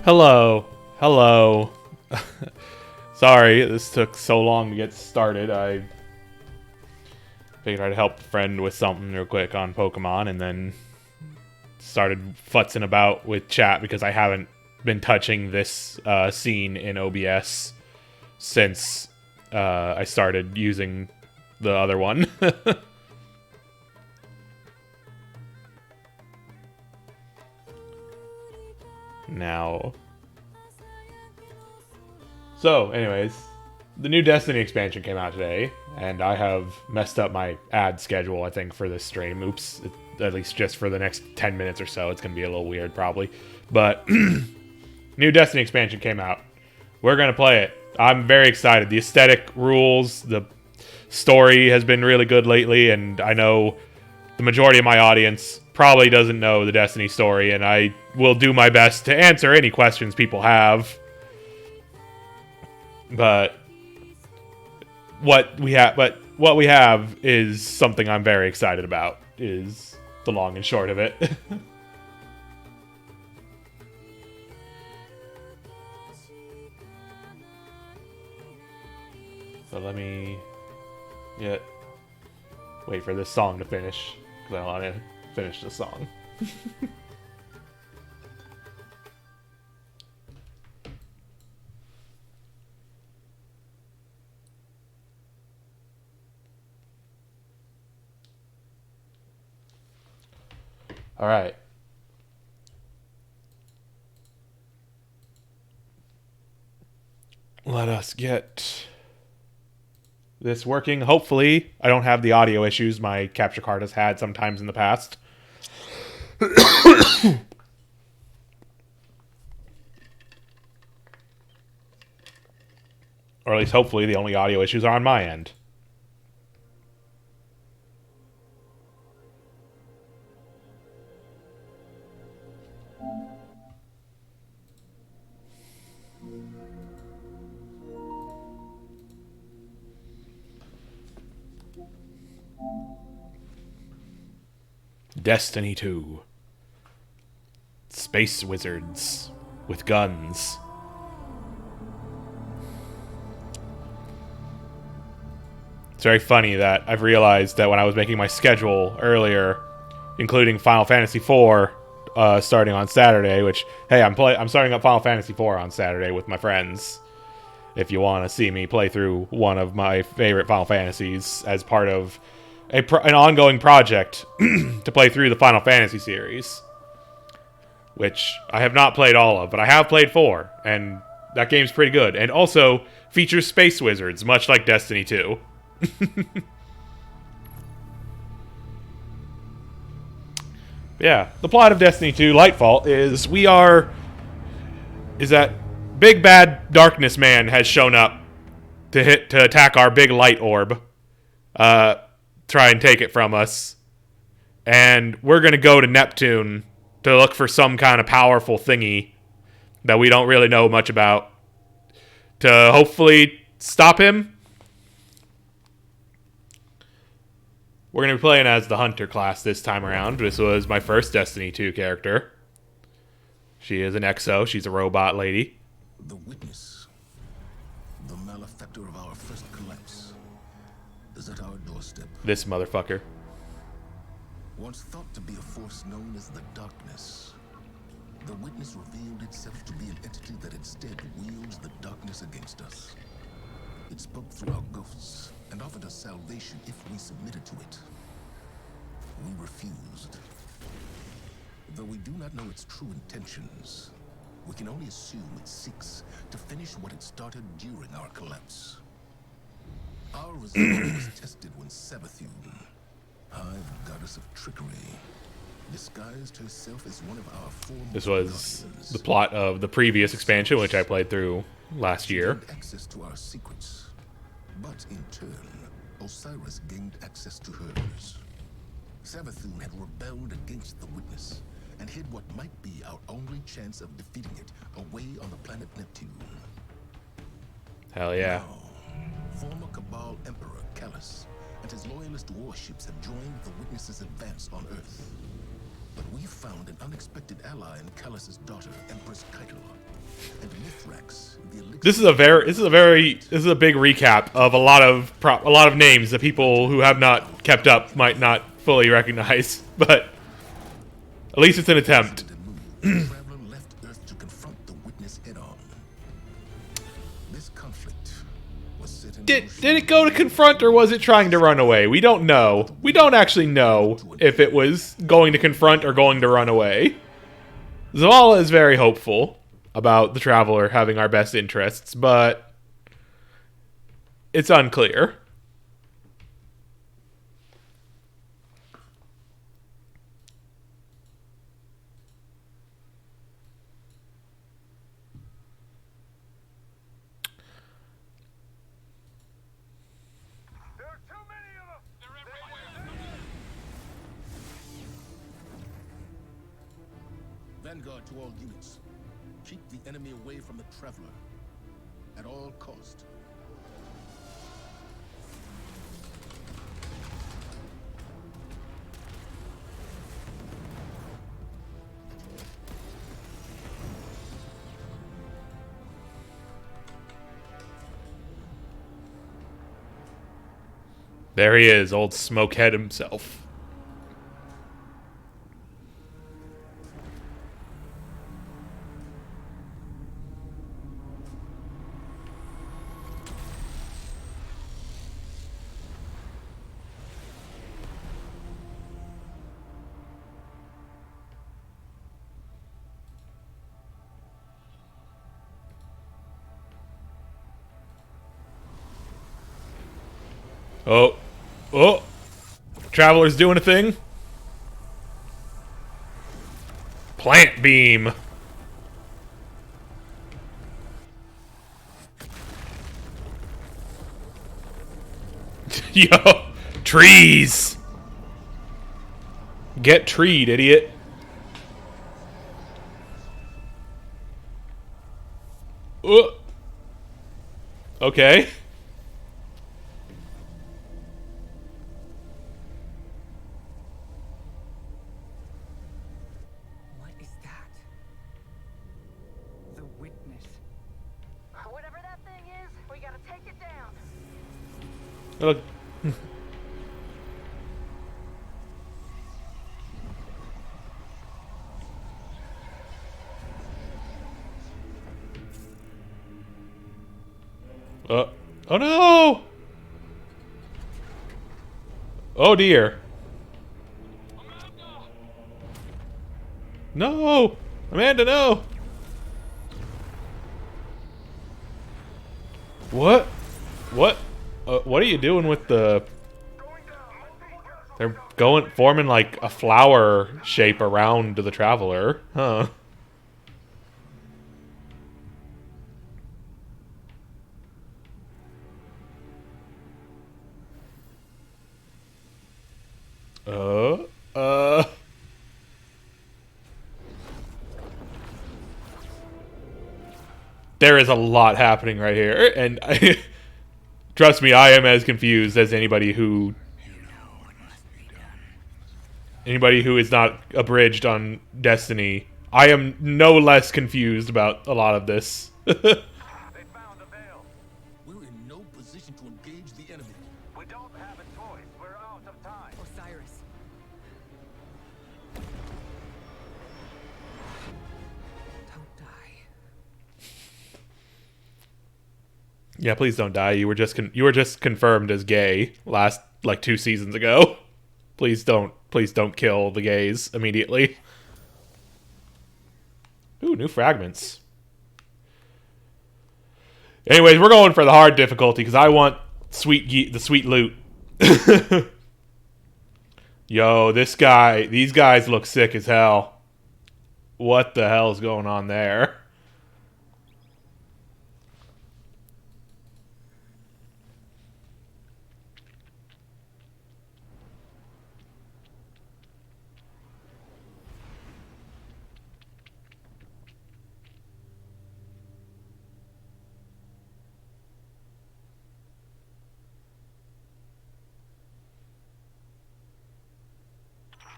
Hello. Hello. Sorry, this took so long to get started. I figured I'd help a friend with something real quick on Pokemon and then started futzing about with chat because I haven't been touching this scene in OBS since I started using the other one. Now. So, anyways, the new Destiny expansion came out today, and I have messed up my ad schedule, I think, for this stream. Oops, at least just for the next 10 minutes or so. It's going to be a little weird, probably. But, new Destiny expansion came out. We're going to play it. I'm very excited. The aesthetic rules, the story has been really good lately, and I know the majority of my audience probably doesn't know the Destiny story, and I will do my best to answer any questions people have. But what we have is something I'm very excited about, is the long and short of it. So let me wait for this song to finish, because I want to finish the song. All right. Let us get this working. Hopefully, I don't have the audio issues my capture card has had sometimes in the past. Or at least hopefully the only audio issues are on my end. Destiny 2. Space wizards with guns. It's very funny that I've realized that when I was making my schedule earlier, including Final Fantasy IV starting on Saturday, which, hey, I'm starting up Final Fantasy IV on Saturday with my friends. If you want to see me play through one of my favorite Final Fantasies as part of an ongoing project to play through the Final Fantasy series, which I have not played all of, but I have played 4, and that game's pretty good. And also features space wizards, much like Destiny 2. Yeah, the plot of Destiny 2 Lightfall is that big bad darkness man has shown up to attack our big light orb, try and take it from us, and we're gonna go to Neptune to look for some kind of powerful thingy that we don't really know much about to hopefully stop him. We're going to be playing as the Hunter class this time around. This was my first Destiny 2 character. She is an Exo. She's a robot lady. The witness, the malefactor of our first collapse, is at our doorstep. This motherfucker. Once thought to be a force known as the Darkness, the witness revealed itself to be an entity that instead wields the darkness against us. It spoke through our ghosts and offered us salvation if we submitted to it. We refused. Though we do not know its true intentions, we can only assume it seeks to finish what it started during our collapse. Our resolve was tested when Savathun, Hive goddess of trickery, disguised herself as one of our foremost This was guardians. the plot of the previous expansion, which I played through last year. Gained access to our secrets, but in turn, Osiris gained access to hers. Savathun had rebelled against the witness and hid what might be our only chance of defeating it away on the planet Neptune. Hell yeah. Now, former Cabal Emperor Callus and his loyalist warships have joined the witness's advance on Earth. But we found an unexpected ally in Callus's daughter, Empress Kytala. And Mithrax, the elixir This is a big recap of a lot of names that people who have not kept up might not fully recognize, but at least it's an attempt. the traveler left Earth to confront the witness head-on. This conflict was set in Did motion it go to confront, or was it trying to run away? We don't know. We don't actually know if it was going to confront or going to run away. Zavala is very hopeful about the Traveler having our best interests, but it's unclear. There are too many of them! They're everywhere! Vanguard to all units. Keep the enemy away from the traveler. At all cost. There he is, old Smokehead himself. Oh. Oh. Traveler's doing a thing. Plant beam. Yo. Trees. Get treed, idiot. Okay. What is that? The witness. Whatever that thing is, we gotta take it down. Look. Oh no! Oh dear. No! Amanda, no! What? What? What are you doing with the... They're forming like a flower shape around the Traveler. Huh. There is a lot happening right here, and trust me, I am as confused as anybody who is not abridged on Destiny. I am no less confused about a lot of this. They found a veil. We're in no position to engage the enemy. We don't have a choice. We're out of time. Osiris. Don't die. Yeah, please don't die. You were just confirmed as gay last like 2 seasons ago. Please don't kill the gays immediately. Ooh, new fragments. Anyways, we're going for the hard difficulty because I want the sweet loot. Yo, these guys look sick as hell. What the hell is going on there?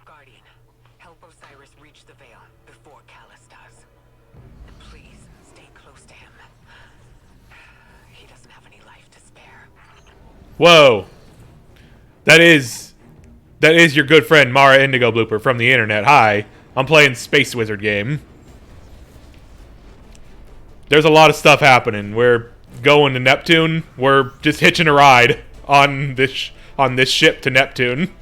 Guardian, help Osiris reach the veil before Callus does. And please, stay close to him. He doesn't have any life to spare. Whoa. That is your good friend Mara Indigo Blooper from the internet. Hi, I'm playing Space Wizard game. There's a lot of stuff happening. We're going to Neptune. We're just hitching a ride on this ship to Neptune.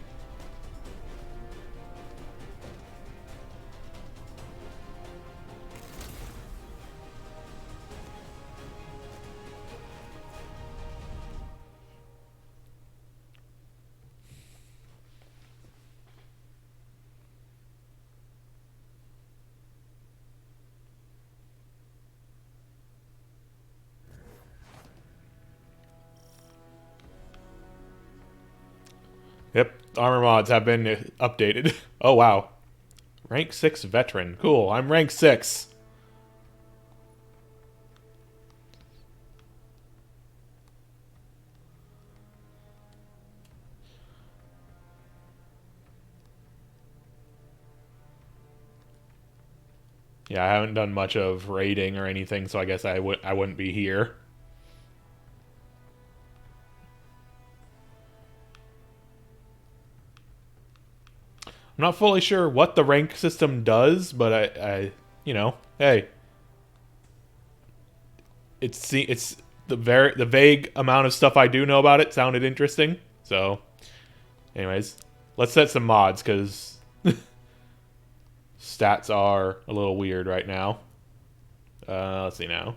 Yep, armor mods have been updated. Oh, wow. Rank 6 veteran. Cool, I'm rank 6. Yeah, I haven't done much of raiding or anything, so I guess I wouldn't be here. I'm not fully sure what the rank system does, but I you know, hey, it's the vague amount of stuff I do know about it sounded interesting. So, anyways, let's set some mods because stats are a little weird right now. Let's see now.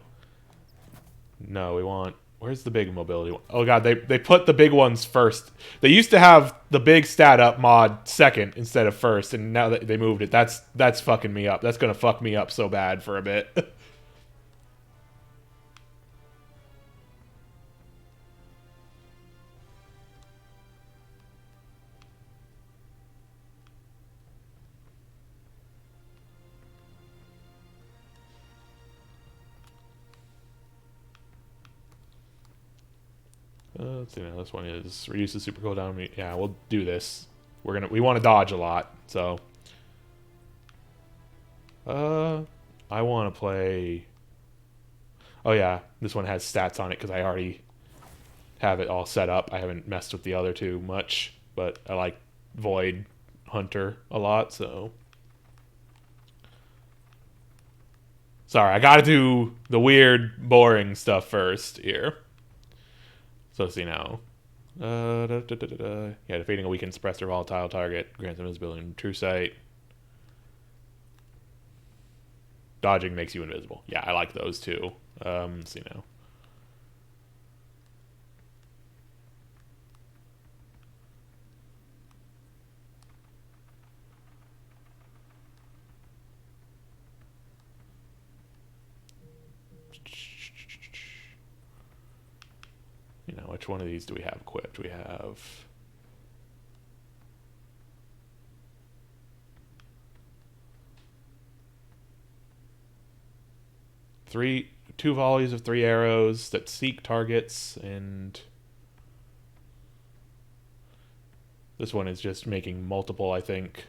No, we want. Where's the big mobility one? Oh god, they put the big ones first. They used to have the big stat up mod second instead of first, and now that they moved it, that's fucking me up. That's gonna fuck me up so bad for a bit. Let's see now. This one is reduce the super cooldown. Yeah, we'll do this. We want to dodge a lot, so. I want to play. Oh yeah, this one has stats on it because I already have it all set up. I haven't messed with the other two much, but I like Void Hunter a lot, so. Sorry, I gotta do the weird, boring stuff first here. So let's see now. Yeah, defeating a weakened suppressor volatile target grants invisibility in true sight. Dodging makes you invisible. Yeah, I like those too. Let's see now. You know, which one of these do we have equipped? We have 2 volleys of 3 arrows that seek targets, and this one is just making multiple, I think.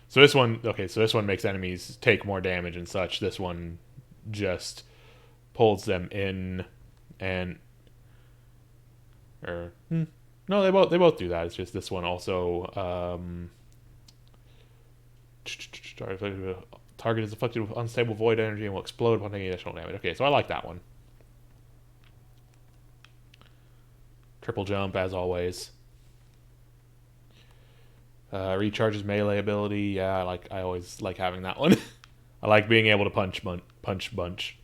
So this one, okay, so this one makes enemies take more damage and such. This one just pulls them in and no, they both do that. It's just this one also target is afflicted with unstable void energy and will explode upon taking additional damage. Okay, so I like that one. Triple jump as always. Recharges melee ability. Yeah, I always like having that one. I like being able to punch bunch.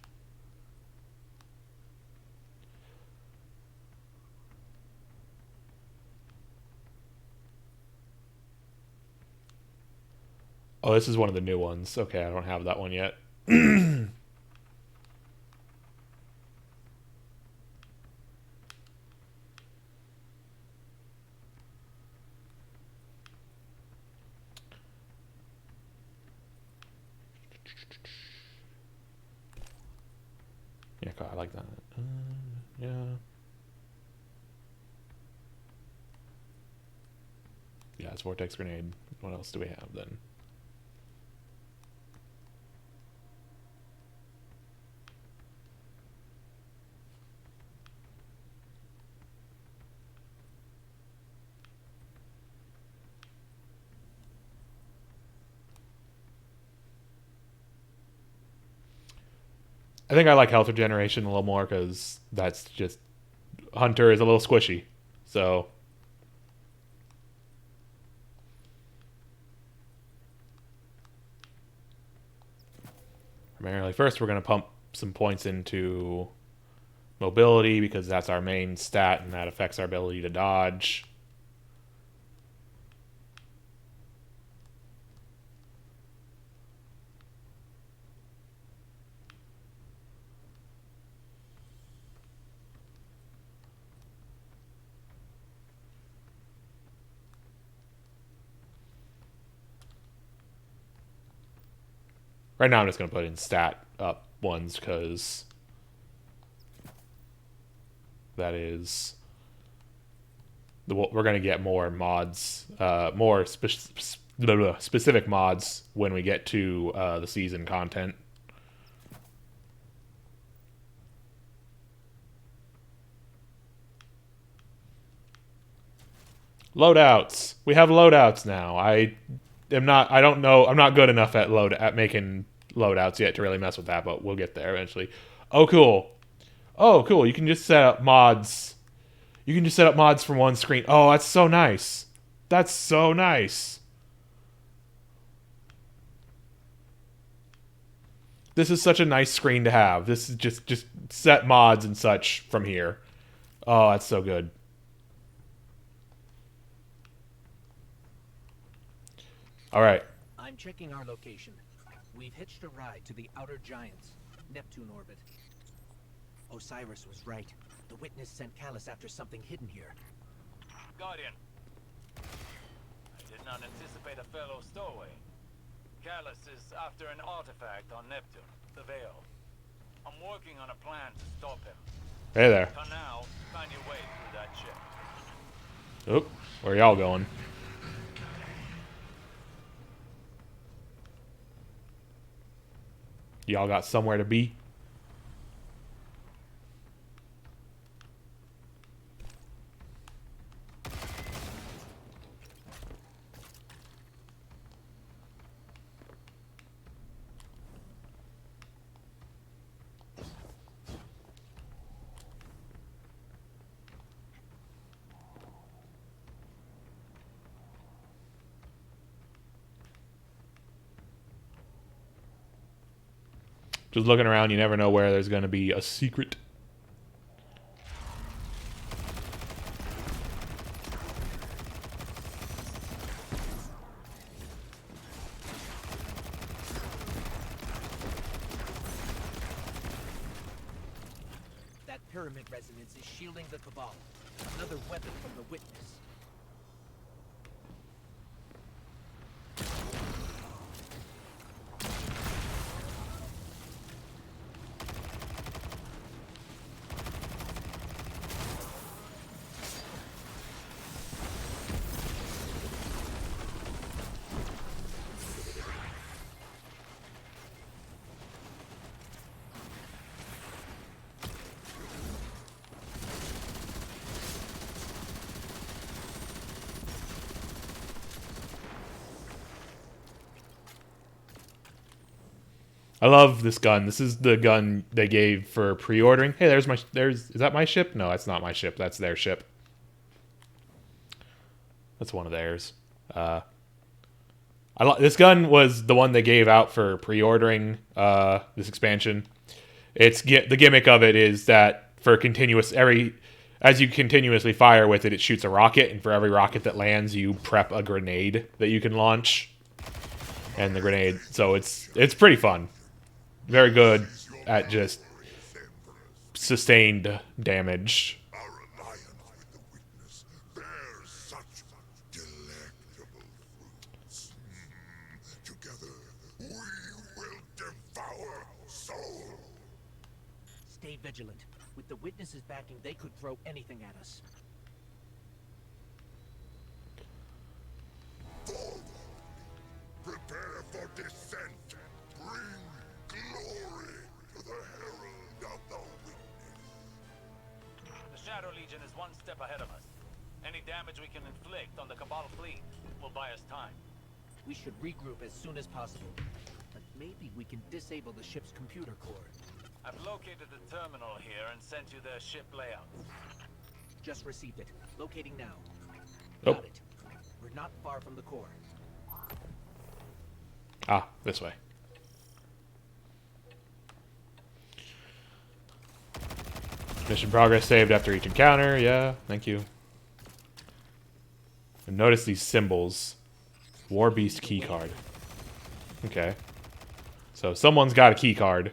Oh, this is one of the new ones. Okay, I don't have that one yet. Yeah, I like that. Yeah. Yeah, it's vortex grenade. What else do we have then? I think I like health regeneration a little more because that's just Hunter is a little squishy. So primarily, first we're going to pump some points into mobility because that's our main stat and that affects our ability to dodge. Right now I'm just going to put in stat up ones because that is we're going to get more mods, more specific mods when we get to the season content. Loadouts. We have loadouts now. I don't know. I'm not good enough at making loadouts yet to really mess with that, but we'll get there eventually. Oh, cool. Oh, cool. You can just set up mods. You can just set up mods from one screen. Oh, that's so nice. That's so nice. This is such a nice screen to have. This is just set mods and such from here. Oh, that's so good. All right. I'm checking our location. We've hitched a ride to the Outer Giants, Neptune orbit. Osiris was right. The witness sent Callus after something hidden here. Guardian. I did not anticipate a fellow stowaway. Callus is after an artifact on Neptune, the Veil. I'm working on a plan to stop him. Hey there. For now, find your way through that ship. Oop. Where y'all going? Y'all got somewhere to be? Just looking around, you never know where there's going to be a secret. That pyramid resonance is shielding the Cabal. Another weapon from the witness. I love this gun. This is the gun they gave for pre-ordering. Hey, is that my ship? No, that's not my ship. That's their ship. That's one of theirs. This gun was the one they gave out for pre-ordering this expansion. The gimmick of it is that as you continuously fire with it, it shoots a rocket, and for every rocket that lands, you prep a grenade that you can launch. And the grenade, so it's pretty fun. Very good at just sustained damage. Our alliance with the witness bears such delectable fruits. Together, we will devour soul. Stay vigilant. With the witnesses backing, they could throw anything at us. Prepare for descent. Bring glory to the herald of the witness. The Shadow Legion is one step ahead of us. Any damage we can inflict on the Cabal fleet will buy us time. We should regroup as soon as possible. But maybe we can disable the ship's computer core. I've located the terminal here and sent you their ship layout. Just received it. Locating now. Oh. Got it. We're not far from the core. Ah, this way. Mission progress saved after each encounter. Yeah, thank you. And notice these symbols. War Beast key card. Okay. So someone's got a key card.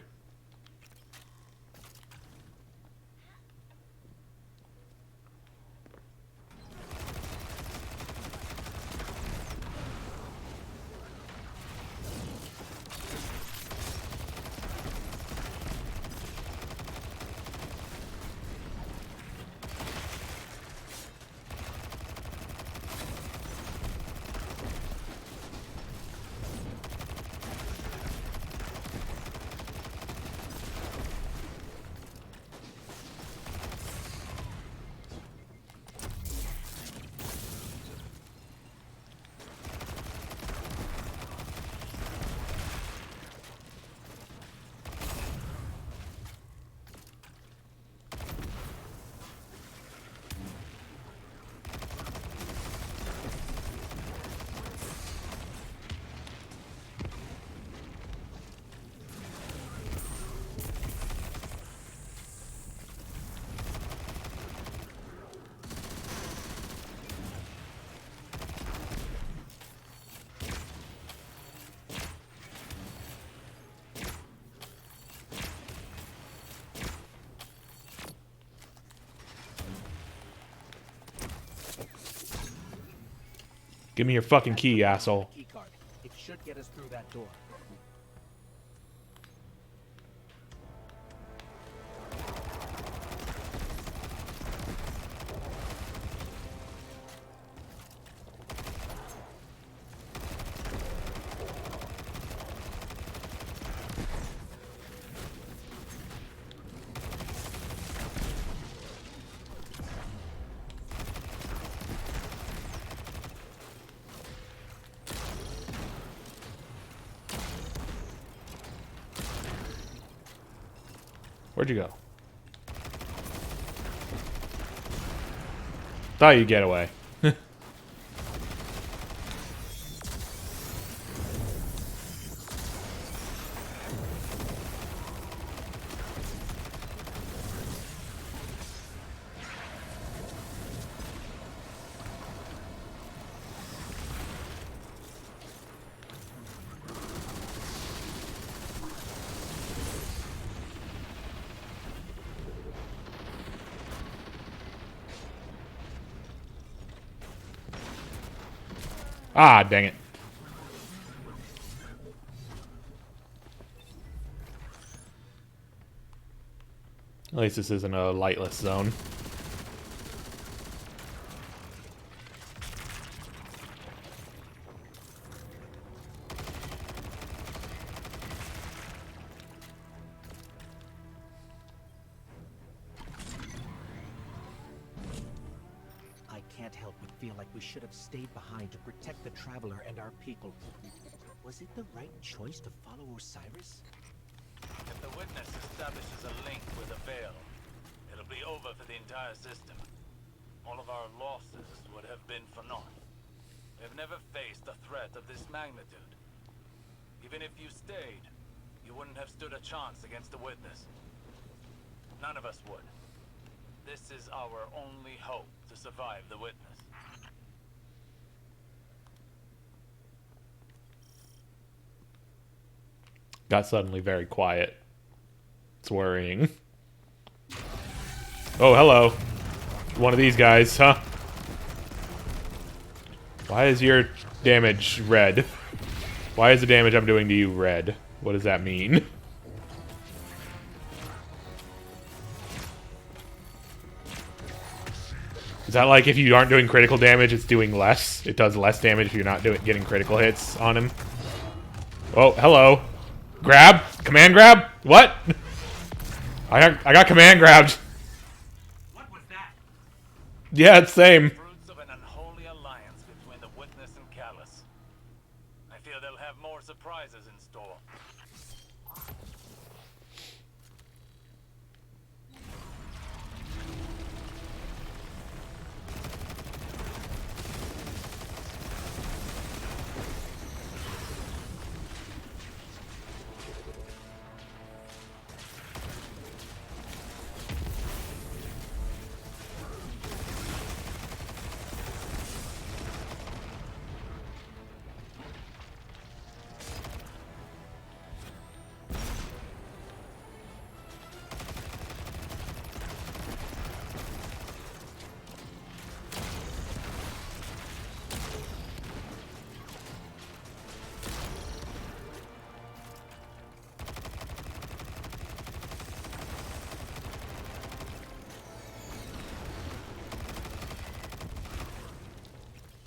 Give me your fucking key, asshole. Key card. It should get us through that door. Where'd you go? Thought you'd get away. Ah, dang it. At least this isn't a lightless zone. I can't help but feel like we should have stayed behind to protect the Traveler and our people. Was it the right choice to follow Osiris? If the witness establishes a link with a veil, it'll be over for the entire system. All of our losses would have been for naught. We have never faced a threat of this magnitude. Even if you stayed, you wouldn't have stood a chance against the witness. None of us would. This is our only hope to survive the witness. Got suddenly very quiet. It's worrying. Oh, hello. One of these guys, huh? Why is your damage red? Why is the damage I'm doing to you red? What does that mean? Is that like if you aren't doing critical damage, it's doing less? It does less damage if you're not getting critical hits on him? Oh, hello. Grab? Command grab? What? I got command grabbed. What was that? Yeah, it's same. Fruits of an unholy alliance between the Witness and Callus. I fear they'll have more surprises in store.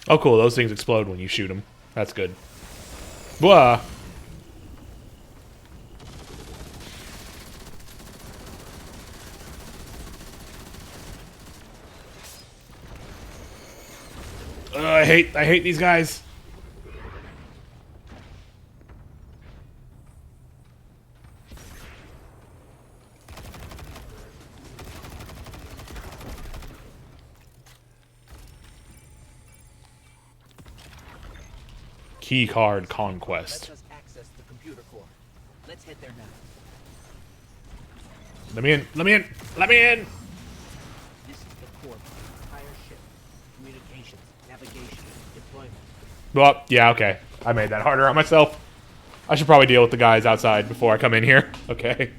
Oh, cool. Those things explode when you shoot them. That's good. Blah. I hate these guys. Key card conquest. Lets us access the computer core. Let's head there now. Let me in. Let me in. Let me in. This is the core of the entire ship. Communications, navigation, deployment. Well, yeah, okay. I made that harder on myself. I should probably deal with the guys outside before I come in here. Okay.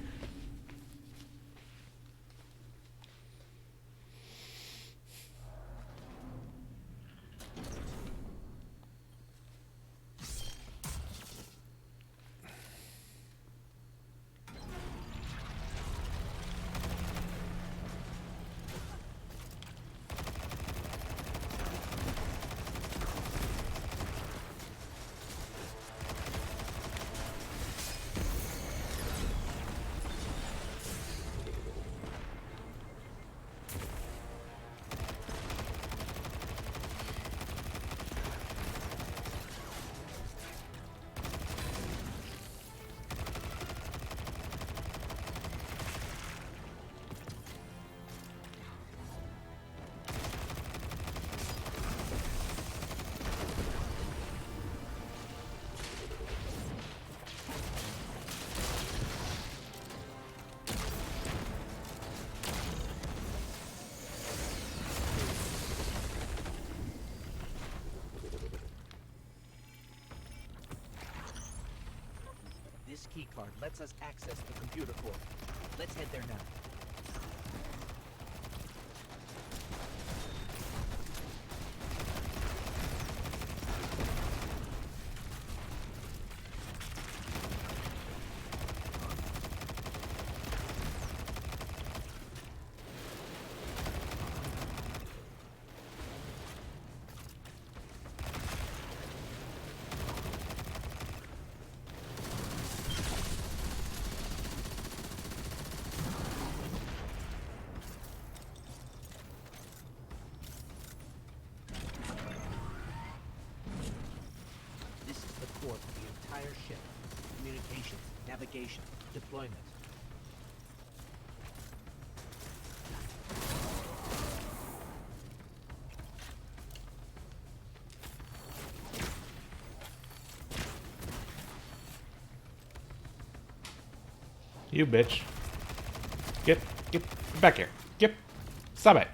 This keycard lets us access the computer core. Let's head there now. This is the core of the entire ship. Communications, navigation, deployment. You bitch. Get back here. Get. Stop it.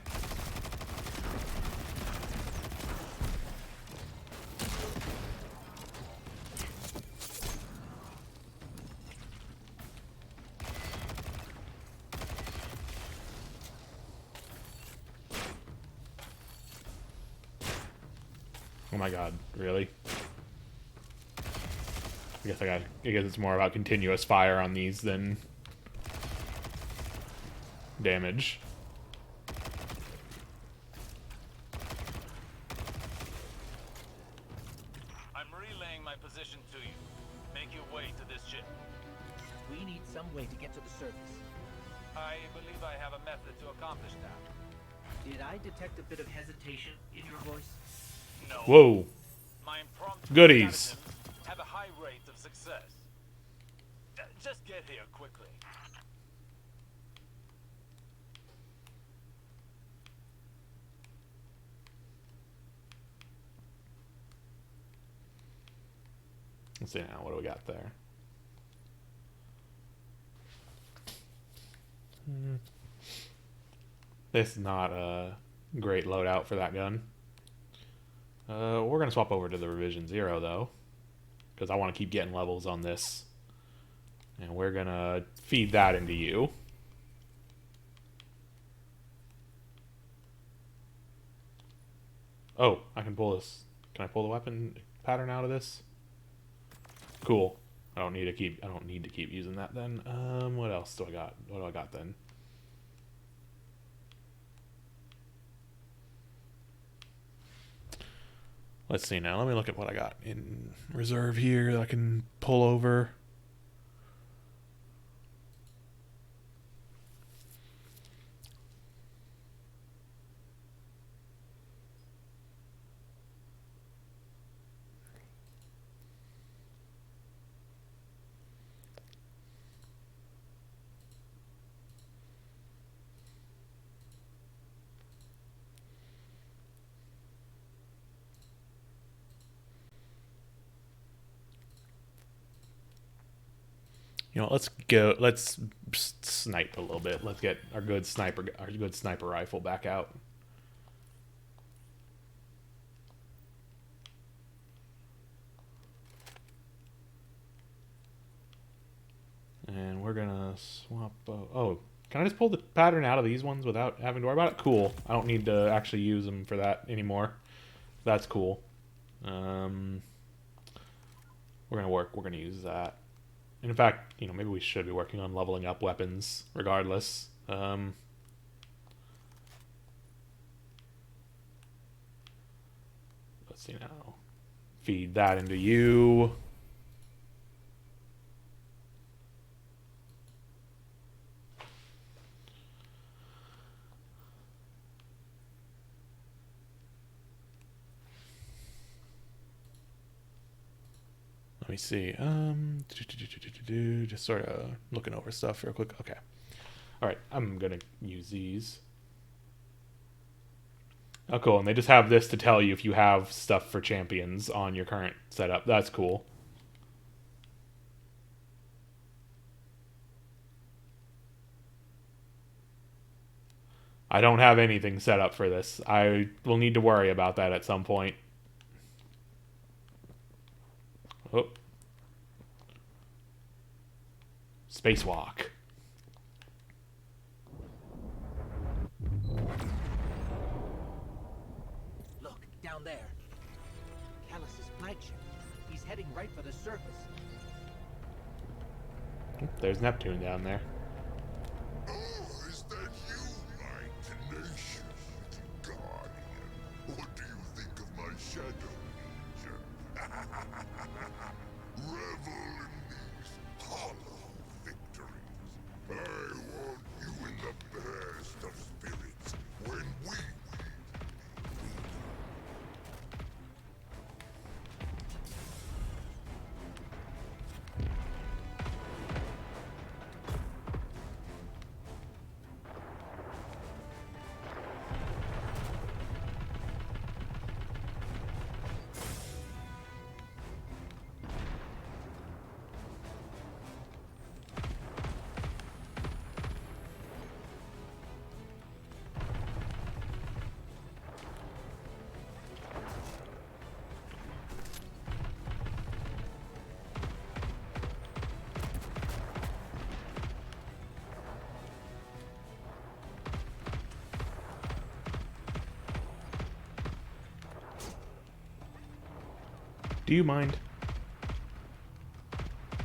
Oh my god, really? I guess it's more about continuous fire on these than damage. I'm relaying my position to you. Make your way to this ship. We need some way to get to the surface. I believe I have a method to accomplish that. Did I detect a bit of hesitation in your voice? No. Whoa. My impromptu Goodies. skeletons have a high rate of success. Just get here quickly. Let's see now. What do we got there? This is not a great loadout for that gun. We're going to swap over to the Revision 0, though, because I want to keep getting levels on this. And we're going to feed that into you. Oh, I can pull this. Can I pull the weapon pattern out of this? Cool. I don't need to keep using that then. What else do I got? What do I got then? Let's see now. Let me look at what I got in reserve here that I can pull over. You know, let's snipe a little bit. Let's get our good sniper rifle back out. And we're gonna swap. Oh, can I just pull the pattern out of these ones without having to worry about it? Cool. I don't need to actually use them for that anymore. That's cool. We're gonna use that. And in fact, you know, maybe we should be working on leveling up weapons regardless. Let's see now. Feed that into you. Let me see. Just sort of looking over stuff real quick. Okay. All right. I'm going to use these. Oh, cool. And they just have this to tell you if you have stuff for champions on your current setup. That's cool. I don't have anything set up for this. I will need to worry about that at some point. Oh. Spacewalk. Look, down there. Callus's flagship. He's heading right for the surface. There's Neptune down there. Oh, is that you, my tenacious little guardian? What do you think of my shadow, Legion? Revel in these hollow victories. I want you in the best of spirits when we win. Do you mind?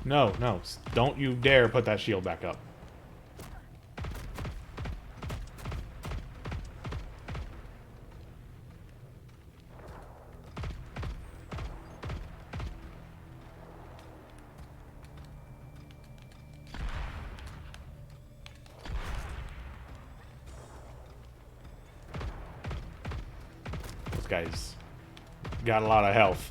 No, no. Don't you dare put that shield back up. guy's got a lot of health.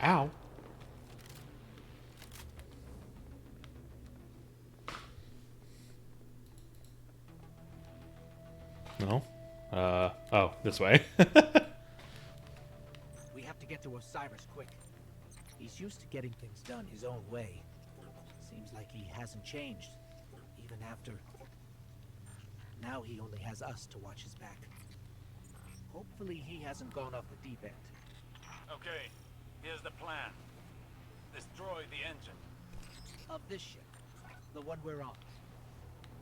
Ow. No? Oh, this way. We have to get to Osiris quick. He's used to getting things done his own way. Seems like he hasn't changed, even after... Now he only has us to watch his back. Hopefully he hasn't gone off the deep end. Okay, here's the plan. Destroy the engine. Of this ship, the one we're on.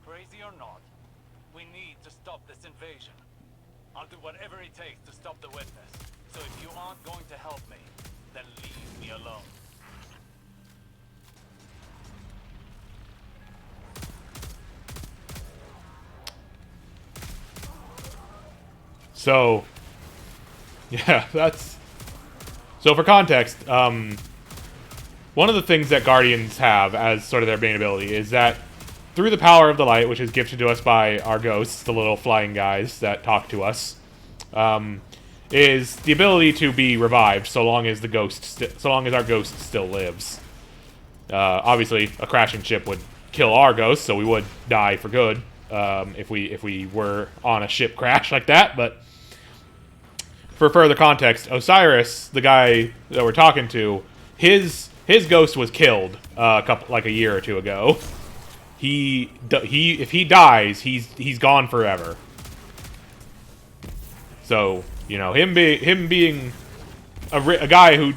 Crazy or not, we need to stop this invasion. I'll do whatever it takes to stop the witness. So if you aren't going to help me, then leave me alone. So, yeah, that's... So for context, one of the things that Guardians have as sort of their main ability is that through the power of the light, which is gifted to us by our ghosts, the little flying guys that talk to us, is the ability to be revived so long as our ghost still lives. Obviously, a crashing ship would kill our ghost, so we would die for good if we were on a ship crash like that. But for further context, Osiris, the guy that we're talking to, his ghost was killed a year or two ago. If he dies, he's gone forever. So, you know, him being a guy who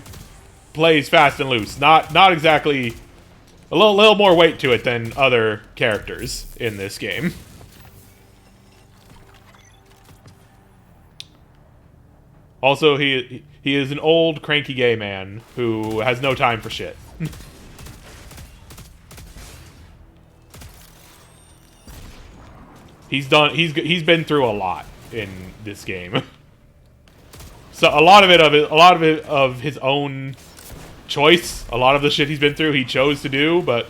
plays fast and loose, not exactly a little more weight to it than other characters in this game. Also, he is an old cranky gay man who has no time for shit. He's been through a lot in this game. So a lot of it of his own choice. A lot of the shit he's been through, he chose to do, but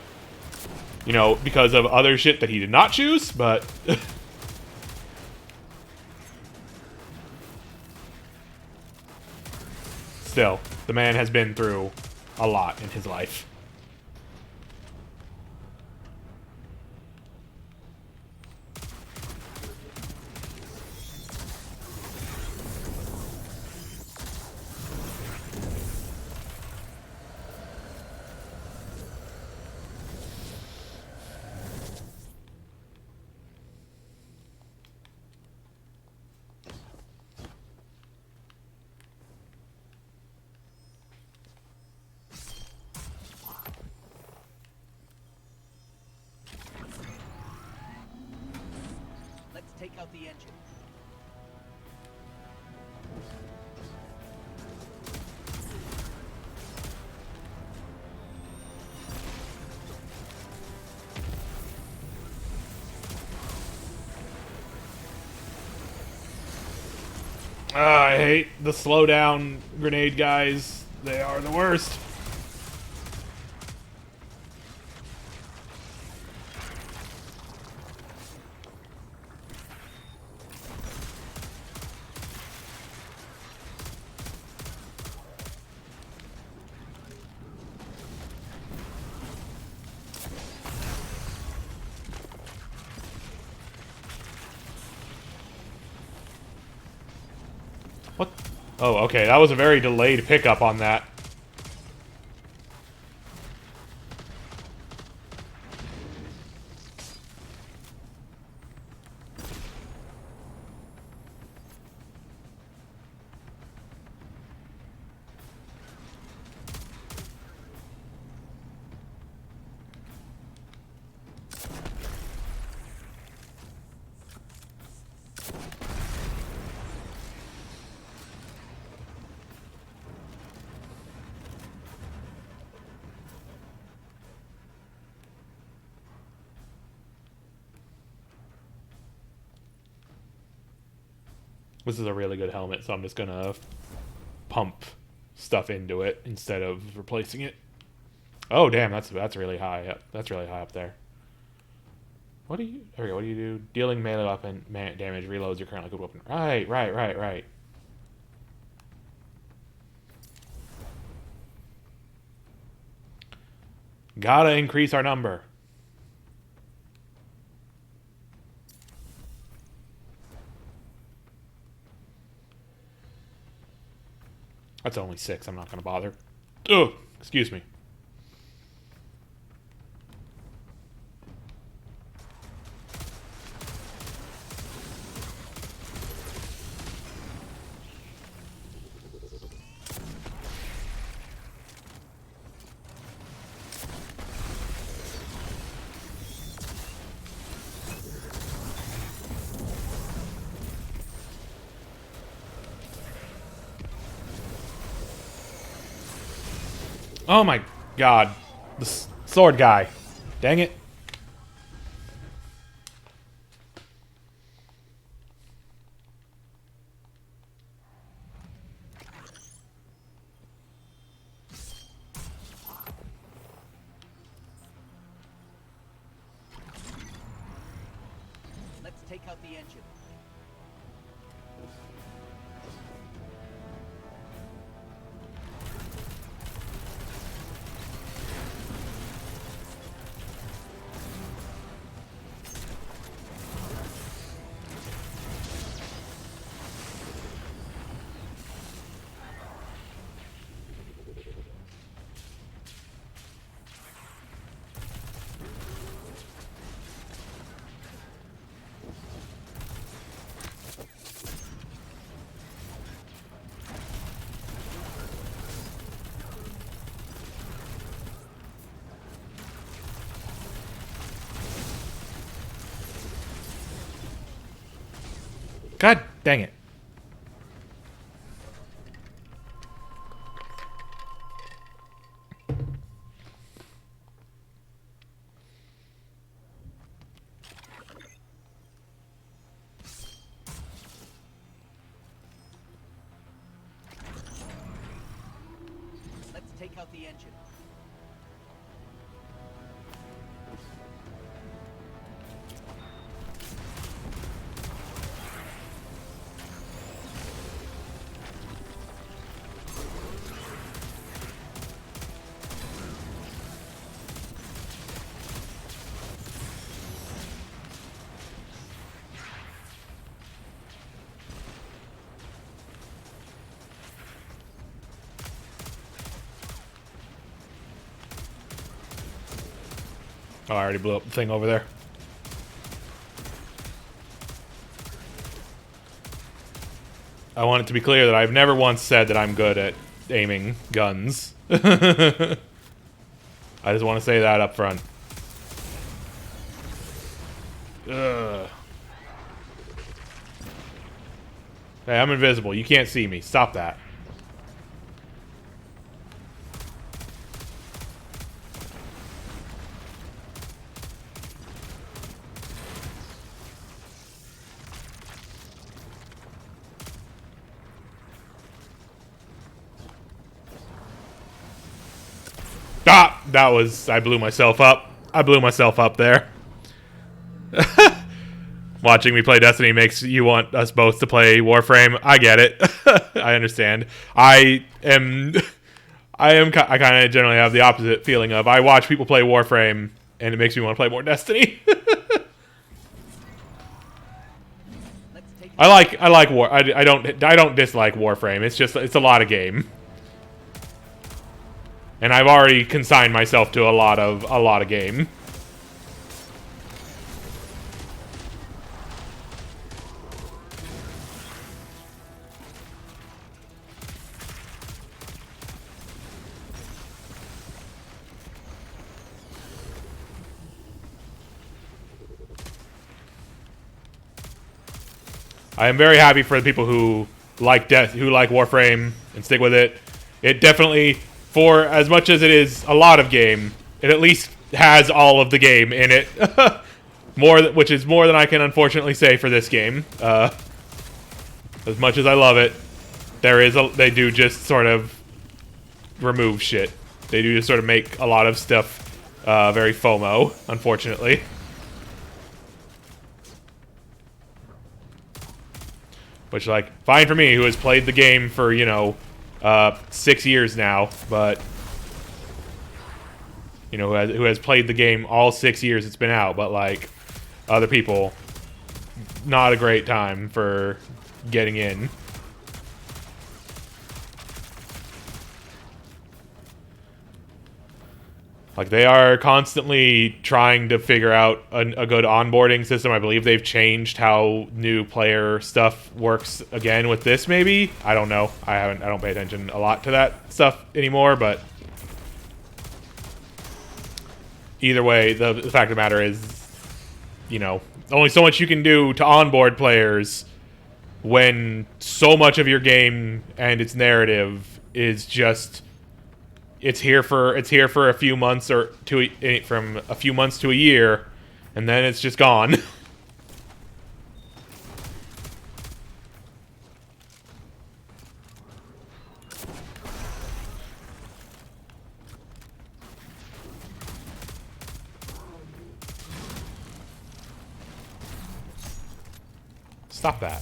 you know, because of other shit that he did not choose, but still, the man has been through a lot in his life. Take out the engine. I hate the slowdown grenade guys. They are the worst. What? Oh, okay. That was a very delayed pickup on that. This is a really good helmet, so I'm just gonna pump stuff into it instead of replacing it. Oh damn, that's really high up. That's really high up there. What do you? There we go. What do you do? Dealing melee weapon damage reloads your currently equipped weapon. Right. Gotta increase our number. That's only 6. I'm not gonna bother. Ugh, excuse me. Oh my god. The sword guy. Dang it. Let's take out the engine. God dang it. Let's take out the engine. Oh, I already blew up the thing over there. I want it to be clear that I've never once said that I'm good at aiming guns. I just want to say that up front. Ugh. Hey, I'm invisible. You can't see me. Stop that. Ah! That was... I blew myself up. I blew myself up there. Watching me play Destiny makes you want us both to play Warframe. I get it. I understand. I kind of generally have the opposite feeling of I watch people play Warframe and it makes me want to play more Destiny. I like War. I don't dislike Warframe. It's just it's a lot of game. And I've already consigned myself to a lot of game. I am very happy for the people who like Warframe and stick with it. It definitely, for as much as it is a lot of game, it at least has all of the game in it. Which is more than I can unfortunately say for this game. As much as I love it, they do just sort of remove shit. They do just sort of make a lot of stuff very FOMO, unfortunately. Which, like, fine for me, who has played the game for, you know, 6 years now, but, you know, who has played the game all 6 years it's been out, but, like, other people, not a great time for getting in. Like, they are constantly trying to figure out a good onboarding system. I believe they've changed how new player stuff works again with this, maybe? I don't know. I don't pay attention a lot to that stuff anymore, but either way, the fact of the matter is, you know, only so much you can do to onboard players when so much of your game and its narrative is just... It's here for a few months or from a few months to a year, and then it's just gone. Stop that.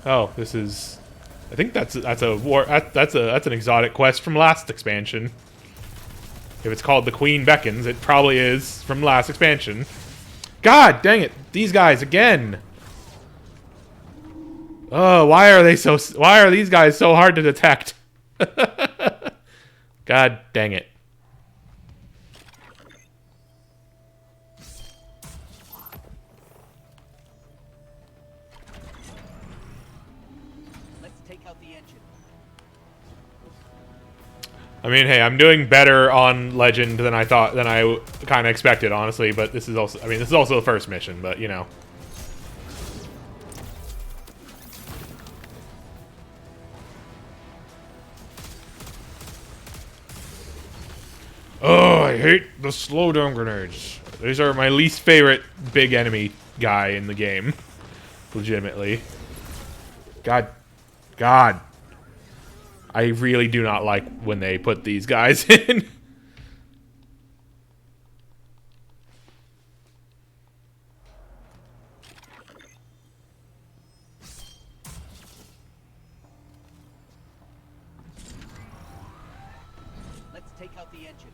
Oh, this is... I think that's an exotic quest from last expansion. If it's called The Queen Beckons, it probably is from the last expansion. God dang it! These guys again! Oh, why are these guys so hard to detect? God dang it. I mean, hey, I'm doing better on Legend than I kind of expected, honestly, but this is also, I mean, this is also the first mission, but, you know. Oh, I hate the slowdown grenades. These are my least favorite big enemy guy in the game. Legitimately. God. I really do not like when they put these guys in. Let's take out the engine.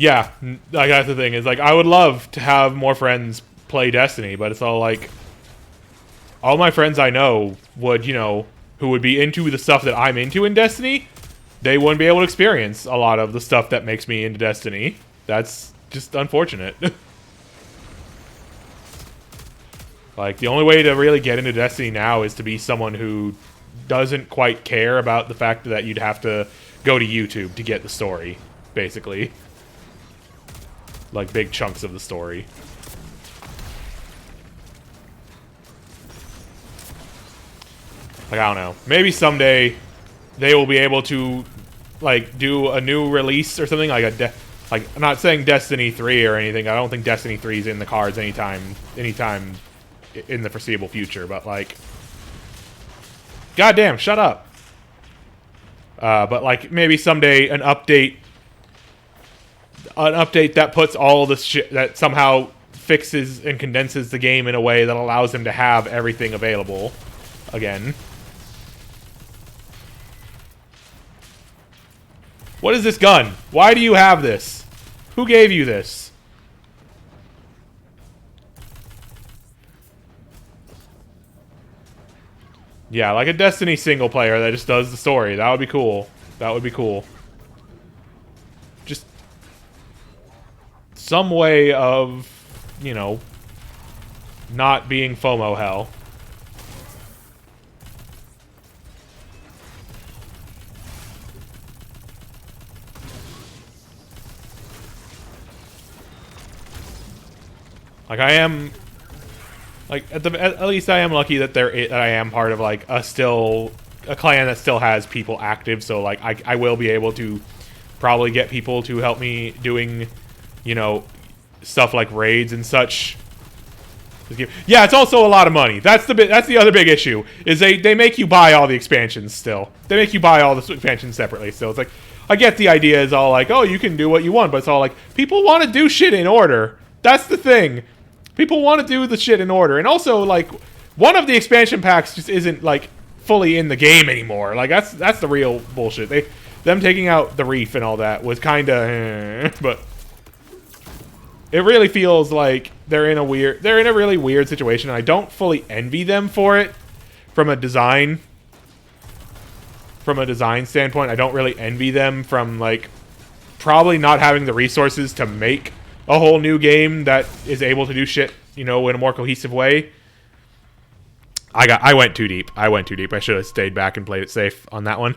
Yeah, like that's the thing, is like I would love to have more friends play Destiny, but it's all like all my friends I know would, you know, who would be into the stuff that I'm into in Destiny, they wouldn't be able to experience a lot of the stuff that makes me into Destiny. That's just unfortunate. Like, the only way to really get into Destiny now is to be someone who doesn't quite care about the fact that you'd have to go to YouTube to get the story, basically. Like, big chunks of the story. Like, I don't know. Maybe someday they will be able to, like, do a new release or something. Like, I'm not saying Destiny 3 or anything. I don't think Destiny 3 is in the cards anytime in the foreseeable future. But, like, goddamn, shut up. But, like, maybe someday an update that puts all the shit, that somehow fixes and condenses the game in a way that allows them to have everything available again. What is this gun? Why do you have this? Who gave you this? Yeah, like a Destiny single player that just does the story. That would be cool. That would be cool. Just some way of, you know, not being FOMO hell. Like I am, like at least I am lucky that that I am part of like a clan that still has people active. So like I will be able to probably get people to help me doing, you know, stuff like raids and such. Yeah, it's also a lot of money. That's the other big issue is they make you buy all the expansions still. They make you buy all the expansions separately. So it's like I get the idea is all like, oh, you can do what you want, but it's all like people want to do shit in order. That's the thing. People want to do the shit in order. And also, like, one of the expansion packs just isn't, like, fully in the game anymore. Like, that's the real bullshit. Them taking out the reef and all that was kind of but it really feels like they're in a really weird situation, and I don't fully envy them for it from a design standpoint. I don't really envy them from, like, probably not having the resources to make a whole new game that is able to do shit, you know, in a more cohesive way. I went too deep. I should have stayed back and played it safe on that one.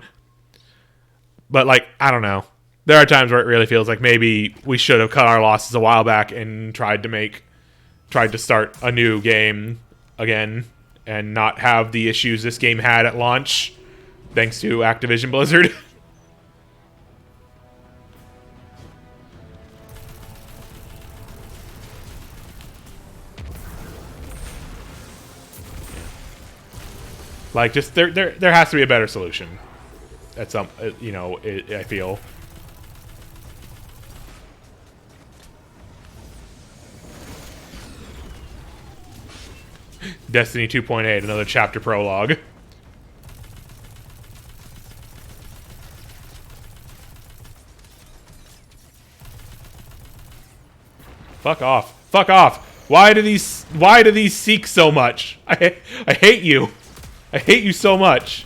But, like, I don't know. There are times where it really feels like maybe we should have cut our losses a while back and tried to start a new game again and not have the issues this game had at launch, thanks to Activision Blizzard. Like, just there has to be a better solution. At some, you know, I feel. Destiny 2.8, another chapter prologue. Fuck off. Fuck off. Why do these seek so much? I hate you. I hate you so much.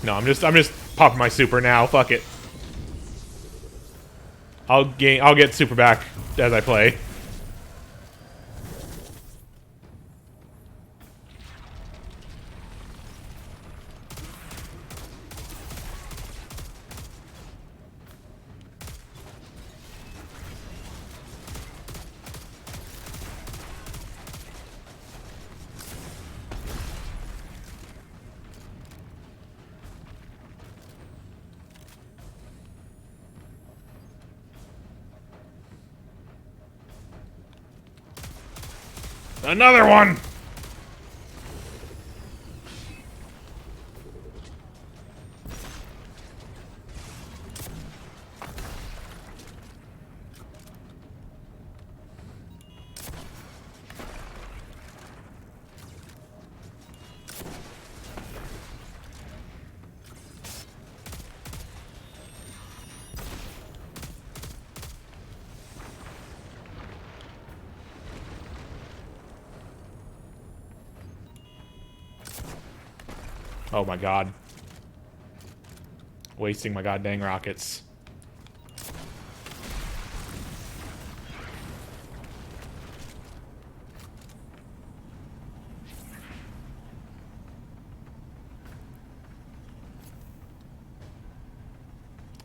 No, I'm just popping my super now. Fuck it. I'll get super back as I play. Another one! Oh my god. Wasting my goddamn rockets.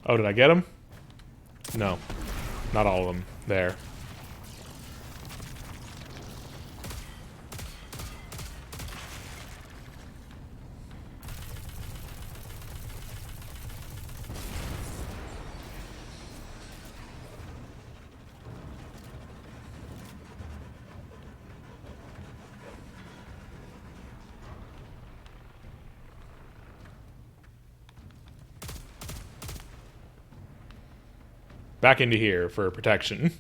Oh, did I get them? No. Not all of them. There. Back into here for protection.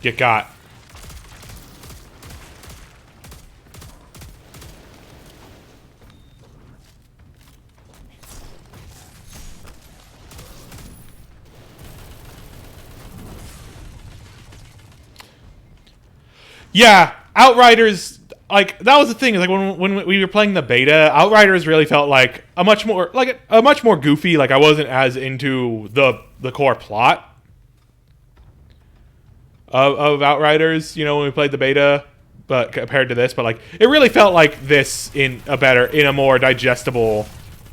Get got. Yeah, Outriders, like, that was the thing. Like, when we were playing the beta, Outriders really felt like a much more goofy. Like, I wasn't as into the core plot of Outriders, you know, when we played the beta, but compared to this, but like, it really felt like this in a more digestible,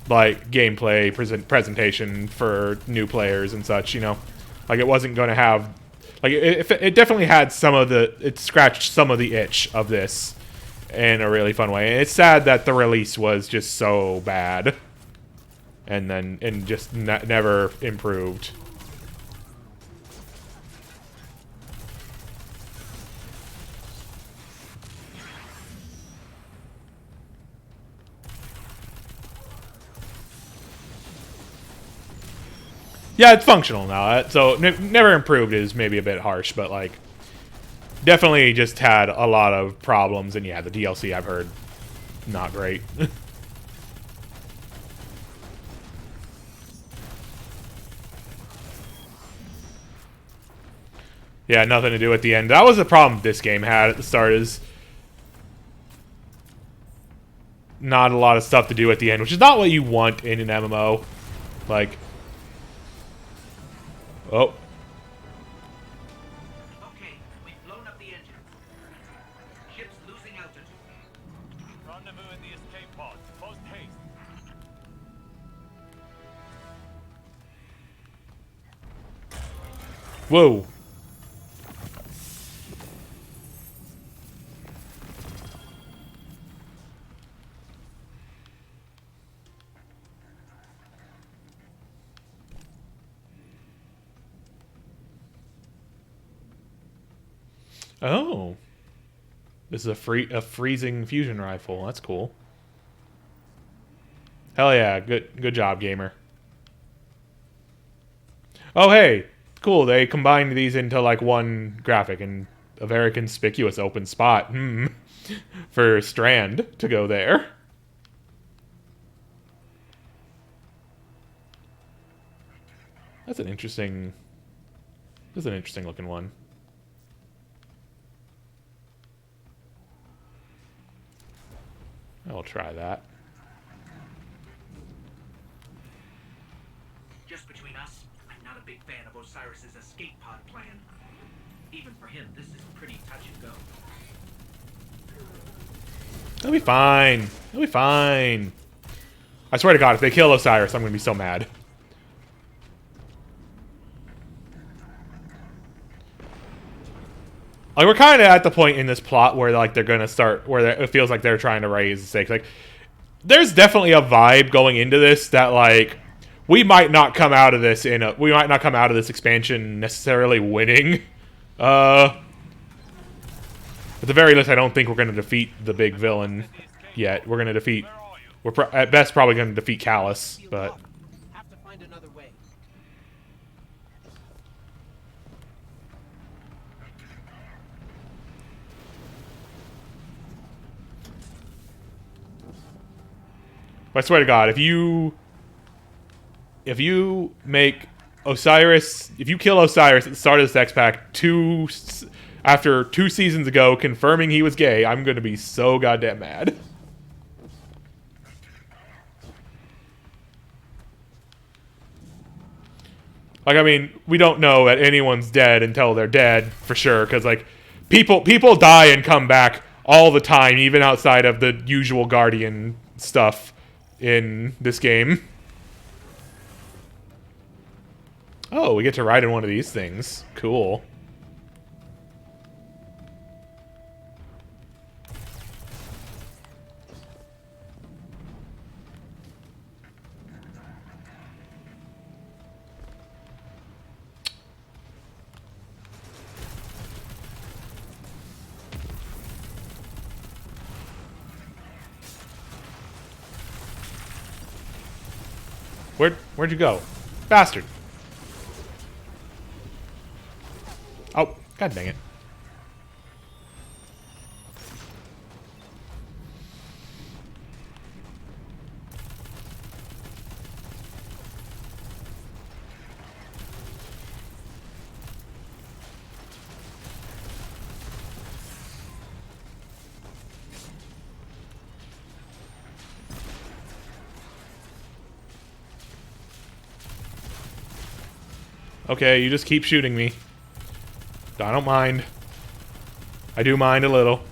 like, gameplay presentation for new players and such, you know. Like, it wasn't going to have, like, it definitely had it scratched some of the itch of this in a really fun way. And it's sad that the release was just so bad and just never improved. Yeah, it's functional now. So never improved is maybe a bit harsh, but like definitely just had a lot of problems. And yeah, the DLC I've heard not great. Yeah, nothing to do at the end. That was the problem this game had at the start, is not a lot of stuff to do at the end, which is not what you want in an MMO. Like, oh. Okay, we've blown up the engine. Ship's losing altitude. Rendezvous in the escape pod. Post haste. Whoa. Oh. This is a freezing fusion rifle. That's cool. Hell yeah, good job, gamer. Oh hey, cool. They combined these into like one graphic and a very conspicuous open spot for Strand to go there. That's an interesting looking one. I'll try that. Just between us, I'm not a big fan of Osiris's escape pod plan. Even for him, this is pretty touch and go. That'll be fine. It'll be fine. I swear to God, if they kill Osiris, I'm gonna be so mad. Like, we're kind of at the point in this plot where like they're gonna start, where it feels like they're trying to raise the stakes. Like, there's definitely a vibe going into this that like we might not come out of this expansion necessarily winning. At the very least, I don't think we're gonna defeat the big villain yet. We're gonna defeat. At best probably gonna defeat Callus, but. Have to find another way. I swear to God, if you make Osiris, if you kill Osiris at the start of this X pack after 2 seasons ago, confirming he was gay, I'm gonna be so goddamn mad. Like, I mean, we don't know that anyone's dead until they're dead for sure, because like people die and come back all the time, even outside of the usual Guardian stuff in this game. Oh, we get to ride in one of these things. Cool. Where'd you go? Bastard. Oh, god dang it. Okay, you just keep shooting me. I don't mind. I do mind a little.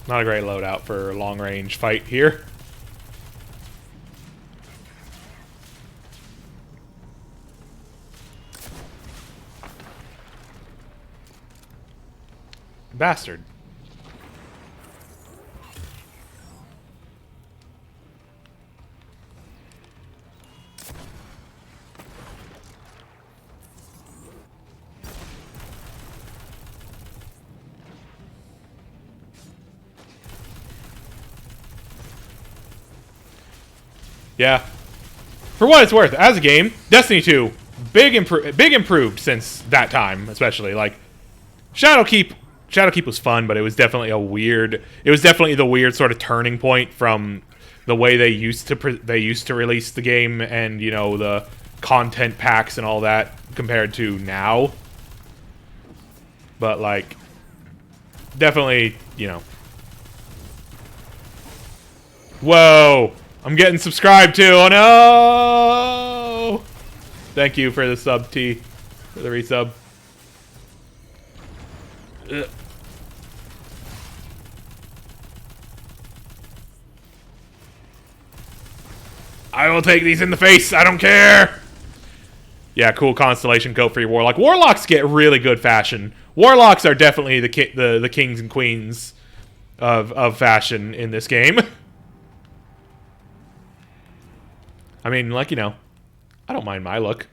Not a great loadout for a long-range fight here. Bastard. Yeah. For what it's worth, as a game, Destiny 2, big improved since that time, especially. Like, Shadowkeep was fun, but it was definitely a weird. It was definitely the weird sort of turning point from the way they used to release the game, and you know, the content packs and all that compared to now. But like, definitely, you know. Whoa! I'm getting subscribed to. Oh no! Thank you for the sub, T, for the resub. Ugh. I will take these in the face. I don't care. Yeah, cool constellation coat for your warlock. Warlocks get really good fashion. Warlocks are definitely the kings and queens of fashion in this game. I mean, like, you know, I don't mind my look.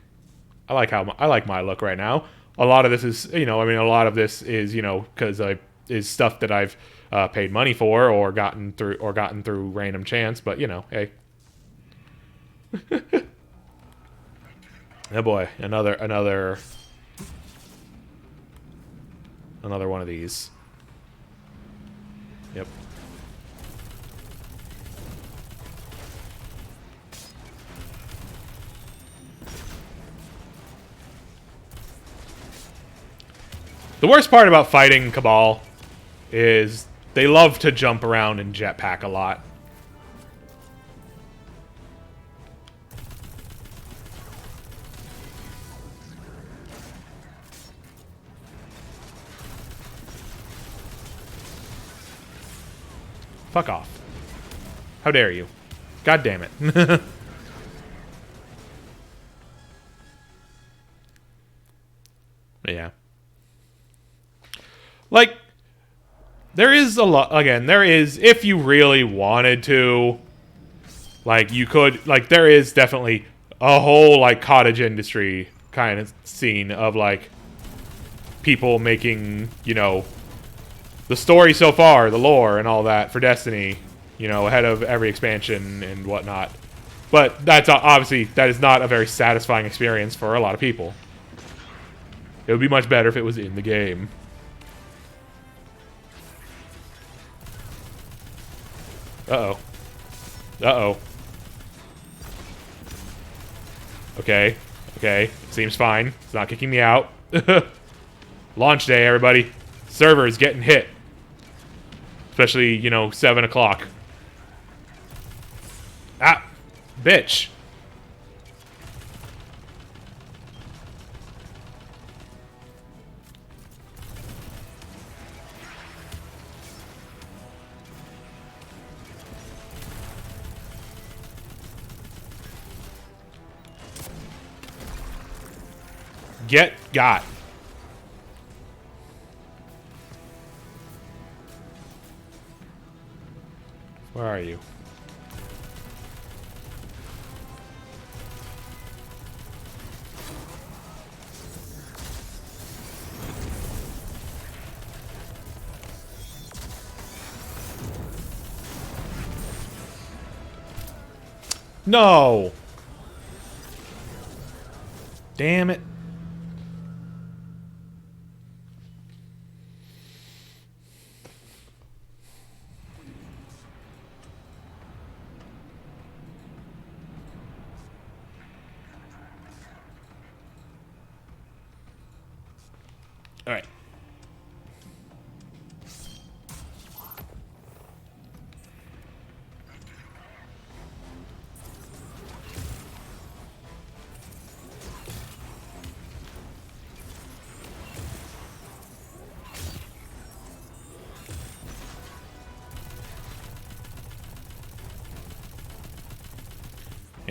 I like my look right now. A lot of this is, you know, I mean, a lot of this is, you know, because is stuff that I've paid money for or gotten through random chance. But you know, hey. Oh boy, another one of these. Yep. The worst part about fighting Cabal is they love to jump around and jetpack a lot. Fuck off. How dare you? God damn it. Yeah. Like, there is a lot, again, there is, if you really wanted to, like, you could, like, there is definitely a whole, like, cottage industry kind of scene of, like, people making, you know, the story so far, the lore and all that for Destiny, you know, ahead of every expansion and whatnot. But that's obviously, that is not a very satisfying experience for a lot of people. It would be much better if it was in the game. Uh-oh. Uh-oh. Okay. Okay. Seems fine. It's not kicking me out. Launch day, everybody. Server is getting hit. Especially, you know, 7 o'clock. Ah! Bitch. Get got. Where are you? No. Damn it.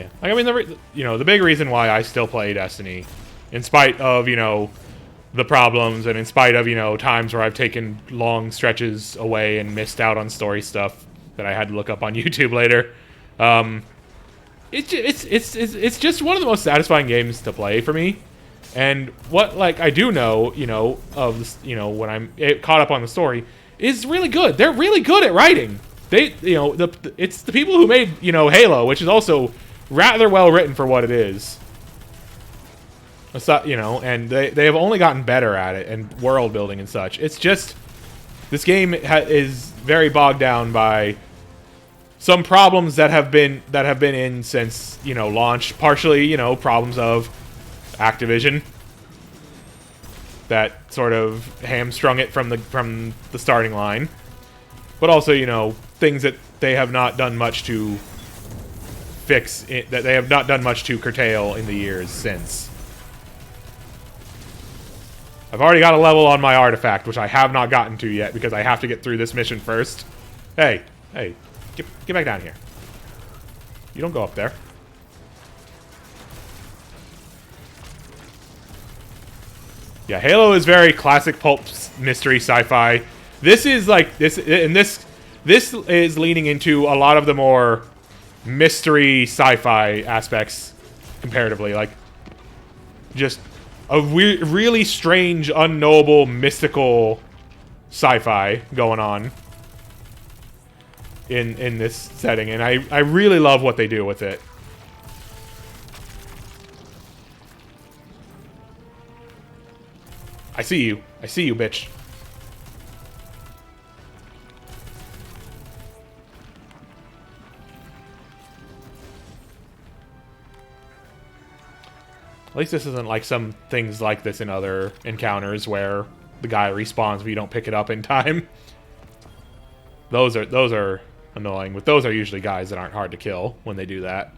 Yeah, like I mean, the big reason why I still play Destiny, in spite of the problems and in spite of times where I've taken long stretches away and missed out on story stuff that I had to look up on YouTube later. It's just one of the most satisfying games to play for me. And what I do know, of this, when I'm caught up on the story, is really good. They're really good at writing. They, it's the people who made, Halo, which is also rather well written for what it is. And they have only gotten better at it and world building and such. It's just this game is very bogged down by some problems that have been in since launch. Partially, problems of Activision that sort of hamstrung it from the starting line, but also things that they have not done much to fix it, that they have not done much to curtail in the years since. I've already got a level on my artifact, which I have not gotten to yet because I have to get through this mission first. Hey, get back down here. You don't go up there. Yeah, Halo is very classic pulp mystery sci-fi. This is this is leaning into a lot of the more mystery sci-fi aspects comparatively, just a really strange, unknowable, mystical sci-fi going on in this setting, and I really love what they do with it. I see you, bitch. At least this isn't like some things like this in other encounters where the guy respawns but you don't pick it up in time. Those are annoying, but those are usually guys that aren't hard to kill when they do that.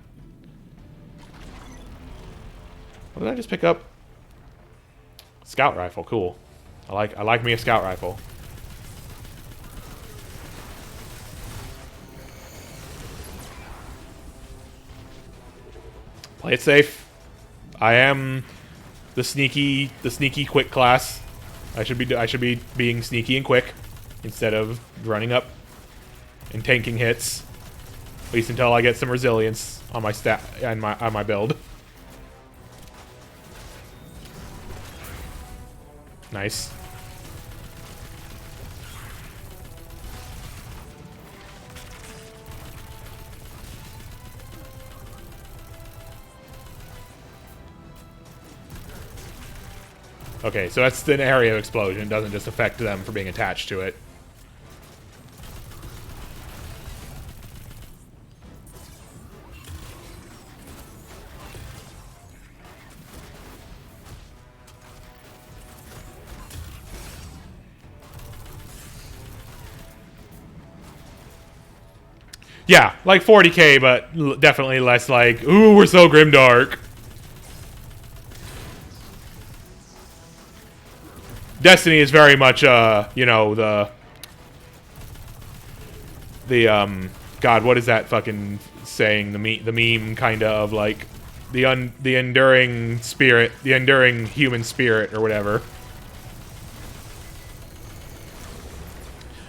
What did I just pick up? Scout rifle, cool. I like me a scout rifle. Play it safe. I am the sneaky quick class. I should be being sneaky and quick instead of running up and tanking hits. At least until I get some resilience on my stat and on my build. Nice. Okay, so that's an area of explosion. It doesn't just affect them for being attached to it. Yeah, like 40k, but definitely less like, ooh, we're so grimdark. Destiny is very much, the God, what is that fucking saying? The meme kind of like the enduring spirit, the enduring human spirit or whatever.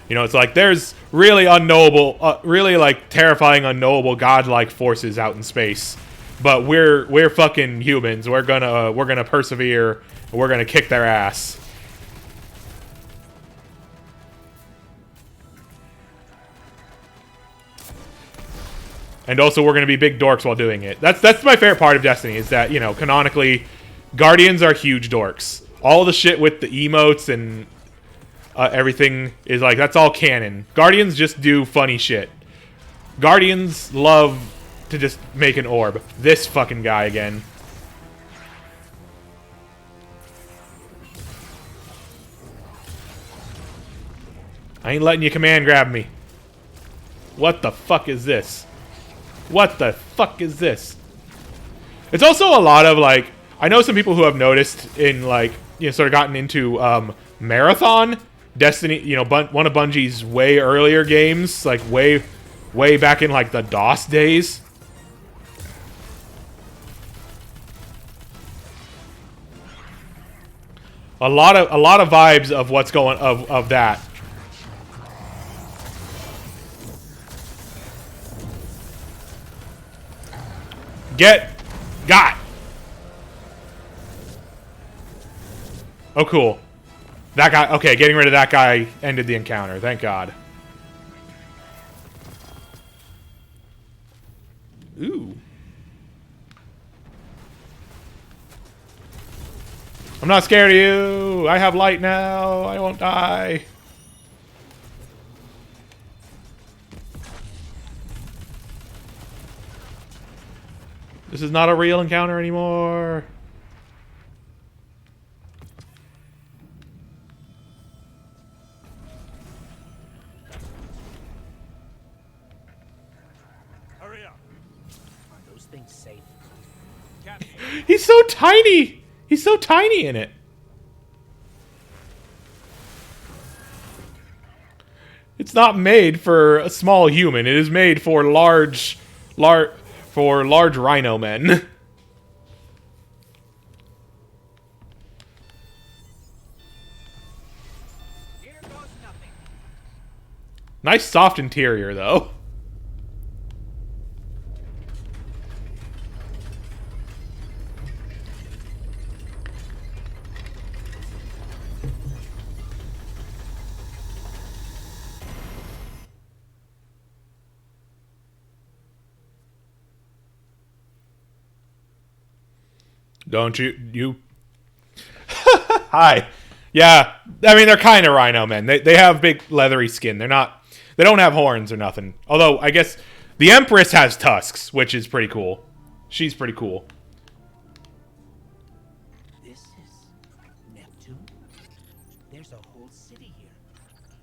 It's like there's really unknowable, really like terrifying, unknowable, godlike forces out in space, but we're fucking humans. We're gonna persevere. And we're gonna kick their ass. And also, we're gonna be big dorks while doing it. That's my favorite part of Destiny is that canonically, Guardians are huge dorks. All the shit with the emotes and everything is like, that's all canon. Guardians just do funny shit. Guardians love to just make an orb. This fucking guy again. I ain't letting you command grab me. What the fuck is this? What the fuck is this? It's also a lot of like, I know some people who have noticed in like, sort of gotten into Marathon. Destiny, one of Bungie's way earlier games, like way back in like the DOS days. A lot of vibes of what's going of that. Got. Oh, cool. That guy. Okay, getting rid of that guy ended the encounter. Thank God. Ooh. I'm not scared of you. I have light now. I won't die. This is not a real encounter anymore. Hurry up. Are those things safe? He's so tiny. He's so tiny in it. It's not made for a small human. It is made for large rhino men. Here goes nothing. Nice soft interior, though. Don't you? Hi. Yeah, I mean, they're kind of rhino men. They have big leathery skin. They don't have horns or nothing. Although, I guess the Empress has tusks, which is pretty cool. She's pretty cool. This is Neptune? There's a whole city here.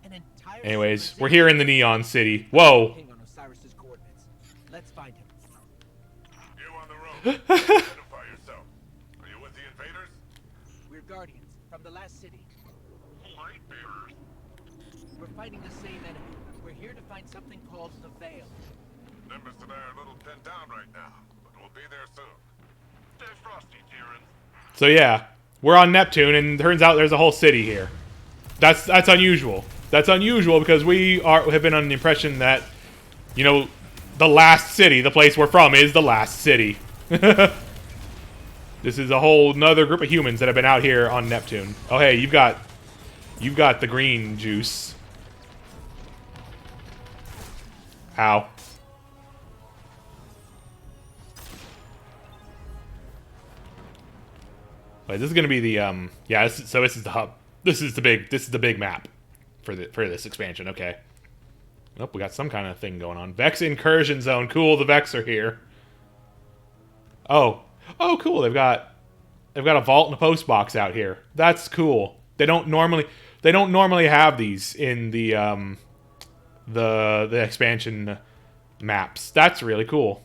An entire Anyways, we're here in the Neon City. Whoa. Ping on Osiris's coordinates. Let's find him. You on the road. Identify yourself. Are you with the invaders? We're guardians from the last city. Light bearers. We're fighting the same enemy. We're here to find something called the Veil. Nimbus and I are a little pinned down right now, but we'll be there soon. Stay frosty, Tyrants. So yeah, we're on Neptune, and turns out there's a whole city here. That's unusual. That's unusual because we have been under the impression that, you know, the last city, the place we're from, is the last city. This is a whole nother group of humans that have been out here on Neptune. Oh hey, you've got the green juice. Ow. Wait, this is gonna be the yeah. So this is the hub. This is the big map for this expansion. Okay. Nope, we got some kind of thing going on. Vex incursion zone. Cool. The Vex are here. Oh, cool. They've got a vault and a post box out here. That's cool. They don't normally have these in the expansion maps. That's really cool.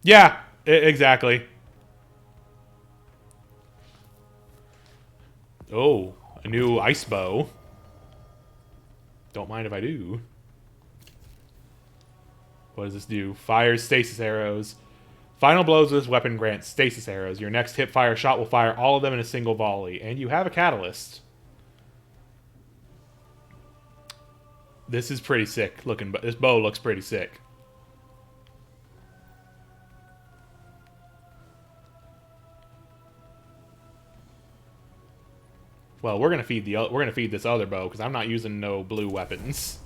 Yeah, exactly. Oh, a new ice bow. Don't mind if I do. What does this do? Fires stasis arrows. Final blows of this weapon grant stasis arrows. Your next hip fire shot will fire all of them in a single volley. And you have a catalyst. This is pretty sick looking, but this bow looks pretty sick. Well, we're gonna feed this other bow because I'm not using no blue weapons.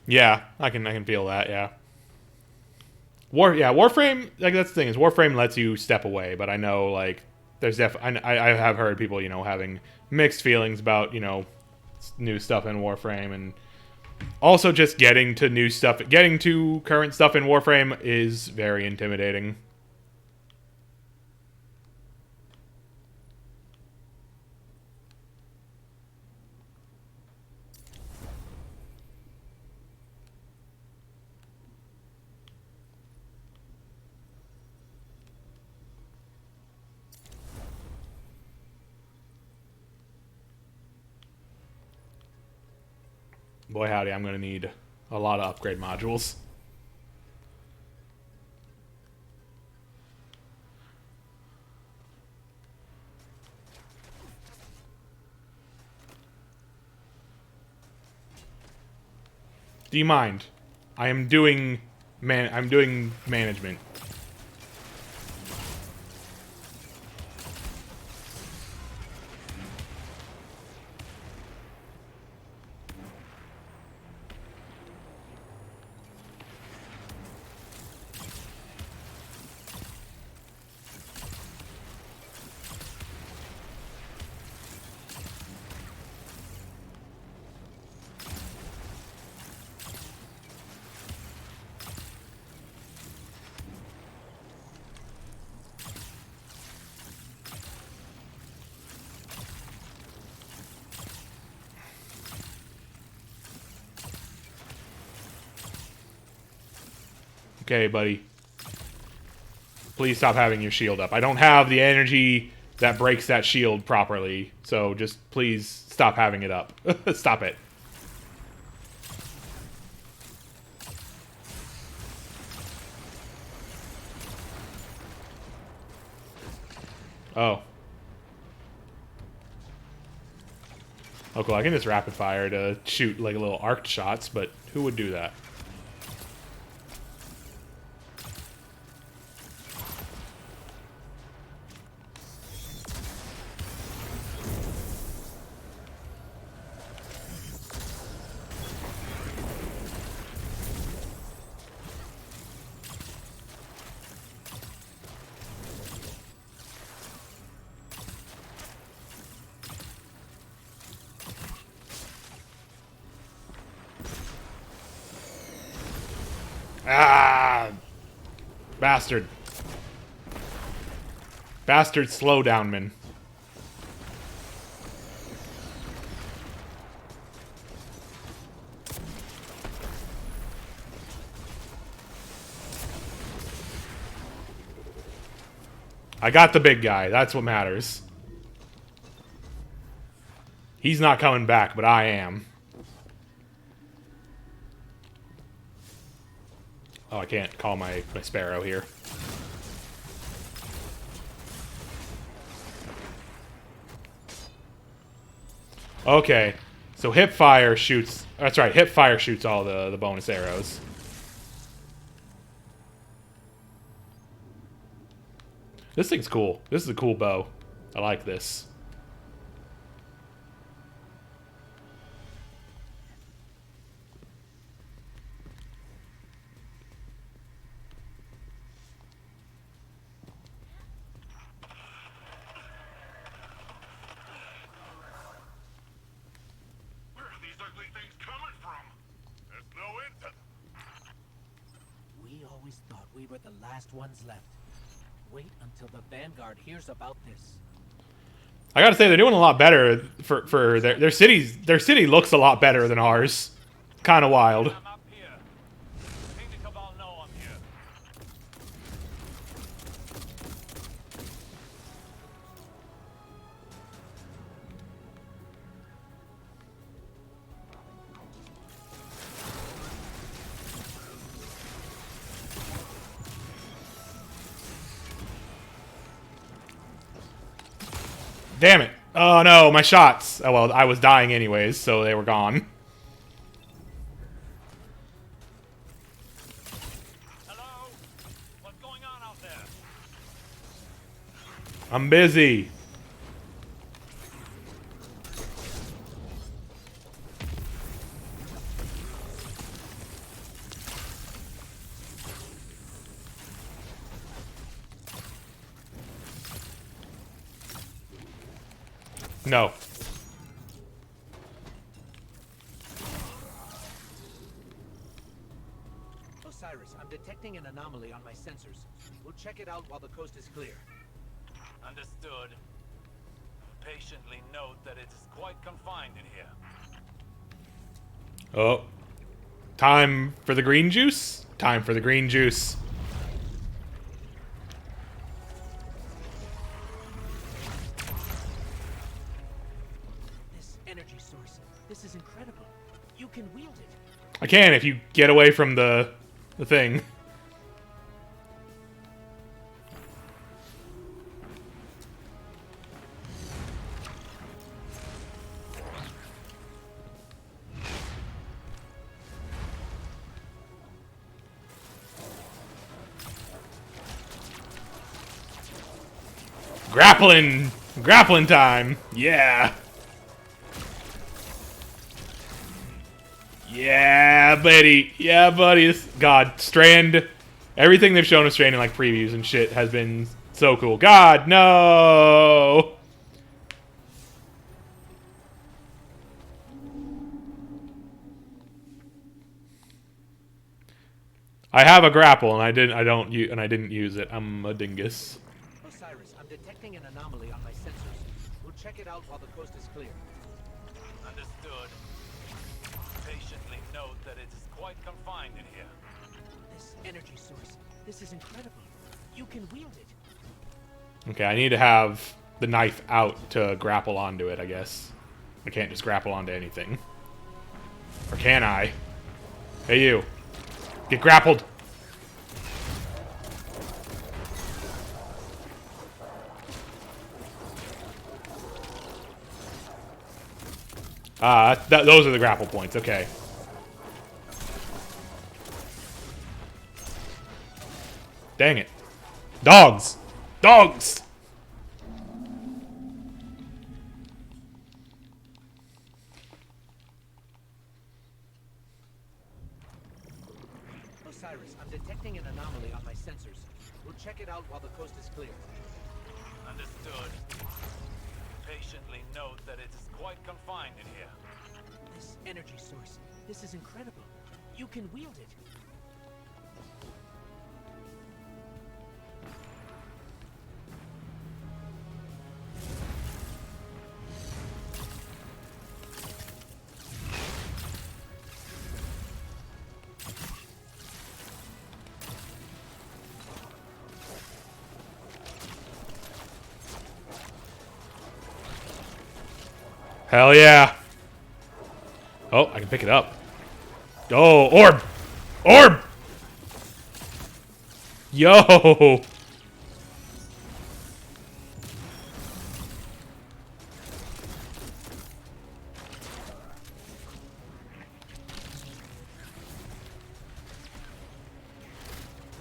Yeah, I can feel that. Yeah. Warframe, like, that's the thing, is Warframe lets you step away, but I know, like, there's I have heard people, you know, having mixed feelings about, you know, new stuff in Warframe, and also just getting to current stuff in Warframe is very intimidating. Boy howdy, I'm gonna need a lot of upgrade modules. Do you mind? I'm doing management. Okay, buddy. Please stop having your shield up. I don't have the energy that breaks that shield properly, so just please stop having it up. Stop it. Oh. Oh, cool. I can just rapid fire to shoot like little arc shots, but who would do that? Ah! Bastard. Bastard slowdownman. I got the big guy. That's what matters. He's not coming back, but I am. Oh, I can't call my sparrow here. Okay, so hip fire shoots. That's right, hip fire shoots all the bonus arrows. This thing's cool. This is a cool bow. I like this. We were the last ones left. Wait until the Vanguard hears about this. I gotta say, they're doing a lot better for their cities. Their city looks a lot better than ours. Kind of wild. I'm up here. Think the Cabal know I'm here. Damn it. Oh no, my shots. Oh well, I was dying anyways, so they were gone. Hello? What's going on out there? I'm busy. No. Osiris, I'm detecting an anomaly on my sensors. We'll check it out while the coast is clear. Understood. Patiently note that it is quite confined in here. Oh. Time for the green juice? Time for the green juice. This energy source, this is incredible. You can wield I can if you get away from the thing. Grappling time. Yeah. Yeah, buddy. Yeah, buddy. God, Strand. Everything they've shown of Strand in like previews and shit has been so cool. God, no. I have a grapple and I didn't use it. I'm a dingus. Osiris, I'm detecting an anomaly on my sensors. We'll check it out while the coast is clear. Understood. Patiently note that it is quite confined in here. This energy source, this is incredible. You can wield it. Okay, I need to have the knife out to grapple onto it, I guess. I can't just grapple onto anything. Or can I? Hey, you. Get grappled. Those are the grapple points. Okay. Dang it. Dogs! Dogs! Osiris, I'm detecting an anomaly on my sensors. We'll check it out while the coast is clear. Understood. Patiently note that it is quite confined in here. This energy source, this is incredible. You can wield it. Hell yeah. Oh, I can pick it up. Oh, orb! Orb! Yo!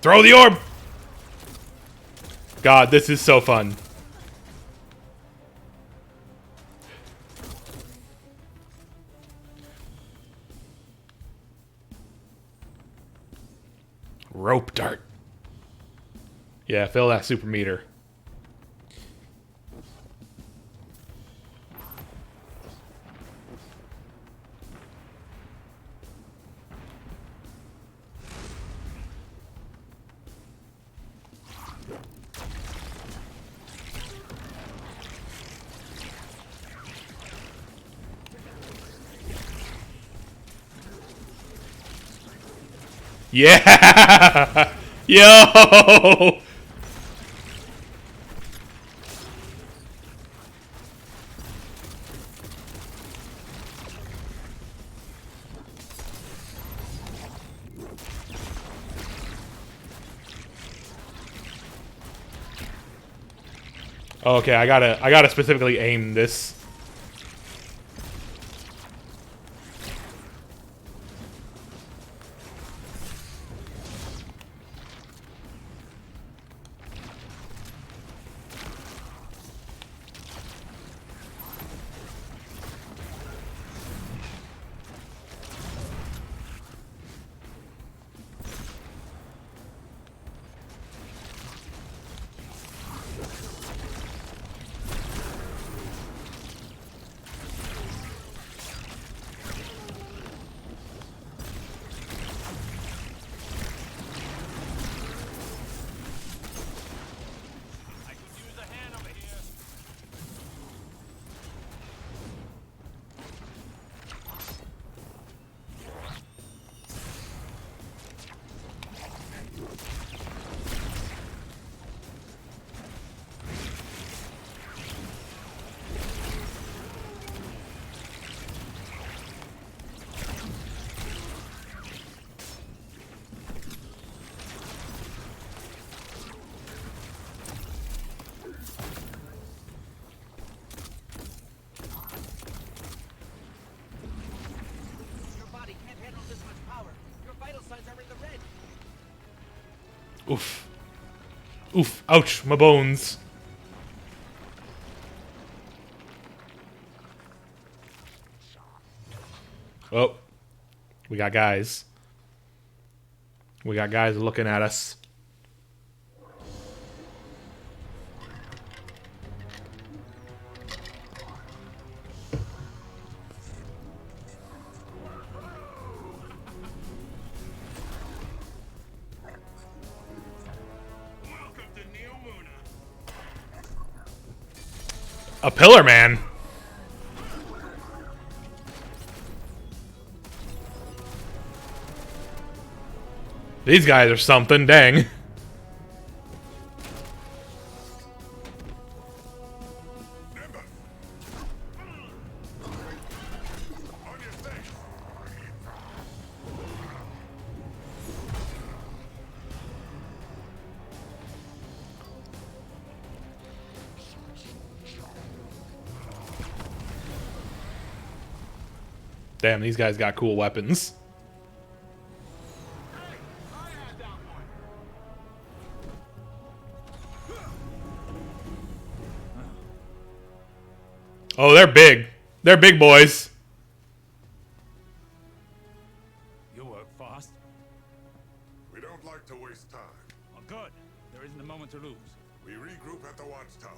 Throw the orb! God, this is so fun. Rope dart. Yeah, fill that super meter. Yeah! Yo! Okay, I gotta specifically aim this. signs are in the red. Oof. Oof. Ouch. My bones. Oh. We got guys. We got guys looking at us. A pillar man. These guys are something, dang. Damn, these guys got cool weapons. Oh, they're big. They're big boys. You work fast. We don't like to waste time. Oh, good. There isn't a moment to lose. We regroup at the watchtower.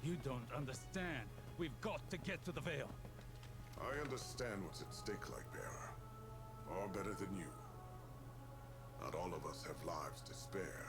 You don't understand. We've got to get to the Veil. I understand what's at stake, Lightbearer. All better than you. Not all of us have lives to spare.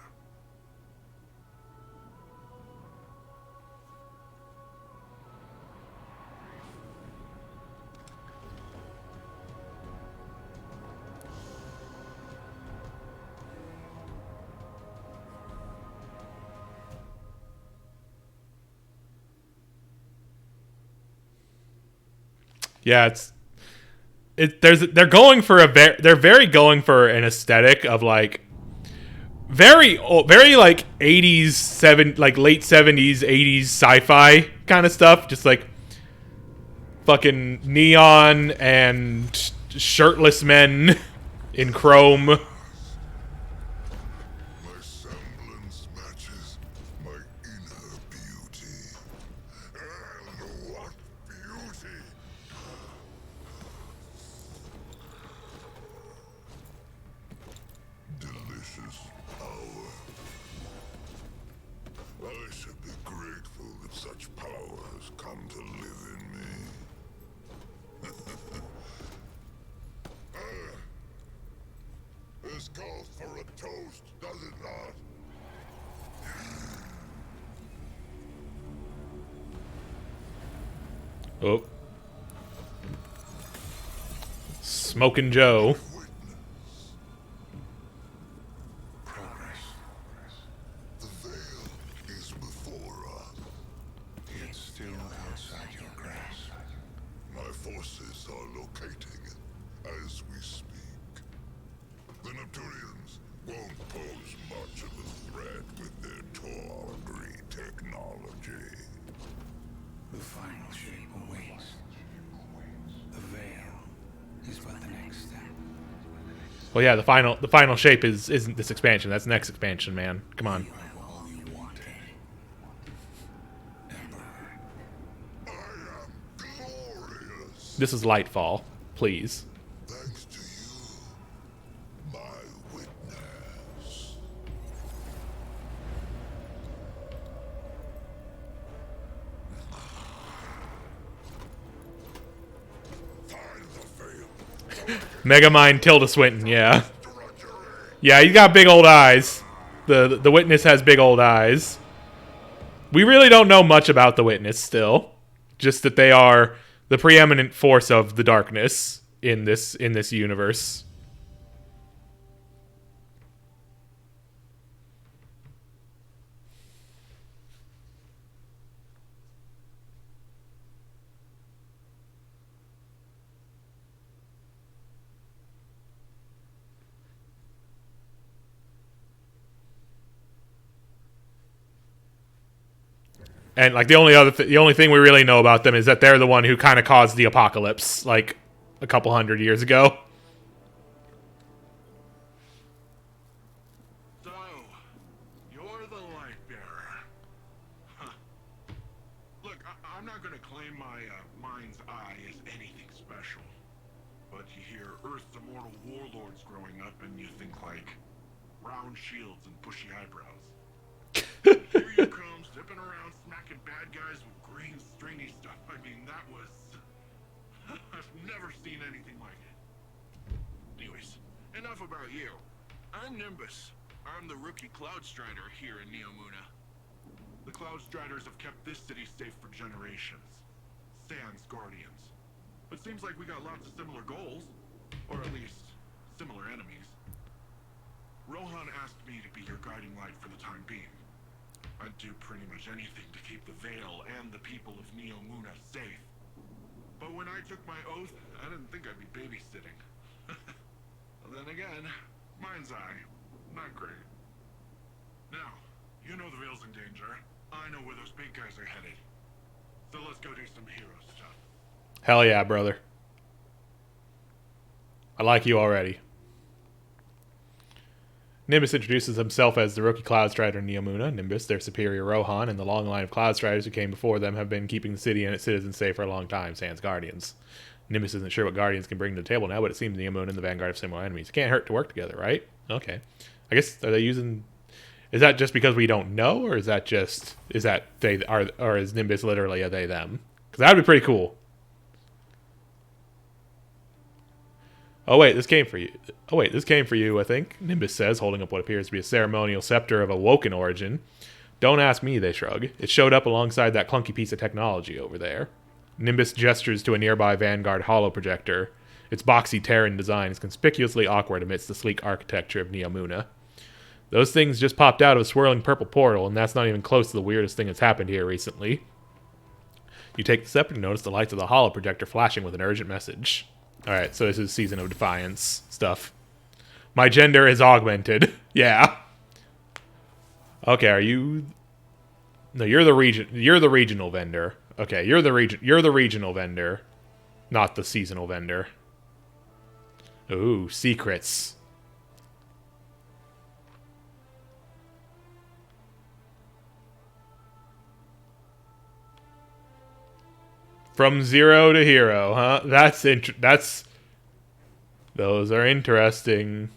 Yeah, they're going for they're very going for an aesthetic of like very like 80s like late 70s 80s sci-fi kind of stuff, just like fucking neon and shirtless men in chrome. My semblance matches my inner beauty. And what beauty! Delicious power. I should be grateful that such power has come to live in me. This calls for a toast, does it not? Oh, Smoking Joe. Progress. The veil is before us. It's still outside your grasp. My forces are locating it as we speak. The Neptunians won't pose much of a threat with their tawdry technology. The final shape awaits. The veil is but the next step. Well, yeah, the final shape isn't this expansion. That's next expansion, man. Come on. You have all you wanted. Emperor. I am glorious. This is Lightfall, please. Thanks to you, my witness. Find the veil. Megamind Tilda Swinton, yeah. Yeah, he's got big old eyes. The Witness has big old eyes. We really don't know much about the Witness still. Just that they are the preeminent force of the darkness in this universe. And like the only thing we really know about them is that they're the one who kind of caused the apocalypse like a couple hundred years ago. hear Earth's immortal warlords growing up and you think like round shields and bushy eyebrows. Here you come, zipping around smacking bad guys with green stringy stuff. I mean, that was... I've never seen anything like it. Anyways, enough about you. I'm Nimbus. I'm the rookie Cloud Strider here in Neomuna. The Cloud Striders have kept this city safe for generations. Sans Guardians. But seems like we got lots of similar goals. Or at least, similar enemies. Rohan asked me to be your guiding light for the time being. I'd do pretty much anything to keep the Vale and the people of Neomuna safe. But when I took my oath, I didn't think I'd be babysitting. Then again, mind's eye, not great. Now, you know the Vale's in danger. I know where those big guys are headed. So let's go do some hero stuff. Hell yeah, brother. I like you already. Nimbus introduces himself as the rookie Cloud Strider in Neomuna. Nimbus, their superior Rohan, and the long line of Cloud Striders who came before them have been keeping the city and its citizens safe for a long time, sans Guardians. Nimbus isn't sure what Guardians can bring to the table now, but it seems Neomuna and the Vanguard have similar enemies. It can't hurt to work together, right? Okay. I guess, are they using... Is that just because we don't know, or is that just... Is that they are... Or is Nimbus literally a they-them? Because that would be pretty cool. Oh wait, this came for you. Oh wait, this came for you, I think. Nimbus says, holding up what appears to be a ceremonial scepter of awoken origin. Don't ask me, they shrug. It showed up alongside that clunky piece of technology over there. Nimbus gestures to a nearby Vanguard holo projector. Its boxy Terran design is conspicuously awkward amidst the sleek architecture of Neomuna. Those things just popped out of a swirling purple portal, and that's not even close to the weirdest thing that's happened here recently. You take the scepter and notice the lights of the holo projector flashing with an urgent message. Alright, so this is Season of Defiance stuff. My gender is augmented. Yeah. Okay, are you... No, you're the regional vendor. Okay, you're the regional vendor, not the seasonal vendor. Ooh, secrets. From zero to hero, huh? Those are interesting.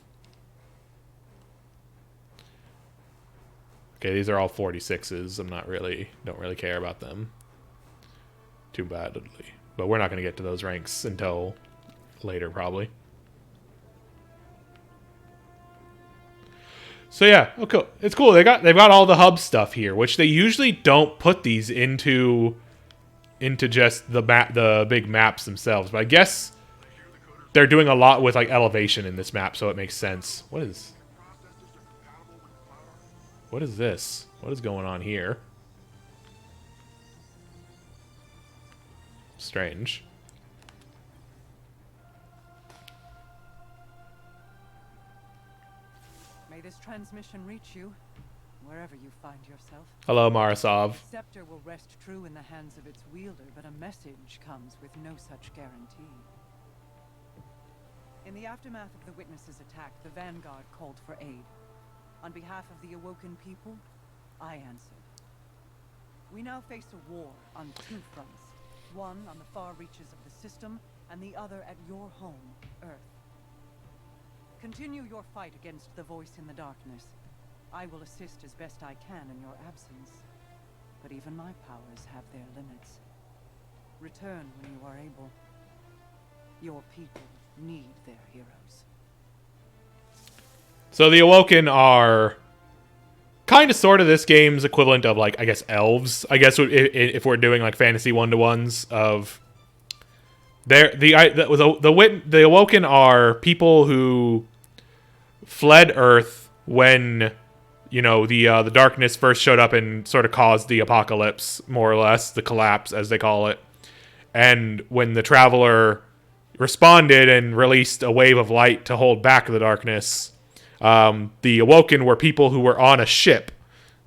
Okay, these are all 46s. Don't really care about them too badly. But we're not going to get to those ranks until later, probably. So yeah, okay, it's cool. They've got all the hub stuff here, which they usually don't put these into just the big maps themselves. But I guess they're doing a lot with like elevation in this map, so it makes sense. What is this? What is going on here? Strange. May this transmission reach you, wherever you find yourself. Hello, Marasov. The scepter will rest true in the hands of its wielder, but a message comes with no such guarantee. In the aftermath of the Witness's attack, the Vanguard called for aid. On behalf of the awoken people, I answered. We now face a war on two fronts. One on the far reaches of the system, and the other at your home, Earth. Continue your fight against the voice in the darkness. I will assist as best I can in your absence. But even my powers have their limits. Return when you are able. Your people need their heroes. So the Awoken are kind of sort of this game's equivalent of, like, I guess, elves. I guess if we're doing, like, fantasy one-to-ones of... The Awoken are people who fled Earth when, you know, the darkness first showed up and sort of caused the apocalypse, more or less, the collapse, as they call it. And when the Traveler responded and released a wave of light to hold back the darkness, the Awoken were people who were on a ship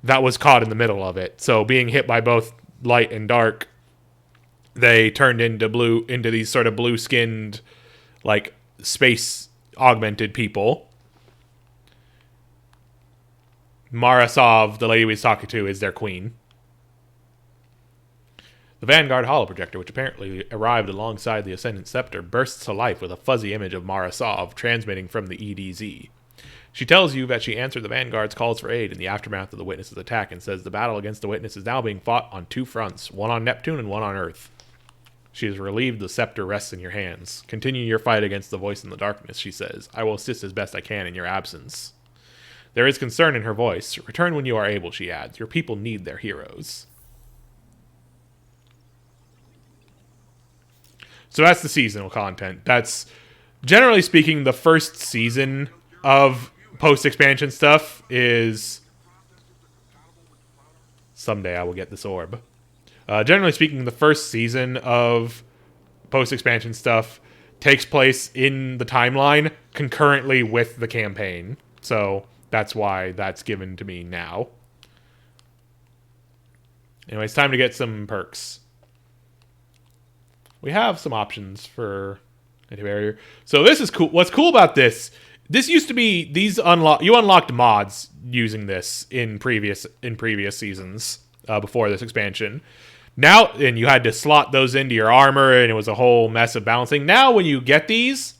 that was caught in the middle of it. So being hit by both light and dark, they turned into these sort of blue-skinned, like, space augmented people. Marasov, the lady we was talking to, is their queen. The Vanguard holoprojector, which apparently arrived alongside the Ascendant Scepter, bursts to life with a fuzzy image of Mara Sov transmitting from the EDZ. She tells you that she answered the Vanguard's calls for aid in the aftermath of the Witness's attack and says the battle against the Witness is now being fought on 2 fronts, one on Neptune and one on Earth. She is relieved the scepter rests in your hands. Continue your fight against the voice in the darkness, she says. I will assist as best I can in your absence. There is concern in her voice. Return when you are able, she adds. Your people need their heroes. So that's the seasonal content. That's, generally speaking, the first season of post-expansion stuff is... Someday I will get this orb. Generally speaking, the first season of post-expansion stuff takes place in the timeline concurrently with the campaign. So that's why that's given to me now. Anyway, it's time to get some perks. We have some options for anti-barrier. So this is cool. What's cool about this used to be you unlocked mods using this in previous seasons before this expansion. Now, and you had to slot those into your armor, and it was a whole mess of balancing. Now, when you get these,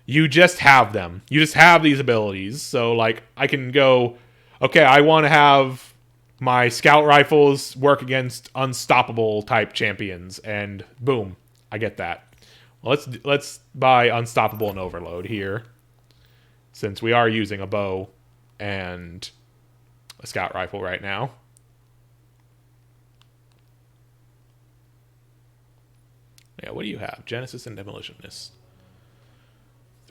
you just have them. You just have these abilities. So, like, I can go, okay, I want to have my scout rifles work against unstoppable type champions, and boom, I get that. Well, let's buy unstoppable and overload here, since we are using a bow and a scout rifle right now. Yeah, what do you have? Genesis and Demolitionist.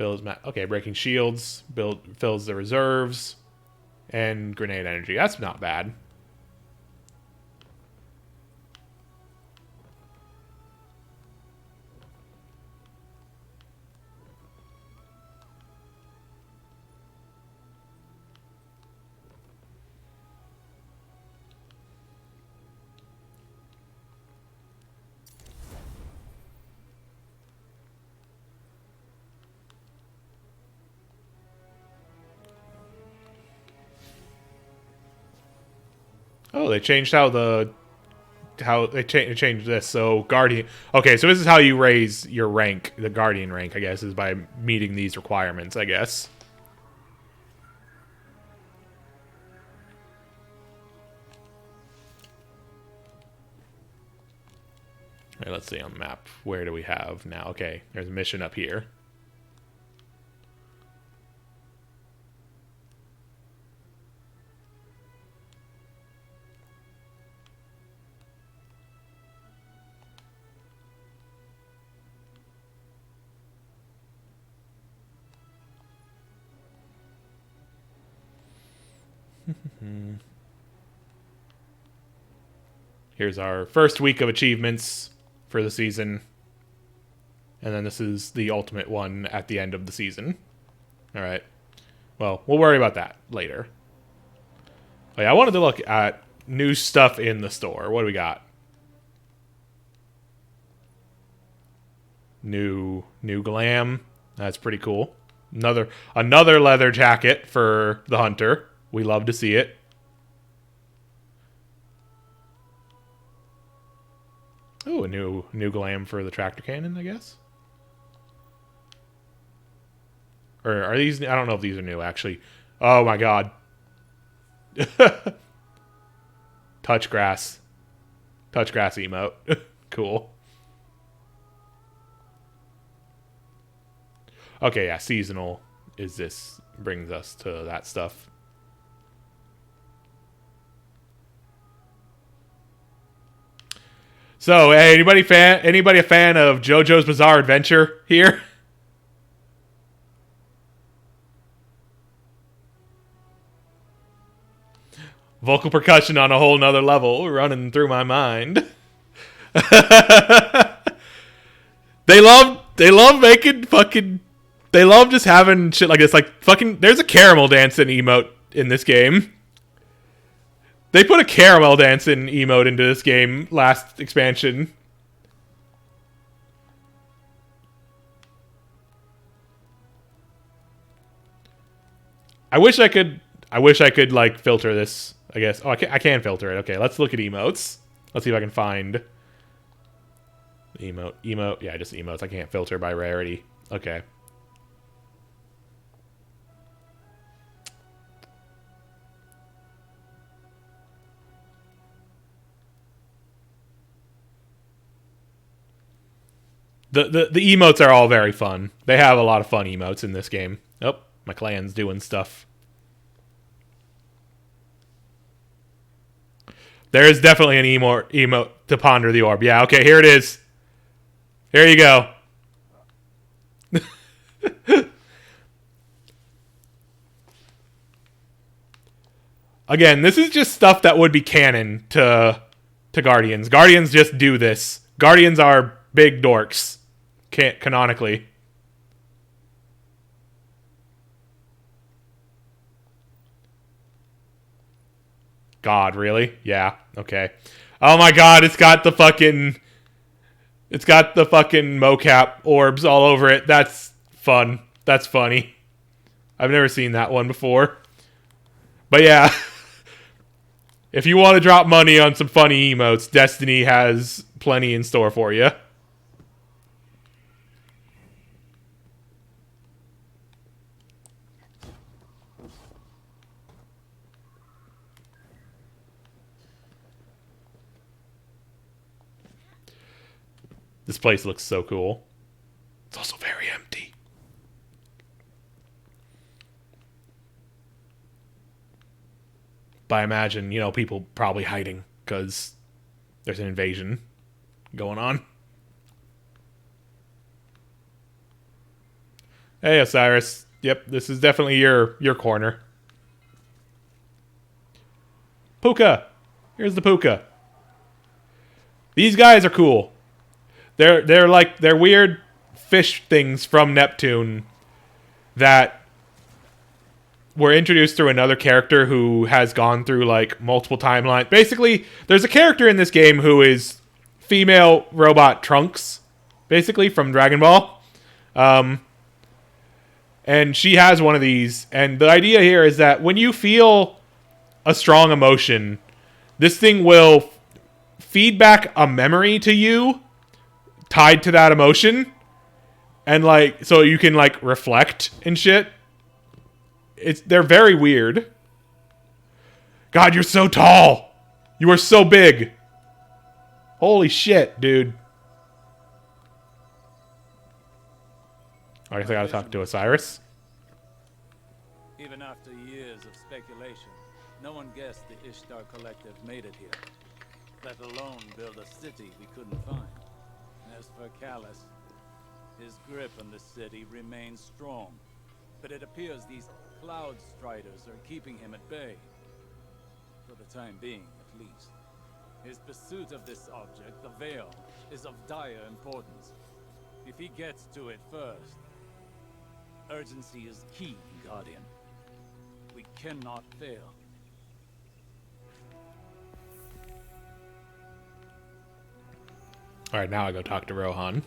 Okay, breaking shields, fills the reserves, and grenade energy. That's not bad. Oh, they changed they changed this. So Guardian. Okay, so this is how you raise your rank, the Guardian rank, I guess, is by meeting these requirements, I guess. All right, let's see on the map. Where do we have now? Okay, there's a mission up here. Here's our first week of achievements for the season. And then this is the ultimate one at the end of the season. Alright. Well, we'll worry about that later. Oh, yeah, I wanted to look at new stuff in the store. What do we got? New glam. That's pretty cool. Another leather jacket for the hunter. We love to see it. Oh, a new glam for the tractor cannon, I guess. Or are these? I don't know if these are new, actually. Oh my god. Touch grass emote. Cool. Okay, yeah, seasonal is this. Brings us to that stuff. So, hey, anybody a fan of JoJo's Bizarre Adventure here? Vocal percussion on a whole nother level running through my mind. They love making fucking... They love just having shit like this. Like, fucking... There's a caramel dancing emote in this game. They put a caramel dancing emote into this game last expansion. I wish I could like filter this, I guess. Oh, I can filter it. Okay, let's look at emotes. Let's see if I can find Emote. Yeah, just emotes. I can't filter by rarity. Okay. The emotes are all very fun. They have a lot of fun emotes in this game. Oh, my clan's doing stuff. There is definitely an emote to ponder the orb. Yeah, okay, here it is. Here you go. Again, this is just stuff that would be canon to Guardians. Guardians just do this. Guardians are big dorks, canonically. God, really? Yeah, okay. Oh my god, it's got the fucking mocap orbs all over it. That's fun. That's funny. I've never seen that one before. But yeah. If you want to drop money on some funny emotes, Destiny has plenty in store for you. This place looks so cool. It's also very empty. But I imagine, you know, people probably hiding because there's an invasion going on. Hey, Osiris. Yep, this is definitely your corner. Puka. Here's the Puka. These guys are cool. They're weird fish things from Neptune that were introduced through another character who has gone through like multiple timelines. Basically, there's a character in this game who is female robot Trunks, basically from Dragon Ball. And she has one of these. And the idea here is that when you feel a strong emotion, this thing will feed back a memory to you tied to that emotion. And like, so you can like reflect and shit. They're very weird. God, you're so tall. You are so big. Holy shit, dude. I guess I gotta talk to Osiris. Even after years of speculation, no one guessed the Ishtar Collective made it here, let alone build a city we couldn't find. As for Callus, his grip on the city remains strong, but it appears these Cloud Striders are keeping him at bay. For the time being, at least. His pursuit of this object, the Veil, is of dire importance. If he gets to it first, urgency is key, Guardian. We cannot fail. Alright, now I go talk to Rohan.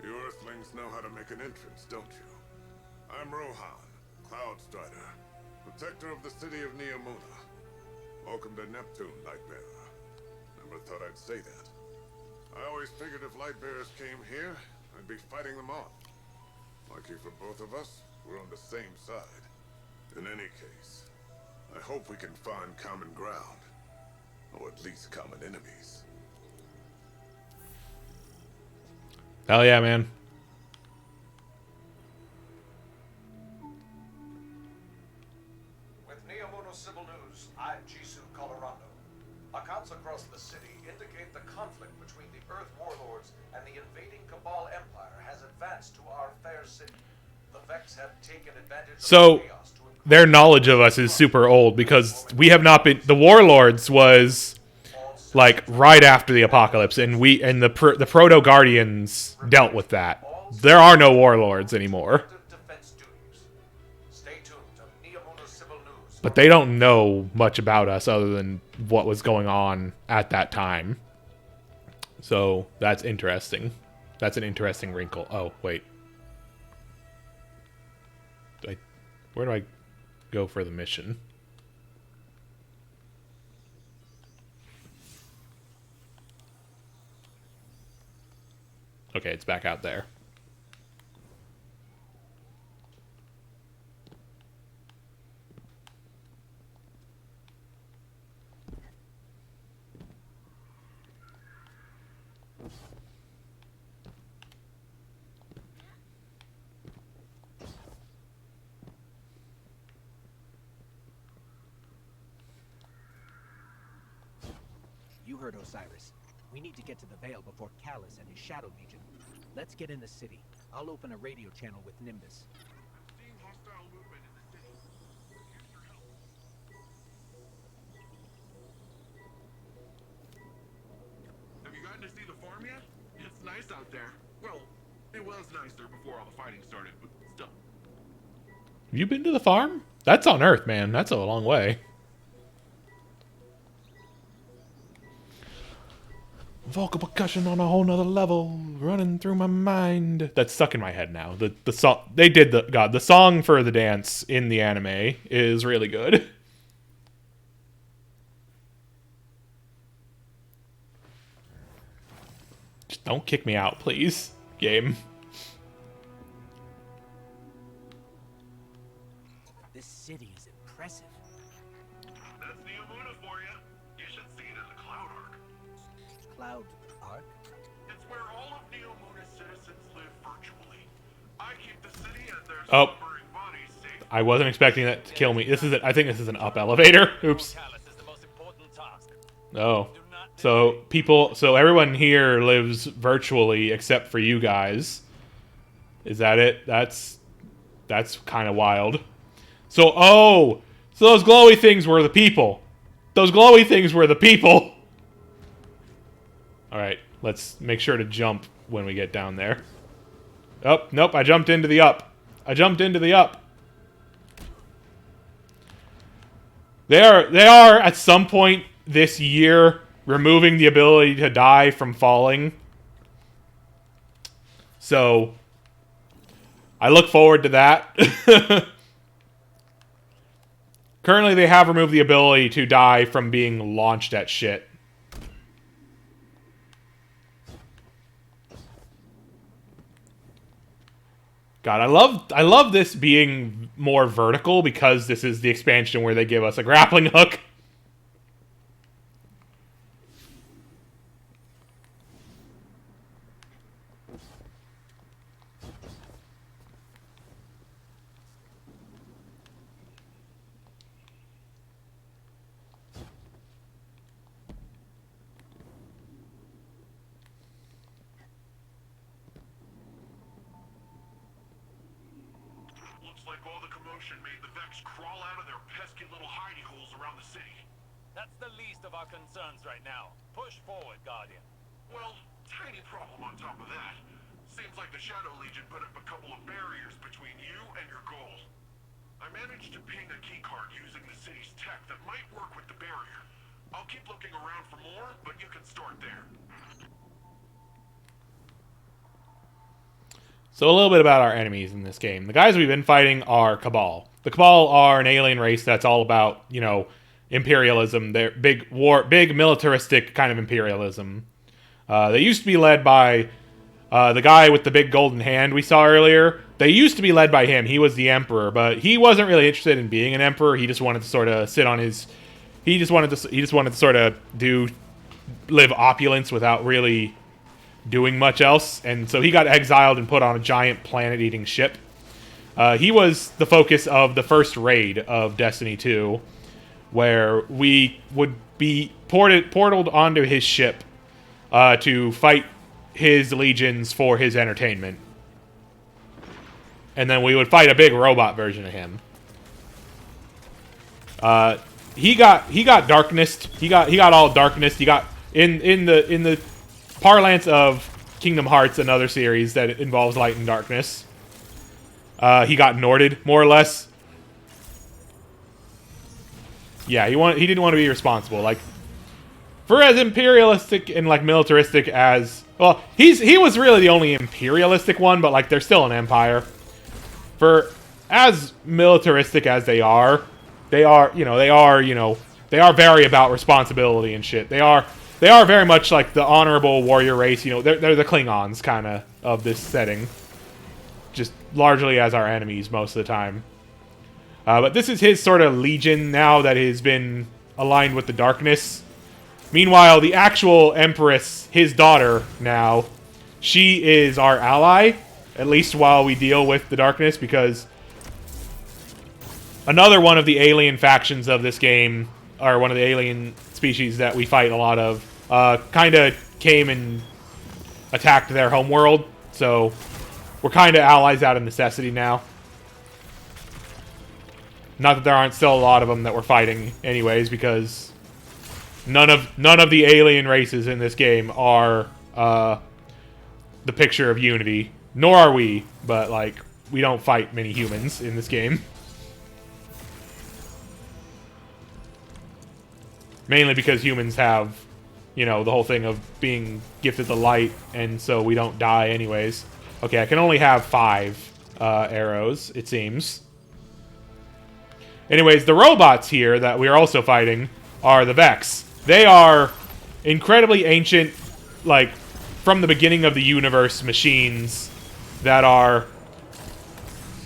You Earthlings know how to make an entrance, don't you? I'm Rohan, Cloud Strider, protector of the city of Neomuna. Welcome to Neptune, Lightbearer. Never thought I'd say that. I always figured if Lightbearers came here, I'd be fighting them off. Lucky for both of us, we're on the same side. In any case, I hope we can find common ground. Or at least common enemies. Hell yeah, man. With Neomuna Civil News, I'm Jisoo, Colorado. Accounts across the city indicate the conflict between the Earth Warlords and the invading Cabal Empire has advanced to our fair city. The Vex have taken advantage of the chaos to their knowledge of us is super old because we have not been. The Warlords was like right after the apocalypse, and the Proto Guardians dealt with that. There are no Warlords anymore. But they don't know much about us other than what was going on at that time. So that's interesting. That's an interesting wrinkle. Oh, wait. Where do I go for the mission? Okay, it's back out there. You heard Osiris. We need to get to the Vale before Callus and his Shadow Legion. Let's get in the city. I'll open a radio channel with Nimbus. Seeing hostile movement in the city. Here's your help. Have you gotten to see the farm yet? It's nice out there. Well, it was nicer before all the fighting started, but still. Have you been to the farm? That's on Earth, man. That's a long way. Vocal percussion on a whole nother level, running through my mind. That's stuck in my head now. The song they did the song for the dance in the anime is really good. Just don't kick me out, please, game. This city is impressive. That's Neomuna for you. You should see it in the Cloud Arc. Cloud Arc? It's where all of Neomuna's citizens live virtually. I keep the city and their Oh. slumbering bodies safe. I wasn't expecting that to kill me. I think this is an up elevator. Oops. Callus is the most important task. Oh. So everyone here lives virtually except for you guys. Is that it? That's kind of wild. So those glowy things were the people. Those glowy things were the people. All right, let's make sure to jump when we get down there. Oh, nope, I jumped into the up. They are at some point this year removing the ability to die from falling. So I look forward to that. Currently, they have removed the ability to die from being launched at shit. God, I love this being more vertical because this is the expansion where they give us a grappling hook. Looks like all the commotion made the Vex crawl out of their pesky little hidey holes around the city. That's the least of our concerns right now. Push forward, Guardian. Well, tiny problem on top of that. Seems like the Shadow Legion put up a couple of barriers between you and your goal. I managed to ping a keycard using the city's tech that might work with the barrier. I'll keep looking around for more, but you can start there. So a little bit about our enemies in this game. The guys we've been fighting are Cabal. The Cabal are an alien race that's all about, imperialism. They're big militaristic kind of imperialism. They used to be led by the guy with the big golden hand we saw earlier. They used to be led by him. He was the emperor, but he wasn't really interested in being an emperor. He just wanted to sort of sit on his. He just wanted to sort of live opulence without really doing much else, and so he got exiled and put on a giant planet-eating ship. He was the focus of the first raid of Destiny 2, where we would be portaled onto his ship to fight his legions for his entertainment. And then we would fight a big robot version of him. He got darkness. He got all darkness. He got in the parlance of Kingdom Hearts, another series that involves light and darkness. He got Norded, more or less. Yeah, he didn't want to be responsible. Like, for as imperialistic and militaristic as he was really the only imperialistic one, but they're still an empire. For as militaristic as they are very about responsibility and shit. They are they are very much like the honorable warrior race. You know, they're the Klingons kind of this setting, just largely as our enemies most of the time. But this is his sort of legion now that has been aligned with the darkness. Meanwhile, the actual Empress, his daughter now, she is our ally, at least while we deal with the darkness, because another one of the alien factions of this game, or one of the alien species that we fight a lot of, kind of came and attacked their homeworld, so we're kind of allies out of necessity now. Not that there aren't still a lot of them that we're fighting anyways, because none of the alien races in this game are the picture of unity. Nor are we, but like we don't fight many humans in this game. Mainly because humans have, you know, the whole thing of being gifted the light, and so we don't die anyways. Okay, I can only have 5 arrows, it seems. Anyways, the robots here that we are also fighting are the Vex. They are incredibly ancient, like, from the beginning of the universe machines that are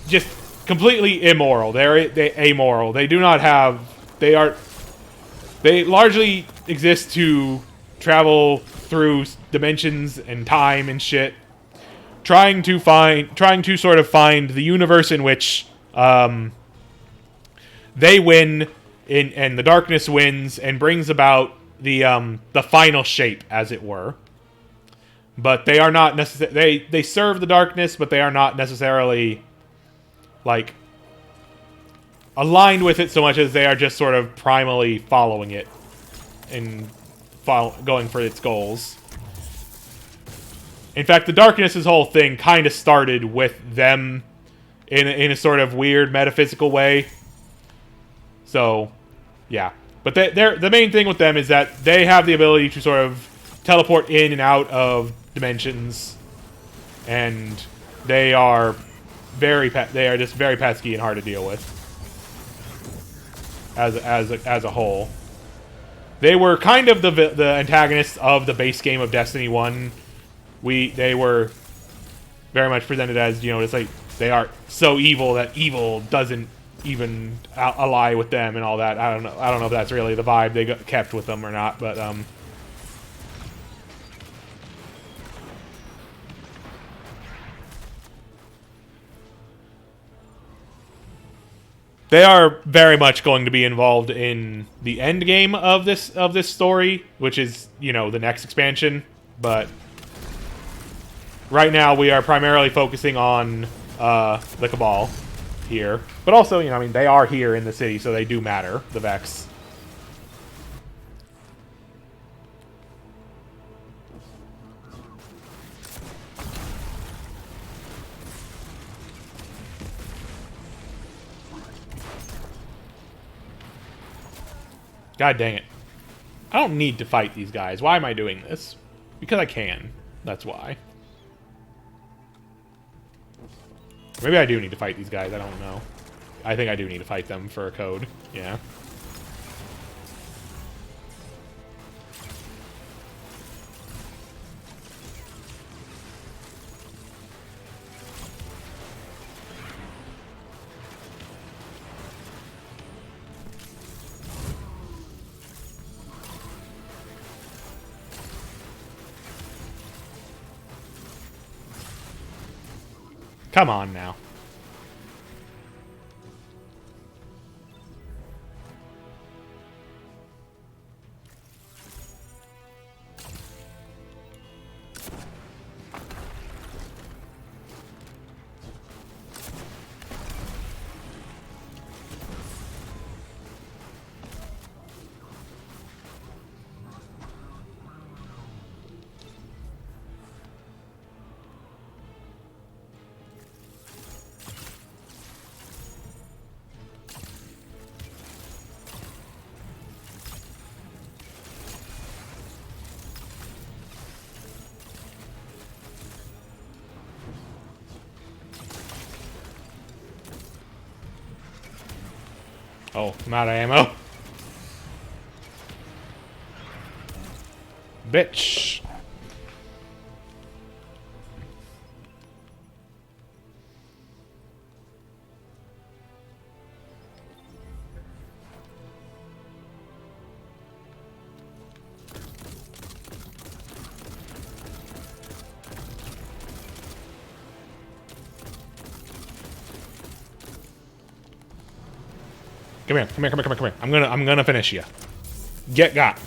just completely immoral. They're amoral. They do not have... They largely exist to travel through dimensions and time and shit, trying to sort of find the universe in which they win, and the darkness wins and brings about the final shape, as it were. But they are not necessarily... They serve the darkness, but they are not necessarily, like, aligned with it so much as they are just sort of primally following it and going for its goals. In fact, the darkness's whole thing kind of started with them in a sort of weird metaphysical way. So, yeah. But the main thing with them is that they have the ability to sort of teleport in and out of dimensions, and they are just very pesky and hard to deal with as a whole. They were kind of the antagonists of the base game of Destiny 1. They were very much presented as, you know, it's like they are so evil that evil doesn't even ally with them and all that. I don't know if that's really the vibe they kept with them or not, but they are very much going to be involved in the end game of this story, which is, you know, the next expansion. But right now we are primarily focusing on the Cabal here. But also, you know, I mean, they are here in the city, so they do matter, the Vex. God dang it. I don't need to fight these guys. Why am I doing this? Because I can. That's why. Maybe I do need to fight these guys. I don't know. I think I do need to fight them for a code. Yeah. Come on now. Oh, I'm out of ammo. bitch. Come here, come here, come here, come here, come here. I'm gonna finish you. Get got.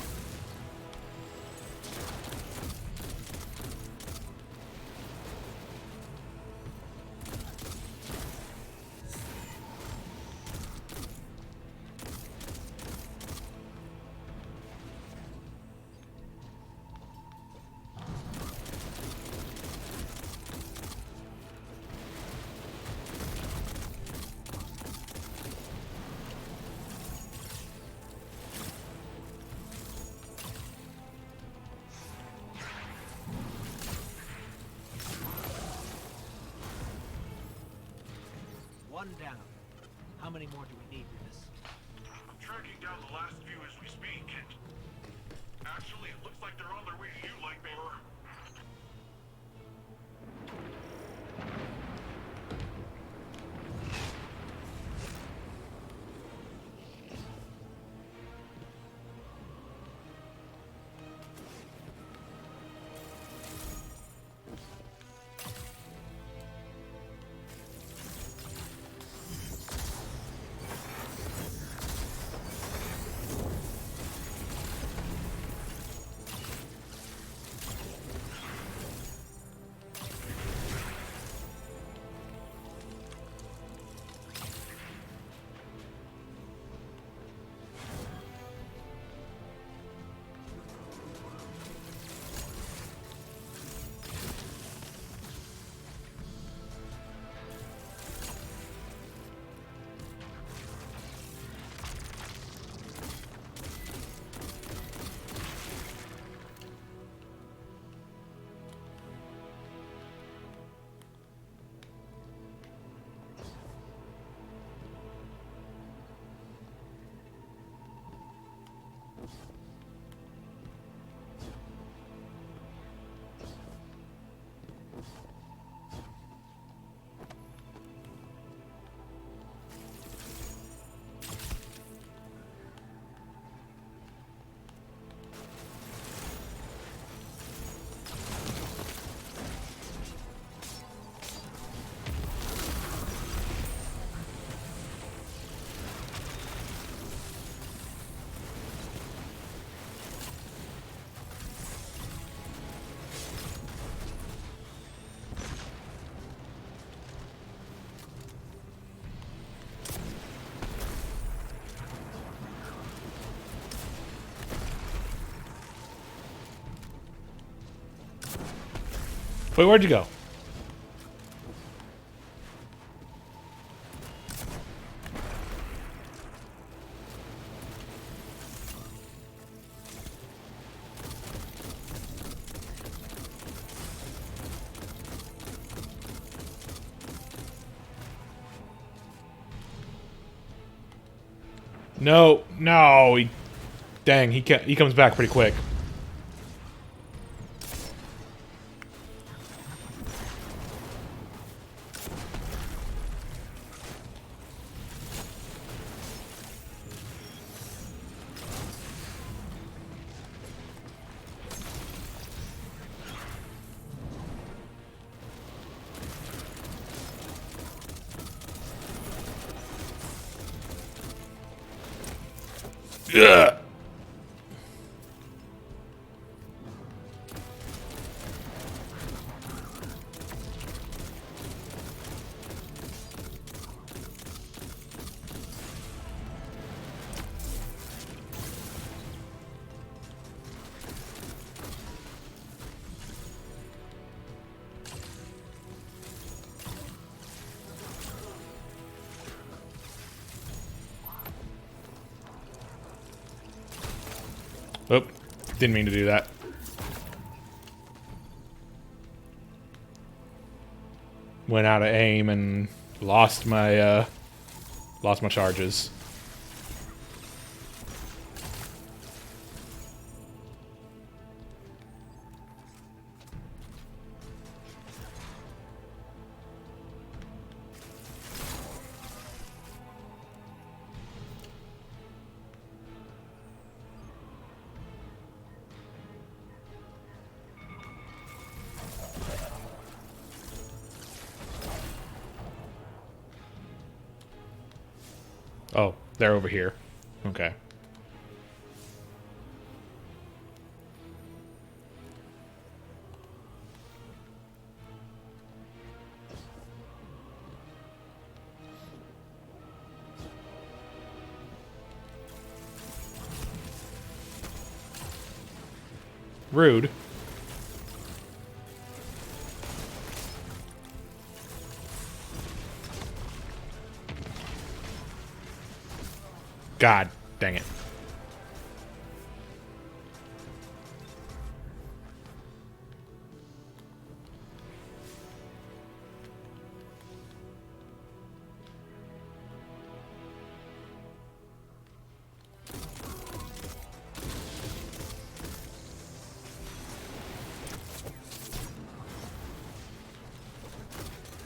One down. How many more do we need for this? I'm tracking down the last few as we speak. Actually, it looks like they're on their way to you, Lightfall. Wait, where'd you go? No, no, dang, he comes back pretty quick. Ugh. Oop, didn't mean to do that. Went out of aim and lost my charges. Oh, they're over here. Okay. Rude. God dang it.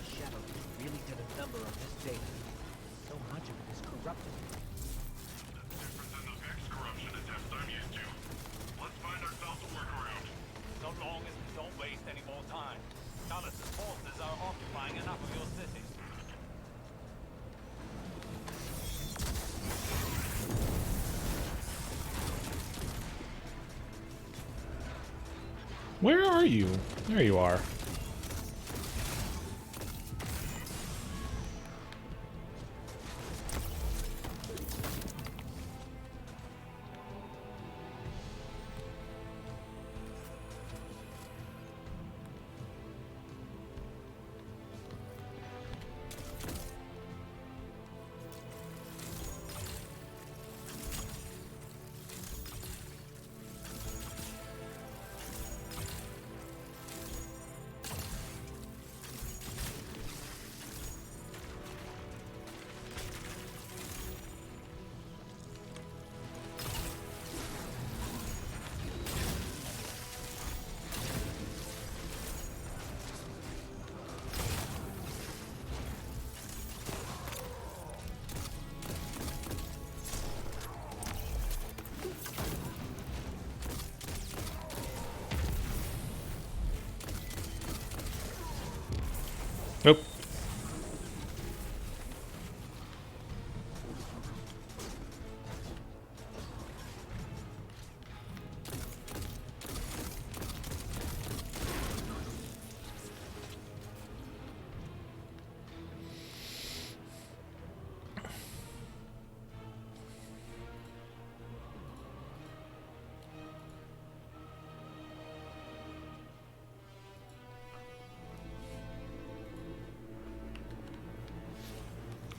Shadow really did a number on this data. So much of it is corrupted. Different than the Vex corruption attempts I'm used to. Let's find ourselves a workaround. So long as we don't waste any more time. Callus's forces are occupying enough of your city. Where are you? There you are. Nope.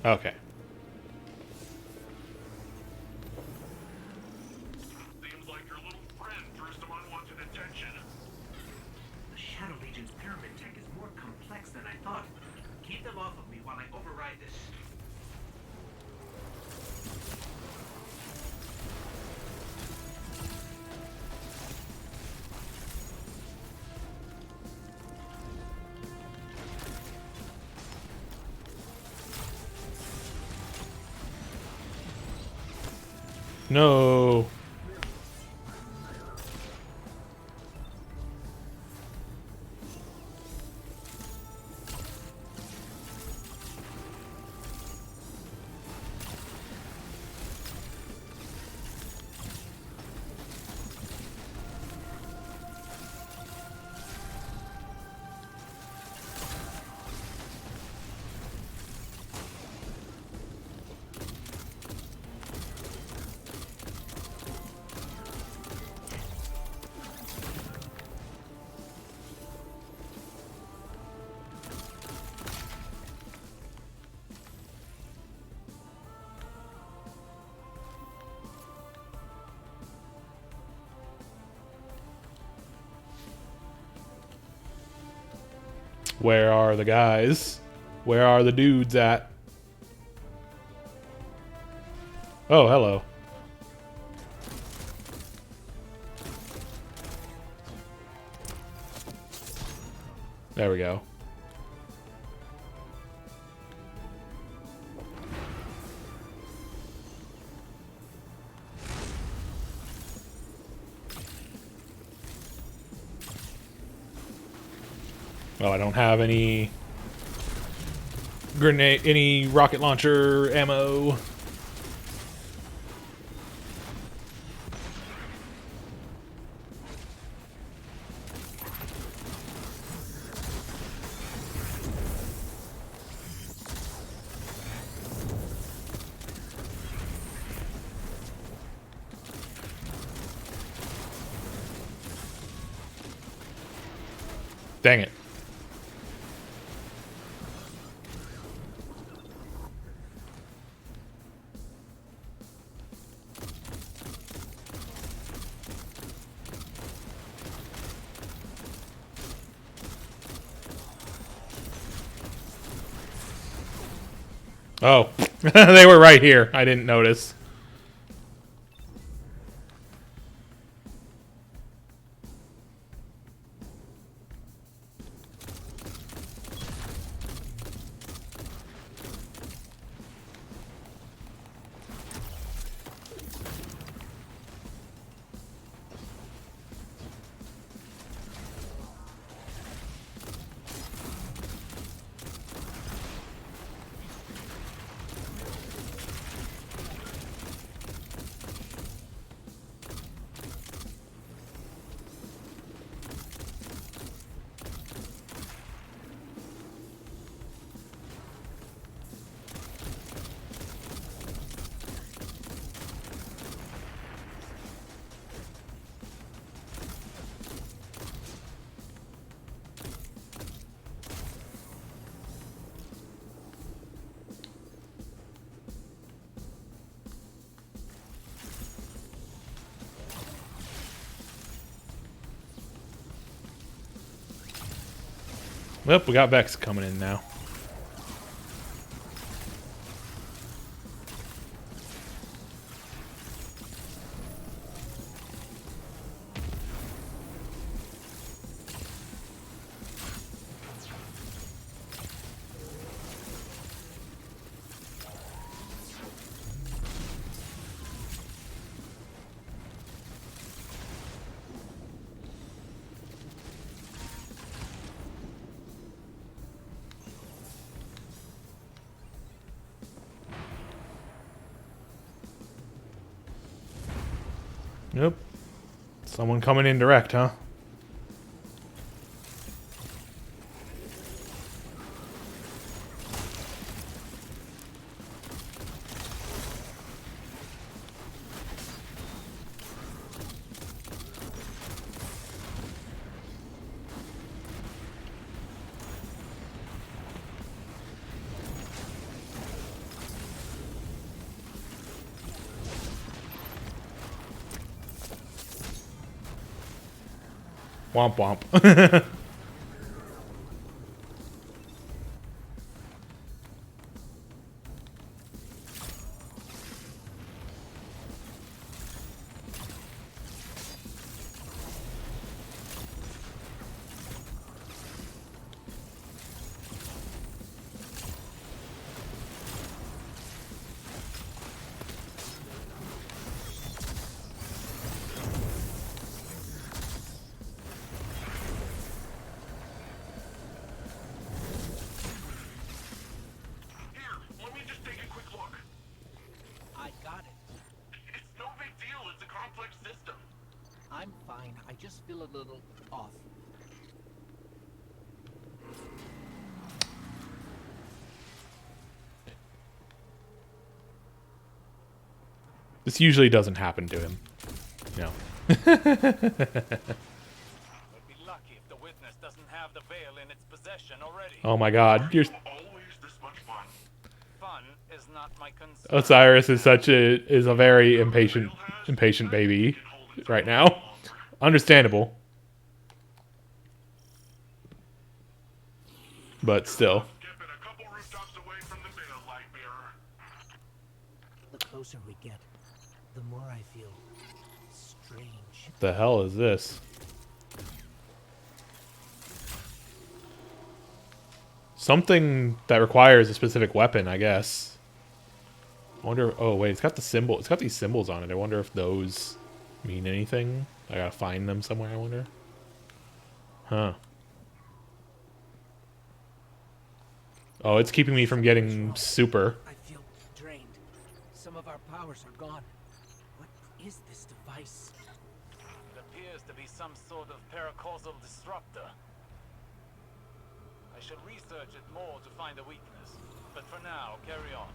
Okay. Seems like your little friend drew some unwanted attention. The Shadow Legion's pyramid tech is more complex than I thought. Keep them off of me while I override this. No. Where are the guys? Where are the dudes at? Oh, hello. There we go. Well, I don't have any grenade, any rocket launcher ammo. Dang it. Oh, they were right here. I didn't notice. Well, we got Vex coming in now. Nope. Someone coming in direct, huh? Womp womp. Here, let me just take a quick look. I got it. It's no big deal. It's a complex system. I'm fine. I just feel a little off. This usually doesn't happen to him. You know. We'd be lucky if the witness doesn't have the veil in its possession already. Oh my god. You're... Always this much fun. Fun is not my concern. Osiris is a very impatient baby right now. Understandable. But still. Skipping a couple rooftops away from the veil, Lightbearer. The closer we get, the more I feel strange. What the hell is this? Something that requires a specific weapon, I guess. I wonder. Oh wait, it's got the symbol. It's got these symbols on it. I wonder if those mean anything. I gotta find them somewhere. I wonder. Huh. Oh, it's keeping me from getting super. I feel drained. Some of our powers are gone. What is this device? It appears to be some sort of paracausal disruptor. I should research it more to find a weakness. But for now, carry on.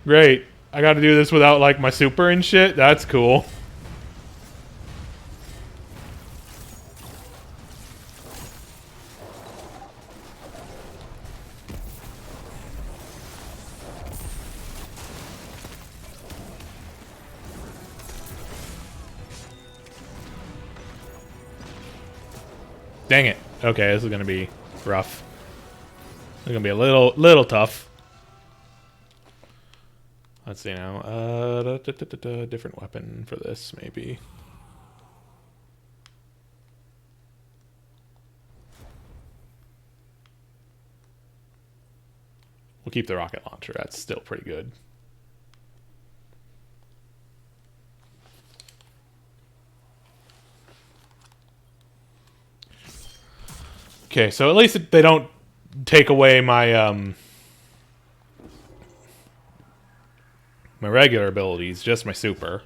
Great. I gotta do this without, like, my super and shit? That's cool. Dang it. Okay, this is gonna be rough. It's gonna be a little tough. Let's see now. Different weapon for this, maybe. We'll keep the rocket launcher. That's still pretty good. Okay, so at least they don't take away my my regular abilities, just my super.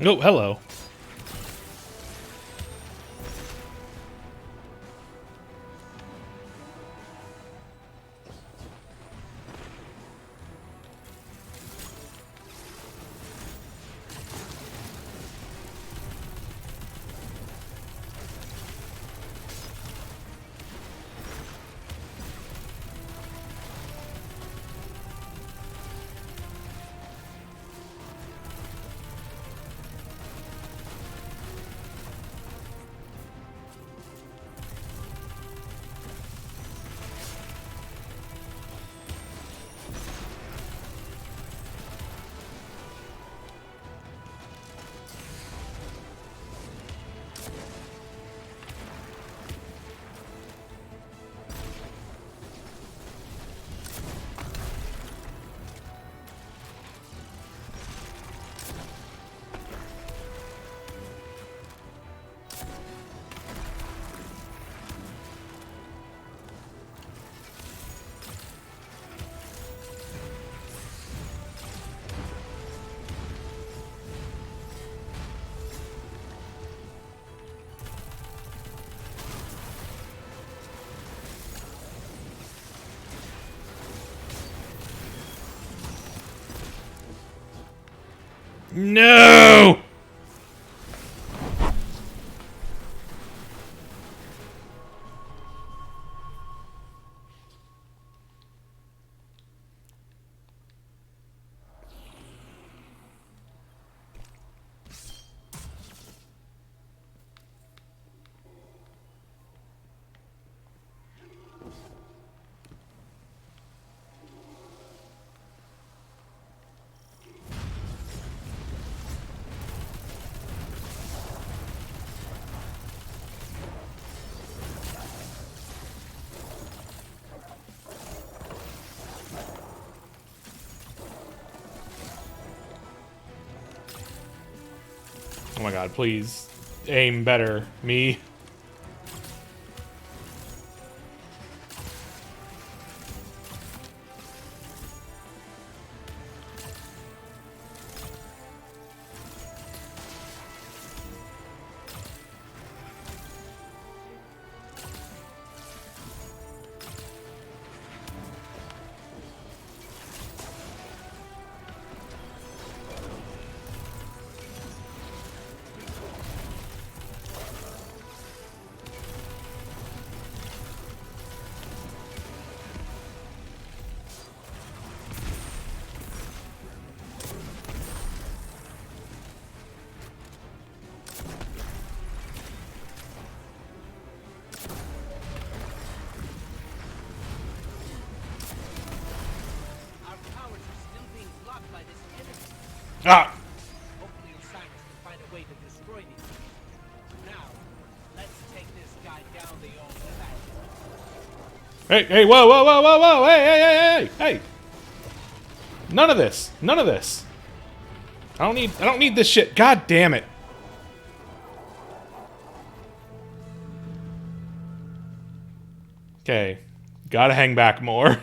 Oh, hello. No! Oh my god, please aim better, me. Ah! Hopefully Osiris can find a way to destroy these. Now, let's take this guy down the old path. Hey, whoa, whoa, whoa, whoa, whoa, hey! None of this. None of this. I don't need this shit. God damn it. Okay. Gotta hang back more.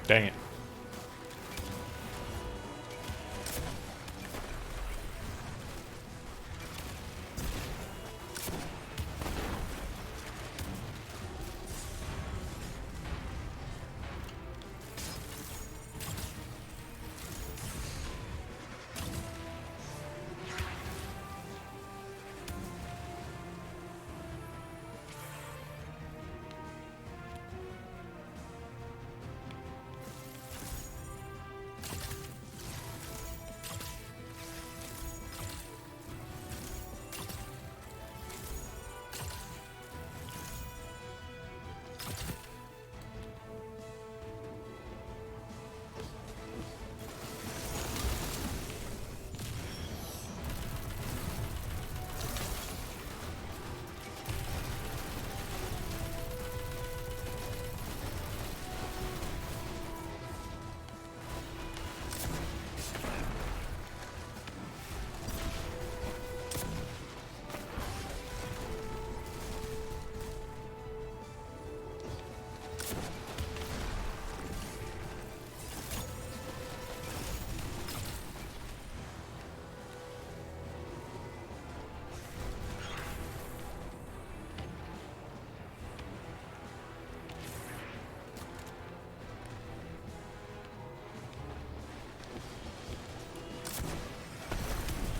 Dang it.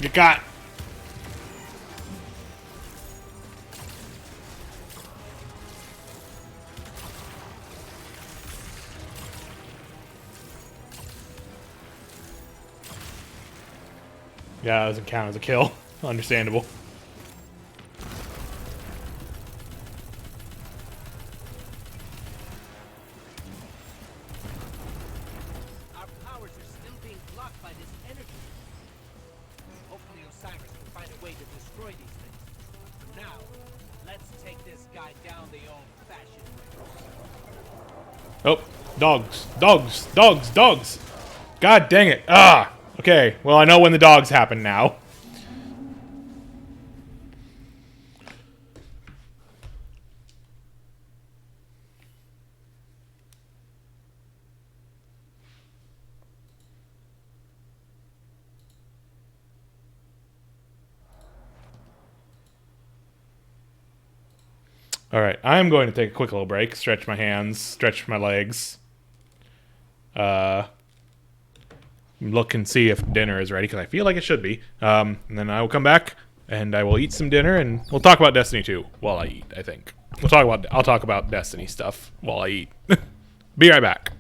You got. Yeah, that doesn't count as a kill. Understandable. Our powers are still being blocked by this energy. Hopefully Osiris can find a way to destroy these things. For now, let's take this guy down the old-fashioned way. Oh, dogs, dogs, dogs, dogs. God dang it. Ah. Okay, well, I know when the dogs happen now. Alright, I'm going to take a quick little break, stretch my hands, stretch my legs. Look and see if dinner is ready, because I feel like it should be. And then I will come back, and I will eat some dinner, and we'll talk about Destiny 2 while I eat, I think. I'll talk about Destiny stuff while I eat. Be right back.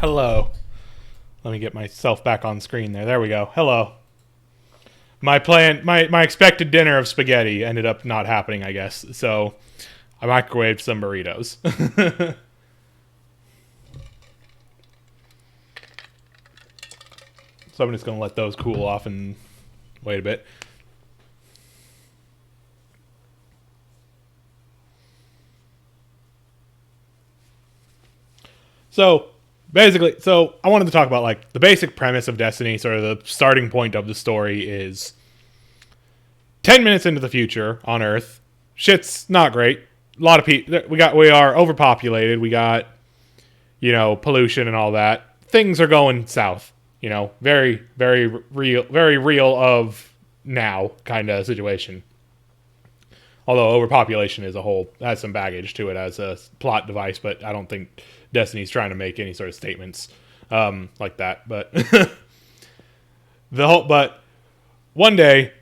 Hello. Let me get myself back on screen there. There we go. Hello. My expected dinner of spaghetti ended up not happening, I guess. So I microwaved some burritos. So I'm just going to let those cool off and wait a bit. So basically, I wanted to talk about like the basic premise of Destiny, sort of the starting point of the story is 10 minutes into the future on Earth. Shit's not great. A lot of people, we are overpopulated. We got, pollution and all that. Things are going south. Very, very real of now kind of situation. Although overpopulation as a whole has some baggage to it as a plot device, but I don't think Destiny's trying to make any sort of statements like that. But but one day,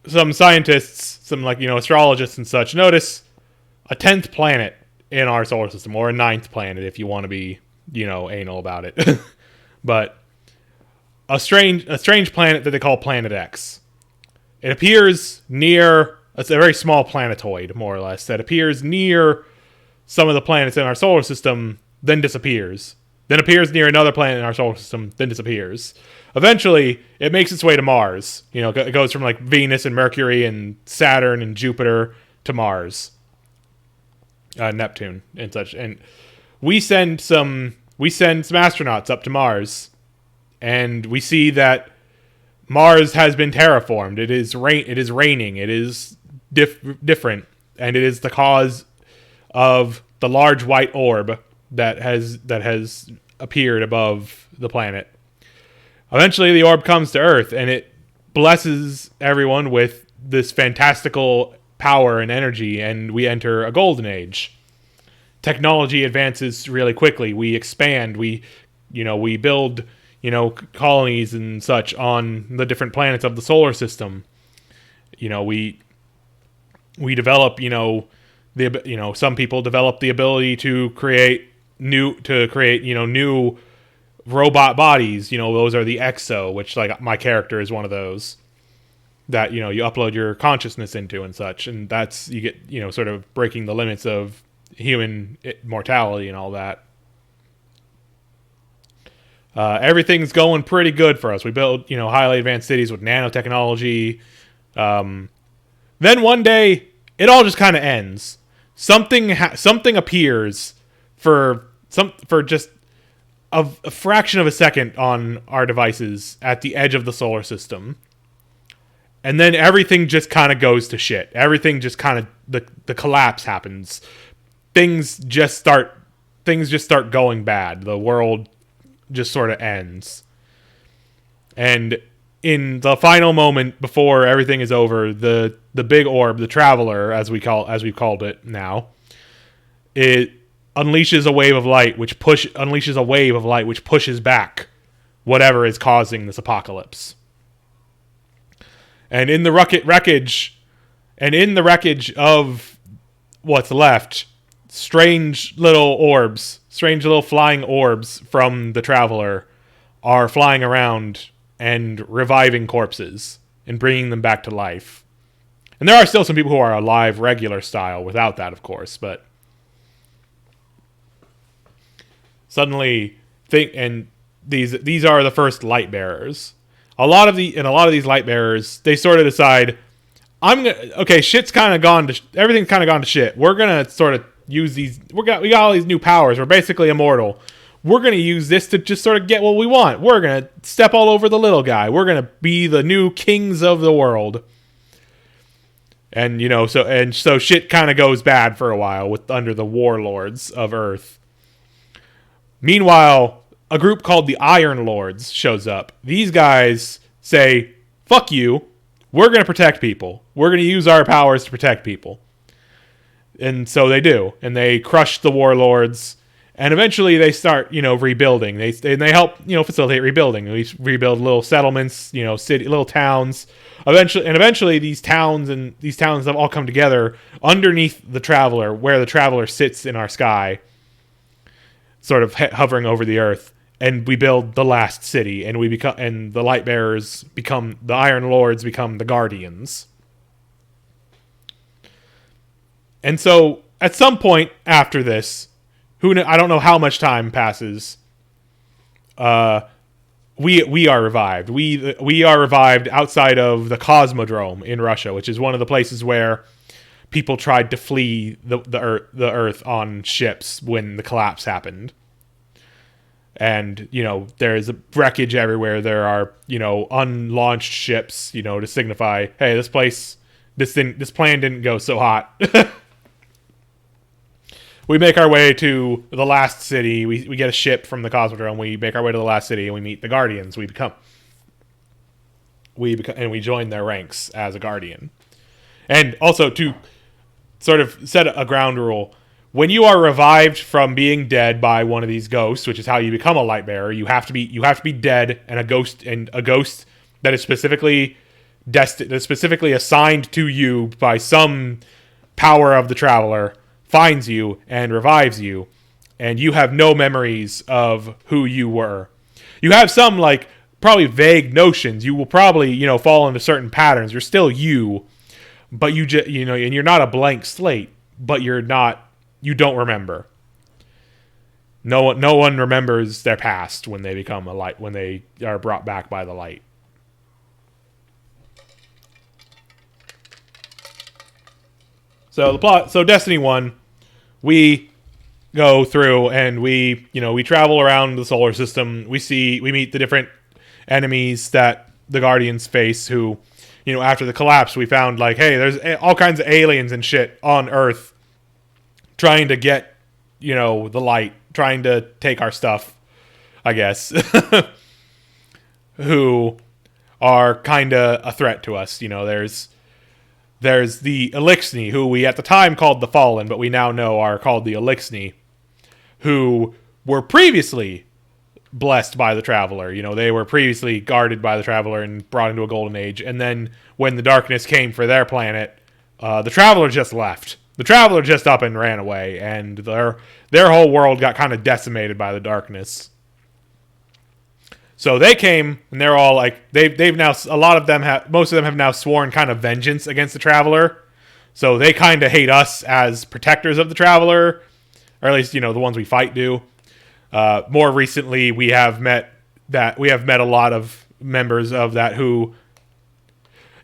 some scientists, some astrologists and such, notice a 10th planet in our solar system, or a 9th planet if you want to be anal about it. But a strange planet that they call Planet X. It appears near. It's a very small planetoid, more or less, that appears near some of the planets in our solar system, then disappears. Then appears near another planet in our solar system, then disappears. Eventually, it makes its way to Mars. It goes from like Venus and Mercury and Saturn and Jupiter to Mars, Neptune and such. And we send some astronauts up to Mars, and we see that Mars has been terraformed. It is raining. It is different, and it is the cause of the large white orb that has appeared above the planet. Eventually, the orb comes to Earth, and it blesses everyone with this fantastical power and energy, and we enter a golden age. Technology advances really quickly. We expand. We build colonies and such on the different planets of the solar system. We develop, some people develop the ability to create new robot bodies. Those are the exo, which like my character is one of those that, you upload your consciousness into and such. And that's, you get, sort of breaking the limits of human mortality and all that. Everything's going pretty good for us. We build, highly advanced cities with nanotechnology. Then one day, it all just kind of ends. Something appears for just a fraction of a second on our devices at the edge of the solar system, and then everything just kind of goes to shit. Everything just kind of the collapse happens. Things just start going bad. The world just sort of ends. And in the final moment before everything is over, the big orb, the Traveler, as we've called it now, it unleashes a wave of light which pushes back whatever is causing this apocalypse. And in the wreckage of what's left, strange little flying orbs from the Traveler are flying around and reviving corpses and bringing them back to life. And there are still some people who are alive regular style without that, of course, but suddenly these are the first light bearers. A lot of these light bearers, they sort of decide, shit's kind of gone to everything's kind of gone to shit. We're gonna sort of use these. We got all these new powers. We're basically immortal. We're gonna use this to just sort of get what we want. We're gonna step all over the little guy. We're gonna be the new kings of the world. And so shit kind of goes bad for a while under the warlords of Earth. Meanwhile, a group called the Iron Lords shows up. These guys say, "Fuck you. We're going to protect people. We're going to use our powers to protect people." And so they do. And they crush the warlords. And eventually they start, rebuilding. They help, facilitate rebuilding. They rebuild little settlements, little towns. Eventually these towns have all come together underneath the Traveler, where the Traveler sits in our sky, sort of hovering over the Earth. and we build the last city, and the Lightbearers become the Iron Lords, become the Guardians. And so at some point after this, I don't know how much time passes. We are revived. We are revived outside of the Cosmodrome in Russia, which is one of the places where people tried to flee the Earth on ships when the collapse happened. And, there's wreckage everywhere. There are, unlaunched ships, to signify, hey, this plan didn't go so hot. We make our way to the last city. We get a ship from the Cosmodrome. We make our way to the last city, and we meet the Guardians. We join their ranks as a Guardian. And also, to sort of set a ground rule, when you are revived from being dead by one of these ghosts, which is how you become a Lightbearer, you have to be dead, and a ghost that is specifically assigned to you by some power of the Traveler finds you and revives you, and you have no memories of who you were. You have some, probably vague notions. You will probably, fall into certain patterns. You're still you, but and you're not a blank slate, but you don't remember. No one remembers their past when they become when they are brought back by the light. So the plot. So Destiny 1, we go through and we travel around the solar system. We meet the different enemies that the Guardians face. Who, after the collapse, we found hey, there's all kinds of aliens and shit on Earth, trying to get the light, trying to take our stuff, I guess. Who are kind of a threat to us. There's the Elixni, who we at the time called the Fallen, but we now know are called the Elixni, who were previously blessed by the Traveler. They were previously guarded by the Traveler and brought into a golden age. And then when the darkness came for their planet, the Traveler just left. The Traveler just up and ran away, and their whole world got kind of decimated by the darkness. So they came, and they're all they've now, most of them have now sworn kind of vengeance against the Traveler. So they kind of hate us as protectors of the Traveler, or at least, the ones we fight do. More recently, we have met a lot of members of that who,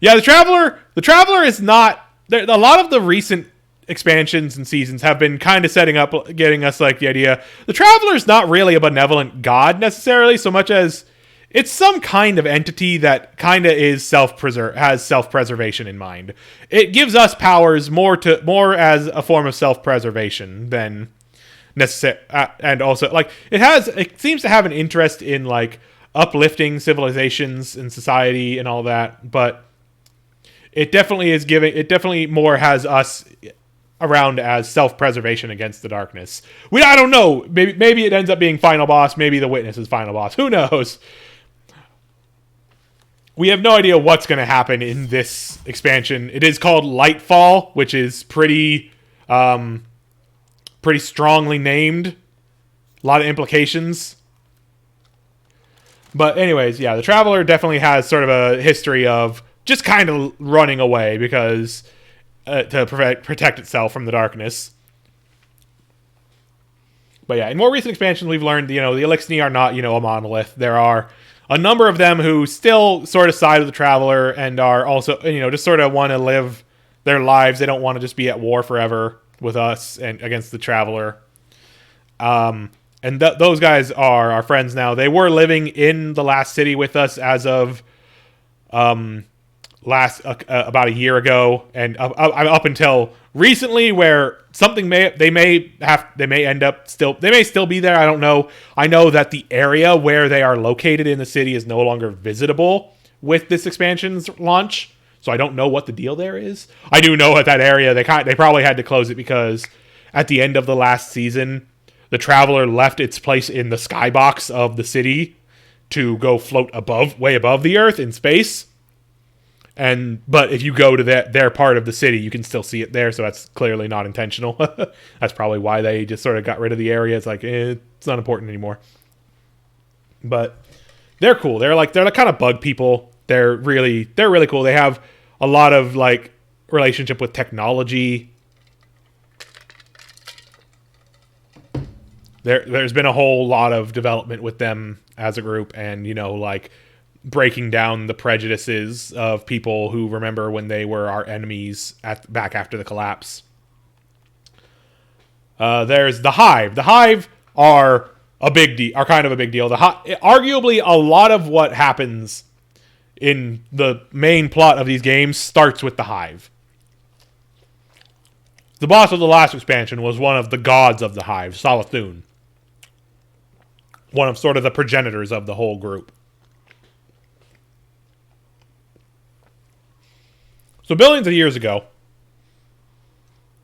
the Traveler is not, a lot of the recent expansions and seasons have been kind of setting up, getting us the idea the Traveler is not really a benevolent god necessarily, so much as it's some kind of entity that kind of is has self-preservation in mind. It gives us powers more as a form of self-preservation than necessary, and also it seems to have an interest in uplifting civilizations and society and all that, but it definitely more has us around as self-preservation against the darkness. I don't know. Maybe it ends up being final boss. Maybe the Witness is final boss. Who knows? We have no idea what's going to happen in this expansion. It is called Lightfall, which is pretty strongly named. A lot of implications. But anyways, the Traveler definitely has sort of a history of just kind of running away because to protect itself from the darkness. But in more recent expansions, we've learned, the Elixni are not, a monolith. There are a number of them who still sort of side with the Traveler and are also, just sort of want to live their lives. They don't want to just be at war forever with us and against the Traveler. And those guys are our friends now. They were living in the last city with us as of about a year ago, and up until recently, where something they may still be there. I don't know. I know that the area where they are located in the city is no longer visitable with this expansion's launch, so I don't know what the deal there is. I do know at that area they probably had to close it because at the end of the last season, the Traveler left its place in the skybox of the city to go float way above the Earth in space. But if you go to their part of the city, you can still see it there, so that's clearly not intentional. That's probably why they just sort of got rid of the area. It's it's not important anymore. But they're cool. They're the kind of bug people. They're really cool. They have a lot of like relationship with technology. There's been a whole lot of development with them as a group, and like breaking down the prejudices of people who remember when they were our enemies back after the collapse. There's the Hive. The Hive are kind of a big deal. Arguably, a lot of what happens in the main plot of these games starts with the Hive. The boss of the last expansion was one of the gods of the Hive, Savathun. One of sort of the progenitors of the whole group. So billions of years ago,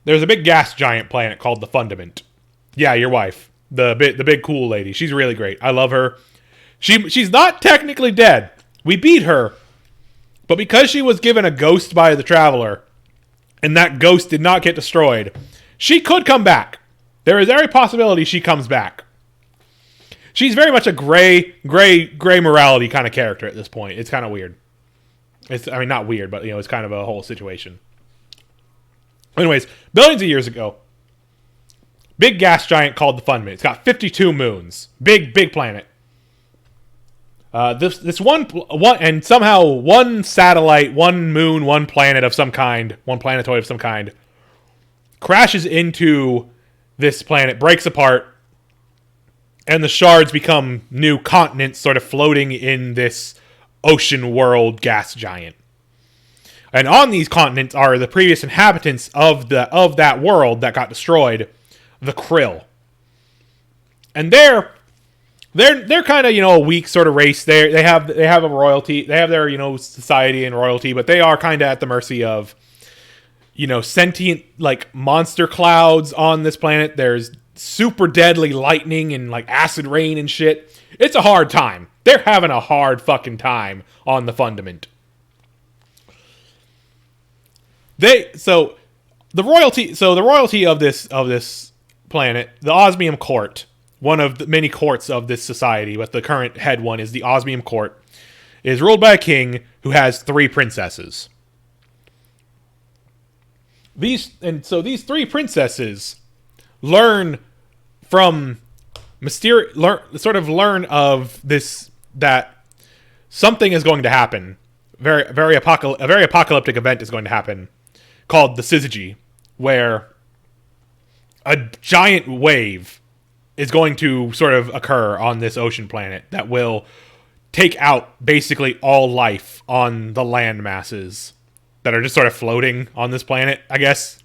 there's a big gas giant planet called the Fundament. Yeah, your wife. The big cool lady. She's really great. I love her. She's not technically dead. We beat her. But because she was given a ghost by the Traveler, and that ghost did not get destroyed, she could come back. There is every possibility she comes back. She's very much a gray morality kind of character at this point. It's kind of weird. Not weird, but it's kind of a whole situation. Anyways, billions of years ago, big gas giant called the Fundament. It's got 52 moons. Big planet. This one and somehow one satellite, one moon, one planet of some kind, one planetoid of some kind, crashes into this planet, breaks apart, and the shards become new continents sort of floating in this ocean world gas giant. And on these continents are the previous inhabitants of that world that got destroyed, the Krill. And they're kind of, a weak sort of race. They have a royalty. They have their, society and royalty, but they are kind of at the mercy of, sentient like monster clouds on this planet. There's super deadly lightning and like acid rain and shit. It's a hard time. They're having a hard fucking time on the Fundament. The royalty of this planet, the Osmium Court, one of the many courts of this society, but the current head one is the Osmium Court, is ruled by a king who has 3 princesses. These 3 princesses learn of this, that something is going to happen. A very apocalyptic event is going to happen, called the Syzygy, where a giant wave is going to sort of occur on this ocean planet that will take out basically all life on the land masses that are just sort of floating on this planet, I guess.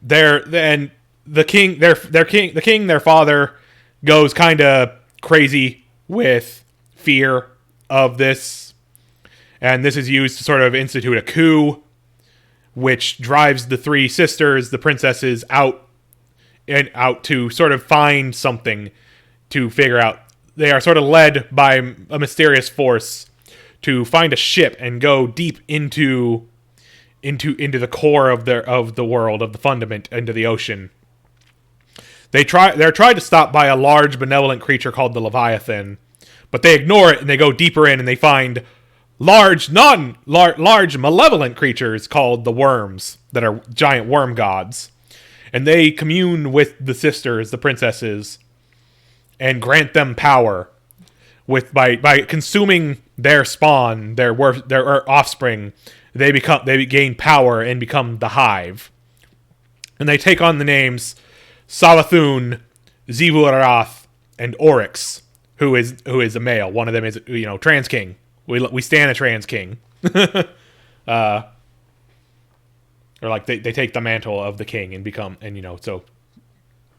Their father, goes kind of crazy with fear of this, and this is used to sort of institute a coup, which drives the 3 sisters, the princesses, out to sort of find something to figure out. They are sort of led by a mysterious force to find a ship and go deep into the core of the world, of the Fundament, into the ocean. They're tried to stop by a large benevolent creature called the Leviathan, but they ignore it and they go deeper in and they find large malevolent creatures called the Worms that are giant worm gods. And they commune with the sisters, the princesses, and grant them power by consuming their spawn, their offspring. They gain power and become the Hive. And they take on the names Savathun, Zivurath, and Oryx, who is a male. One of them is trans king. We stand a trans king. Or like they take the mantle of the king and become, so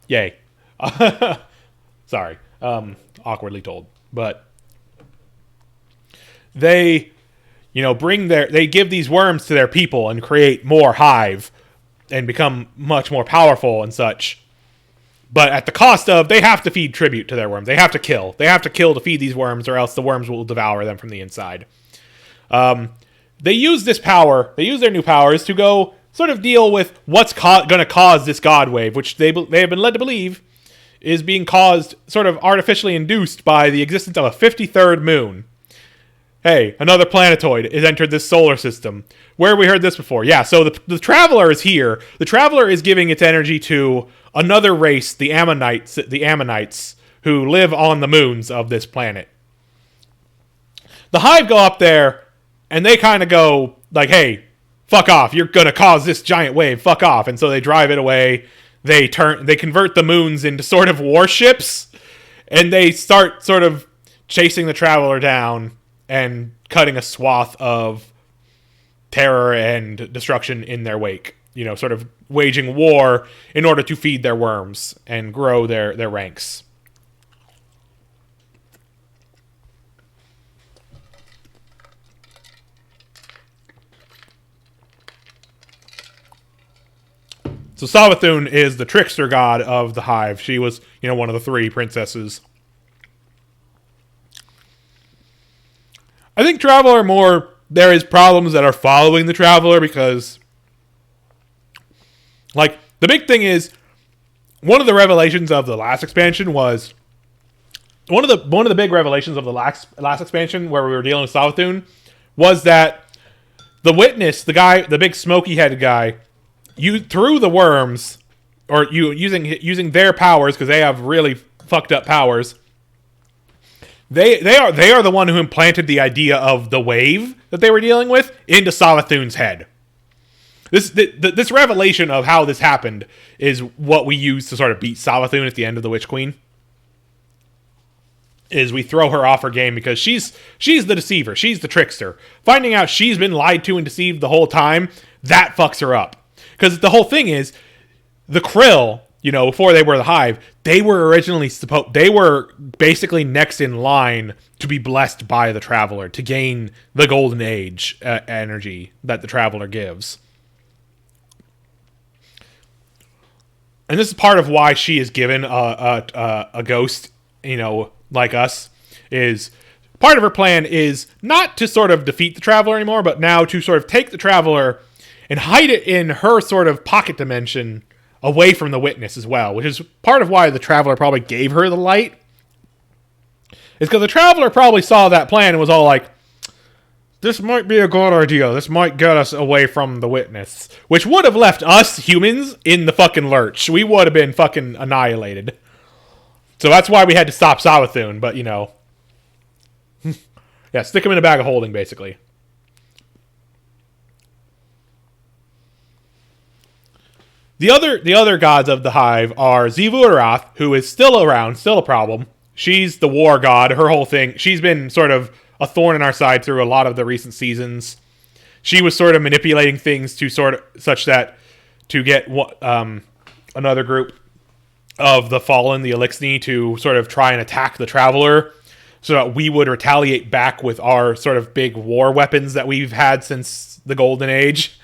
yay. Sorry. Awkwardly told. But they they give these worms to their people and create more Hive and become much more powerful and such. But at the cost of, they have to feed tribute to their worms. They have to kill. They have to kill to feed these worms, or else the worms will devour them from the inside. They use this power, they use their new powers to go sort of deal with what's going to cause this god wave, which they have been led to believe is being caused, sort of artificially induced by the existence of a 53rd moon. Hey, another planetoid has entered this solar system. Where have we heard this before? Yeah, so the Traveler is here. The Traveler is giving its energy to another race, the Ammonites, who live on the moons of this planet. The Hive go up there, and they kind of go, like, hey, fuck off. You're going to cause this giant wave. Fuck off. And so they drive it away. They convert the moons into sort of warships, and they start sort of chasing the Traveler down and cutting a swath of terror and destruction in their wake. You know, sort of waging war in order to feed their worms and grow their ranks. So Savathun is the trickster god of the Hive. She was, you know, one of the 3 princesses. I think Traveler more, there is problems that are following the Traveler because, like, the big thing is, one of the revelations of the last expansion was, one of the big revelations of the last expansion where we were dealing with Savathun was that the Witness, the big smoky-headed guy, you through the worms, or using their powers, because they have really fucked up powers. They are the one who implanted the idea of the wave that they were dealing with into Savathun's head. This revelation of how this happened is what we use to sort of beat Savathun at the end of the Witch Queen. Is we throw her off her game because she's the deceiver, she's the trickster. Finding out she's been lied to and deceived the whole time, that fucks her up. Because the whole thing is, the Krill, you know, before they were the Hive, they were originally they were basically next in line to be blessed by the Traveler, to gain the Golden Age energy that the Traveler gives. And this is part of why she is given a ghost, you know, like us, is part of her plan is not to sort of defeat the Traveler anymore, but now to sort of take the Traveler and hide it in her sort of pocket dimension away from the Witness as well, which is part of why the Traveler probably gave her the light. Is because the Traveler probably saw that plan and was all like, this might be a good idea. This might get us away from the Witness. Which would have left us humans in the fucking lurch. We would have been fucking annihilated. So that's why we had to stop Savathun, but you know. Yeah, stick him in a bag of holding, basically. The other gods of the Hive are Xivu Arath, who is still around, still a problem. She's the war god. Her whole thing, she's been sort of a thorn in our side through a lot of the recent seasons. She was sort of manipulating things to such that to get another group of the Fallen, the Elixni, to sort of try and attack the Traveler, so that we would retaliate back with our sort of big war weapons that we've had since the Golden Age,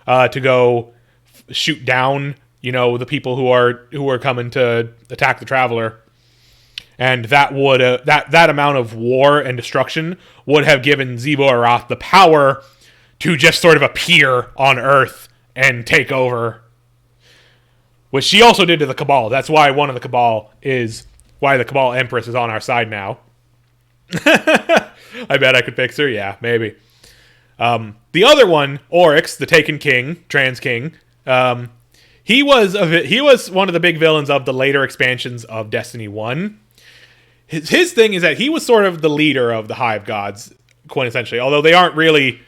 to go shoot down, you know, the people who are coming to attack the Traveler. And that would that amount of war and destruction would have given Xivu Arath the power to just sort of appear on Earth and take over, which she also did to the Cabal. That's why the Cabal Empress is on our side now. I bet I could fix her. Yeah, maybe. The other one, Oryx, the Taken King, Trans King. He was one of the big villains of the later expansions of Destiny 1. His thing is that he was sort of the leader of the Hive gods, quintessentially. Although they aren't really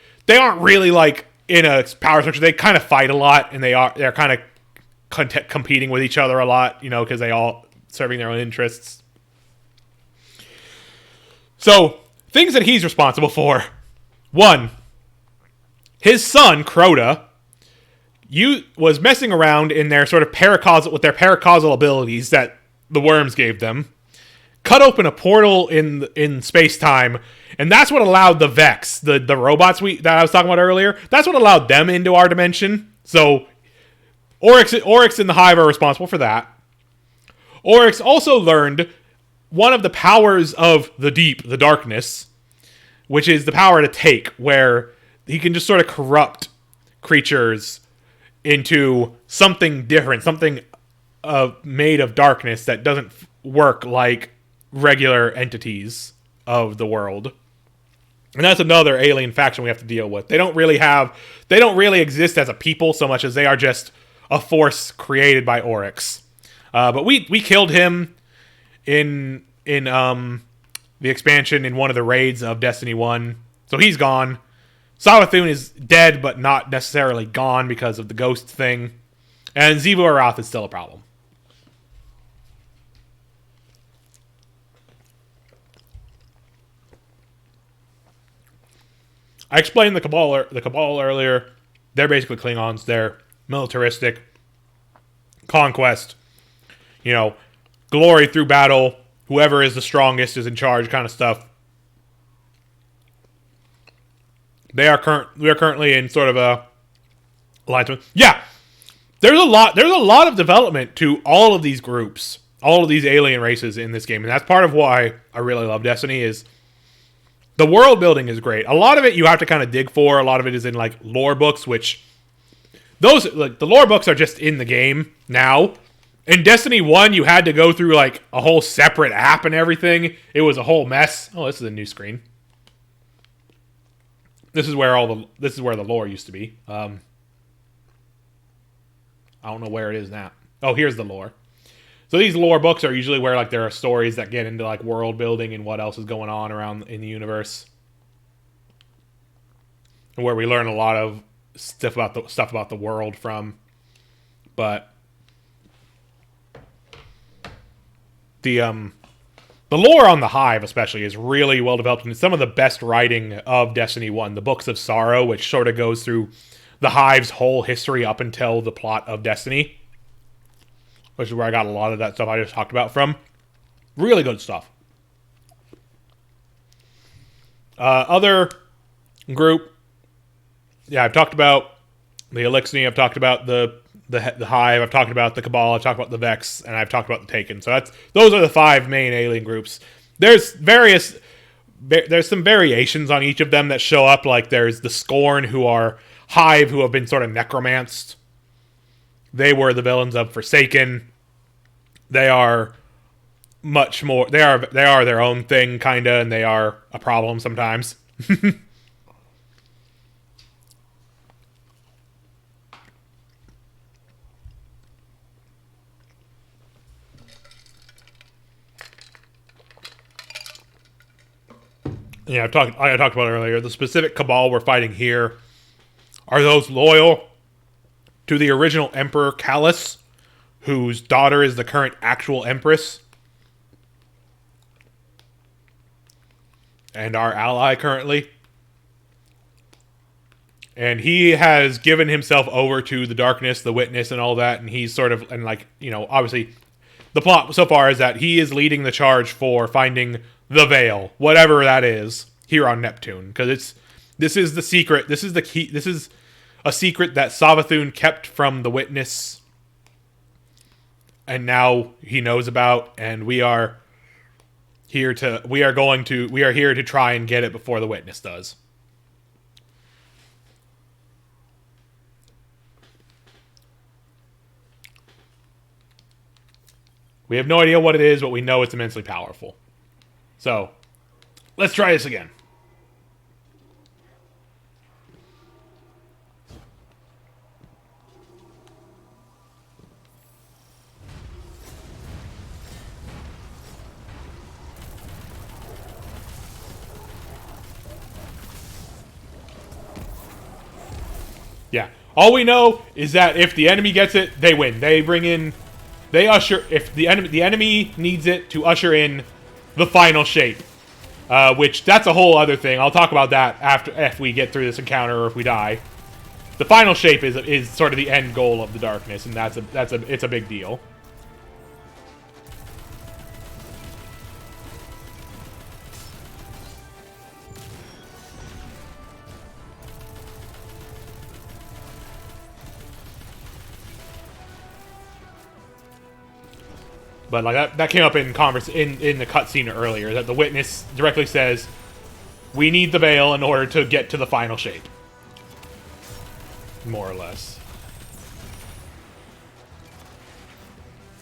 like in a power structure. They kind of fight a lot, and they're kind of competing with each other a lot, you know, because they all serving their own interests. So things that he's responsible for: 1, his son Crota was messing around in their sort of paracausal abilities that the worms gave them. Cut open a portal in space-time, and that's what allowed the Vex, the robots that I was talking about earlier, that's what allowed them into our dimension. So Oryx and the Hive are responsible for that. Oryx also learned one of the powers of the deep, the darkness, which is the power to take, where he can just sort of corrupt creatures into something different, something made of darkness that doesn't work like regular entities of the world. And that's another alien faction we have to deal with. They don't really exist as a people so much as they are just a force created by Oryx. But we killed him in the expansion in one of the raids of Destiny 1. So he's gone. Savathun is dead, but not necessarily gone because of the ghost thing. And Xivu Arath is still a problem. I explained the Cabal earlier. They're basically Klingons. They're militaristic. Conquest. Glory through battle. Whoever is the strongest is in charge kind of stuff. We are currently in sort of a alliance. Yeah. There's a lot of development to all of these groups, all of these alien races in this game, and that's part of why I really love Destiny is the world building is great. A lot of it you have to kind of dig for. A lot of it is in like lore books, which the lore books are just in the game now. In Destiny 1, you had to go through like a whole separate app and everything. It was a whole mess. Oh, this is a new screen. This is where the lore used to be. I don't know where it is now. Oh, here's the lore. So these lore books are usually where like there are stories that get into like world building and what else is going on around in the universe, and where we learn a lot of stuff about the world from. But the lore on the Hive especially is really well developed, and it's some of the best writing of Destiny 1. The Books of Sorrow, which sort of goes through the Hive's whole history up until the plot of Destiny, which is where I got a lot of that stuff I just talked about from. Really good stuff. Other group, yeah, I've talked about the Elixni, I've talked about the Hive, I've talked about the Cabal, I've talked about the Vex, and I've talked about the Taken. So those are the 5 main alien groups. There's some variations on each of them that show up, like there's the Scorn, who are Hive, who have been sort of necromanced. They were the villains of Forsaken. They are much more. They are their own thing, kinda, and they are a problem sometimes. Yeah, I talked about earlier. The specific Cabal we're fighting here are those loyal to the original Emperor Callus, whose daughter is the current actual Empress, and our ally currently. And he has given himself over to the darkness, the witness, and all that, and he's sort of, and like, obviously, the plot so far is that he is leading the charge for finding the Veil, whatever that is, here on Neptune, because this is the secret, this is the key, this is a secret that Savathun kept from the witness, and now he knows about, and we are here to try and get it before the witness does. We have no idea what it is, but we know it's immensely powerful. So, let's try this again. Yeah. All we know is that if the enemy gets it, they win. If the enemy needs it to usher in the final shape. Which, that's a whole other thing. I'll talk about that if we get through this encounter or if we die. The final shape is sort of the end goal of the darkness, and it's a big deal. But like that came up in the cutscene earlier, that the witness directly says, we need the veil in order to get to the final shape. More or less.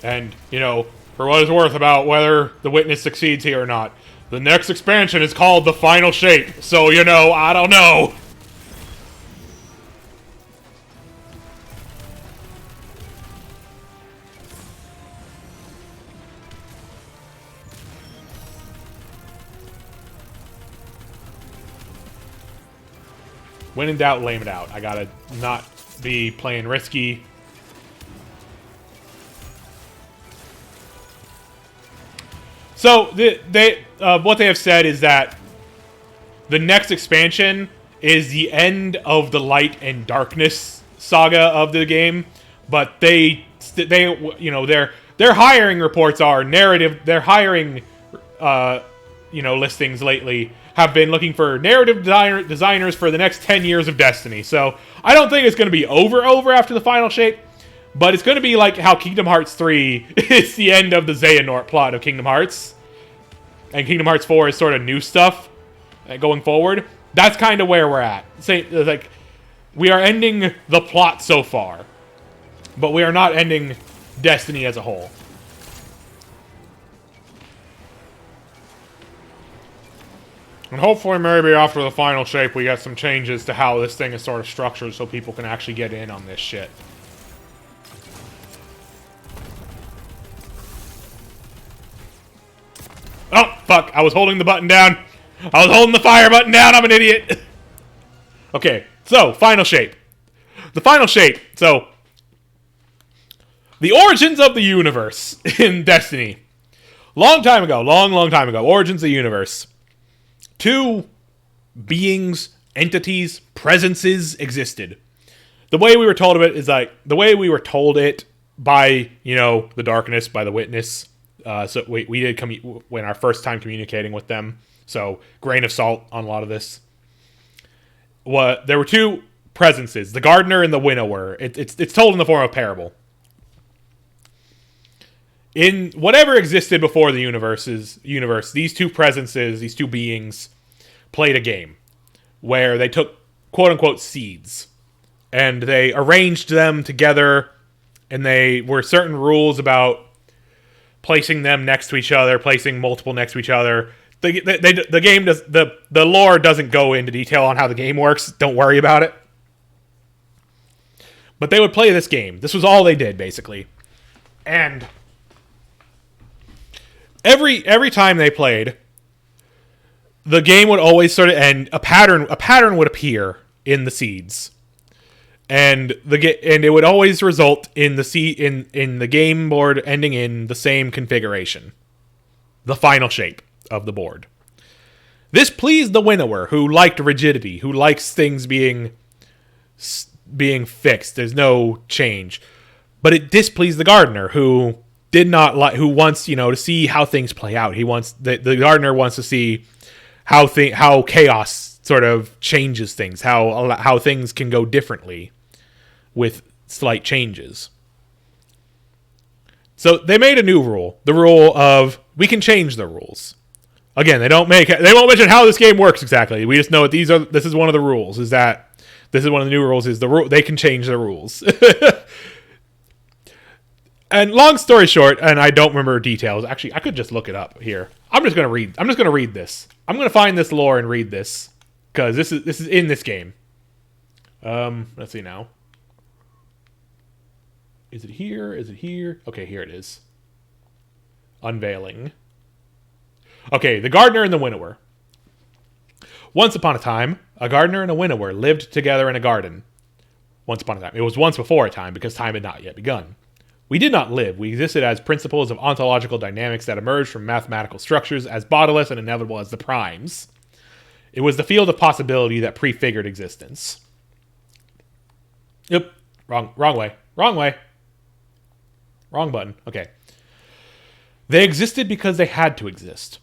And, you know, for what it's worth about whether the Witness succeeds here or not, the next expansion is called The Final Shape, so, you know, I don't know. When in doubt, lame it out. I gotta not be playing risky. So, what they have said is that the next expansion is the end of the Light and Darkness saga of the game, but they you know, their hiring reports are narrative. Their hiring, you know, listings lately have been looking for narrative designers for the next 10 years of Destiny. So I don't think it's going to be over after the Final Shape, but it's going to be like how Kingdom Hearts 3 is the end of the Xehanort plot of Kingdom Hearts, and Kingdom Hearts 4 is sort of new stuff going forward. That's kind of where we're at. Like, we are ending the plot so far, but we are not ending Destiny as a whole. And hopefully maybe after the Final Shape we get some changes to how this thing is sort of structured so people can actually get in on this shit. Oh, fuck. I was holding the button down. I was holding the fire button down. I'm an idiot. Okay, so, Final Shape. The Final Shape. So, the origins of the universe in Destiny. Long time ago. Long time ago. Origins of the universe. Two beings, entities, presences existed. The way we were told of it is like, the way we were told it by, you know, the Darkness, by the Witness. So we did when our first time communicating with them. So grain of salt on a lot of this. There were two presences, the Gardener and the Winnower. It's told in the form of parable. In whatever existed before the universe, these two presences, these two beings, played a game where they took quote-unquote seeds and they arranged them together, and they were certain rules about placing them next to each other, placing multiple next to each other. The game does, the lore doesn't go into detail on how the game works. Don't worry about it. But they would play this game. This was all they did, basically. And every time they played, the game would always sort of end. A pattern would appear in the seeds, and it would always result in the game board ending in the same configuration, the final shape of the board. This pleased the Winnower, who liked rigidity, who likes things being fixed. There's no change, but it displeased the Gardener, who did not like, who wants, you know, to see how things play out. He wants the Gardener wants to see how chaos sort of changes things, how things can go differently with slight changes. So they made a new rule, the rule of we can change the rules. Again, they won't mention how this game works exactly. We just know that this is one of the rules. Is that this is one of the new rules? Is the rule they can change the rules. And long story short, and I don't remember details. Actually, I could just look it up here. I'm just gonna read this. I'm gonna find this lore and read this because this is in this game. Let's see now. Is it here? Is it here? Okay, here it is. Unveiling. Okay, the Gardener and the Winnower. Once upon a time, a Gardener and a Winnower lived together in a garden. Once upon a time. It was once before a time because time had not yet begun. We did not live. We existed as principles of ontological dynamics that emerged from mathematical structures as bodiless and inevitable as the primes. It was the field of possibility that prefigured existence. Yep. Wrong way. Wrong way. Wrong button. Okay. They existed because they had to exist.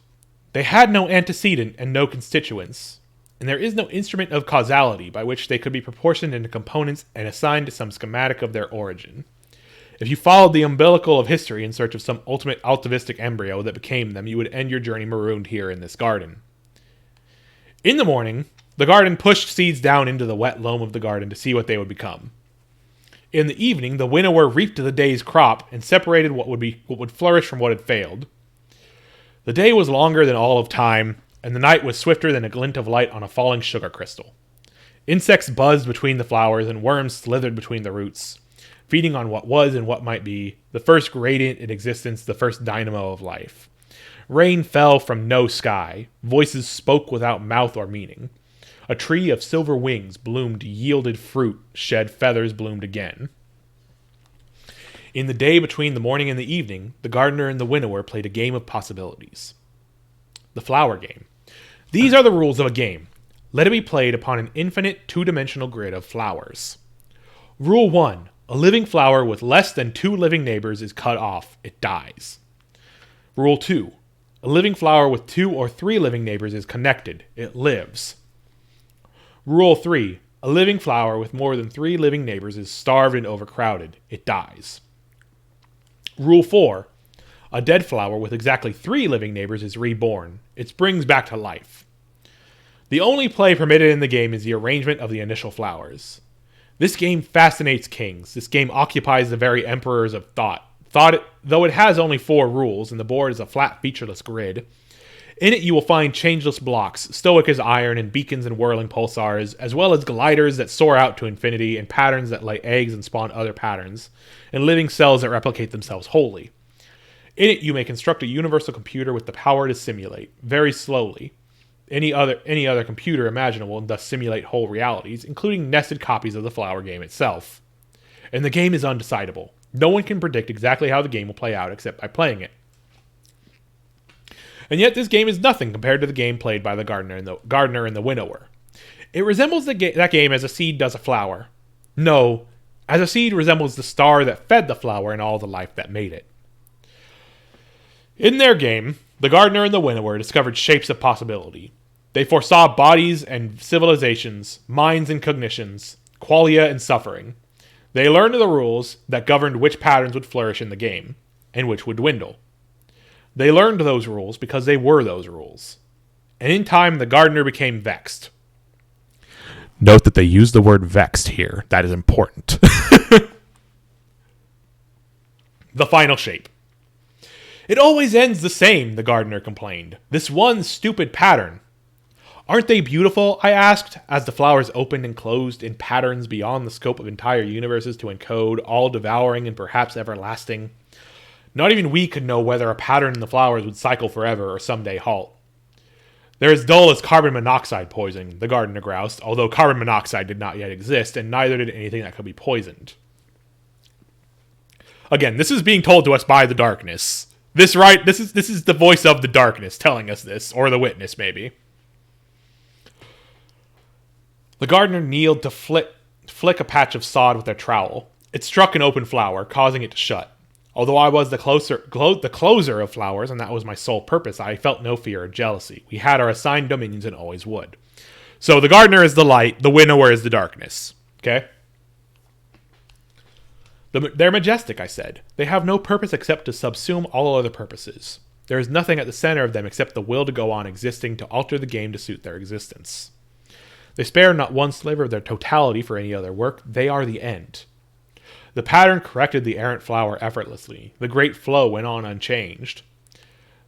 They had no antecedent and no constituents, and there is no instrument of causality by which they could be proportioned into components and assigned to some schematic of their origin. If you followed the umbilical of history in search of some ultimate atavistic embryo that became them, you would end your journey marooned here in this garden. In the morning, the garden pushed seeds down into the wet loam of the garden to see what they would become. In the evening, the winnower reaped the day's crop and separated what would flourish from what had failed. The day was longer than all of time, and the night was swifter than a glint of light on a falling sugar crystal. Insects buzzed between the flowers, and worms slithered between the roots, feeding on what was and what might be, the first gradient in existence, the first dynamo of life. Rain fell from no sky. Voices spoke without mouth or meaning. A tree of silver wings bloomed, yielded fruit, shed feathers, bloomed again. In the day between the morning and the evening, the gardener and the winnower played a game of possibilities. The flower game. These are the rules of a game. Let it be played upon an infinite two-dimensional grid of flowers. Rule 1. A living flower with less than 2 living neighbors is cut off. It dies. Rule 2. A living flower with 2 or 3 living neighbors is connected. It lives. Rule 3. A living flower with more than 3 living neighbors is starved and overcrowded. It dies. Rule 4. A dead flower with exactly 3 living neighbors is reborn. It springs back to life. The only play permitted in the game is the arrangement of the initial flowers. This game fascinates kings. This game occupies the very emperors of thought. Though it has only 4 rules, and the board is a flat, featureless grid. In it you will find changeless blocks, stoic as iron, and beacons and whirling pulsars, as well as gliders that soar out to infinity, and patterns that lay eggs and spawn other patterns, and living cells that replicate themselves wholly. In it you may construct a universal computer with the power to simulate, very slowly, any other computer imaginable, and thus simulate whole realities, including nested copies of the flower game itself. And the game is undecidable. No one can predict exactly how the game will play out except by playing it. And yet this game is nothing compared to the game played by the gardener and the winnower. It resembles that game as a seed does a flower. No, as a seed resembles the star that fed the flower and all the life that made it. In their game, the gardener and the winnower discovered shapes of possibility. They foresaw bodies and civilizations, minds and cognitions, qualia and suffering. They learned the rules that governed which patterns would flourish in the game, and which would dwindle. They learned those rules because they were those rules. And in time, the gardener became vexed. Note that they use the word vexed here. That is important. The final shape. It always ends the same, the gardener complained. This one stupid pattern. Aren't they beautiful? I asked, as the flowers opened and closed in patterns beyond the scope of entire universes to encode, all devouring and perhaps everlasting. Not even we could know whether a pattern in the flowers would cycle forever or someday halt. They're as dull as carbon monoxide poisoning, the gardener groused, although carbon monoxide did not yet exist, and neither did anything that could be poisoned. Again, this is being told to us by the darkness. This is the voice of the darkness telling us this, or the witness, maybe. The gardener kneeled to flick a patch of sod with their trowel. It struck an open flower, causing it to shut. Although I was the closer of flowers, and that was my sole purpose, I felt no fear or jealousy. We had our assigned dominions and always would. So the gardener is the light, the winnower is the darkness. Okay? They're majestic, I said. They have no purpose except to subsume all other purposes. There is nothing at the center of them except the will to go on existing, to alter the game to suit their existence. They spare not one sliver of their totality for any other work. They are the end. The pattern corrected the errant flower effortlessly. The great flow went on unchanged.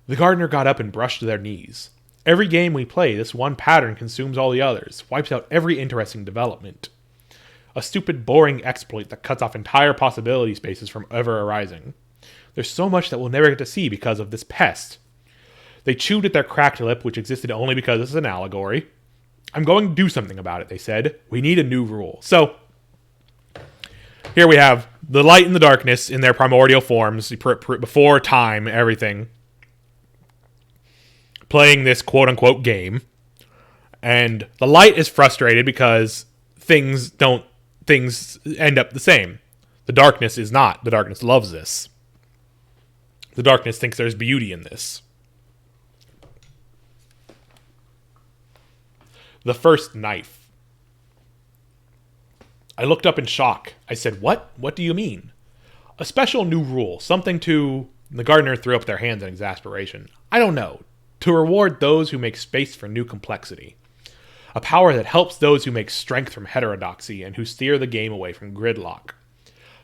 The gardener got up and brushed their knees. Every game we play, this one pattern consumes all the others, wipes out every interesting development. A stupid, boring exploit that cuts off entire possibility spaces from ever arising. There's so much that we'll never get to see because of this pest. They chewed at their cracked lip, which existed only because this is an allegory. I'm going to do something about it, they said. We need a new rule. So, here we have the light and the darkness in their primordial forms, before time, everything, playing this quote-unquote game. And the light is frustrated because things end up the same. The darkness is not. The darkness loves this. The darkness thinks there's beauty in this. The first knife. I looked up in shock. I said, "What? What do you mean?" "A special new rule. Something to..." The gardener threw up their hands in exasperation. "I don't know. To reward those who make space for new complexity. A power that helps those who make strength from heterodoxy and who steer the game away from gridlock.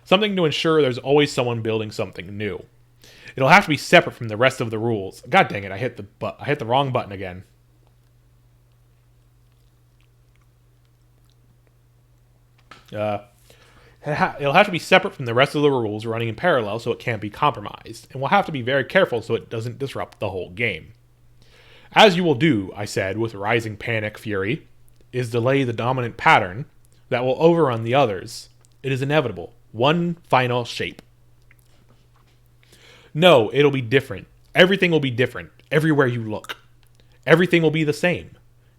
Something to ensure there's always someone building something new. It'll have to be separate from the rest of the rules. God dang it, I hit the wrong button again. It'll have to be separate from the rest of the rules running in parallel so it can't be compromised, and we'll have to be very careful so it doesn't disrupt the whole game. As you will do, I said, with rising panic fury, is delay the dominant pattern that will overrun the others. It is inevitable. One final shape. No, it'll be different. Everything will be different, everywhere you look. Everything will be the same.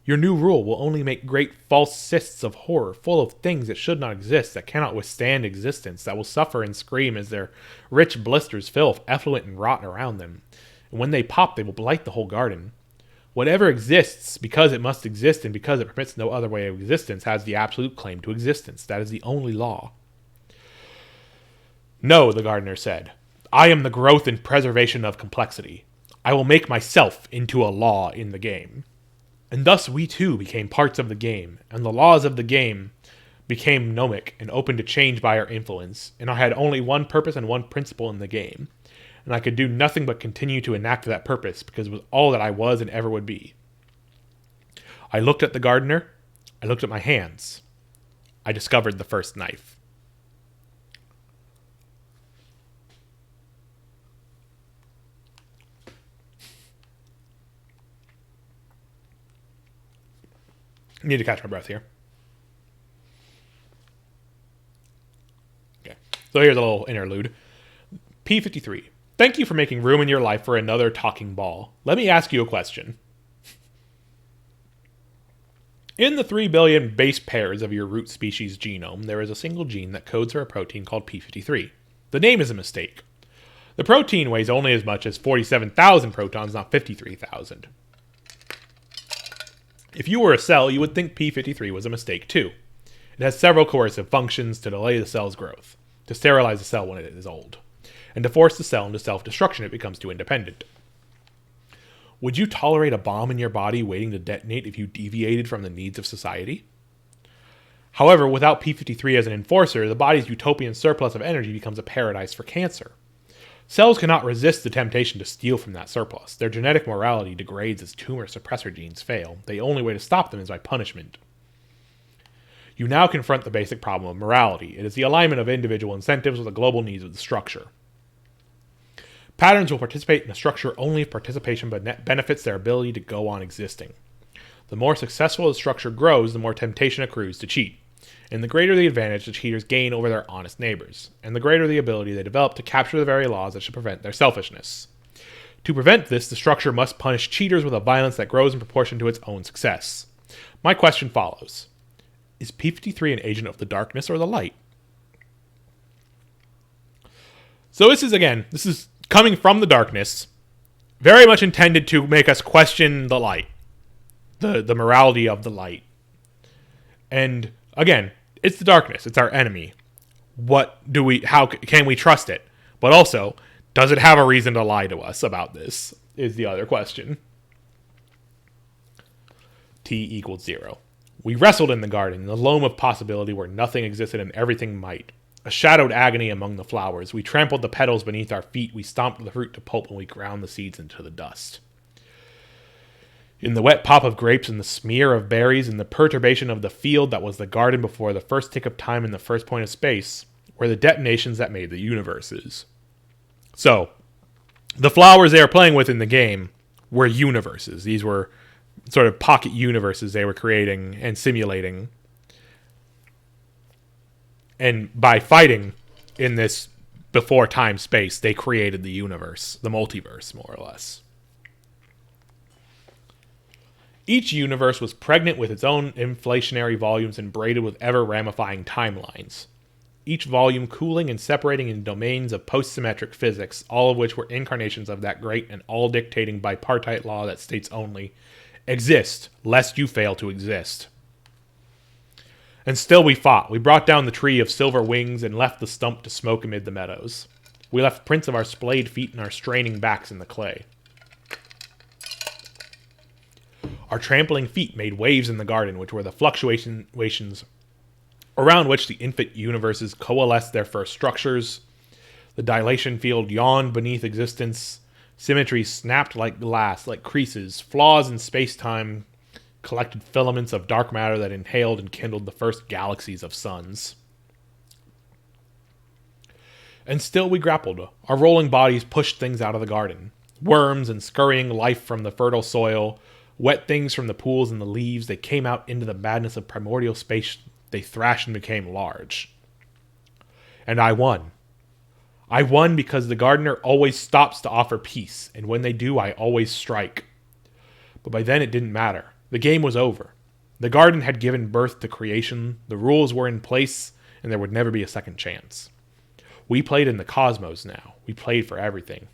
Your new rule will only make great false cysts of horror, full of things that should not exist, that cannot withstand existence, that will suffer and scream as their rich blisters fill effluent and rot around them. And when they pop, they will blight the whole garden. Whatever exists, because it must exist and because it permits no other way of existence, has the absolute claim to existence. That is the only law. No, the gardener said. I am the growth and preservation of complexity. I will make myself into a law in the game. And thus we too became parts of the game, and the laws of the game became gnomic and open to change by our influence, and I had only one purpose and one principle in the game, and I could do nothing but continue to enact that purpose, because it was all that I was and ever would be. I looked at the gardener, I looked at my hands. I discovered the first knife. I need to catch my breath here. Okay, so here's a little interlude. P53. Thank you for making room in your life for another talking ball. Let me ask you a question. In the 3 billion base pairs of your root species genome, there is a single gene that codes for a protein called P53. The name is a mistake. The protein weighs only as much as 47,000 protons, not 53,000. If you were a cell, you would think P53 was a mistake too. It has several coercive functions to delay the cell's growth, to sterilize the cell when it is old, and to force the cell into self-destruction if it becomes too independent. Would you tolerate a bomb in your body waiting to detonate if you deviated from the needs of society? However, without P53 as an enforcer, the body's utopian surplus of energy becomes a paradise for cancer. Cells cannot resist the temptation to steal from that surplus. Their genetic morality degrades as tumor suppressor genes fail. The only way to stop them is by punishment. You now confront the basic problem of morality. It is the alignment of individual incentives with the global needs of the structure. Patterns will participate in the structure only if participation benefits their ability to go on existing. The more successful the structure grows, the more temptation accrues to cheat, and the greater the advantage the cheaters gain over their honest neighbors, and the greater the ability they develop to capture the very laws that should prevent their selfishness. To prevent this, the structure must punish cheaters with a violence that grows in proportion to its own success. My question follows. Is P53 an agent of the darkness or the light? So this is coming from the darkness, very much intended to make us question the light, the morality of the light. And again, it's the darkness. It's our enemy. How can we trust it? But also, does it have a reason to lie to us about this? Is the other question. T = 0. We wrestled in the garden, in the loam of possibility where nothing existed and everything might. A shadowed agony among the flowers. We trampled the petals beneath our feet. We stomped the fruit to pulp and we ground the seeds into the dust. In the wet pop of grapes and the smear of berries and the perturbation of the field that was the garden before the first tick of time and the first point of space were the detonations that made the universes. So, the flowers they are playing with in the game were universes. These were sort of pocket universes they were creating and simulating. And by fighting in this before time space, they created the universe, the multiverse, more or less. Each universe was pregnant with its own inflationary volumes and braided with ever-ramifying timelines. Each volume cooling and separating in domains of post-symmetric physics, all of which were incarnations of that great and all-dictating bipartite law that states only, exist, lest you fail to exist. And still we fought. We brought down the tree of silver wings and left the stump to smoke amid the meadows. We left prints of our splayed feet and our straining backs in the clay. Our trampling feet made waves in the garden, which were the fluctuations around which the infinite universes coalesced their first structures. The dilation field yawned beneath existence. Symmetry snapped like glass, like creases. Flaws in space-time collected filaments of dark matter that inhaled and kindled the first galaxies of suns. And still we grappled. Our rolling bodies pushed things out of the garden. Worms and scurrying life from the fertile soil. Wet things from the pools and the leaves. They came out into the madness of primordial space. They thrashed and became large. And I won. I won because the gardener always stops to offer peace, and when they do, I always strike. But by then it didn't matter. The game was over. The garden had given birth to creation, the rules were in place, and there would never be a second chance. We played in the cosmos now. We played for everything.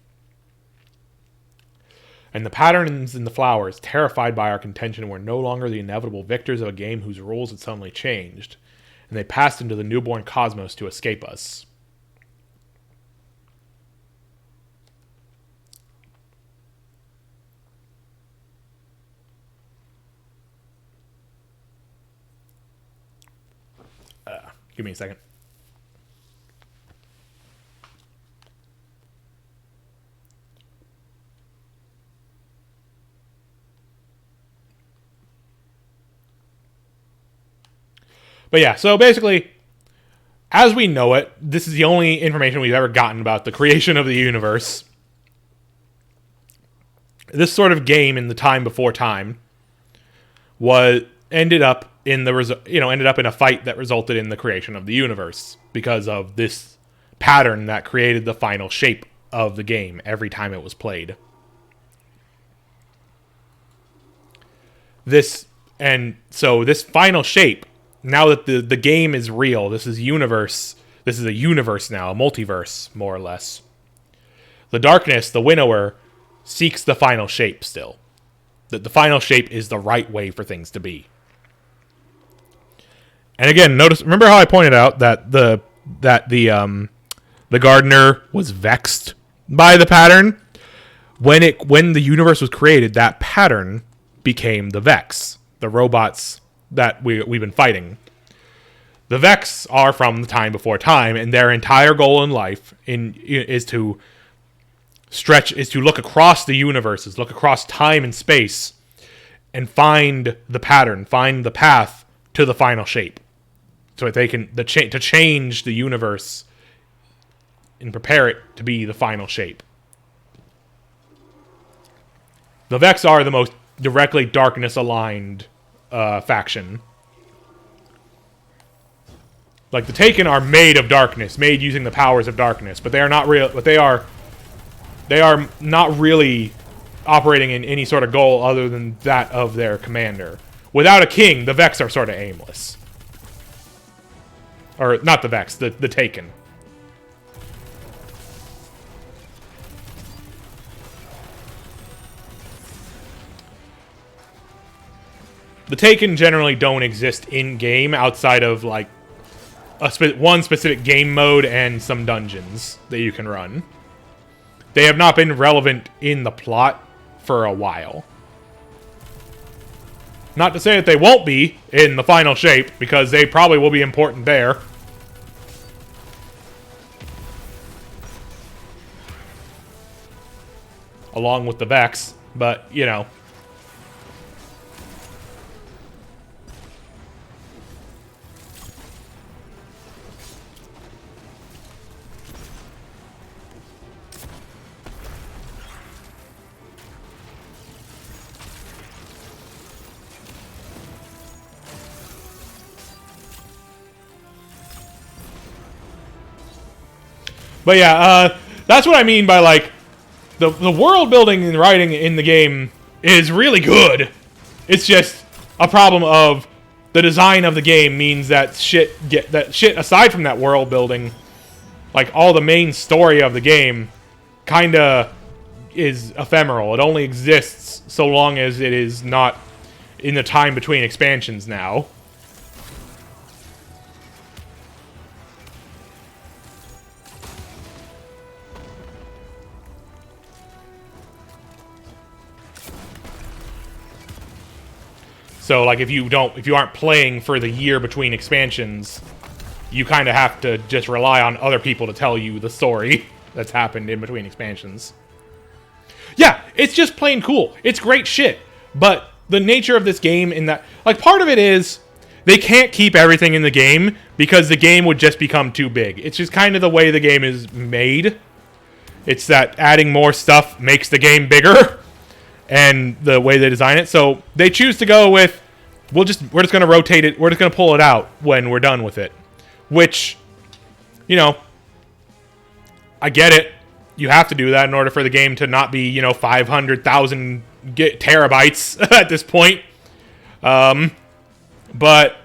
And the patterns in the flowers, terrified by our contention, were no longer the inevitable victors of a game whose rules had suddenly changed, and they passed into the newborn cosmos to escape us. Give me a second. But yeah, so basically, as we know it, this is the only information we've ever gotten about the creation of the universe. This sort of game in the time before time ended up in a fight that resulted in the creation of the universe because of this pattern that created the final shape of the game every time it was played. This final shape, now that the game is real, this is a universe now, a multiverse, more or less. The darkness, the winnower, seeks the final shape still. That the final shape is the right way for things to be. And again, remember how I pointed out that the gardener was vexed by the pattern? When the universe was created, that pattern became the Vex, the robots that we've been fighting. The Vex are from the time before time, and their entire goal in life is to look across the universes, look across time and space, and find the pattern, find the path to the final shape, so that they can to change the universe and prepare it to be the final shape. The Vex are the most directly darkness aligned faction. Like the Taken are made of darkness, made using the powers of darkness, but they are not real. But they are not really operating in any sort of goal other than that of their commander. Without a king, the Vex are sort of aimless. Or not the Vex, the Taken. The Taken generally don't exist in-game outside of, like, one specific game mode and some dungeons that you can run. They have not been relevant in the plot for a while. Not to say that they won't be in the final shape, because they probably will be important there. Along with the Vex, but, you know. But yeah, that's what I mean by, like, the world building and writing in the game is really good. It's just a problem of the design of the game means that shit aside from that world building, like all the main story of the game kinda is ephemeral. It only exists so long as it is not in the time between expansions now. So, like, if you aren't playing for the year between expansions, you kind of have to just rely on other people to tell you the story that's happened in between expansions. Yeah, it's just plain cool. It's great shit. But the nature of this game in that... Like, part of it is they can't keep everything in the game because the game would just become too big. It's just kind of the way the game is made. It's that adding more stuff makes the game bigger and the way they design it. So they choose to go with, we're just going to rotate it. We're just going to pull it out when we're done with it. Which, you know, I get it. You have to do that in order for the game to not be, 500,000 terabytes at this point. But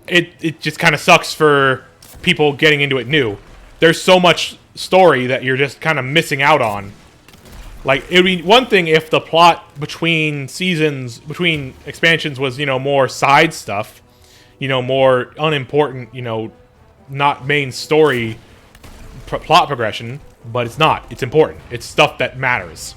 it just kind of sucks for people getting into it new. There's so much story that you're just kind of missing out on. Like, it would be one thing if the plot between expansions was, more side stuff, more unimportant, not main story plot progression, but it's not. It's important. It's stuff that matters.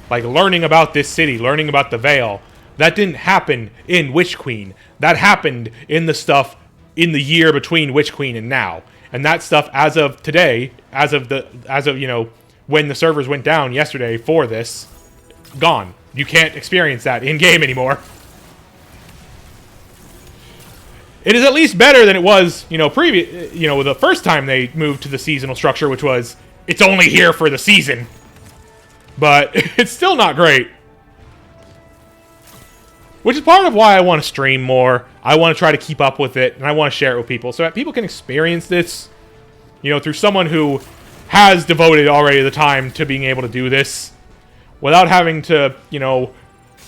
Like, learning about this city, learning about the Veil, that didn't happen in Witch Queen. That happened in the stuff in the year between Witch Queen and now. And that stuff, as of today, when the servers went down yesterday for this, gone. You can't experience that in-game anymore. It is at least better than it was, the first time they moved to the seasonal structure, which was, it's only here for the season. But it's still not great. Which is part of why I want to stream more. I want to try to keep up with it, and I want to share it with people so that people can experience this, through someone who has devoted already the time to being able to do this without having to,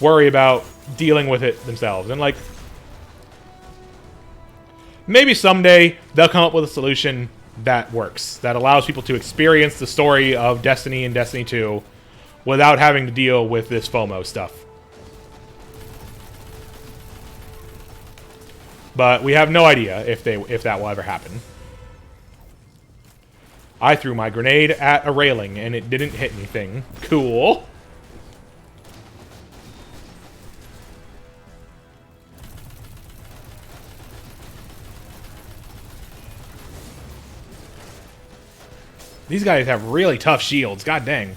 worry about dealing with it themselves. And, like, maybe someday they'll come up with a solution that works, that allows people to experience the story of Destiny and Destiny 2 without having to deal with this FOMO stuff. But we have no idea if that will ever happen. I threw my grenade at a railing and it didn't hit anything. Cool. These guys have really tough shields. God dang.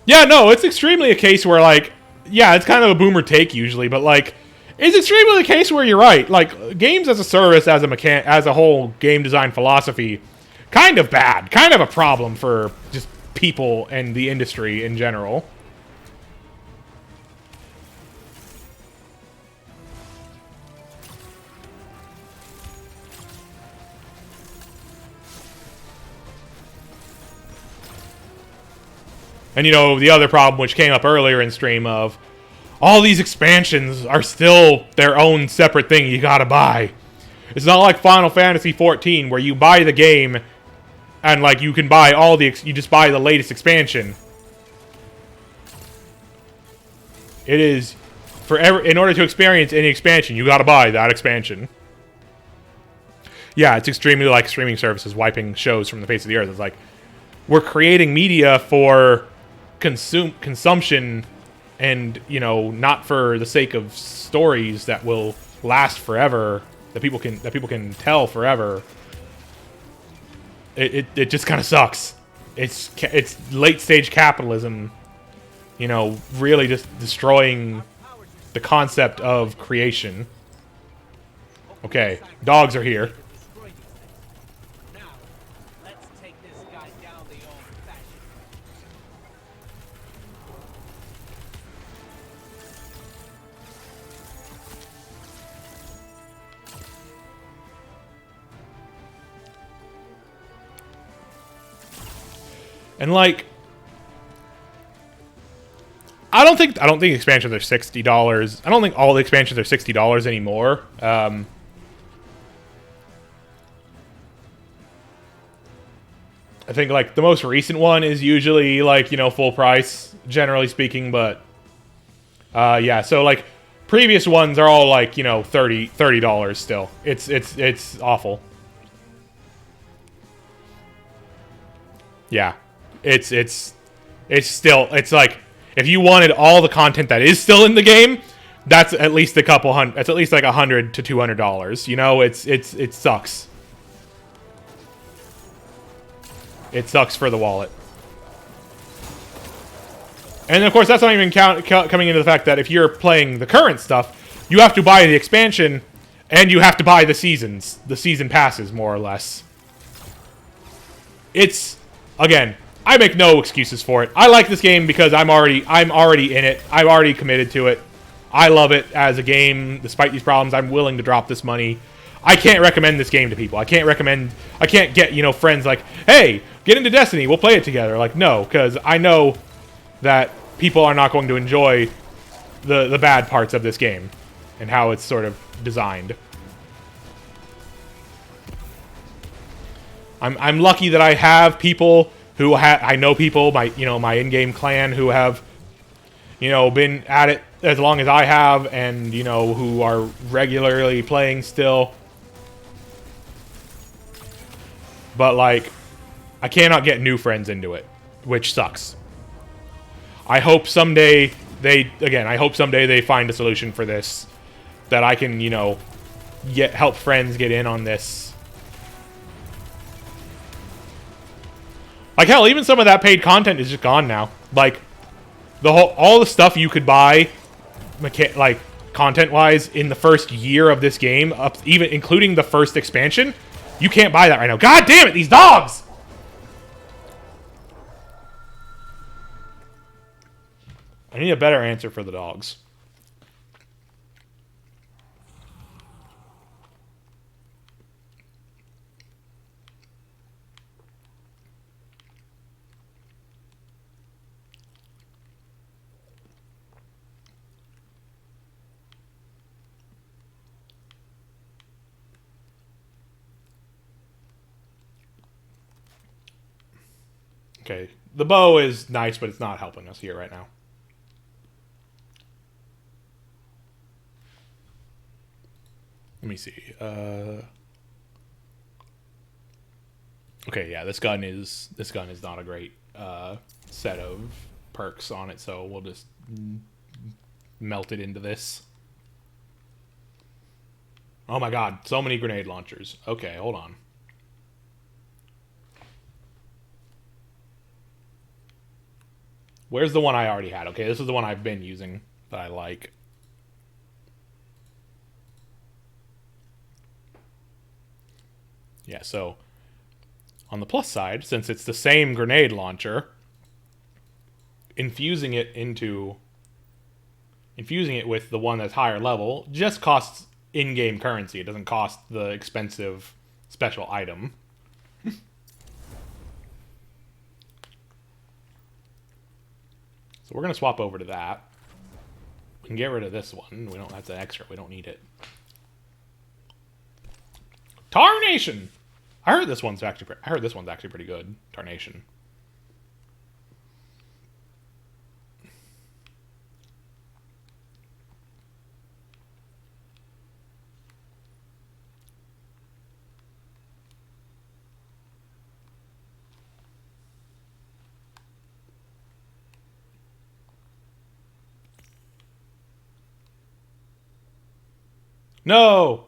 Yeah, no, it's extremely a case where, like, yeah, it's kind of a boomer take usually, but, like, it's extremely the case where you're right. Like, games as a service, as a whole game design philosophy, kind of bad. Kind of a problem for just people and the industry in general. And, the other problem, which came up earlier in stream, of all these expansions are still their own separate thing you gotta buy. It's not like Final Fantasy XIV, where you buy the game, and, like, you can buy you just buy the latest expansion. It is, in order to experience any expansion, you gotta buy that expansion. Yeah, it's extremely like streaming services wiping shows from the face of the earth. It's like, we're creating media for consumption and, not for the sake of stories that will last forever, that people can tell forever. It just kind of sucks. It's late stage capitalism, really just destroying the concept of creation. Okay, dogs are here. And, like, I don't think expansions are $60. I don't think all the expansions are $60 anymore. I think, like, the most recent one is usually, like, full price, generally speaking, but yeah, so, like, previous ones are all, like, $30 still. It's awful. Yeah. It's like If you wanted all the content that is still in the game, that's at least a couple hundred. That's at least like $100 to $200. You know, it sucks. It sucks for the wallet. And of course, that's not even coming into the fact that if you're playing the current stuff, you have to buy the expansion, and you have to buy the season passes, more or less. It's, again, I make no excuses for it. I like this game because I'm already in it. I've already committed to it. I love it as a game. Despite these problems, I'm willing to drop this money. I can't recommend this game to people. I can't get, you know, friends like, hey, get into Destiny, we'll play it together. Like, no, because I know that people are not going to enjoy the bad parts of this game and how it's sort of designed. I'm lucky that I have people who I know people, my in-game clan who have, you know, been at it as long as I have, and, you know, who are regularly playing still. But, like, I cannot get new friends into it, which sucks. I hope someday they find a solution for this, that I can, you know, help friends get in on this. Like, hell, even some of that paid content is just gone now. Like, all the stuff you could buy, like, content-wise, in the first year of this game, even including the first expansion, you can't buy that right now. God damn it, these dogs! I need a better answer for the dogs. Okay, the bow is nice, but it's not helping us here right now. Let me see. Okay, yeah, this gun is not a great set of perks on it, so we'll just melt it into this. Oh my god, so many grenade launchers. Okay, hold on. Where's the one I already had? Okay, this is the one I've been using that I like. Yeah, so on the plus side, since it's the same grenade launcher, infusing it with the one that's higher level just costs in-game currency. It doesn't cost the expensive special item. So we're going to swap over to that. We can get rid of this one. That's an extra. We don't need it. Tarnation! I heard this one's actually pretty good. Tarnation. No!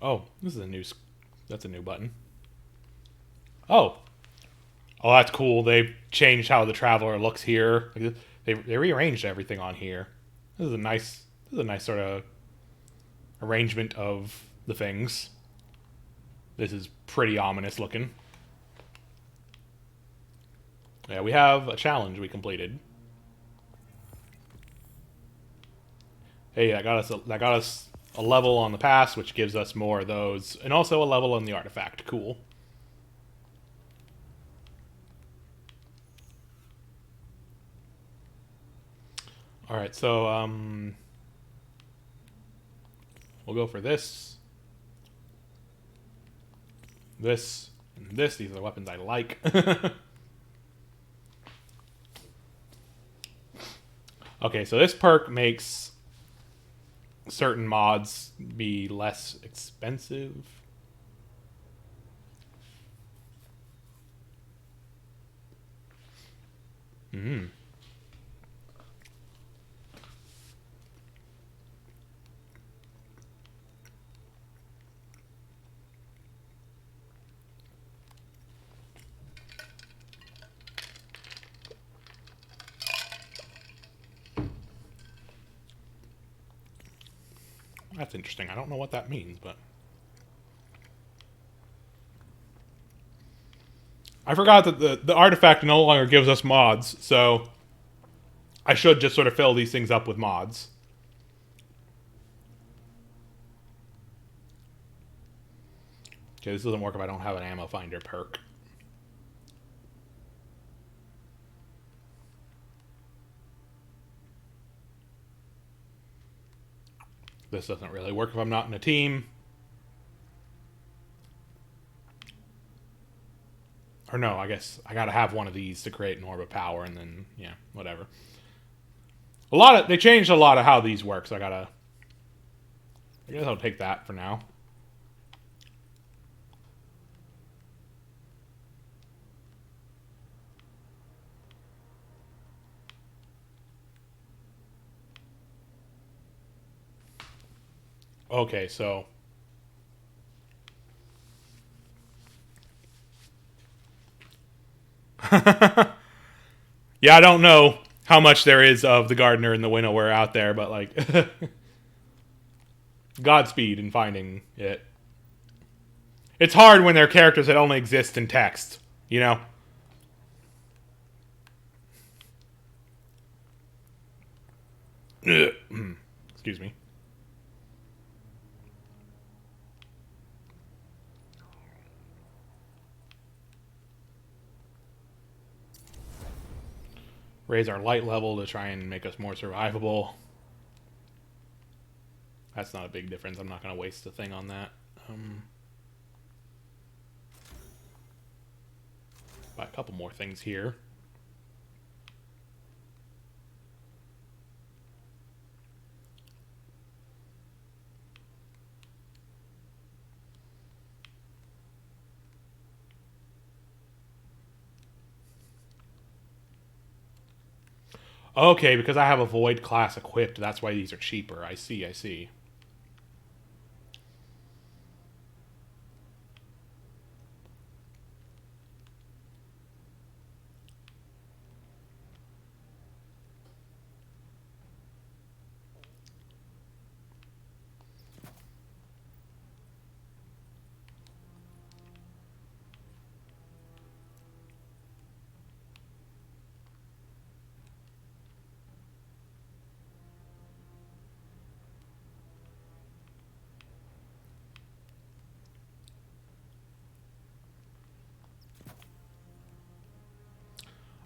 Oh, that's a new button. Oh, that's cool. They've changed how the Traveler looks here. They rearranged everything on here. This is a nice sort of arrangement of the things. This is pretty ominous looking. Yeah, we have a challenge we completed. Hey, that got us a level on the pass, which gives us more of those, and also a level on the artifact. Cool. All right, so we'll go for this, this, and this. These are the weapons I like. Okay, so this perk makes certain mods be less expensive. Hmm. That's interesting. I don't know what that means, but... I forgot that the artifact no longer gives us mods, so... I should just sort of fill these things up with mods. Okay, this doesn't work if I don't have an ammo finder perk. This doesn't really work if I'm not in a team. Or no, I guess I gotta have one of these to create an orb of power, and then, yeah, whatever. They changed a lot of how these work, so I guess I'll take that for now. Okay, so... Yeah, I don't know how much there is of the gardener and the winnower out there, but, like... Godspeed in finding it. It's hard when they're characters that only exist in text, you know? Excuse me. Raise our light level to try and make us more survivable. That's not a big difference. I'm not going to waste a thing on that. Buy a couple more things here. Okay, because I have a Void class equipped, that's why these are cheaper. I see, I see.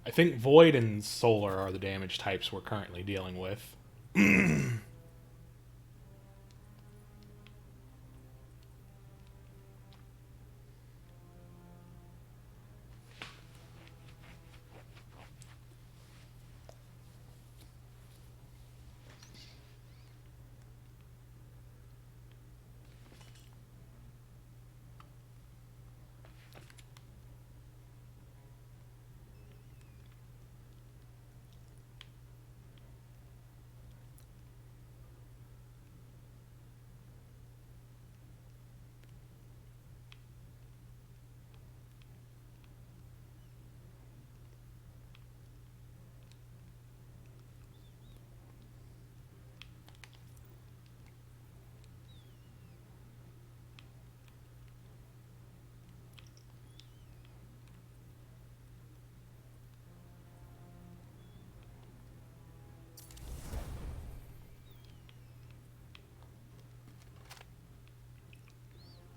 I think Void and Solar are the damage types we're currently dealing with.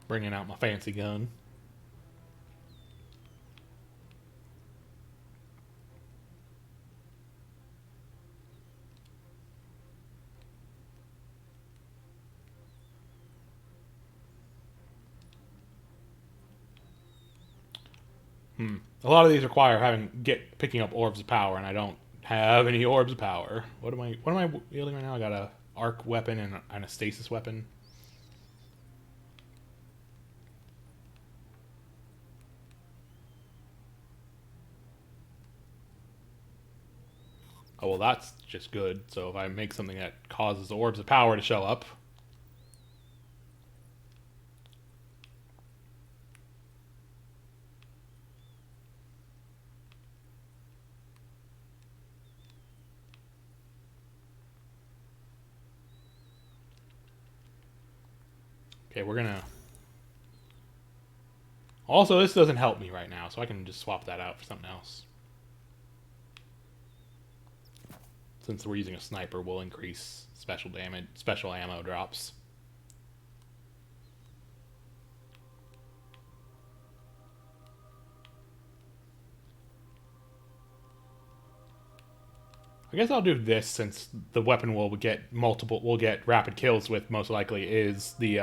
Bringing out my fancy gun. A lot of these require picking up orbs of power, and I don't have any orbs of power. What am I wielding right now? I got a arc weapon and a stasis weapon. Oh, well, that's just good. So if I make something that causes orbs of power to show up... Okay, we're gonna... Also, this doesn't help me right now, so I can just swap that out for something else. Since we're using a sniper, we'll increase special damage, special ammo drops. I guess I'll do this since the weapon will get rapid kills with, most likely, is the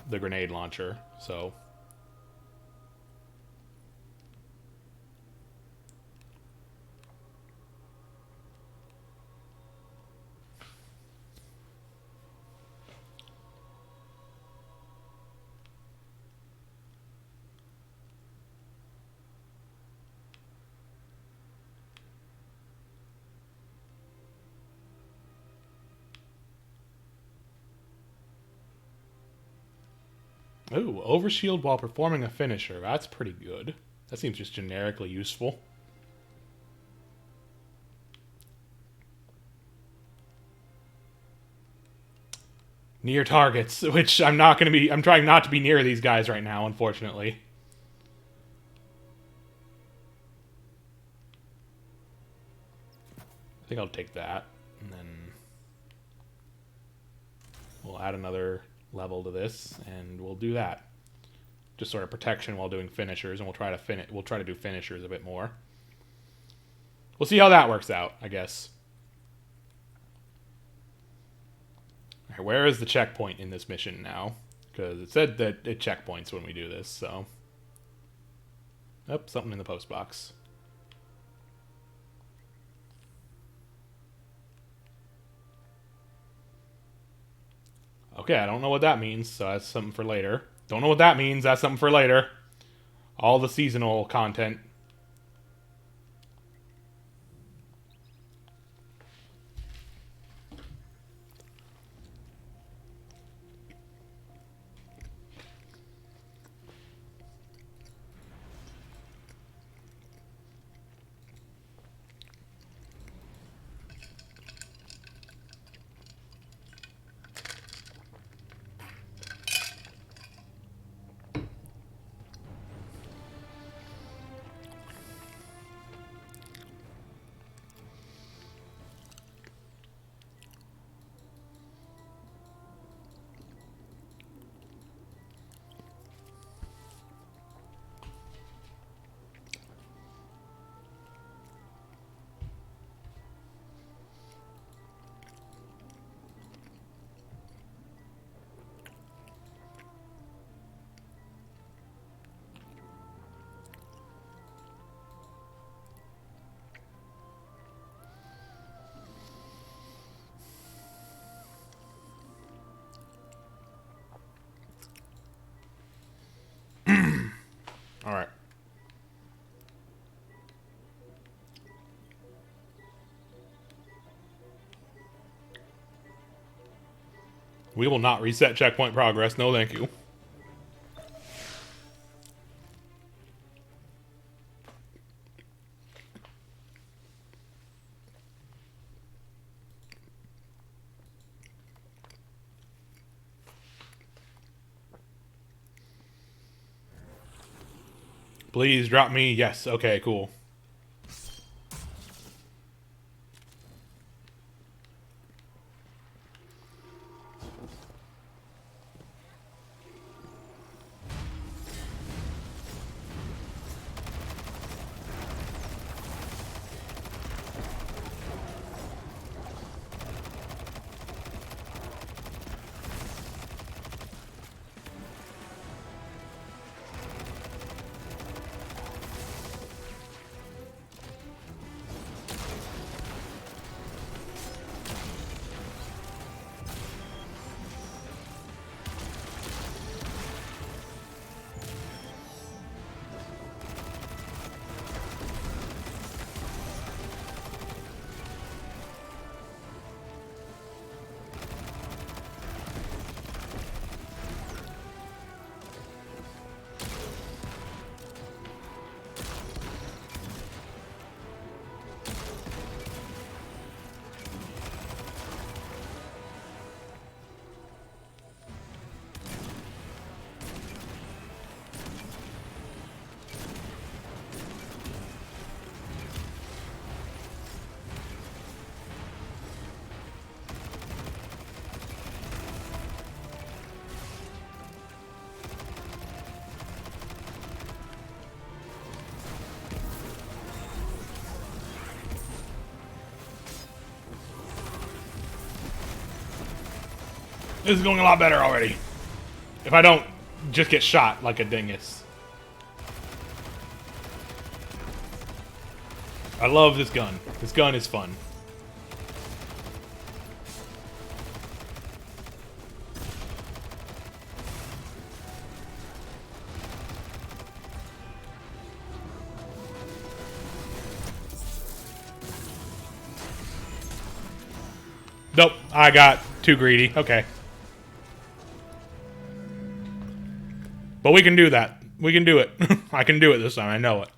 grenade launcher. So ooh, overshield while performing a finisher. That's pretty good. That seems just generically useful. Near targets, which I'm trying not to be near these guys right now, unfortunately. I think I'll take that, and then we'll add another level to this, and we'll do that. Just sort of protection while doing finishers, and we'll try to do finishers a bit more. We'll see how that works out, I guess. All right, where is the checkpoint in this mission now? Because it said that it checkpoints when we do this, so... Oh, something in the post box. Okay, I don't know what that means, so that's something for later. Don't know what that means, that's something for later. All the seasonal content. Alright. We will not reset checkpoint progress. No, thank you. Please drop me. Yes. Okay, cool. This is going a lot better already. If I don't just get shot like a dingus. I love this gun. This gun is fun. Nope, I got too greedy. Okay. But we can do that. We can do it. I can do it this time. I know it.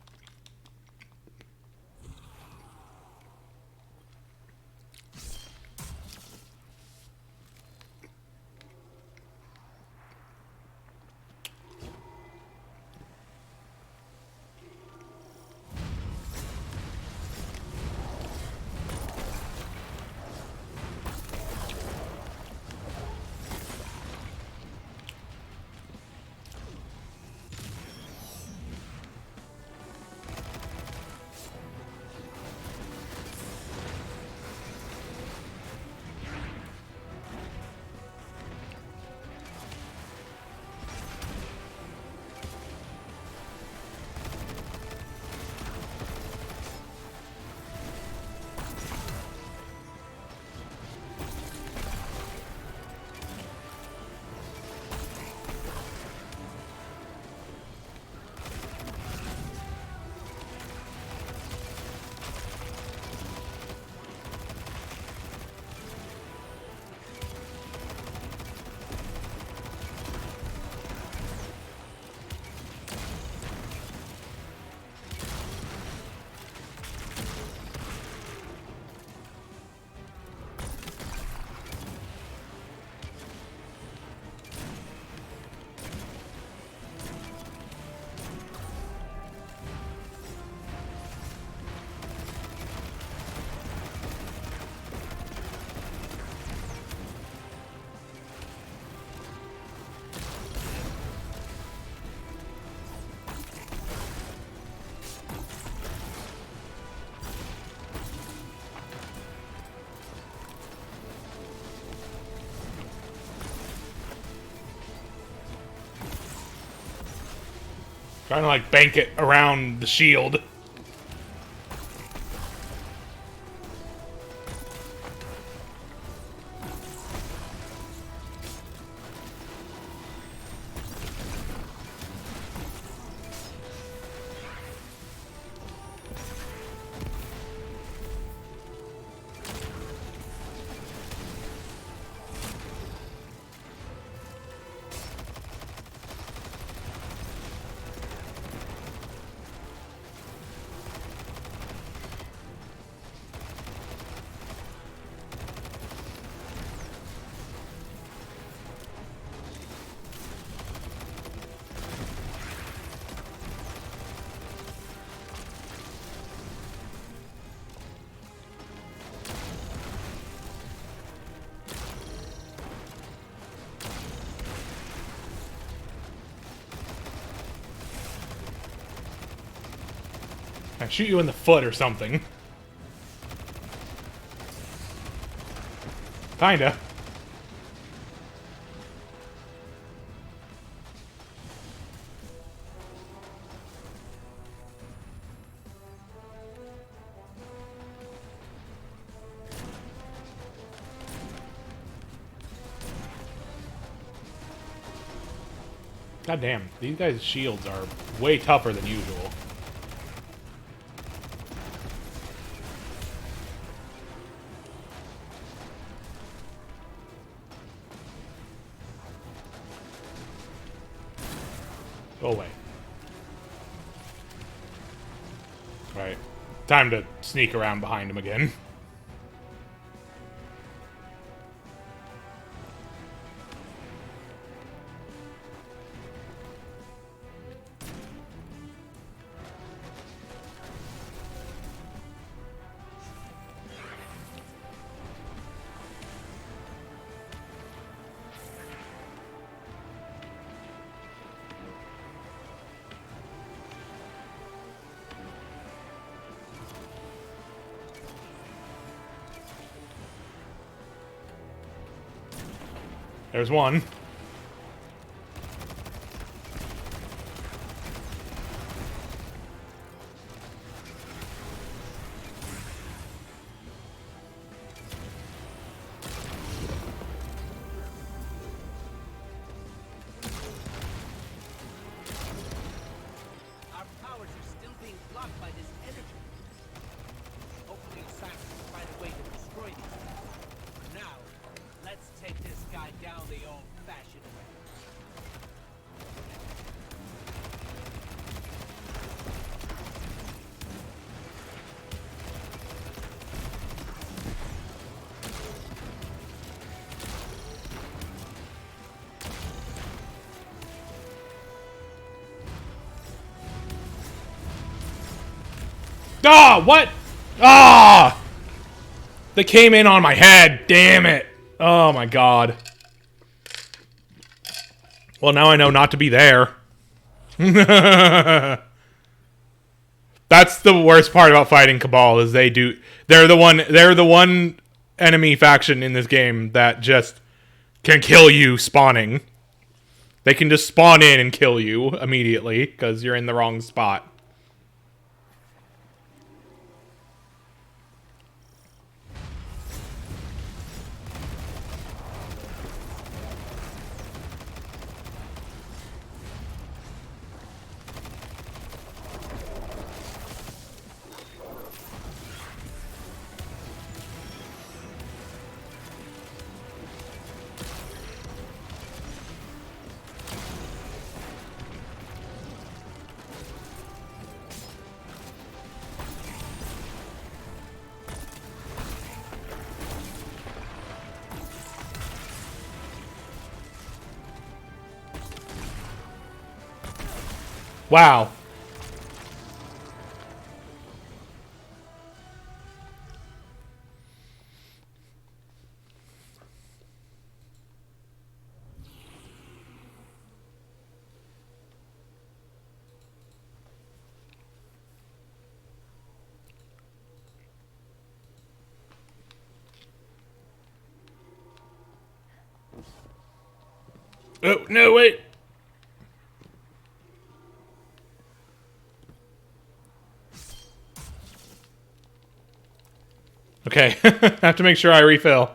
Trying to like bank it around the shield. I shoot you in the foot or something. Kinda. God damn, these guys' shields are way tougher than usual. Go away. Alright. Time to sneak around behind him again. There's one. Our powers are still being blocked by this energy. Hopefully Osiris will find a way to destroy these. For now, let's take this guy down the old-fashioned way. Ah, what? Ah! They came in on my head. Damn it. Oh my god. Well, now I know not to be there. That's the worst part about fighting Cabal is they're the one enemy faction in this game that just can kill you spawning. They can just spawn in and kill you immediately because you're in the wrong spot. Wow. Oh, no, wait. Okay, I have to make sure I refill.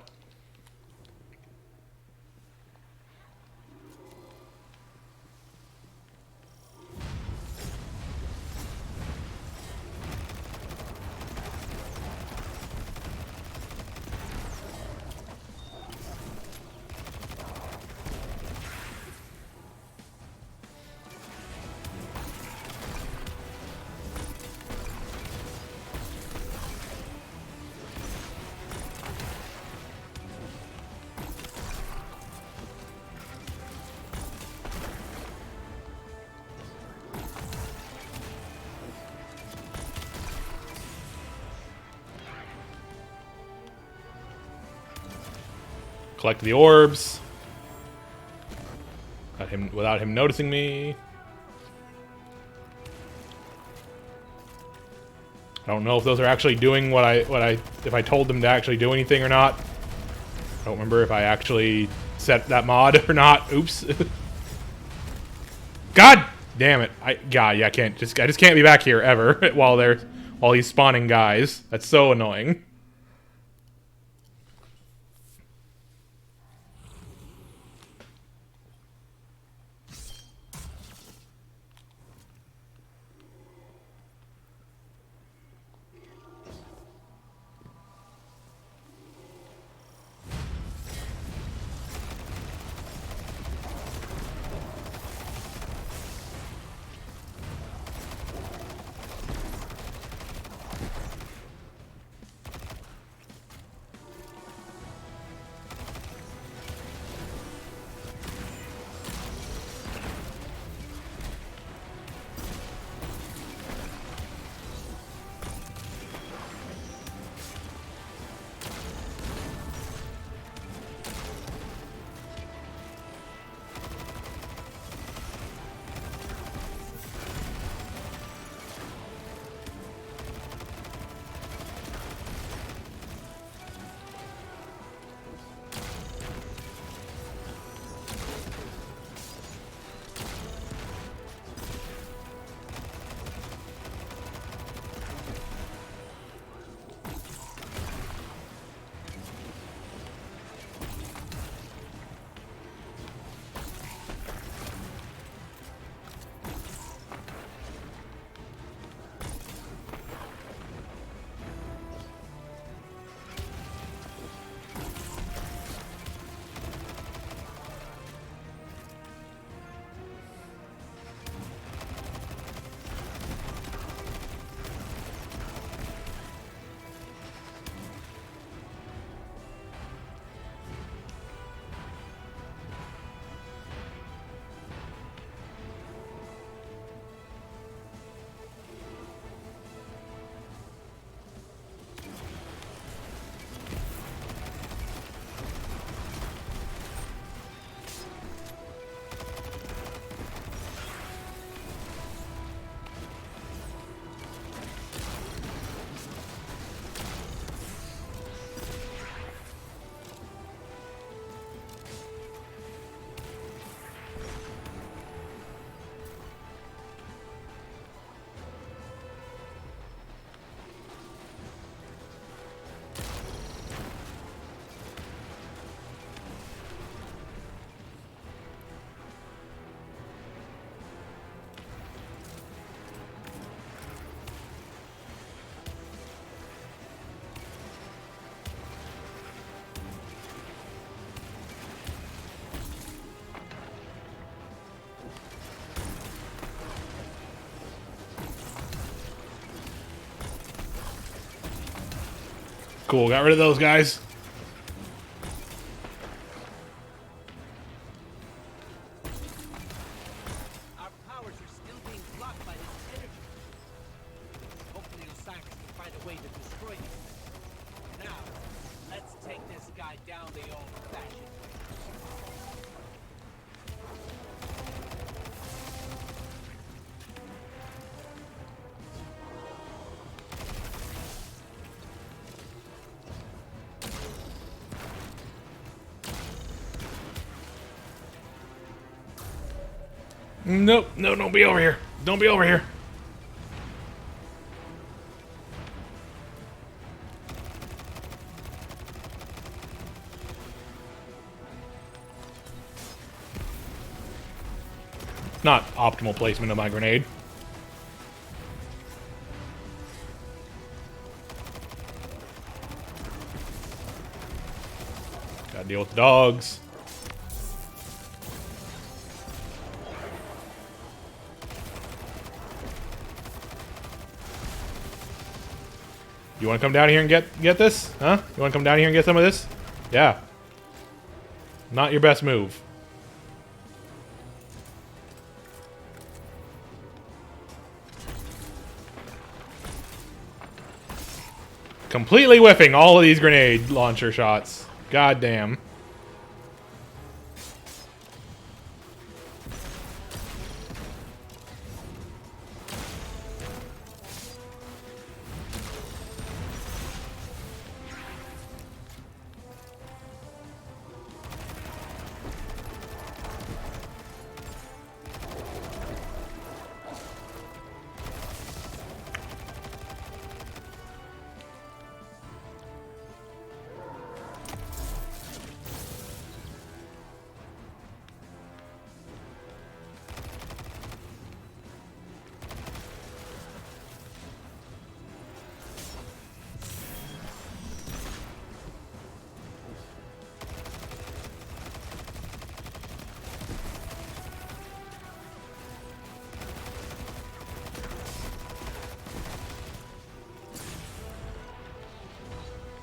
Collect the orbs. Without him noticing me. I don't know if those are actually doing if I told them to actually do anything or not. I don't remember if I actually set that mod or not. Oops. God damn it. I just can't be back here ever while he's spawning guys. That's so annoying. Cool, got rid of those guys. Our powers are still being blocked by this energy. Hopefully Osiris can find a way to destroy these things. Now, let's take this guy down the old-fashioned way. Nope, no, don't be over here. Don't be over here. Not optimal placement of my grenade. Gotta deal with the dogs. You want to come down here and get this? Huh? You want to come down here and get some of this? Yeah. Not your best move. Completely whiffing all of these grenade launcher shots. God damn.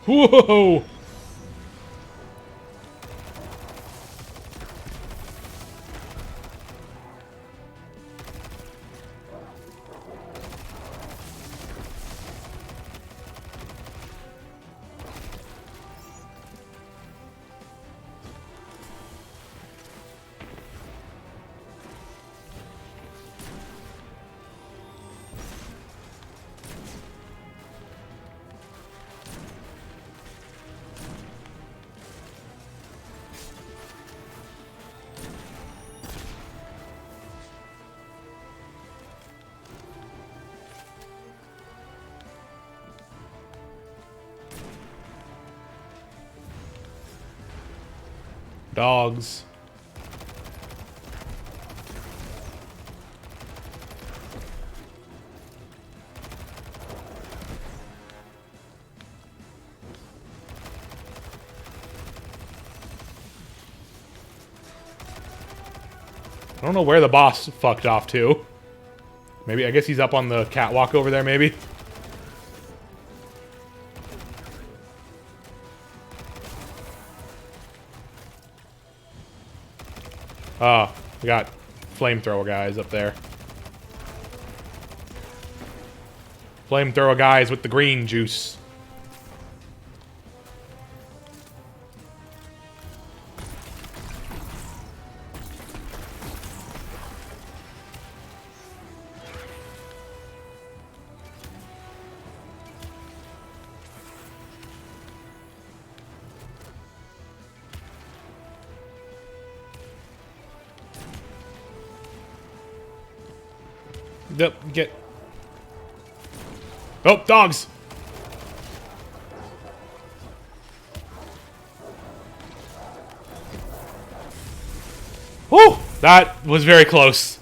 Whoa! Dogs. I don't know where the boss fucked off to. Maybe, I guess he's up on the catwalk over there, maybe? Oh, we got flamethrower guys up there. Flamethrower guys with the green juice. Yep, get. Oh, dogs! Whew! That was very close.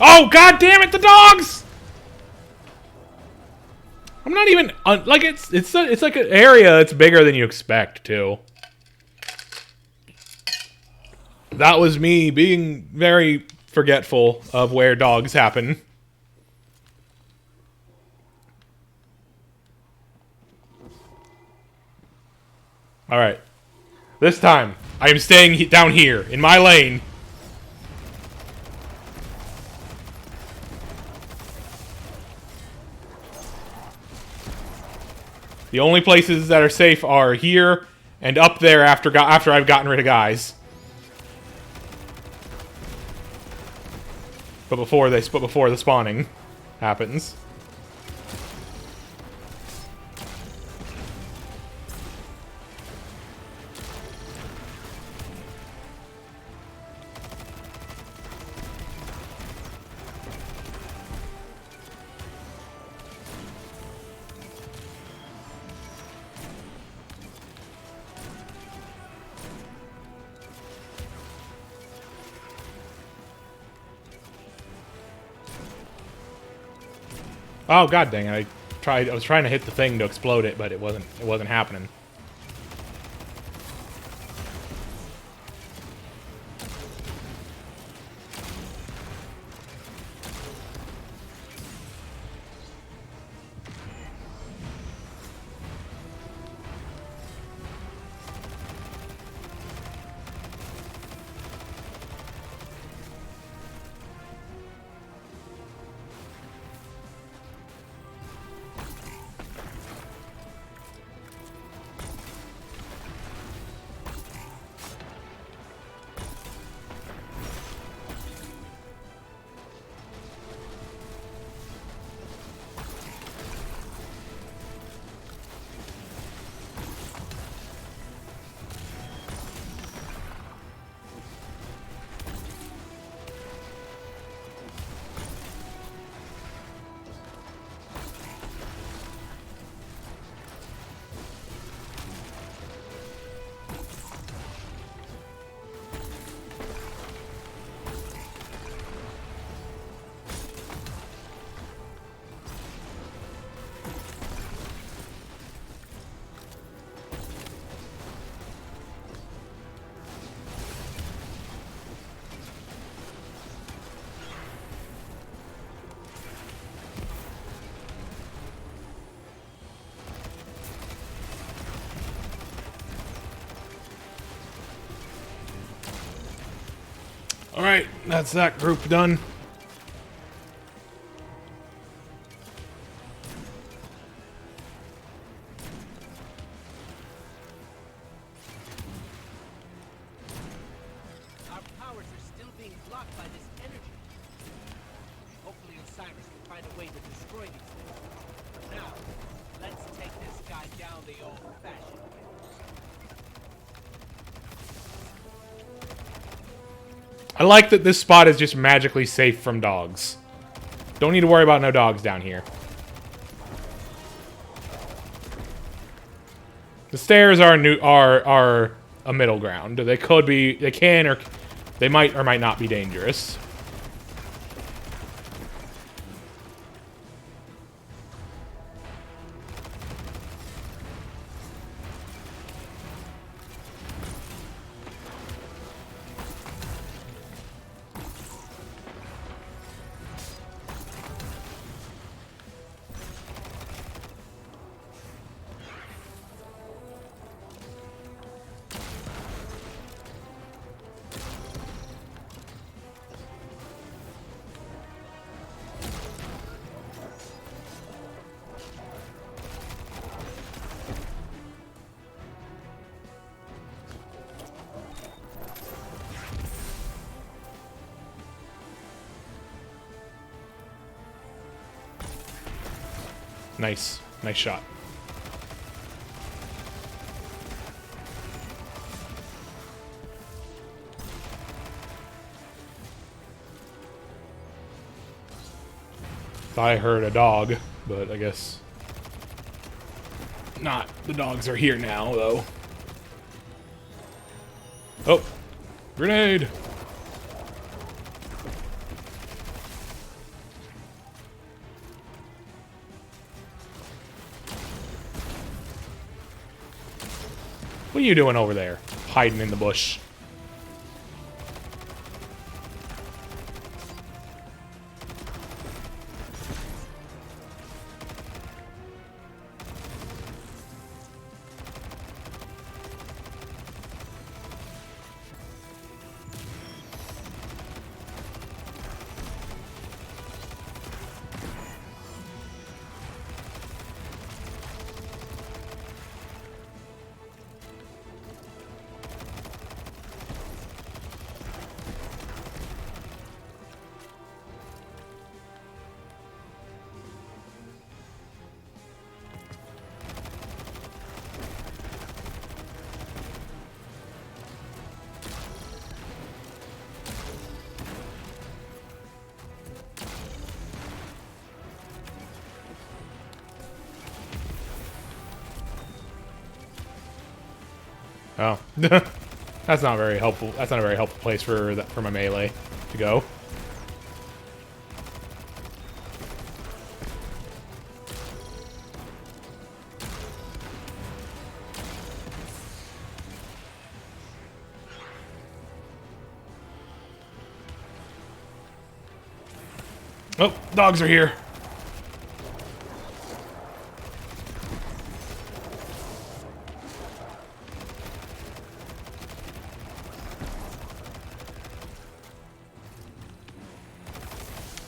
Oh, god damn it, the dogs! I'm not even like it's like an area that's bigger than you expect too. that was me being very forgetful of where dogs happen. Alright. This time, I am staying down here, in my lane. The only places that are safe are here and up there after I've gotten rid of guys. But before the spawning happens. Oh god dang it! I was trying to hit the thing to explode it, but it wasn't happening. Alright, that's that group done. Our powers are still being blocked by this energy. Hopefully Osiris can find a way to destroy these things. For now, let's take this guy down the old-fashioned way. I like that this spot is just magically safe from dogs. Don't need to worry about no dogs down here. The stairs are a middle ground. They can or they might or might not be dangerous. Nice. Nice shot. I heard a dog, but I guess not. The dogs are here now, though. Oh! Grenade! What are you doing over there? Hiding in the bush. Oh. That's not very helpful. That's not a very helpful place for my melee to go. Oh, dogs are here.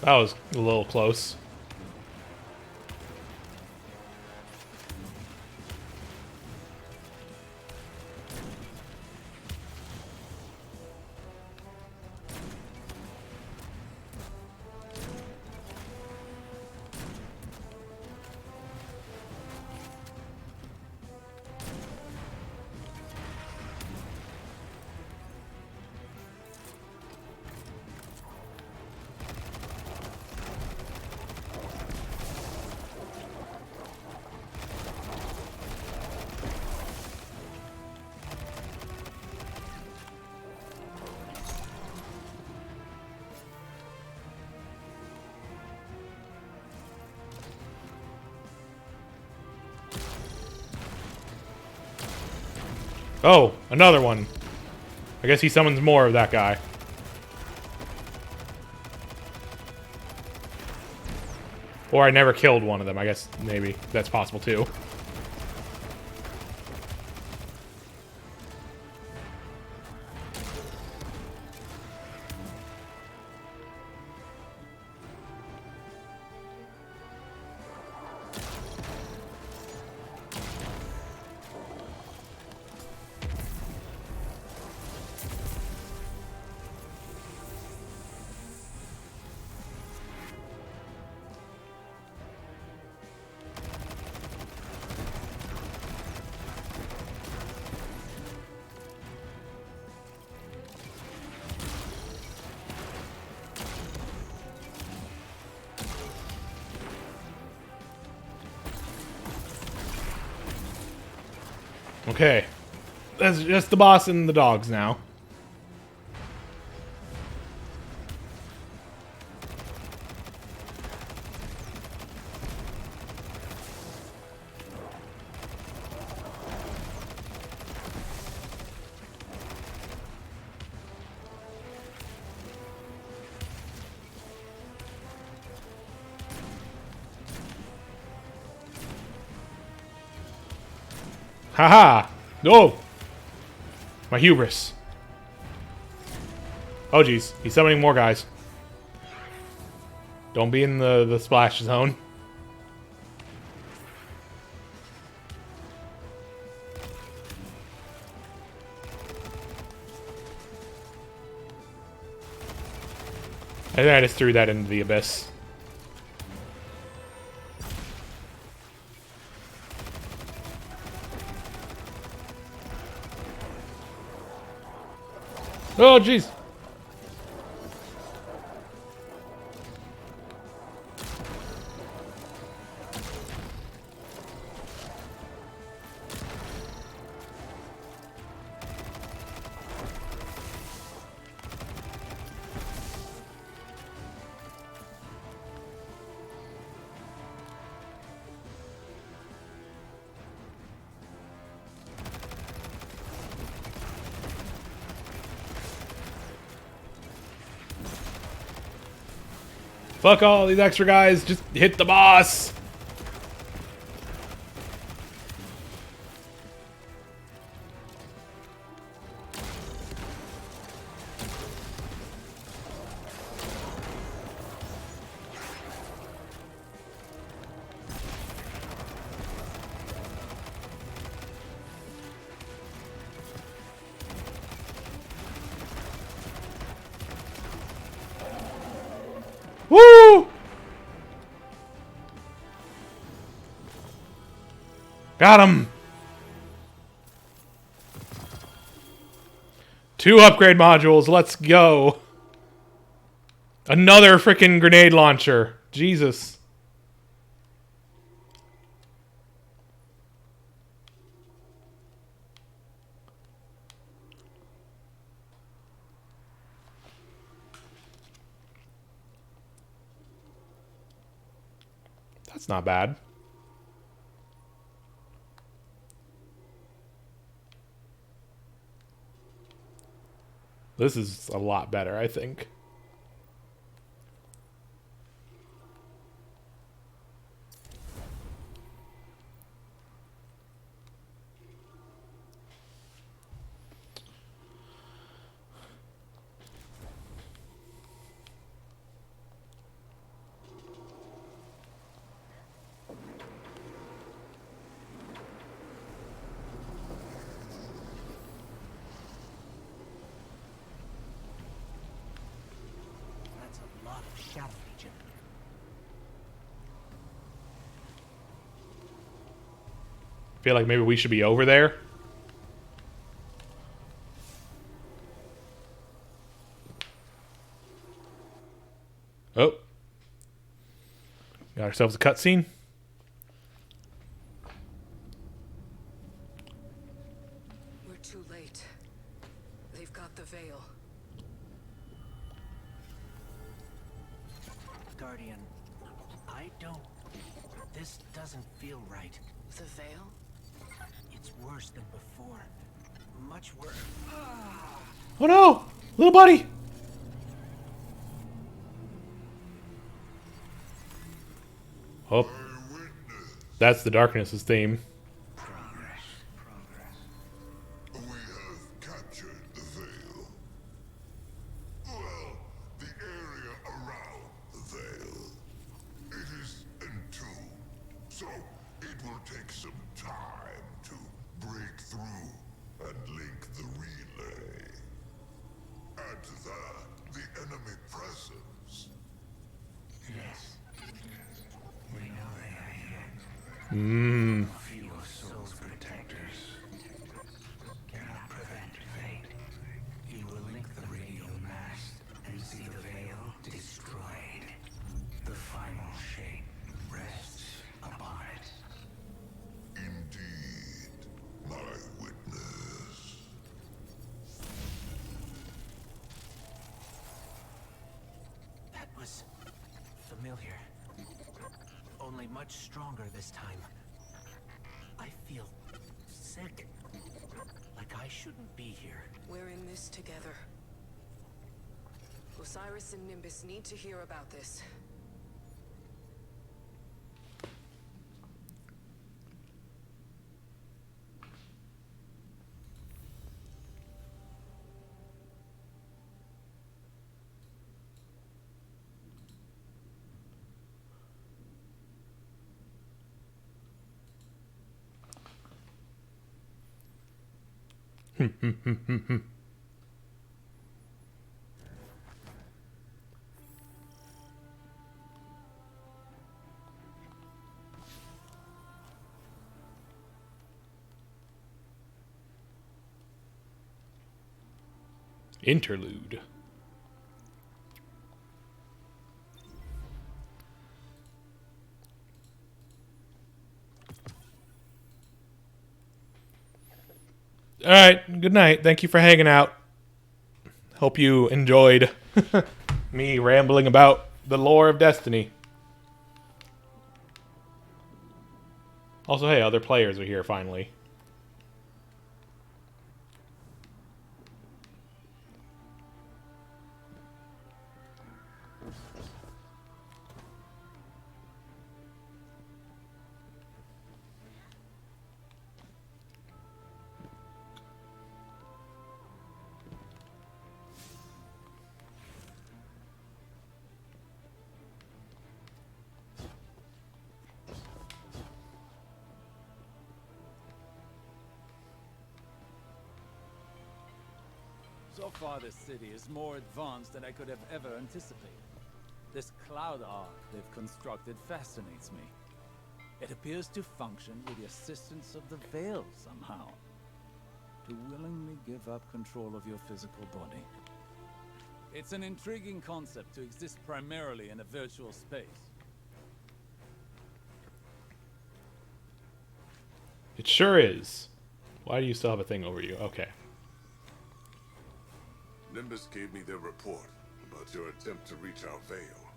That was a little close. Oh, another one. I guess he summons more of that guy. Or I never killed one of them. I guess maybe that's possible too. Okay. That's just the boss and the dogs now. Haha! No! My hubris. Oh jeez, he's summoning more guys. Don't be in the splash zone. I think I just threw that into the abyss. Oh, jeez. Fuck all these extra guys, just hit the boss! Woo! Got him! 2 upgrade modules, let's go! Another freaking grenade launcher. Jesus. It's not bad. This is a lot better, I think. That's a lot of shadow region. I feel like maybe we should be over there. Oh. Got ourselves a cutscene. We're too late. They've got the veil. Guardian, I don't... This doesn't feel right. The veil? It's worse than before. Much worse. Oh no! Little buddy! Oh. That's the Darkness's theme. Progress. We have captured the veil. Well, the area around the veil. It is entombed, so it will take some time to break through and link the relay. Add to that the enemy presence. Yes. We know they are here. Mmm. Few of Soul's protectors cannot prevent fate. You will link the radio mast and see the veil destroyed. The final shape rests upon it. Indeed, my witness. That was familiar. Only much stronger this time. I feel sick. Like I shouldn't be here. We're in this together. Osiris and Nimbus need to hear about this. Interlude. Alright, good night. Thank you for hanging out. Hope you enjoyed me rambling about the lore of Destiny. Also, hey, other players are here finally. So far, this city is more advanced than I could have ever anticipated. This cloud arc they've constructed fascinates me. It appears to function with the assistance of the veil somehow. To willingly give up control of your physical body. It's an intriguing concept to exist primarily in a virtual space. It sure is. Why do you still have a thing over you? Okay. Nimbus gave me their report about your attempt to reach our veil.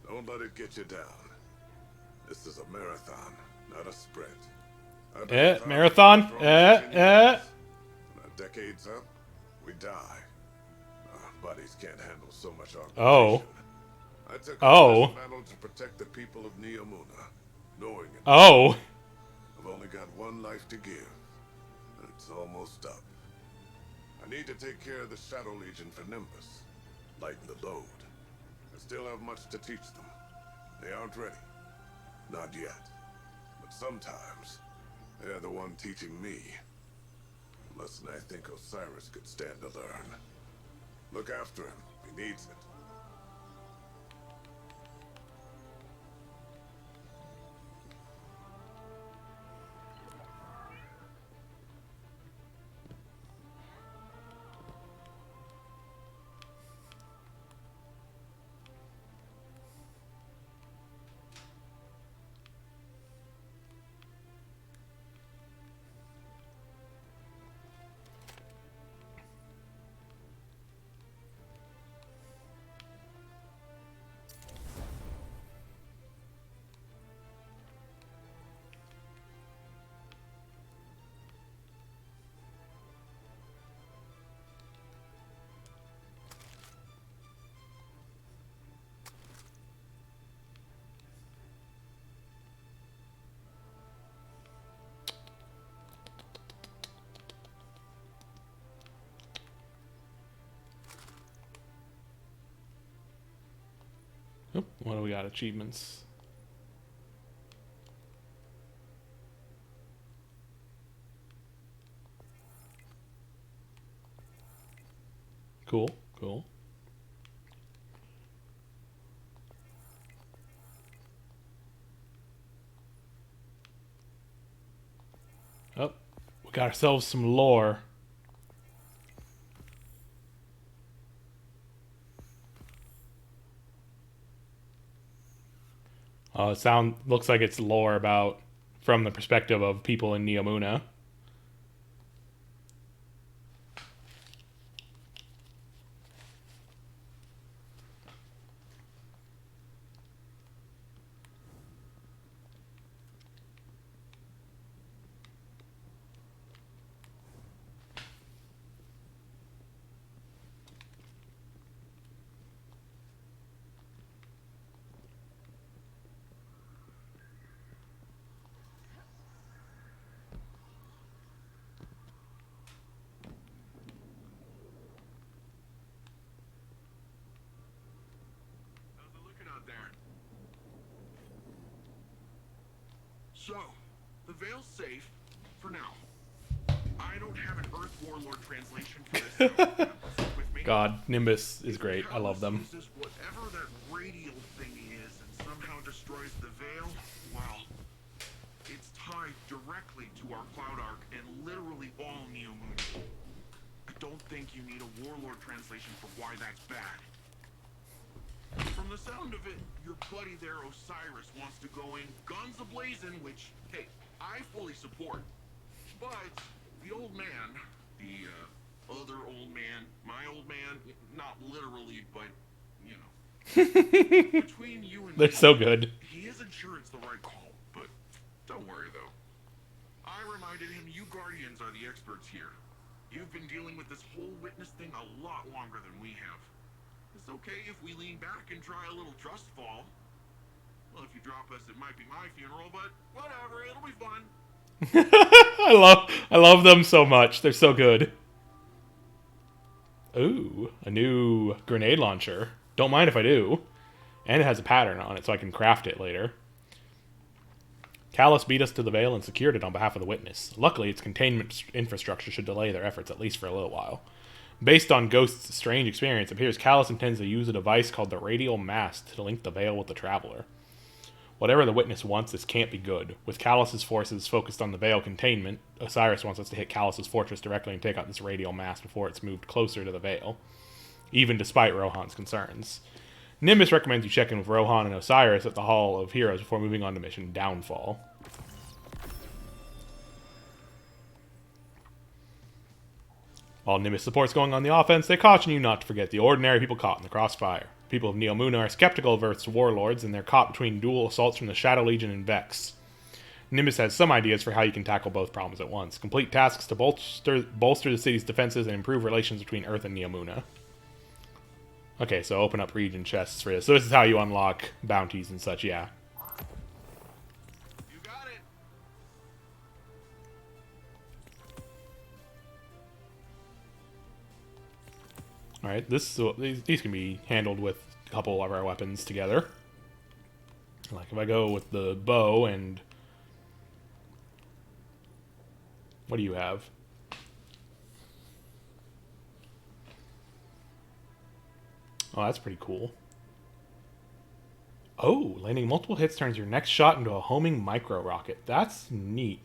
Don't let it get you down. This is a marathon, not a sprint. I've been found Marathon? for almost 10 years. Decades up, we die. Bodies can't handle so much augmentation. Oh. I took Oh. this battle to protect the people of Neomuna, knowing it. Oh. I've only got one life to give, and it's almost up. I need to take care of the Shadow Legion for Nimbus, lighten the load. I still have much to teach them. They aren't ready. Not yet. But sometimes, they're the one teaching me. A lesson I think Osiris could stand to learn. Look after him. He needs it. Oop, what do we got? Achievements. Cool, cool. Oh, we got ourselves some lore. Looks like it's lore about from the perspective of people in Neomuna. How's it looking out there? So, the Veil's safe for now. I don't have an Earth Warlord translation for this. So with me. God, Nimbus is great. I love them. Uses whatever that radial thing is and somehow destroys the Veil. Well, it's tied directly to our Cloud Arc and literally all Neomuna. I don't think you need a Warlord translation for why that's bad. From the sound of it, your buddy there, Osiris, wants to go in guns a-blazing, which, hey, I fully support. But the old man, the other old man, my old man, not literally, but, you know. Between you and They're me, so good. he isn't sure it's the right call, but don't worry, though. I reminded him you Guardians are the experts here. You've been dealing with this whole witness thing a lot longer than we have. It's okay if we lean back and try a little trust fall. Well, if you drop us, it might be my funeral, but whatever, it'll be fun. I love them so much. They're so good. Ooh, a new grenade launcher. Don't mind if I do. And it has a pattern on it, so I can craft it later. Callus beat us to the Veil and secured it on behalf of the Witness. Luckily, its containment infrastructure should delay their efforts at least for a little while. Based on Ghost's strange experience, it appears Callus intends to use a device called the Radial Mast to link the Veil with the Traveler. Whatever the Witness wants, this can't be good. With Callus's forces focused on the Veil containment, Osiris wants us to hit Callus's fortress directly and take out this Radial Mast before it's moved closer to the Veil, even despite Rohan's concerns. Nimbus recommends you check in with Rohan and Osiris at the Hall of Heroes before moving on to mission Downfall. While Nimbus support's going on the offense, they caution you not to forget the ordinary people caught in the crossfire. People of Neomuna are skeptical of Earth's warlords, and they're caught between dual assaults from the Shadow Legion and Vex. Nimbus has some ideas for how you can tackle both problems at once. Complete tasks to bolster the city's defenses and improve relations between Earth and Neomuna. Okay, so open up region chests for this. So this is how you unlock bounties and such, yeah. You got it. Alright, these can be handled with a couple of our weapons together. Like if I go with the bow and... What do you have? Oh, that's pretty cool. Oh, landing multiple hits turns your next shot into a homing micro rocket. That's neat.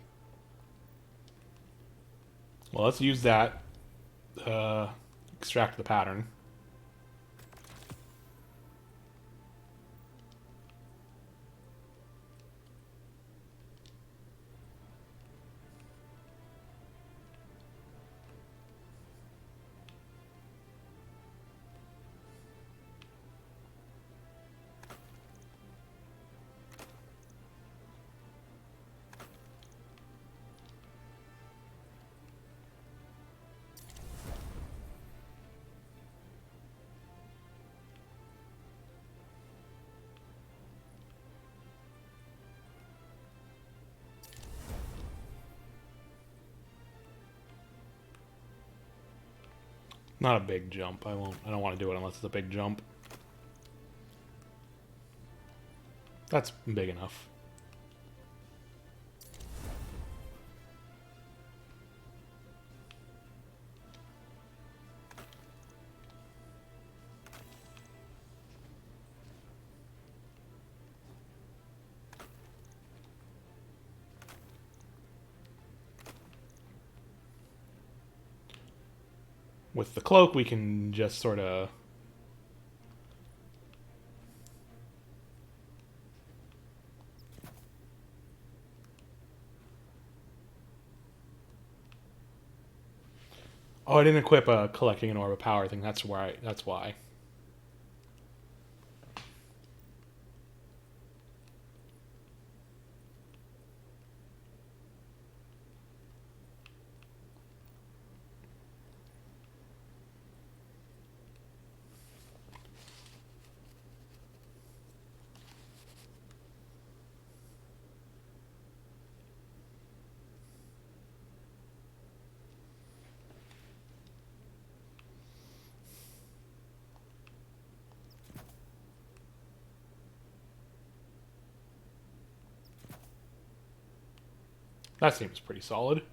Well, let's use that. Extract the pattern. Not a big jump. I don't want to do it unless it's a big jump. That's big enough. With the cloak, we can just sort of... Oh, I didn't equip a collecting an orb of power thing. That's why. That's why. That seems pretty solid.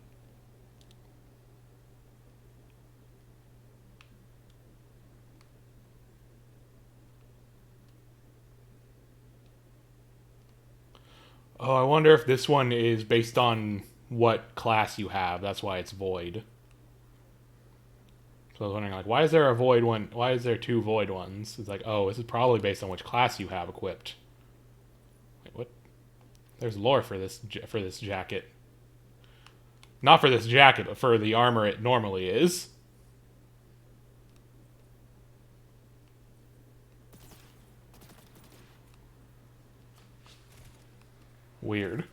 Oh, I wonder if this one is based on what class you have. That's why it's void. So I was wondering, like, why is there a void one? Why is there two void ones? It's like, oh, this is probably based on which class you have equipped. Wait, what? There's lore for this jacket. Not for this jacket, but for the armor it normally is. Weird.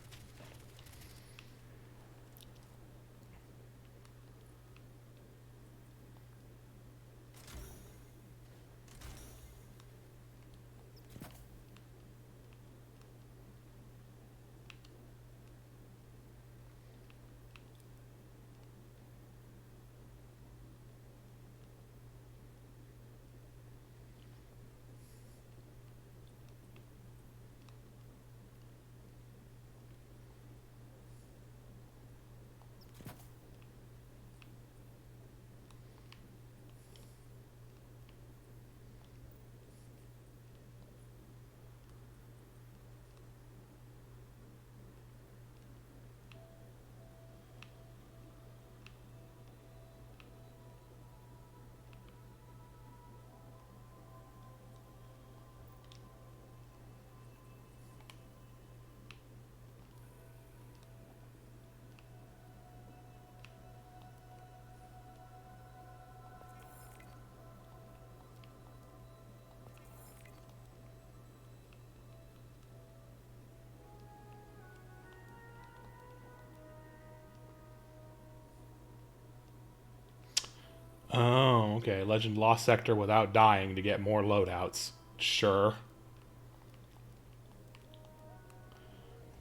Oh, okay. Legend Lost Sector without dying to get more loadouts. Sure.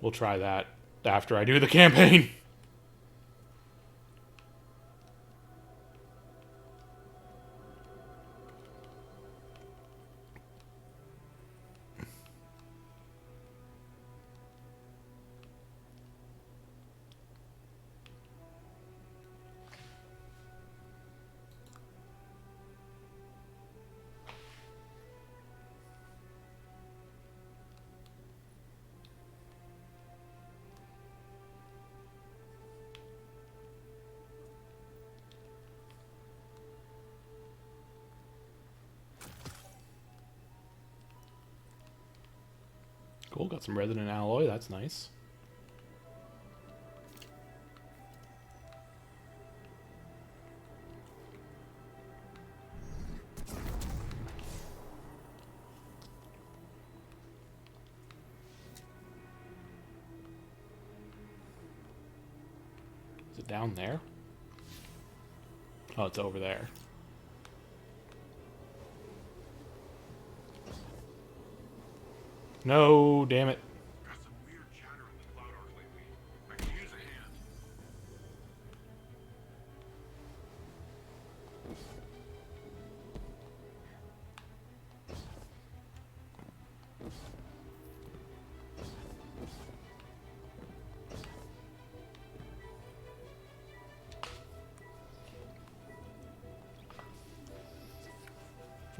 We'll try that after I do the campaign. Cool, got some resonant alloy, that's nice. Is it down there? Oh, it's over there. No, damn it. Got some weird chatter in the cloud arc lately. I could use a hand.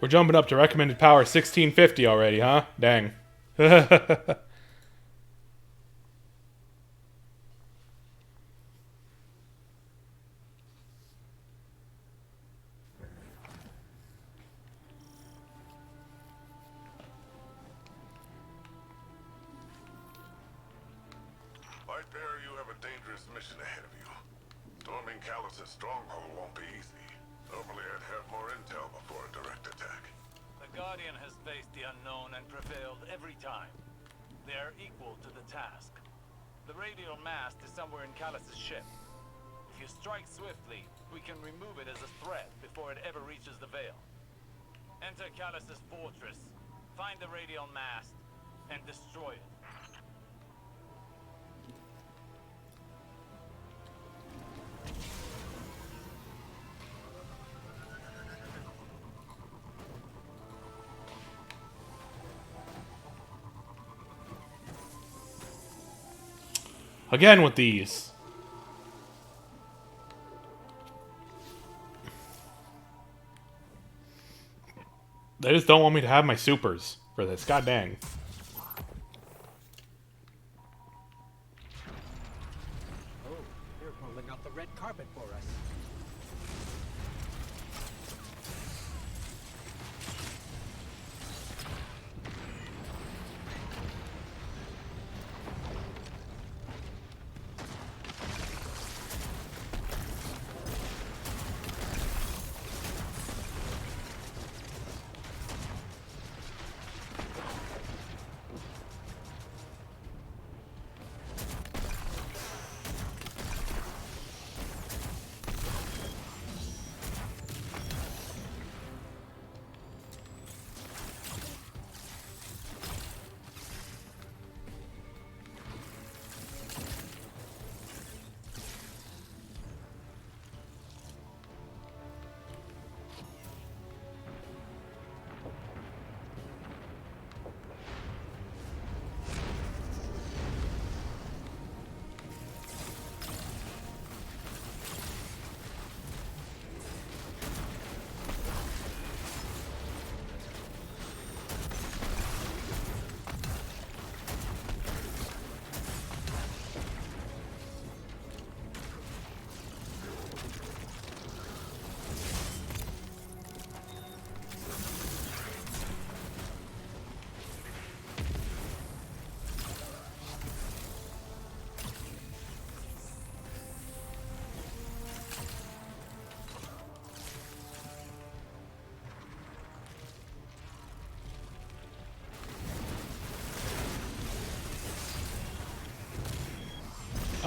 We're jumping up to recommended power 1650 already, huh? Dang. Lightbearer, you have a dangerous mission ahead of you. Storming Callus's stronghold won't be easy. Normally I'd have more intel before a direct attack. The Guardian has faced the unknown and prevailed every time. They are equal to the task. The radial mast is somewhere in Callus's ship. If you strike swiftly, we can remove it as a threat before it ever reaches the Veil. Enter Callus's fortress, find the radial mast, and destroy it. Again with these. They just don't want me to have my supers for this. God dang. Oh, they're rolling out the red carpet for us.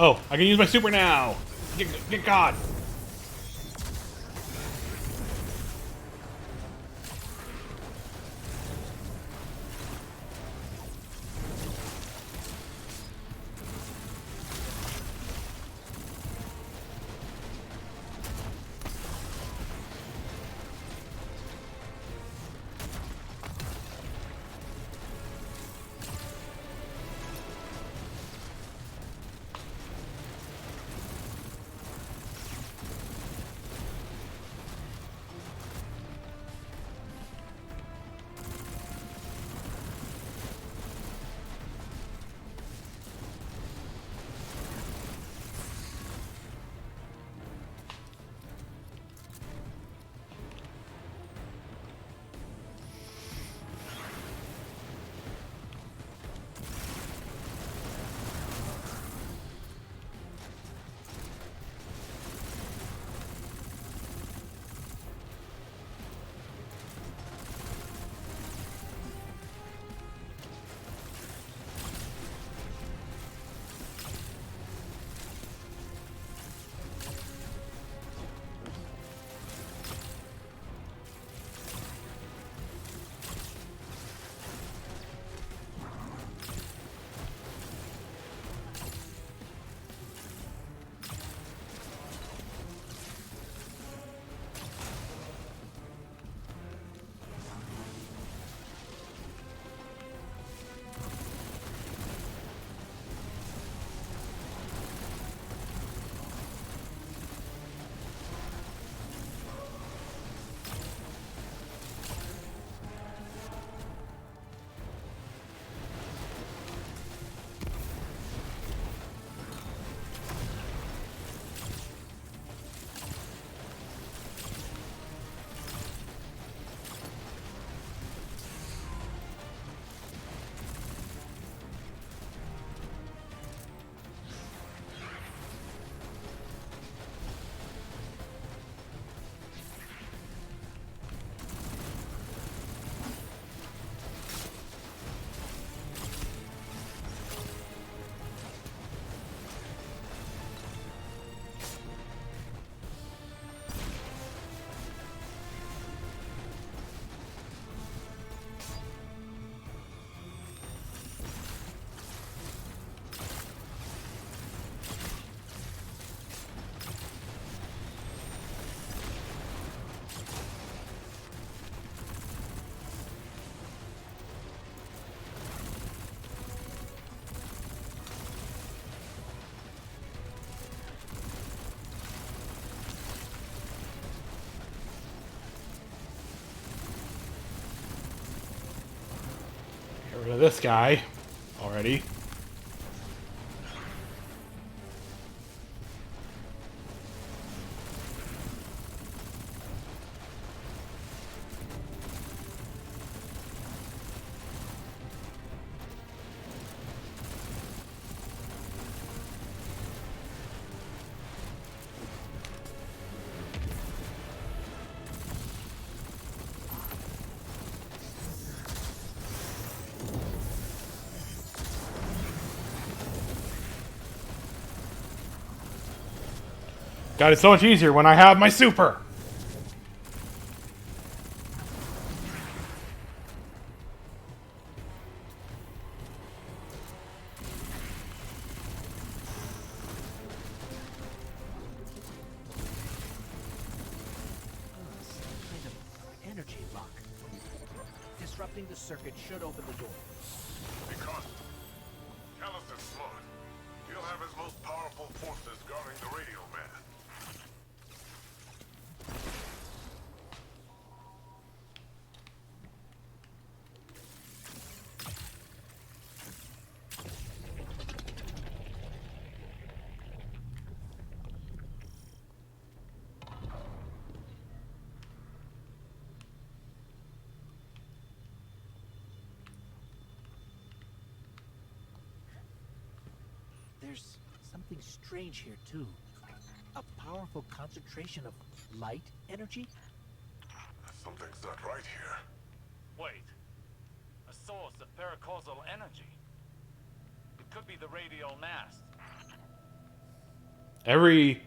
Oh, I can use my super now. Get God. Get rid of this guy already. God, it's so much easier when I have my super! Kind of energy lock. Disrupting the circuit should open the door. Because Callus is smart. He'll have his most powerful forces guarding the radial mass. There's something strange here, too. A powerful concentration of light energy? Something's not right here. Wait. A source of paracausal energy. It could be the radial mast. Every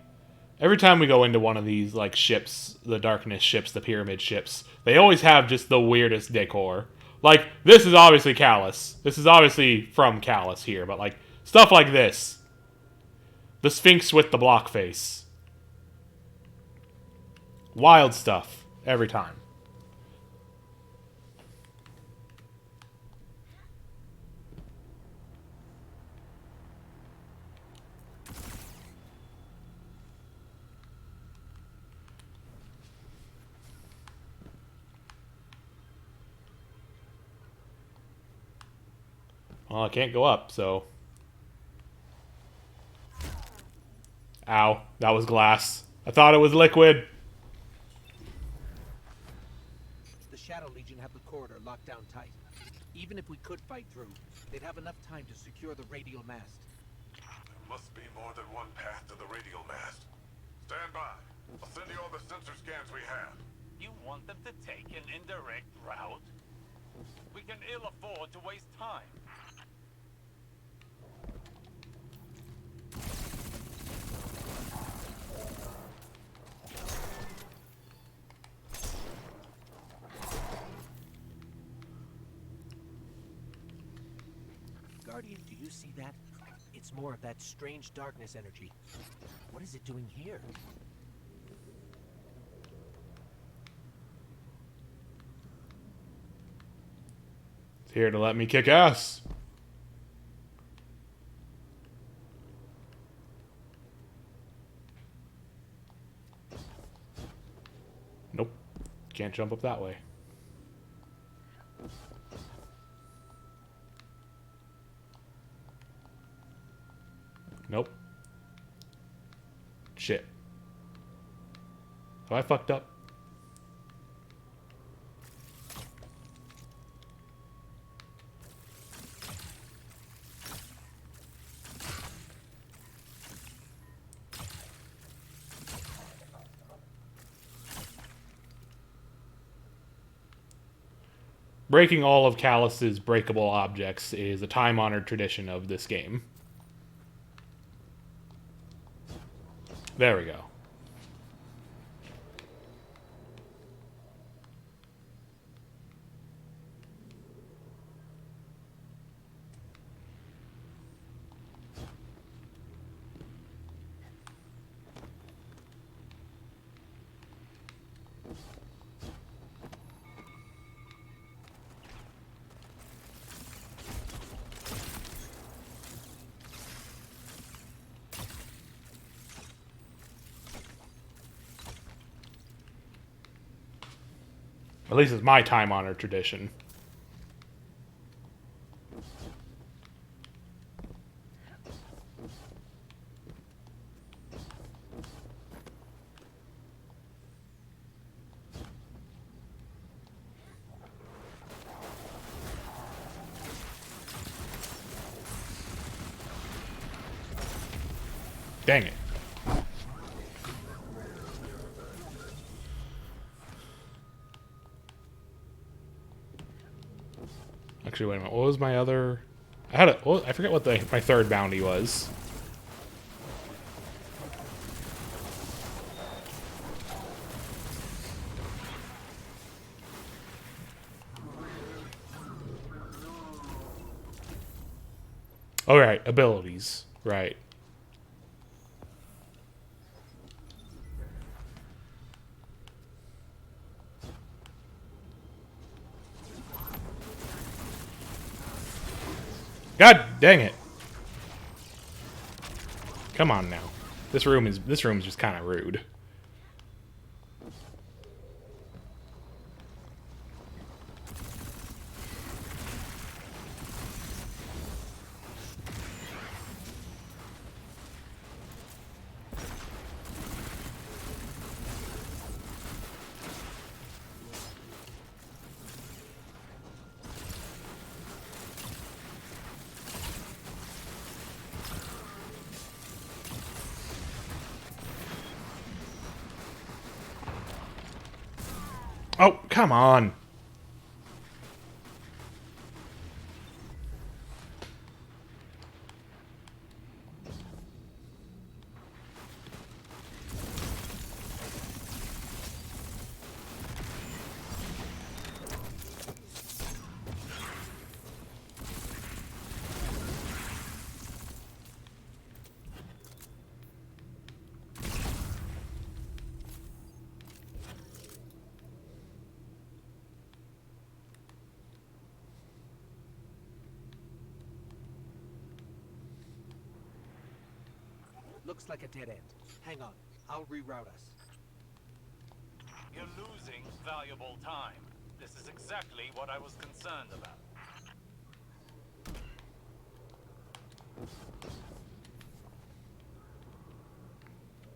time we go into one of these like ships, the darkness ships, the pyramid ships, they always have just the weirdest decor. Like this is obviously Callus. This is obviously from Callus here, but like stuff like this. The Sphinx with the block face. Wild stuff every time. Well, I can't go up, so... Ow, that was glass. I thought it was liquid. The Shadow Legion have the corridor locked down tight. Even if we could fight through, they'd have enough time to secure the radial mast. There must be more than one path to the radial mast. Stand by. I'll send you all the sensor scans we have. You want them to take an indirect route? We can ill afford to waste time. Guardian, do you see that? It's more of that strange darkness energy. What is it doing here? It's here to let me kick ass. Nope. Can't jump up that way. Nope. Shit. Have I fucked up? Breaking all of Callus's breakable objects is a time-honored tradition of this game. There we go. At least it's my time-honored tradition. Dang it. Actually, wait a minute. What was my other... I forget what my third bounty was. Oh, right. Abilities. Right. God dang it. Come on now. This room is just kind of rude. Oh, come on. Looks like a dead end. Hang on. I'll reroute us. You're losing valuable time. This is exactly what I was concerned about.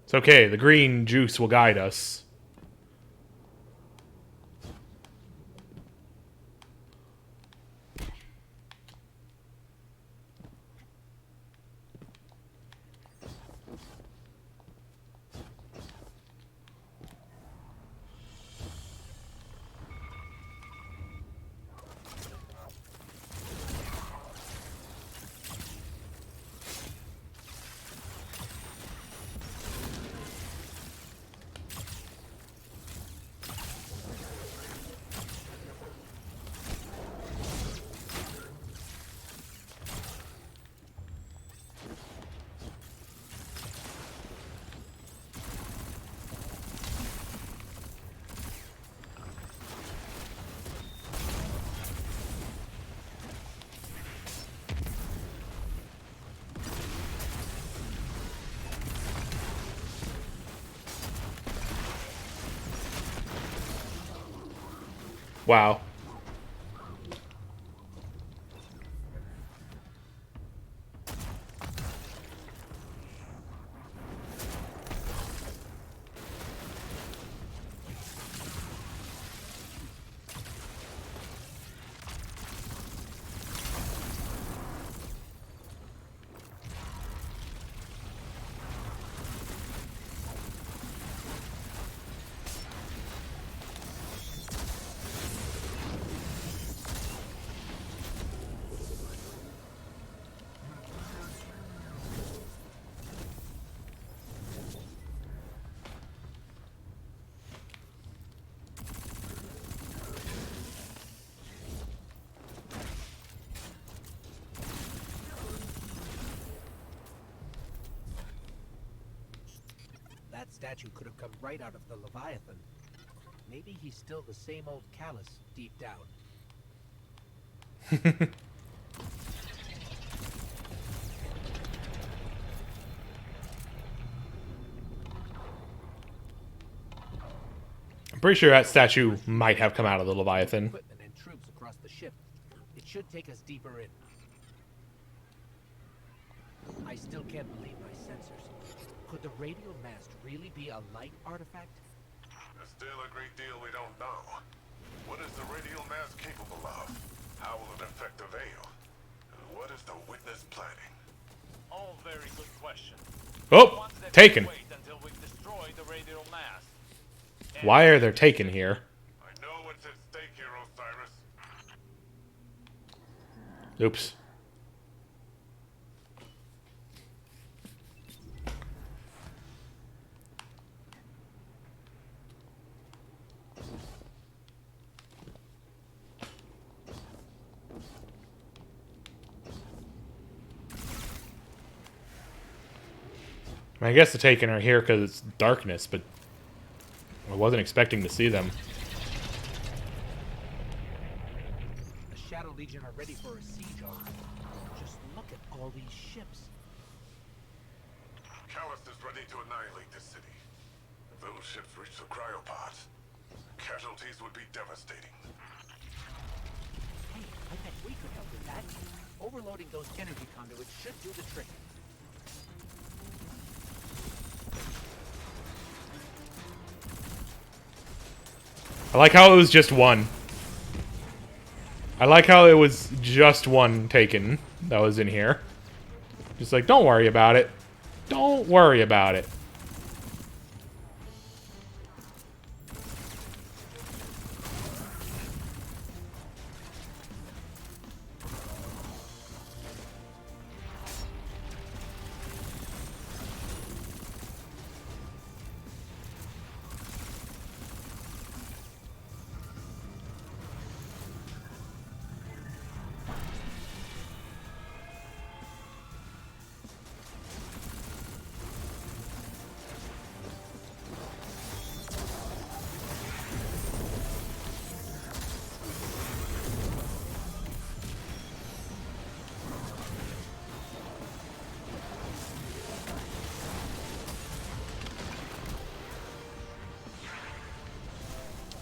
It's okay. The green juice will guide us. Wow. That statue could have come right out of the Leviathan. Maybe he's still the same old callous deep down. I'm pretty sure that statue might have come out of the Leviathan. Equipment and troops across the ship. It should take us deeper in. I still can't believe my sensors. Could the radial mast really be a light artifact? There's still a great deal we don't know. What is the radial mass capable of? How will it affect the Veil? And what is the Witness planning? All very good questions. Oh! One Taken. Wait until we've destroyed the radial mast. Why are there Taken here? I know what's at stake here, Osiris. Oops. I guess the Taken are here because it's darkness, but I wasn't expecting to see them. The Shadow Legion are ready for a siege, all right. Just look at all these ships. Callus is ready to annihilate this city. If those ships reach the cryopods, casualties would be devastating. Hey, I bet we could help with that. Overloading those energy conduits should do the trick. I like how it was just one. I like how it was just one Taken that was in here. Just like, don't worry about it. Don't worry about it.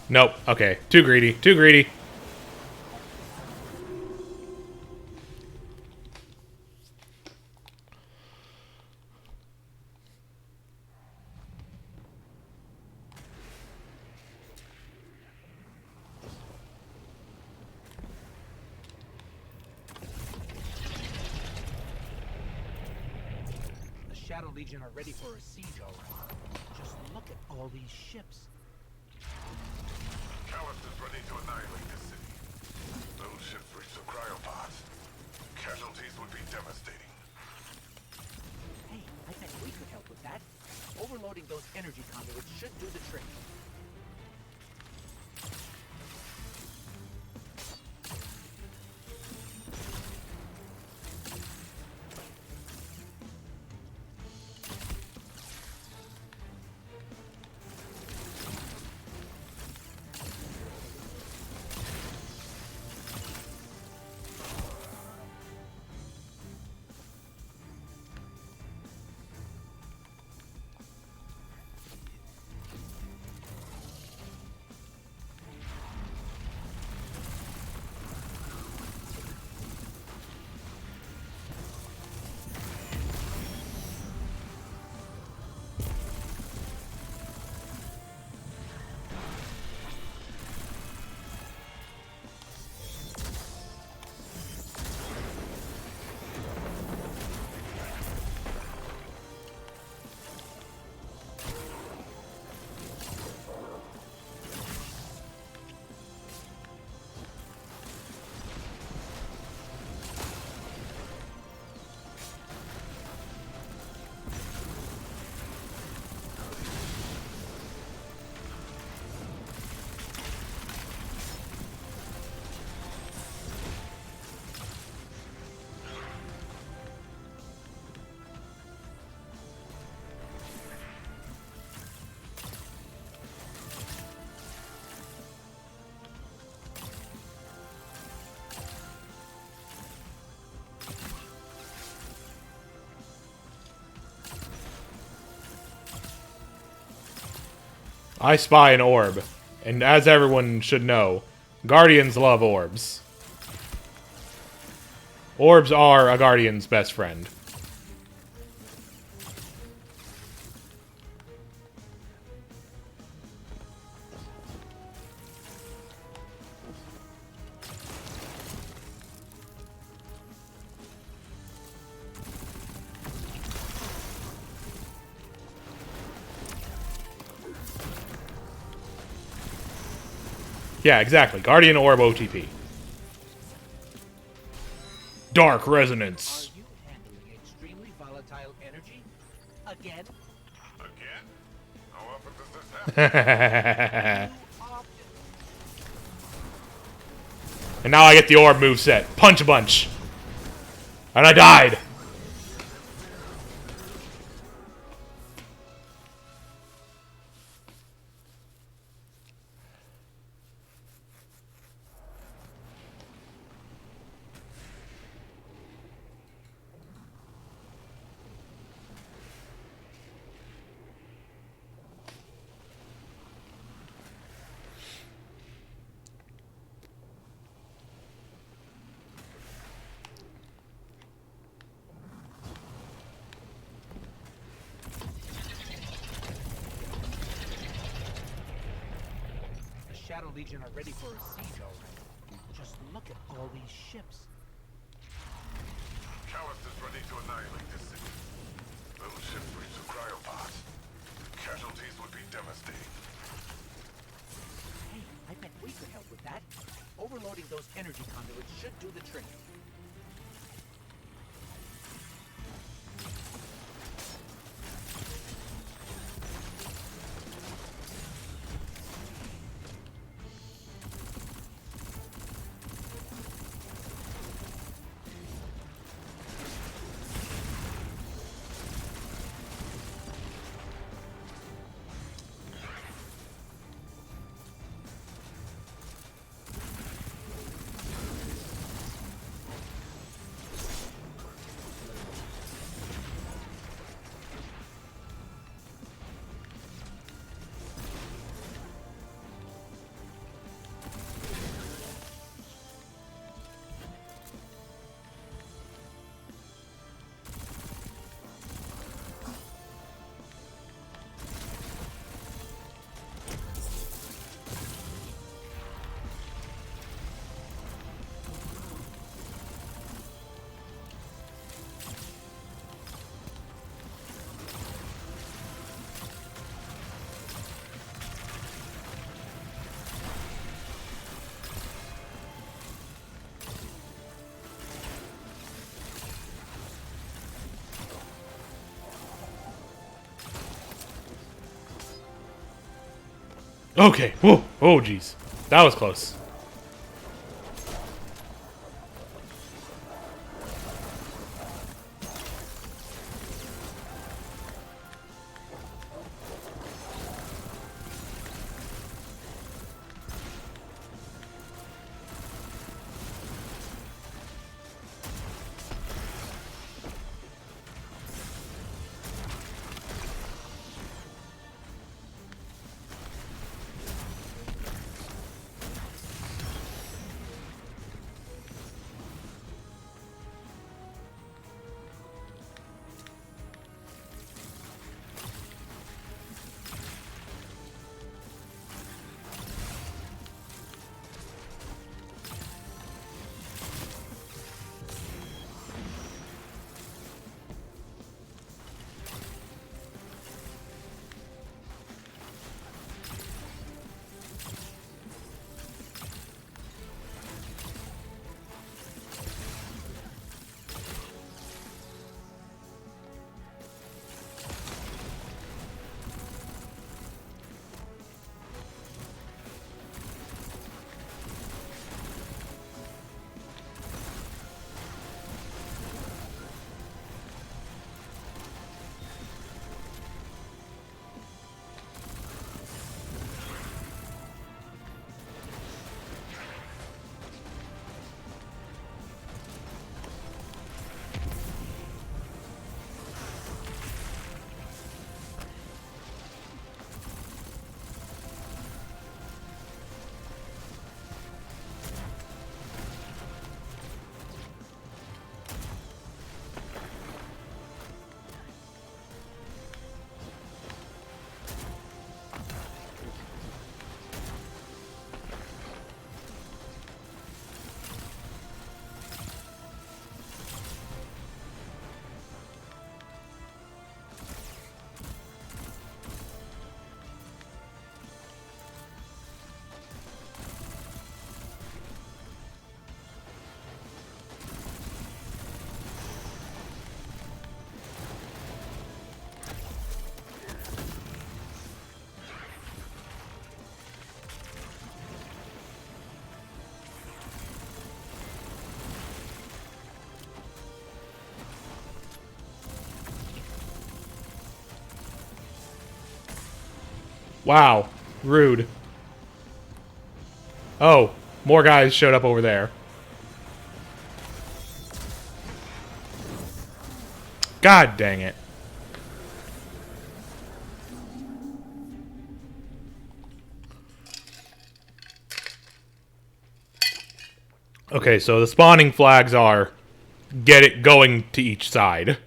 Nope. Okay. Too greedy. Too greedy. The Shadow Legion are ready for a siege, all right. Just look at all these ships. Callus is ready to annihilate this city. If those ships reach the cryopods, casualties would be devastating. Hey, I bet we could help with that. Overloading those energy conduits should do the trick. I spy an orb. And as everyone should know, Guardians love orbs. Orbs are a Guardian's best friend. Yeah, exactly. Guardian Orb OTP. Dark Resonance. Are you handling extremely volatile energy? Again? Again? How often does this happen? Too often. And now I get the orb moveset. Punch a bunch. And I died. The Shadow Legion are ready for a siege already. Just look at all these ships. Callus is ready to annihilate this city. Those ships reach the cryopods. Casualties would be devastating. Hey, I bet we could help with that. Overloading those energy conduits should do the trick. Okay. Whoa. Oh, jeez. That was close. Wow. Rude. Oh, more guys showed up over there. God dang it. Okay, so the spawning flags are get it going to each side.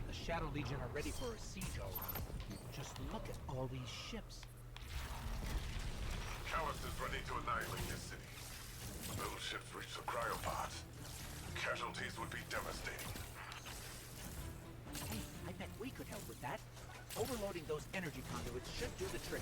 The Shadow Legion are ready for a siege, all right. Just look at all these ships. Callus is ready to annihilate this city. Those ships reach the cryopods. Casualties would be devastating. Hey, I bet we could help with that. Overloading those energy conduits should do the trick.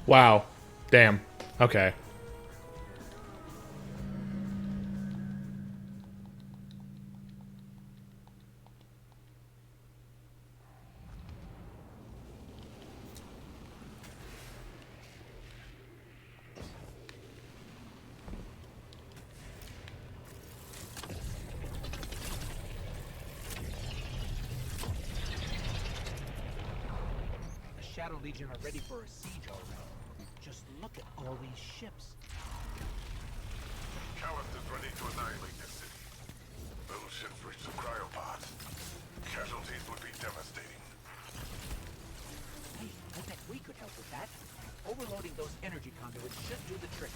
Wow. Damn. Okay. The Shadow Legion are ready for a siege, all right. Just look at all these ships. Callus is ready to annihilate this city. Those ships reach the cryopods. Casualties would be devastating. Hey, I bet we could help with that. Overloading those energy conduits should do the trick.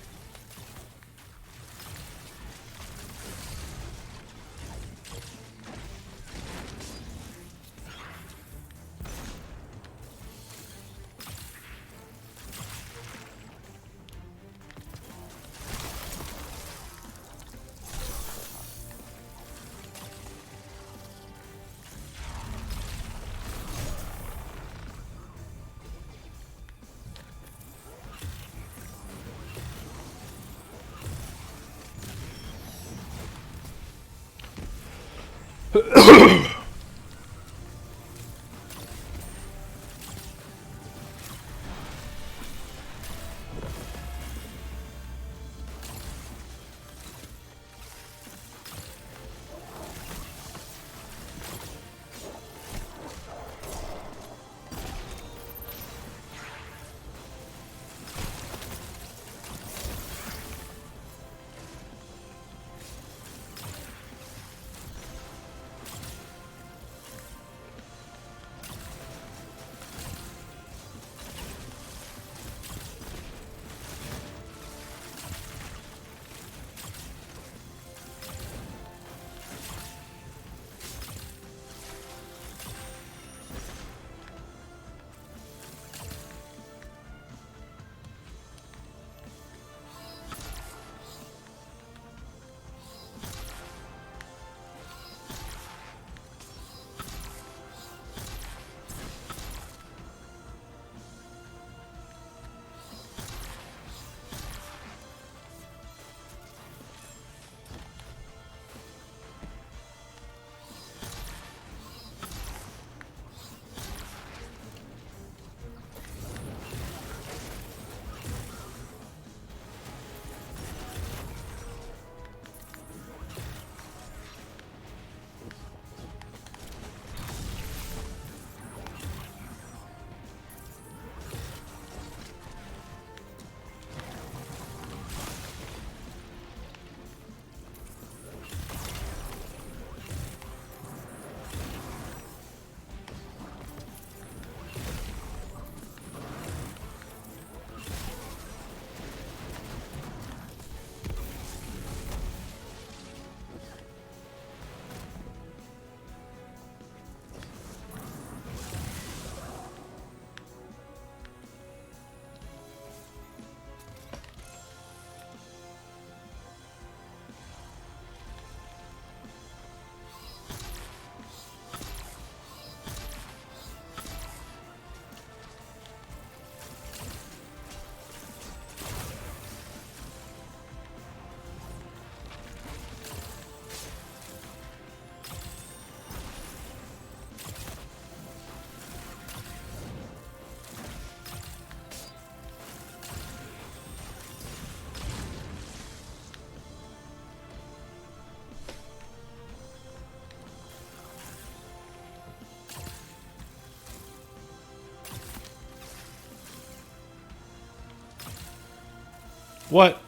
What?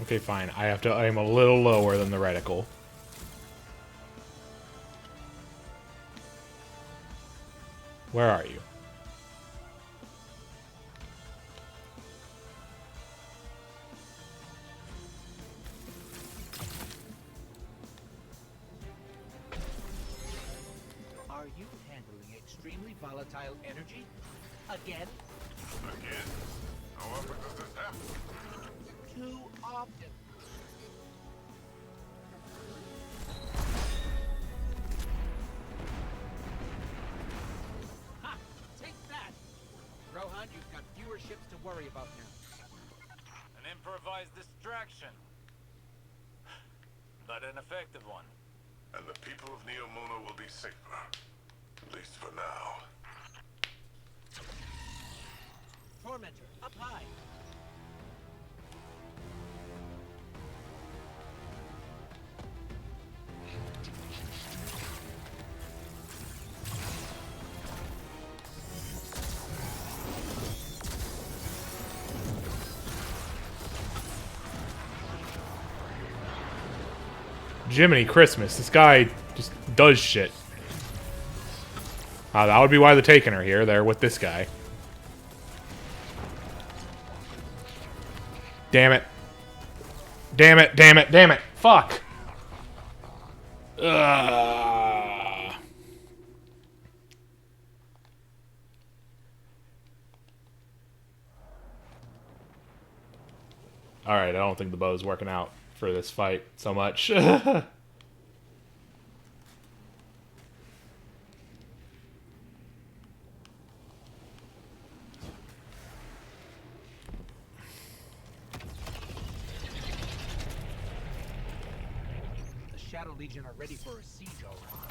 Okay, fine. I have to aim a little lower than the reticle. Where are you? Are you handling extremely volatile energy? Again? Again? How often does this happen? Too often. Ha! Take that! Rohan, you've got fewer ships to worry about now. An improvised distraction. But an effective one. And the people of Neomuna will be safer. At least for now. Tormentor, up high! Jiminy Christmas. This guy just does shit. That would be why the Taken are here. They're with this guy. Damn it. Damn it, damn it, damn it. Fuck. Ugh. Alright, I don't think the bow's working out for this fight so much. Shadow Legion are ready for a siege, all right.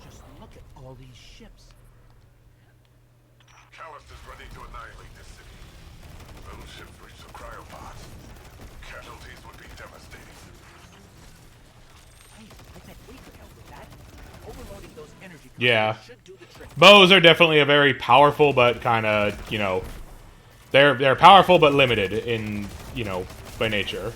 Just look at all these ships. Callus is ready to annihilate this city. Those ships reach the cryopods. Casualties would be devastating. Hey, I bet we could help with that. Overloading those energy Yeah. should do the trick. Bows are definitely a very powerful, but kind of, you know, they're powerful but limited in, you know, by nature.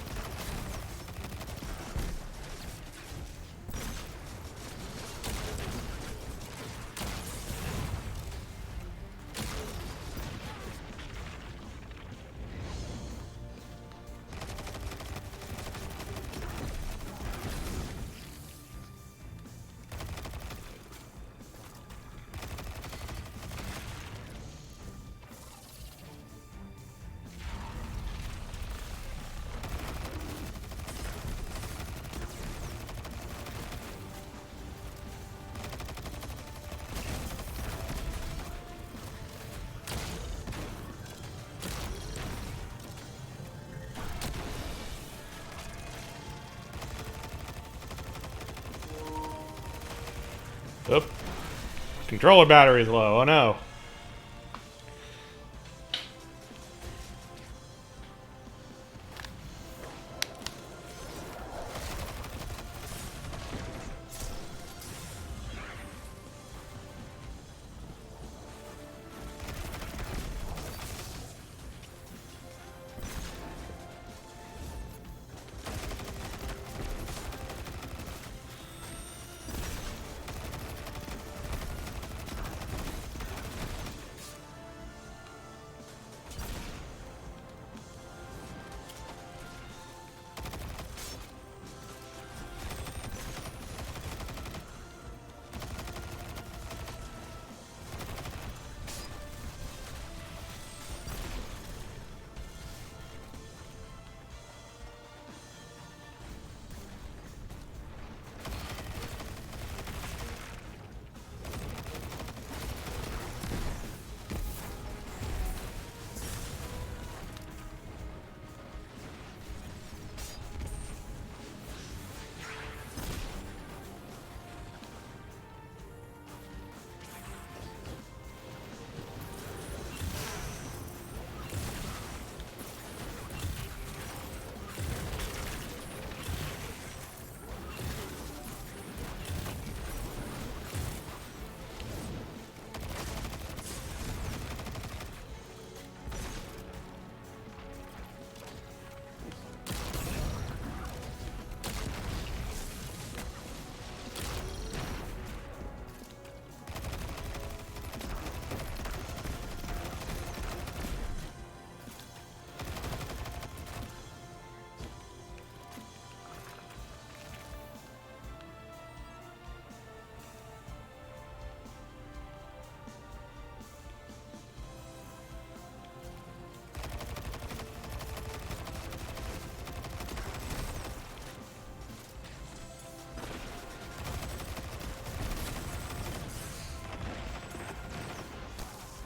Oop. Controller battery's low. Oh no.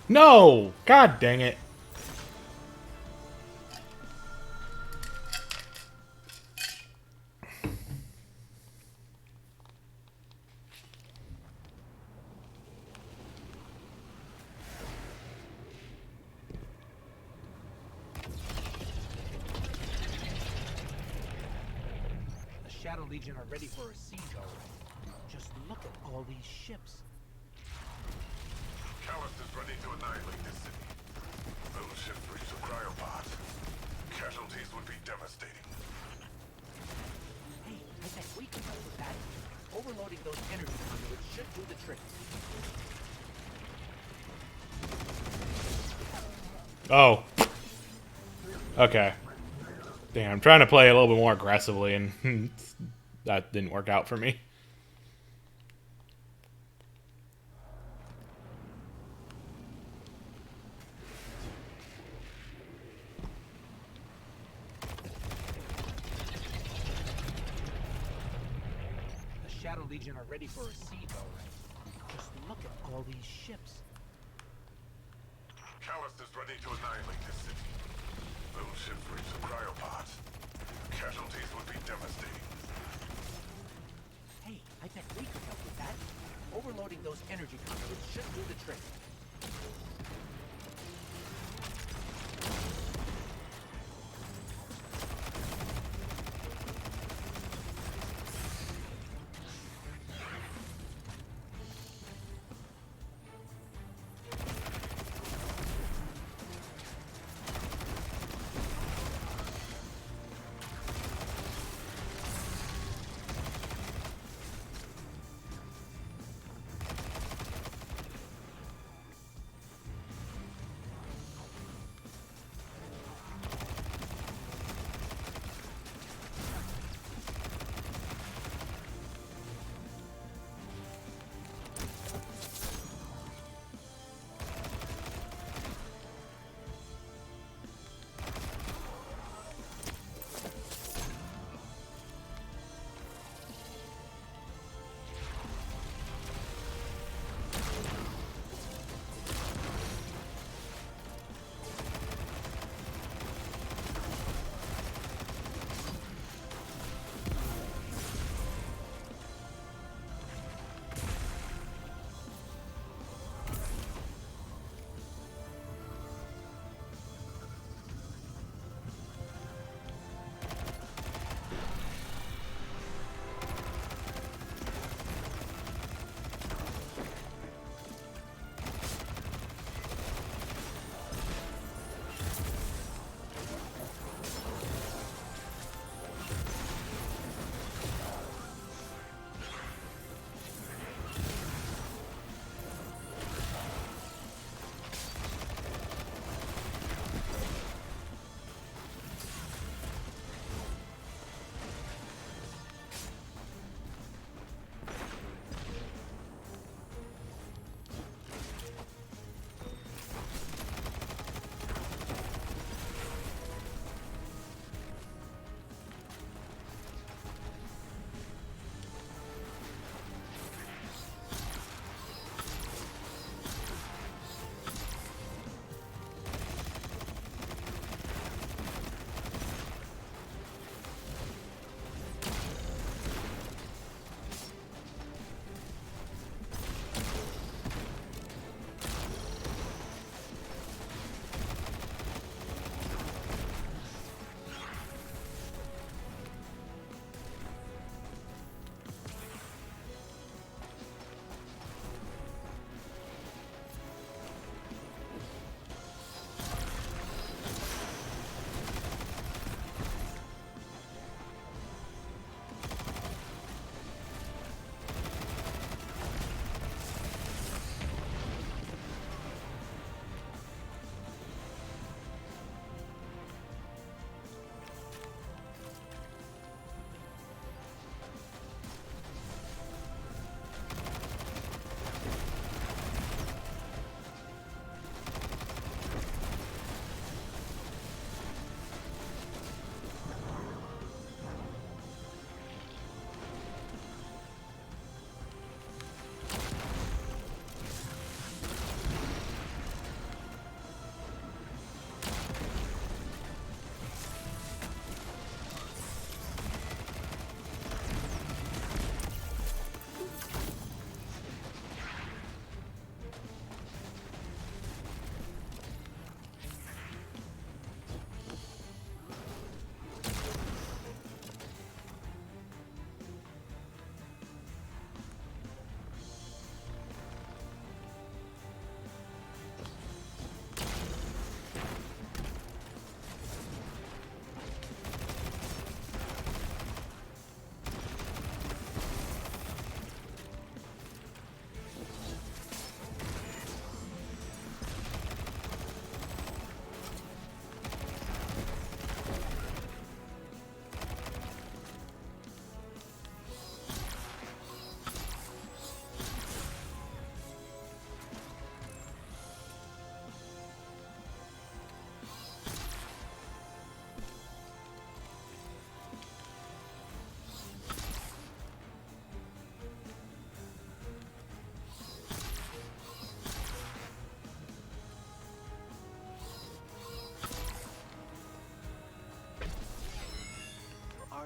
No! God dang it. The Shadow Legion are ready for a siege, all right. Just look at all these ships. Callus is ready to annihilate this city. Those ships reach the cryopods. Casualties would be devastating. Hey, I bet we can help with that. Overloading those energy conduits should do the trick. Oh. Okay. Damn, I'm trying to play a little bit more aggressively, and that didn't work out for me. The Shadow Legion are ready for a siege, all right. Just look at all these ships. Callus is ready to annihilate this city. Those ships reach the cryopods. Casualties would be devastating. Reloading those energy conduits should do the trick.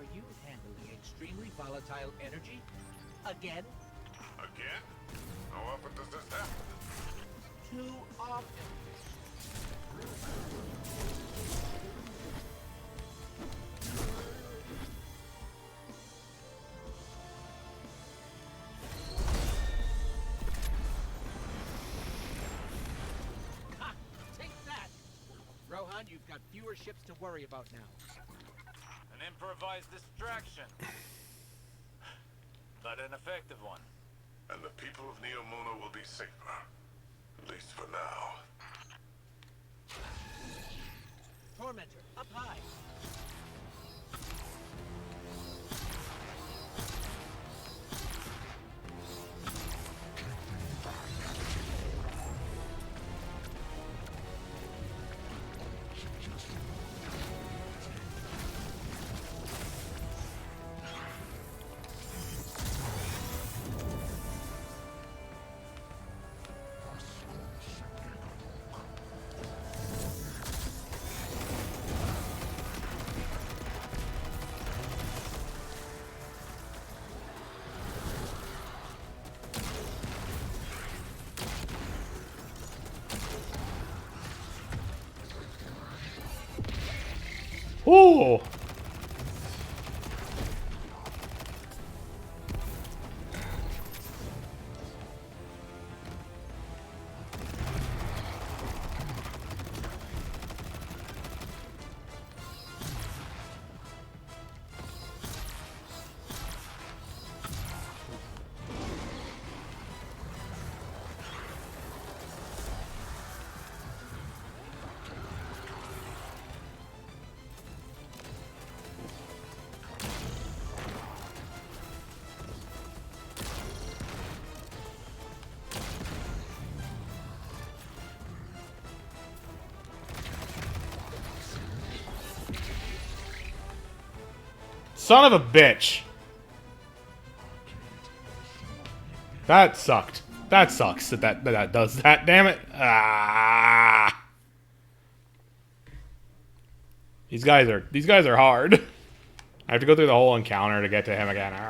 Are you handling extremely volatile energy? Again? Again? How often does this happen? Too often. Ha! Take that! Rohan, you've got fewer ships to worry about now. An improvised distraction. But an effective one. And the people of Neomuna will be safer. At least for now. Tormentor, up high. Ooh. Son of a bitch. That sucked. That sucks that does that. Damn it. Ah. These guys are hard. I have to go through the whole encounter to get to him again. The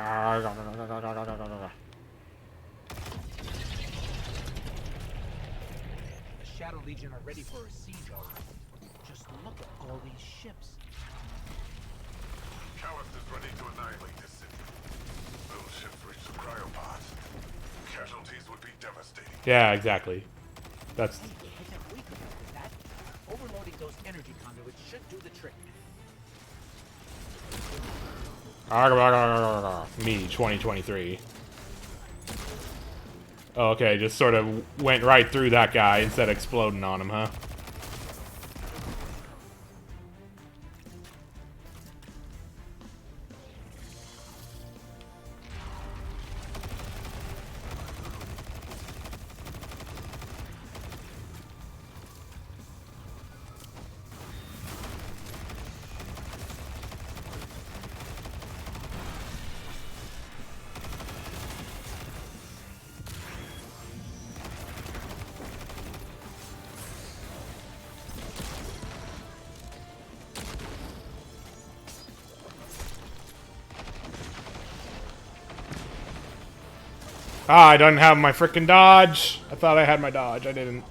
Shadow Legion are ready for a siege, all right. Just look at all these ships. Callus is ready to annihilate this city. Those ships reach the cryopods. Casualties would be devastating. Yeah, exactly. That's... Hey, I think we could help with that. Overloading those energy conduits should do the trick. Me, 2023. Oh, okay, just sort of went right through that guy instead of exploding on him, huh? Ah, I don't have my frickin' dodge. I thought I had my dodge. I didn't.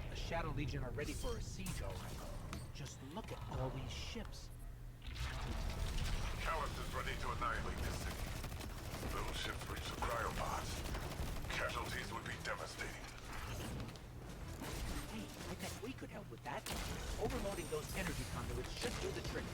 The Shadow Legion are ready for a siege, all right. Just look at all these ships. Callus is ready to annihilate this city. Those ships reach the cryopods. Casualties would be devastating. Hey, I think we could help with that. Overloading those energy conduits should do the trick.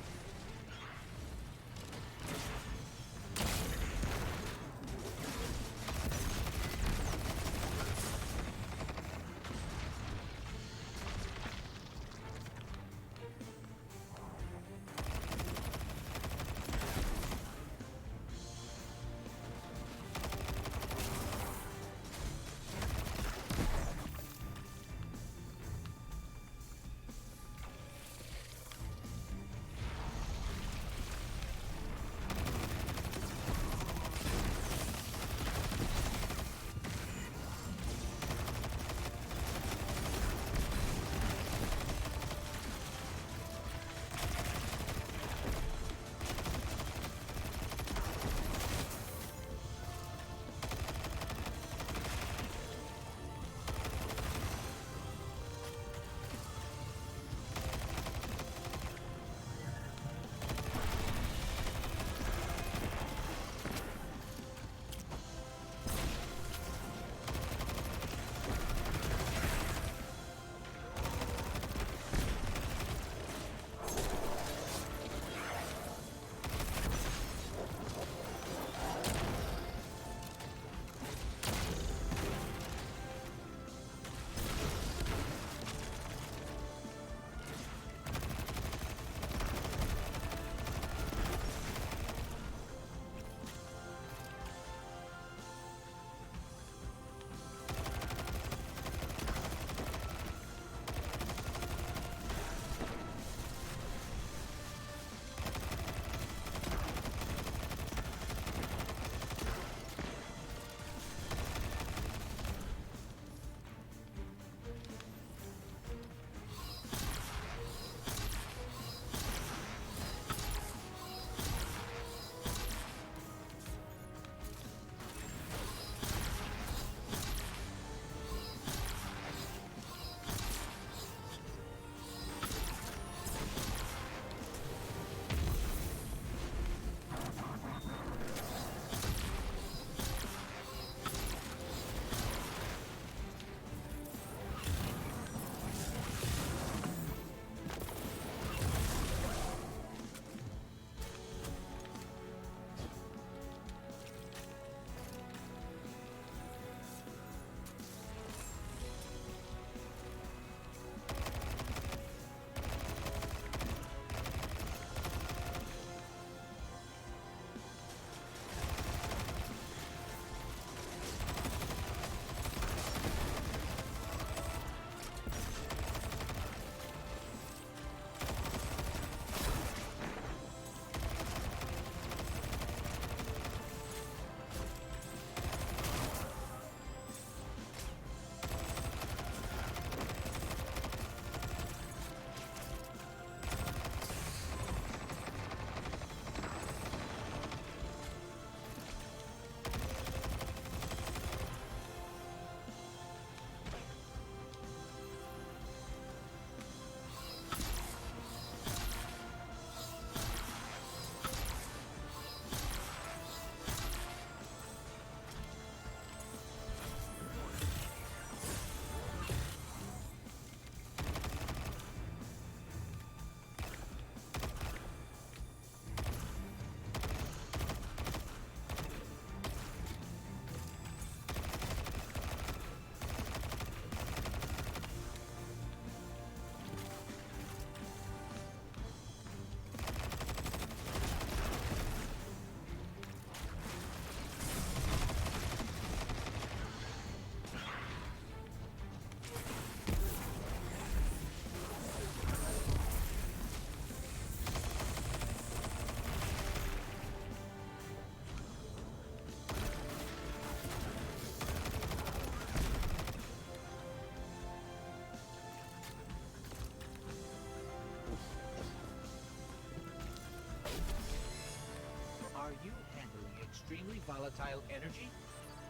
you handling extremely volatile energy?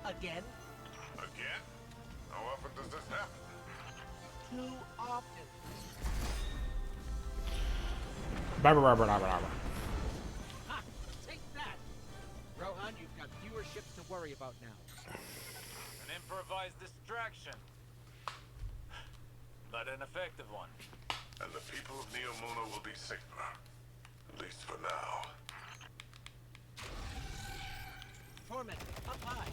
Again? Again? How often does this happen? Too often. Ha! Take that! Rohan, you've got fewer ships to worry about now. An improvised distraction. But an effective one. And the people of Neomuna will be safer. At least for now. Torment, up high.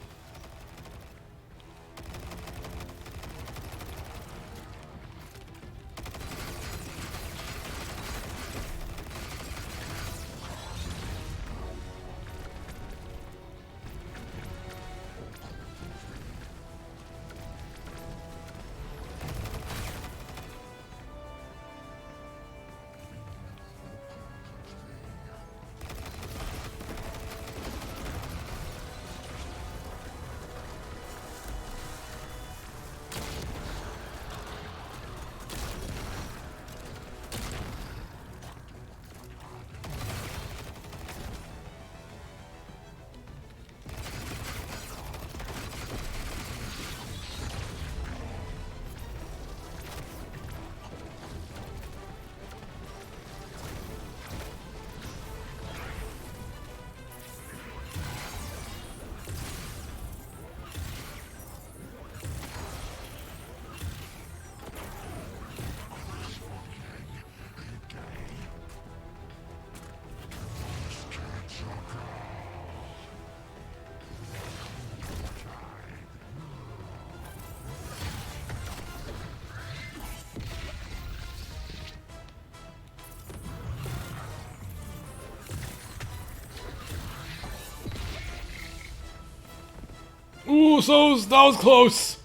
Ooh, so that was close.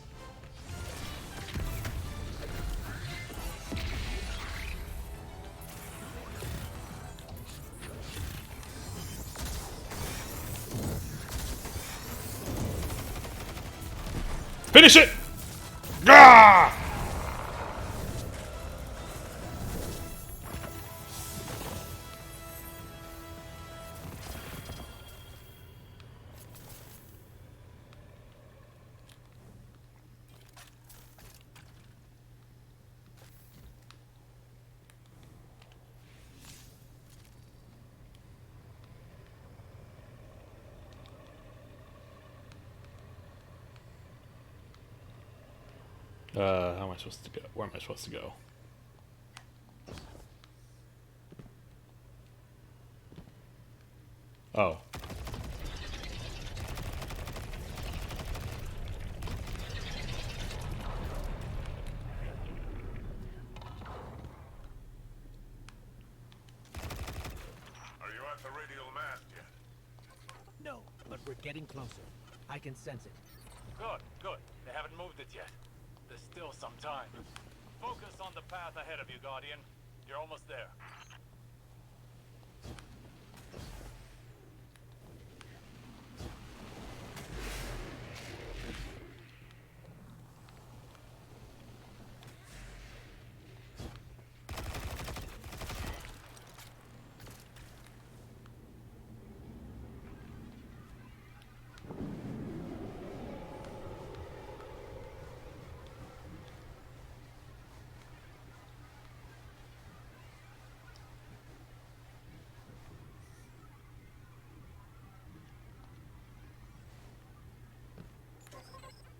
Finish it! Gah! How am I supposed to go? Where am I supposed to go? Oh. Are you at the radial mast yet? No, but we're getting closer. I can sense it. Good, good. They haven't moved it yet. There's still some time. Focus on the path ahead of you, Guardian. You're almost there.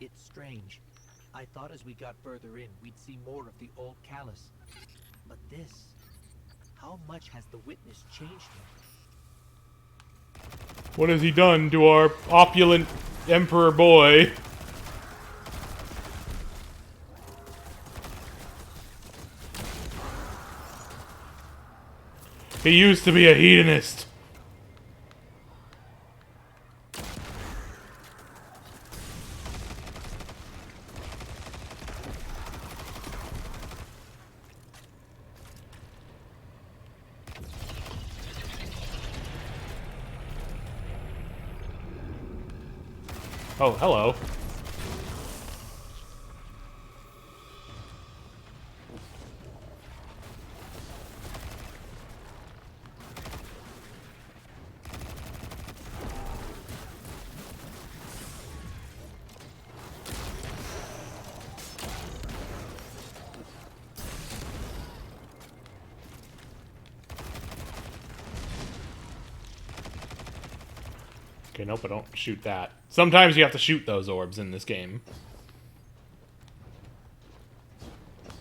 It's strange. I thought as we got further in, we'd see more of the old Callus. But this... How much has the Witness changed him? What has he done to our opulent emperor boy? He used to be a hedonist. Oh, hello. Okay, nope, I don't shoot that. Sometimes you have to shoot those orbs in this game.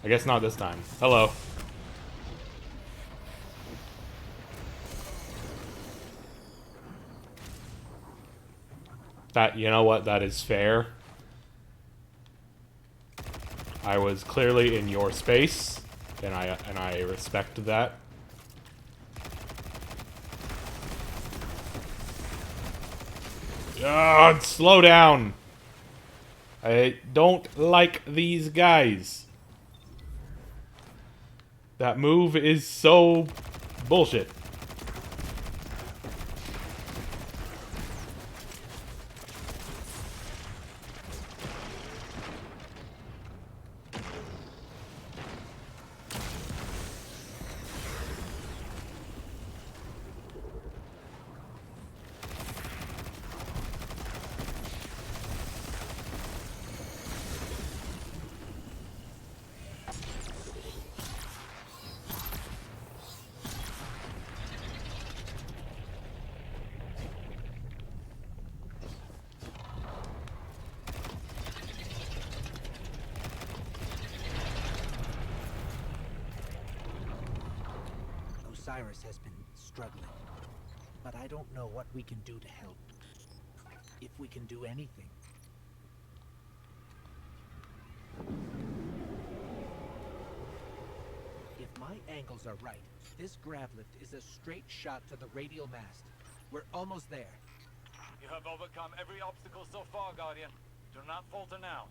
I guess not this time. Hello. That, you know what, that is fair. I was clearly in your space, and I respect that. Slow down. I don't like these guys. That move is so bullshit. Osiris has been struggling, but I don't know what we can do to help. If we can do anything. If my angles are right, this grav lift is a straight shot to the radial mast. We're almost there. You have overcome every obstacle so far, Guardian. Do not falter now.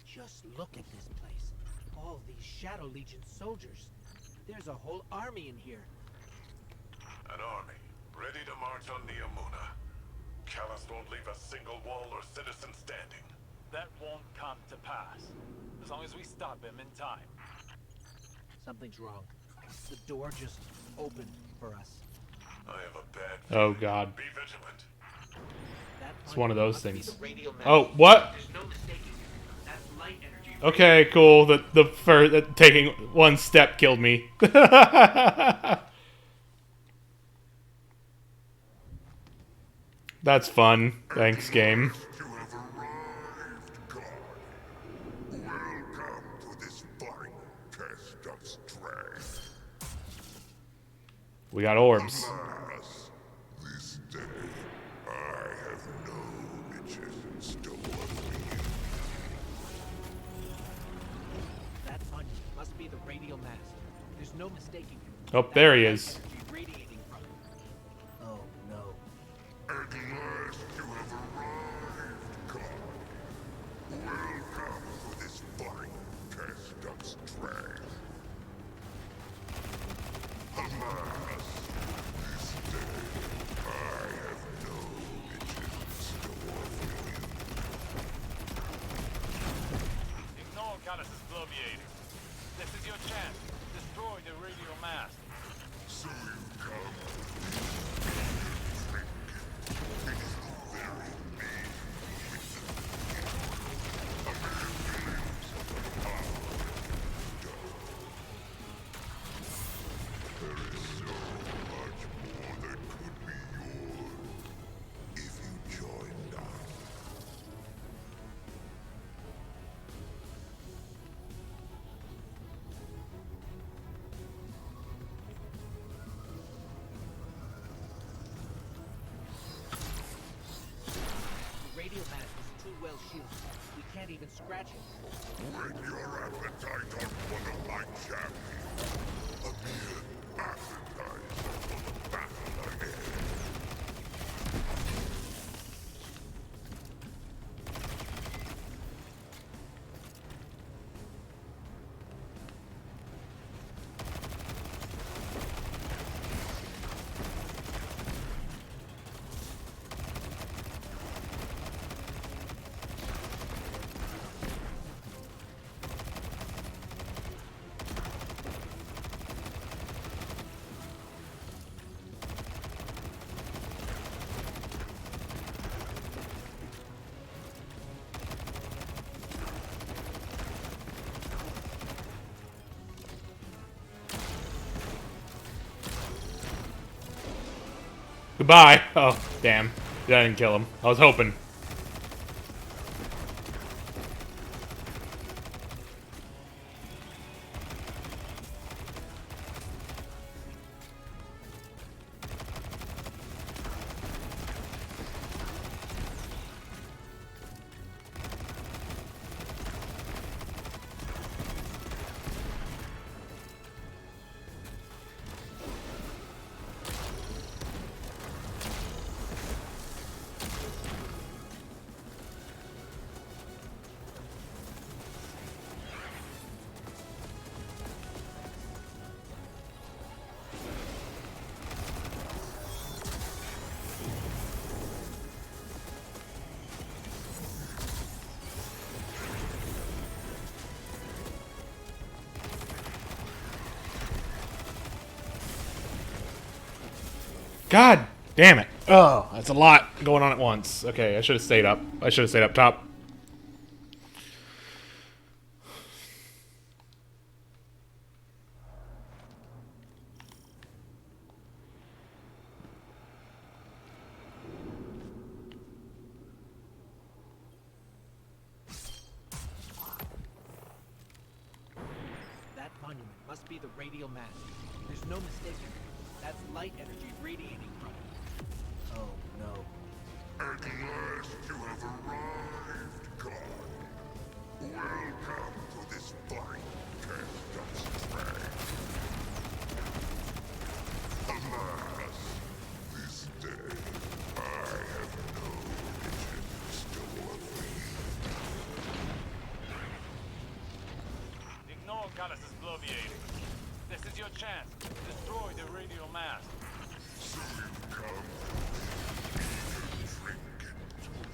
Just look at this place. All these Shadow Legion soldiers. There's a whole army in here. An army, ready to march on Neomuna. Callus won't leave a single wall or citizen standing. That won't come to pass, as long as we stop him in time. Something's wrong. The door just opened for us. I have a bad Oh feeling. god. Be vigilant. It's one of those Must be things. the radial mast. Oh, what? There's no mistaking it. That's light energy. Okay, cool. The taking one step killed me. That's fun. Thanks, game. You have arrived, God. Welcome to this final test of strength. We got orbs. Alas, this day I have no riches in store for you. That onion must be the radial mast. There's no mistaking it. Oh, there he is. That's light energy radiating from it. Oh no. At last you have arrived, God. Welcome to this final test of strength. Alas, this day I have no riches in store for you. Ignore Callus's bloviating. This is your chance. Destroy the radial mast. So you come. It is the very name which is a man claims of the power of God. There is so much more that could be yours if you joined us. The radial mast is too well shielded. We can't even scratch it. When your appetite on one of my champions, a mere appetizer for the battle ahead. Goodbye. Oh, damn. Yeah, I didn't kill him. I was hoping. God damn it. Oh, that's a lot going on at once. Okay, I should have stayed up. I should have stayed up top. That monument must be the radial mass. There's no mistaking it. That's light energy radiating from it. Oh no. At last you have arrived, God. Welcome to this fine cast train. Alas, this day I have no vision in store for you. Ignore Callus's bloviating. This is your chance. Destroy the radial mass. So you come for this trinket.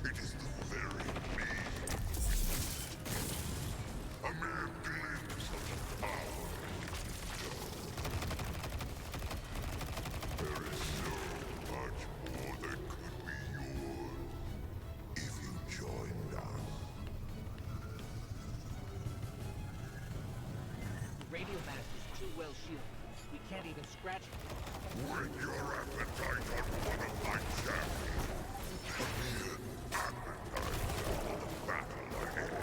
It is the very means. A mere glimpse of the power. There is so much more that could be yours if you joined us. The radial mass is too well shielded. We can't even scratch it. When your appetite on one of my champions, a mere appetizer for the battle ahead.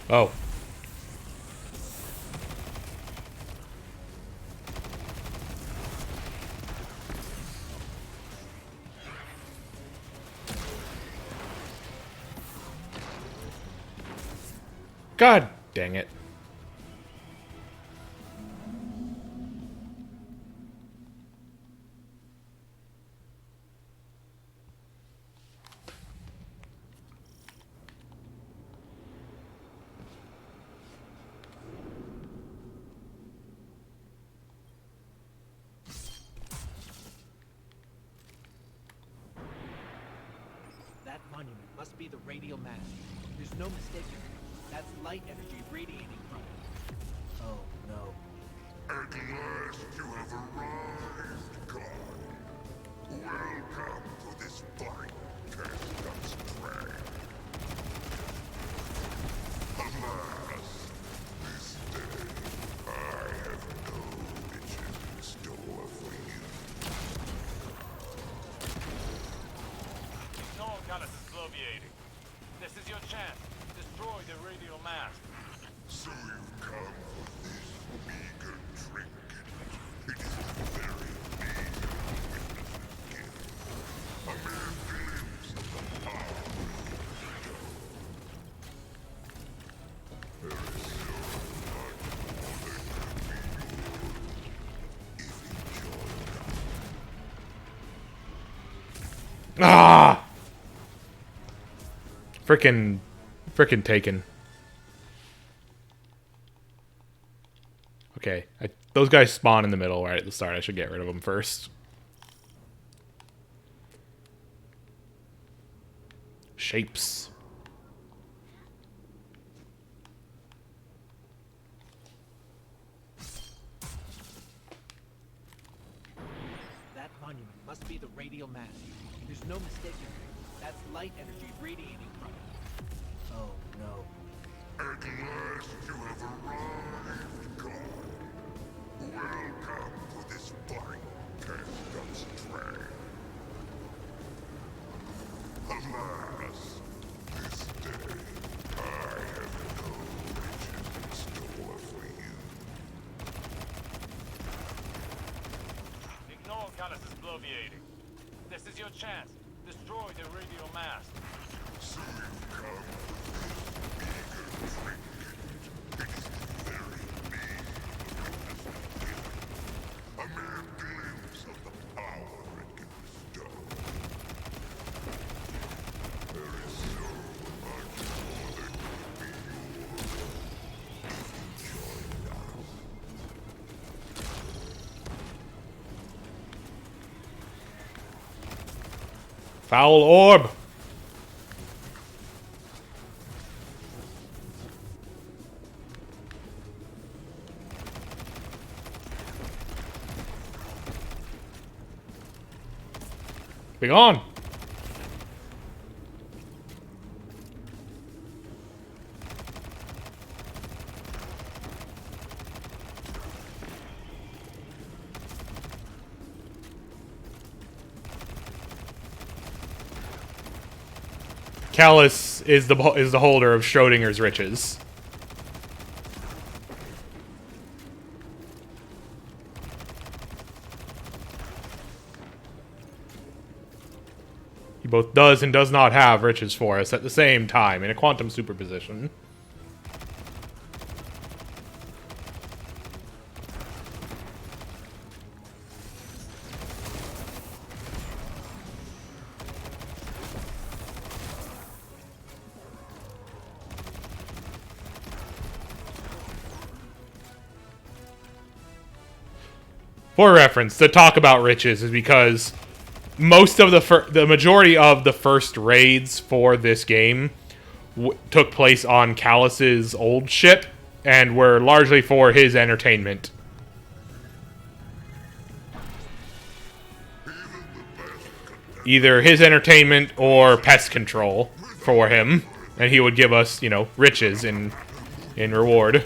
Oh. God dang it. That monument must be the radial mass. There's no mistaking it. That's light energy radiating from it. Oh no. At last you have arrived, God. Welcome to this fine cast train. Alas, this day I have no vision in store for you. Ignore Callus's bloviating. This is your chance. Destroy the radial mass. So you've come for this meager trinket. It is the very means witnesses give. A mere glimpse of the power of stone. There is so much more that could be yours if you joined us. Ah! Frickin' taken. Okay, those guys spawn in the middle right at the start. I should get rid of them first. Shapes. That's light energy radiating from it. Oh no. At last you have arrived, God. Welcome to this final test of strength. Alas, this day I have no riches in store for you. Ignore Callus's bloviating. This is your chance. Destroy the radio mast. So you've come for this meager trinket. It is the very mean of this death. A mere glimpse of the power it can bestow. There is so much more that could be yours if you joined us. Foul orb. Be gone. Callus is the holder of Schrodinger's riches. He both does and does not have riches for us at the same time in a quantum superposition. For reference, the talk about riches is because most of the majority of the first raids for this game took place on Callus's old ship and were largely for his entertainment. Either his entertainment or pest control for him, and he would give us, you know, riches in reward.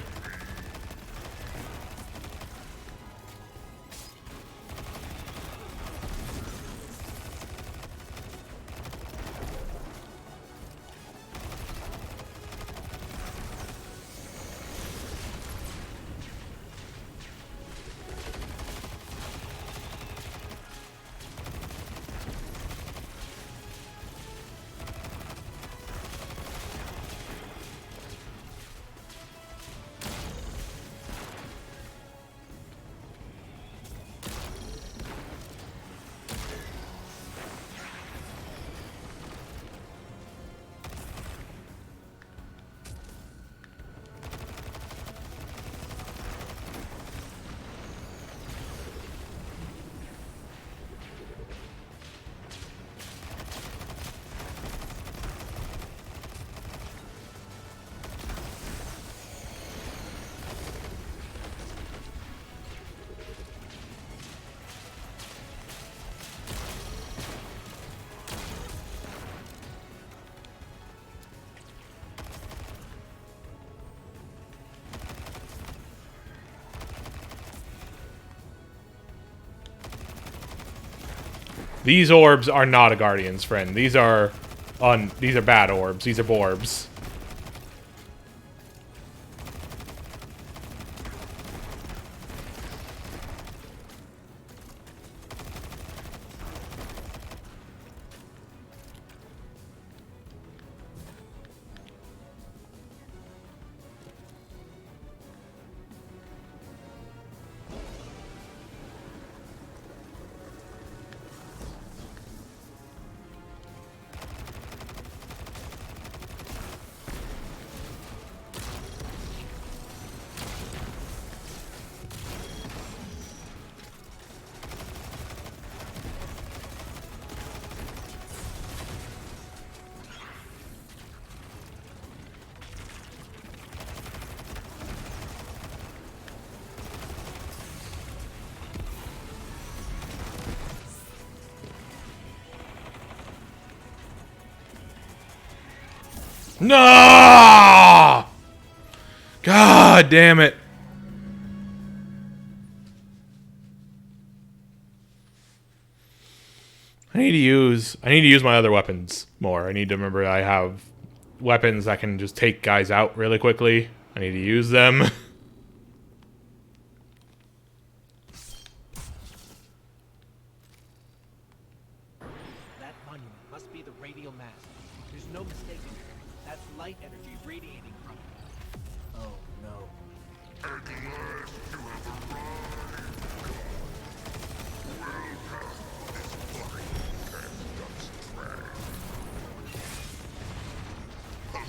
These orbs are not a Guardian's friend. These are bad orbs. These are Borbs. No! God damn it. I need to use my other weapons more. I need to remember I have weapons that can just take guys out really quickly. I need to use them. That monument must be the radial mass. There's no mistaking it. That's light energy radiating from it. Oh no. At last you have arrived, God. Welcome, this body cast us trash.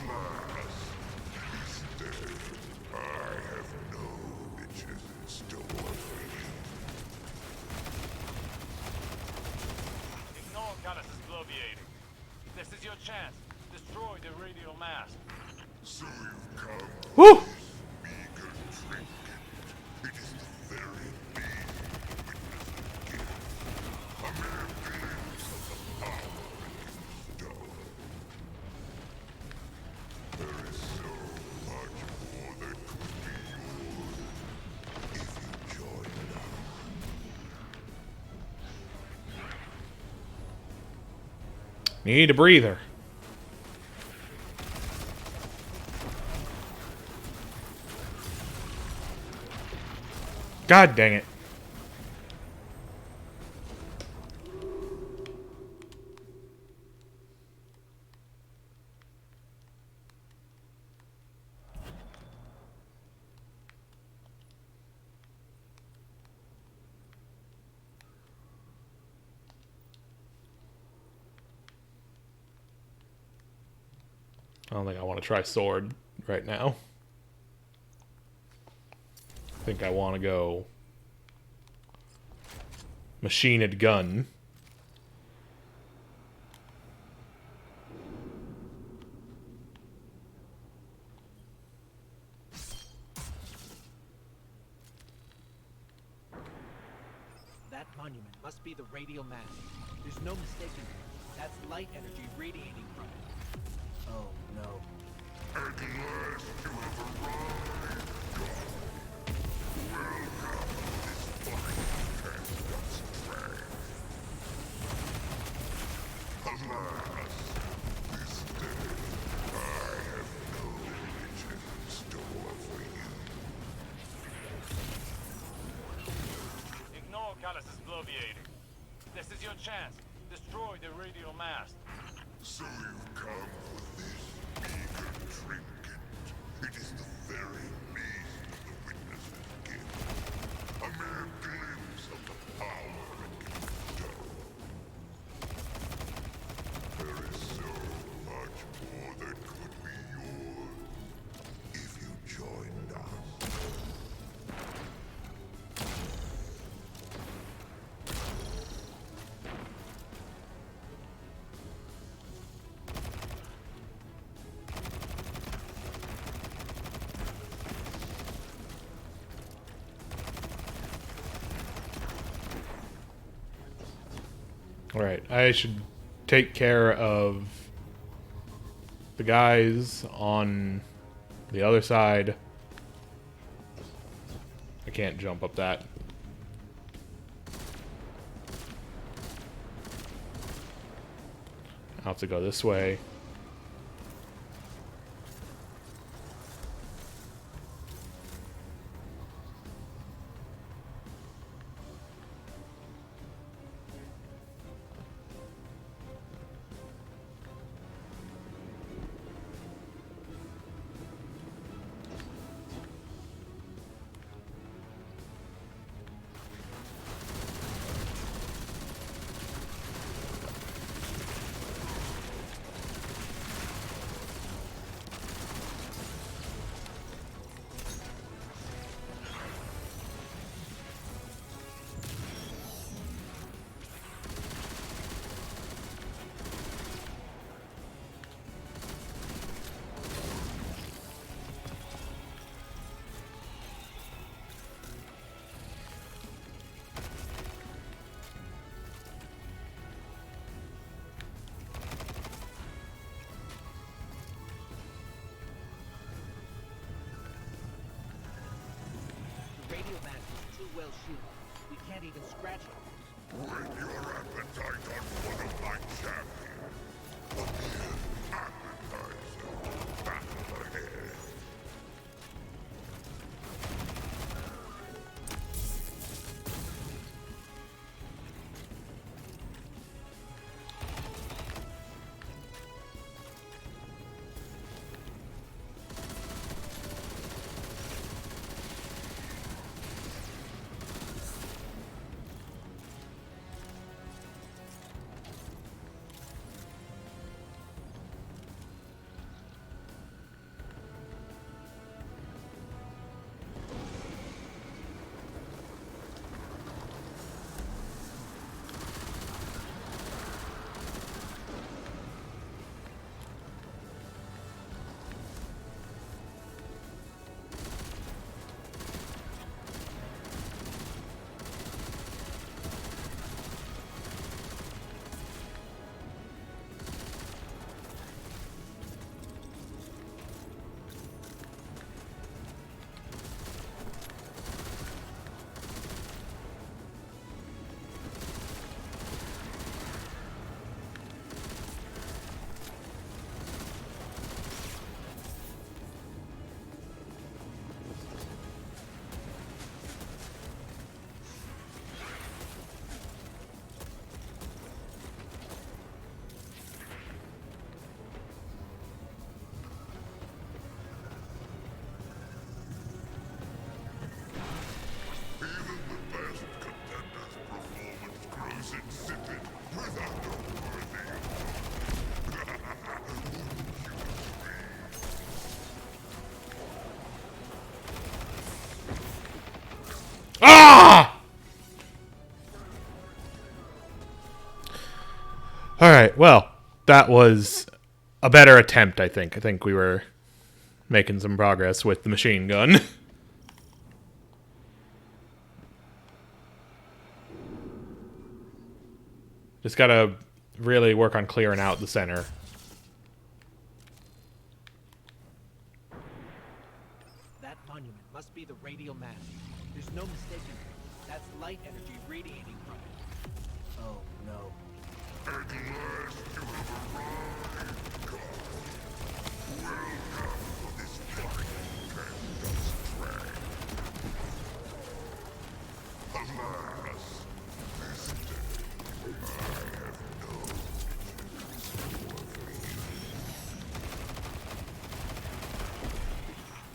Alas, instead, I have no riches in store for you. Ignore Callus's bloviating. This is your chance. Destroy the radial mast. So you've come Woo! for this meager trinket. It is the very being witness again. A mere glimpse of the power it can bestow. There is so much more that could be yours if you joined us. Need a breather. God dang it. I don't think I want to try sword right now. I think I want to go machined gun. That monument must be the radial mass. There's no mistaking it. That's light energy radiating from it. Oh no. At last you have arrived, God. Welcome, this body cast us trash. Alas, this day I have no riches in store for you. Ignore Callus's bloviating. This is your chance. Destroy the radial mast. So you've come for this meager trinket. It is the very least of the witness's gift. A mere glimpse of the power it can bestow. There is so much more that could be yours if you joined us. Alright, I should take care of the guys on the other side. I can't jump up that. I'll have to go this way. radio mast is too well shielded. We can't even scratch it. With your appetite on one of my champions. A mere appetizer. Battle ahead. Ah! Alright, well, that was a better attempt, I think. I think we were making some progress with the machine gun. Just gotta really work on clearing out the center. That monument must be the radial mast. There's no mistaking it. That's light energy radiating from it. Oh, no. At last you have arrived, God. Welcome to this dark and dust track. Alas, this day I have no vision of me.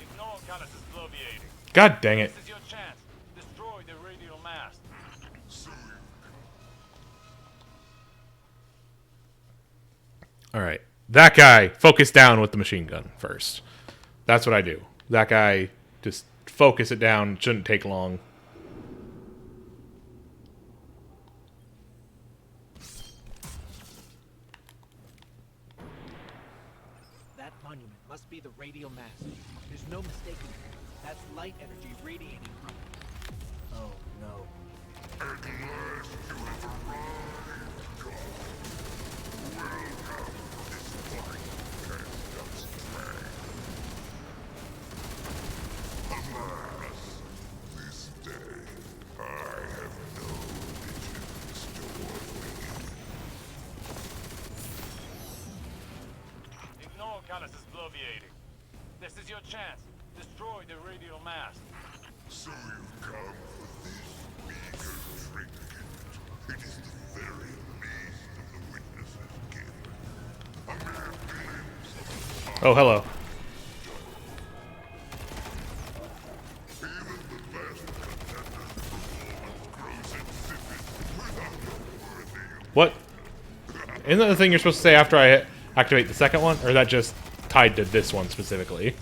Ignore Callus's bloviating. God dang it. This is your chance. Destroy the radial mast. So you Alright. That guy, focus down with the machine gun first. That's what I do. That guy, just focus it down. It shouldn't take long. That monument must be the radial mast. There's no mistaking it. That's light energy radiating from it. Oh, no. At last you have arrived, God. Welcome to this dark and dust track. Alas, this day I have no vision in store for you. Ignore Callus's bloviating. This is your chance. Destroy the radial mast. So you've come for this meager trinket. It is the very least of the witness's gift. A mere glimpse of Oh, hello. even the best contender's performance grows insipid without a worthy. What? Isn't that the thing you're supposed to say after I activate the second one? Or is that just tied to this one specifically?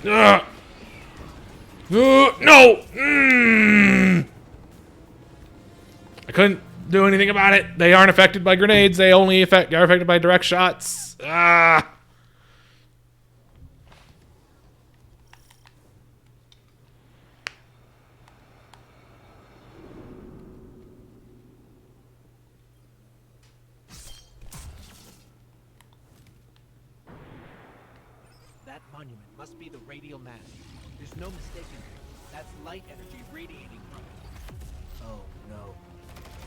No! I couldn't do anything about it. They aren't affected by grenades. They only are affected by direct shots. Ah! That monument must be the radial mass. There's no mistaking it. That's light energy radiating from it. Oh, no.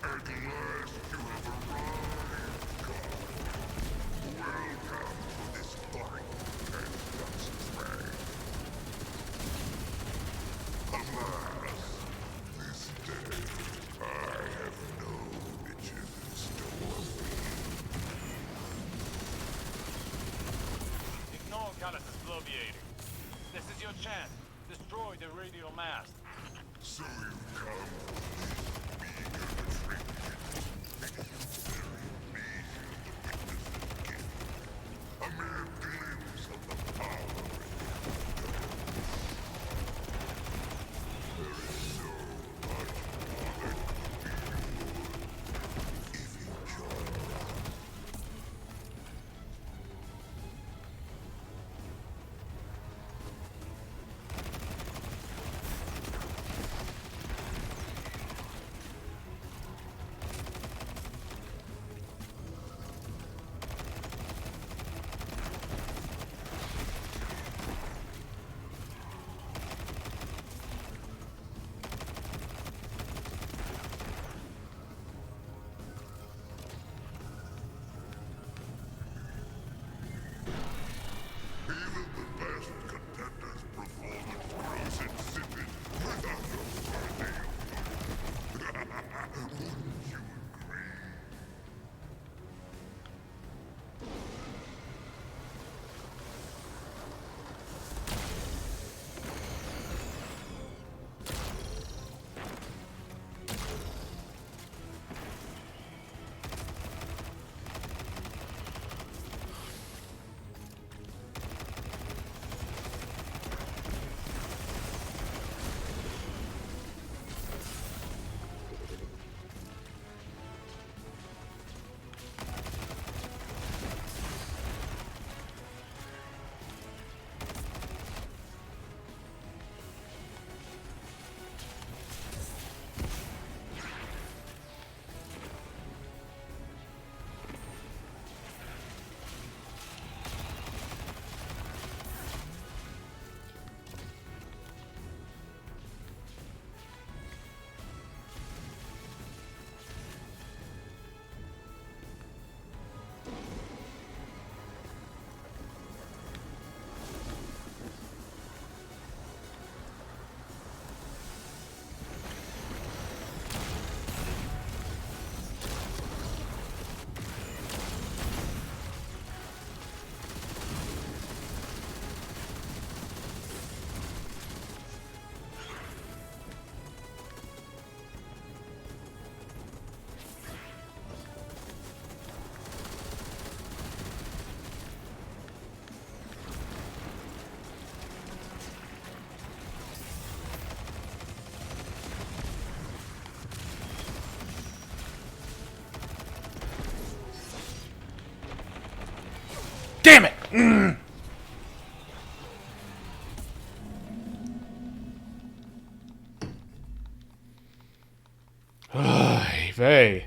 At last you have arrived, God. Welcome to this fine Defiance trade. Alas, this day I have no riches in store for you. Ignore Callus's bloviating. This is your chance. Destroy the radial mast. So you've come for this meager trinket. It is very mean to witness this gift. A mere glimpse of the power it there is so much more that could be yours if you join us. Even the best contender's performance grows insipid without a worthy opponent. Wouldn't you agree? Damn it! Ay, vey.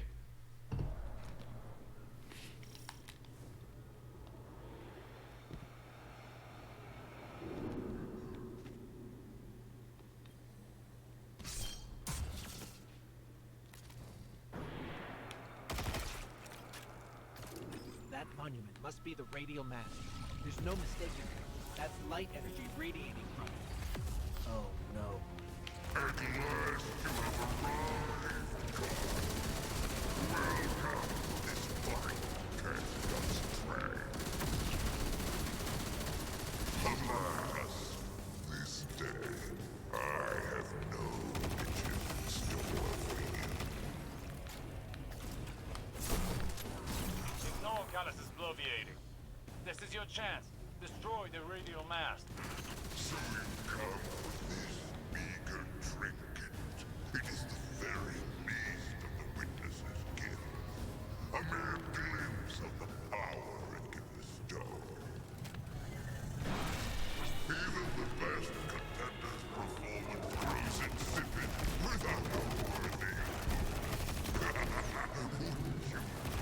That monument must be the radial mass. There's no mistaking it. That's light energy radiating from it. Oh, no. At last you have arrived, God. Welcome to this fine Defiance trade. Alas, this day I have no riches in store for you. Ignore Callus's bloviating. This is your chance. Destroy the radial mast. So So you come for this meager trinket. It is the very least of the witness's gifts. A mere glimpse of the power it can bestow. Even the best contender's performance grows insipid without a worthy. Wouldn't you agree?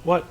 What?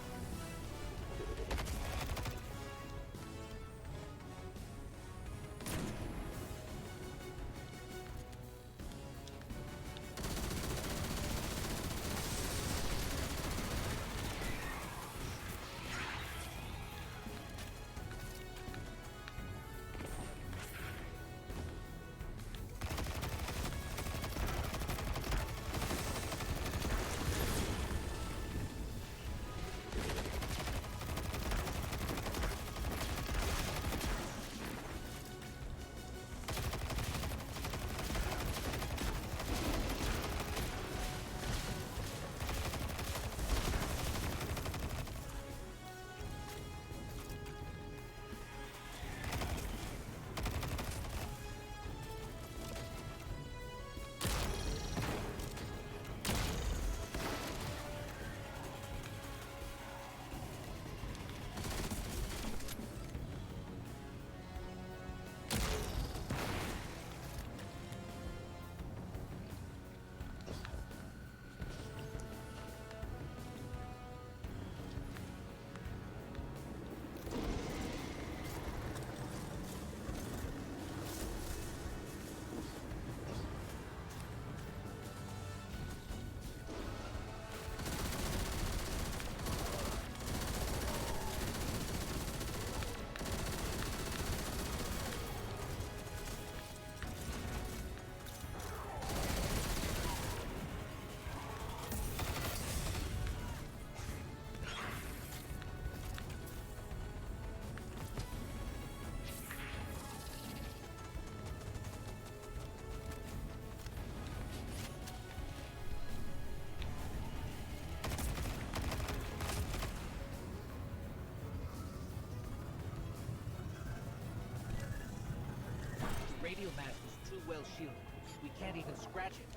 Radio mast is too well shielded. We can't even scratch it.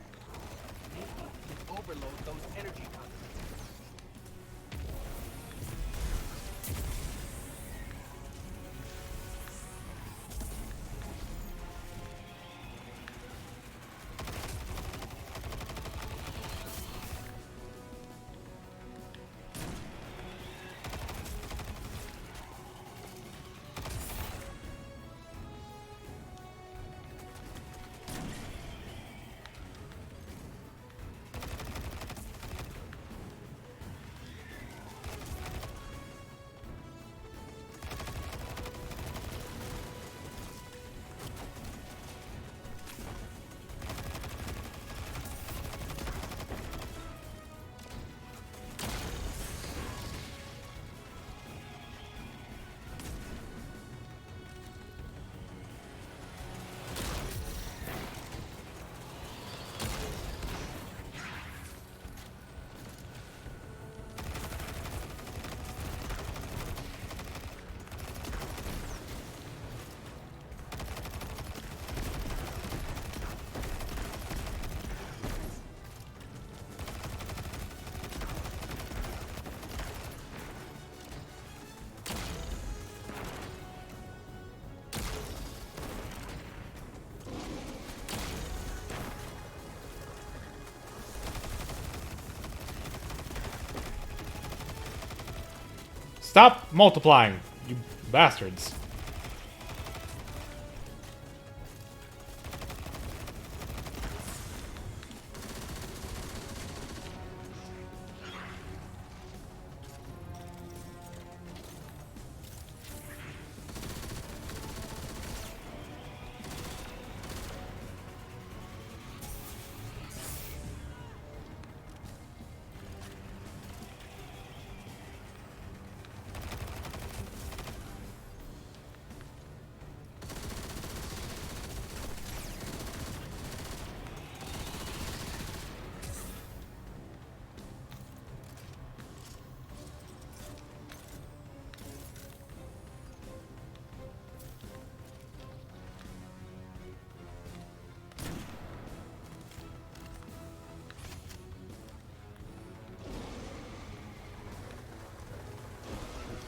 Maybe we can overload those energy conduits. Stop multiplying, you bastards.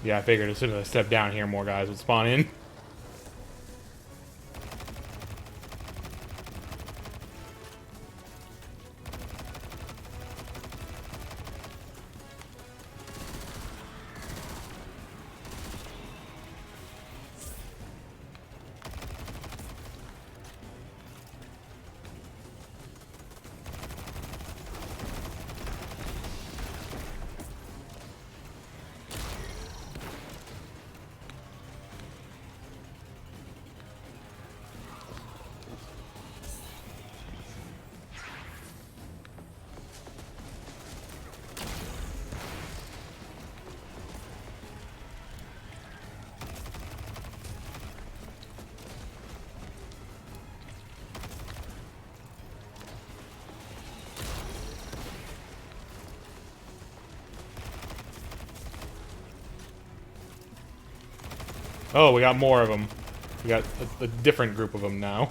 Yeah, I figured as soon as I step down here, more guys would spawn in. Oh, we got more of them. We got a different group of them now.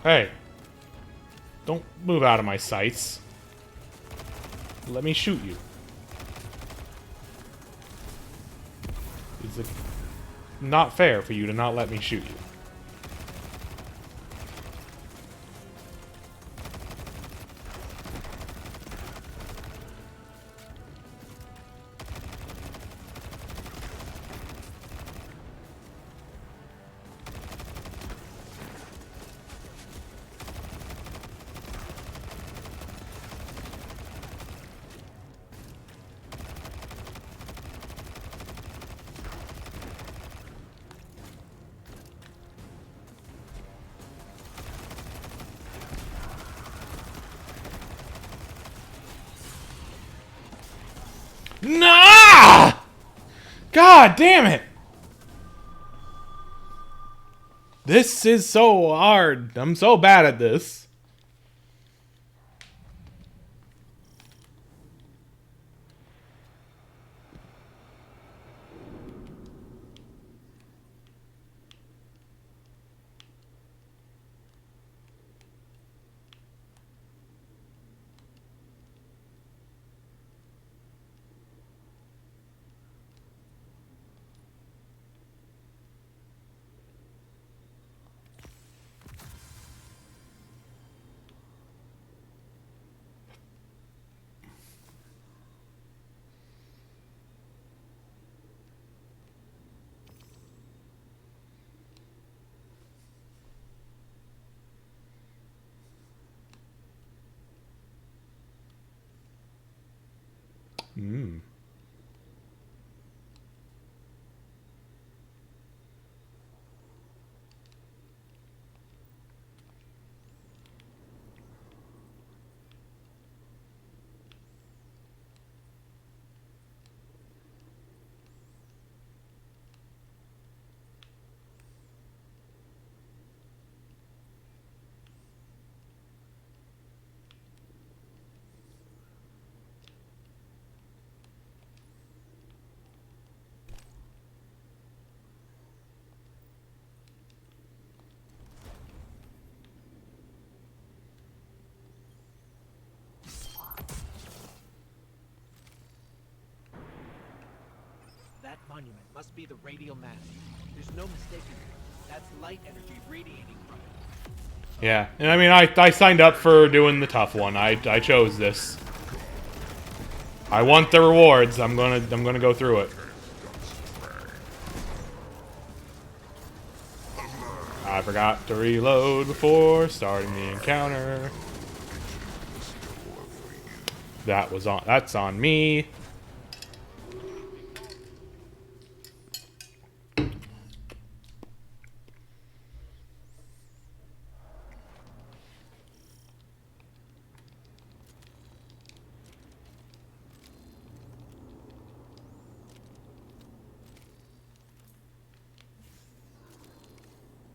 Hey. Don't move out of my sights. Let me shoot you. It's not fair for you to not let me shoot you. Nah! God damn it! This is so hard. I'm so bad at this. Hmm. That monument must be the radial mass. There's no mistaking it. That's light energy radiating from it. Yeah, and I mean, I signed up for doing the tough one. I chose this. I want the rewards. I'm gonna go through it. I forgot to reload before starting the encounter. That's on me.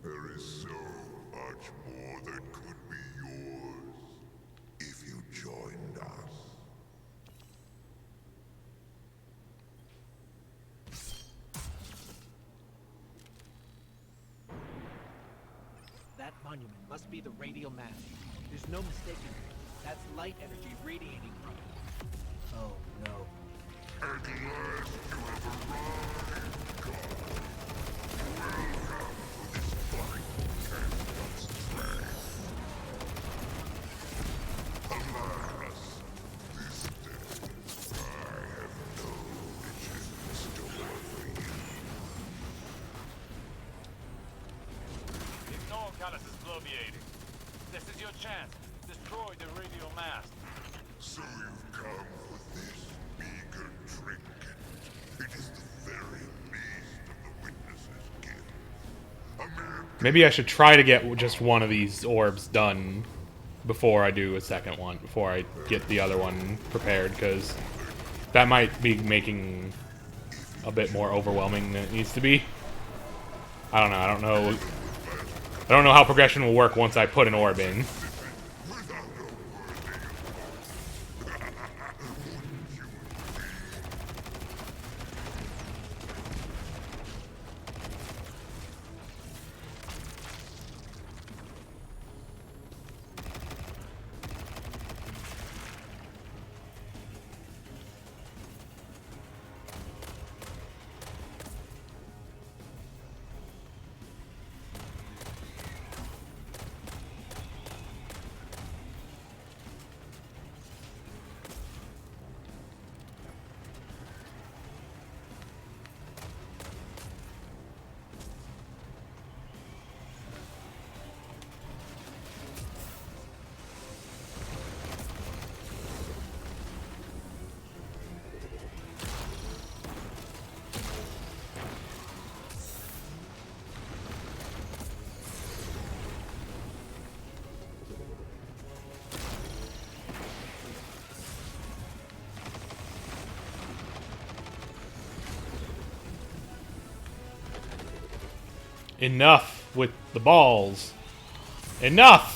There is so much more that could be yours if you joined us. That monument must be the radial mass. There's no mistaking it. That's light energy radiating from it. Oh, no. At last you have arrived, God. Welcome to this fine tent of strength. Alas, this day I have no riches in store for you. Ignore Callus's bloviating. This is your chance. Destroy the radial mast. So you've come for this meager trinket. It is the very least of the witness's gift. A man Maybe I should try to get just one of these orbs done before I do a second one, before I get the other one prepared, because that might be making a bit more overwhelming than it needs to be. I don't know. I don't know how progression will work once I put an orb in. Enough with the balls. Enough!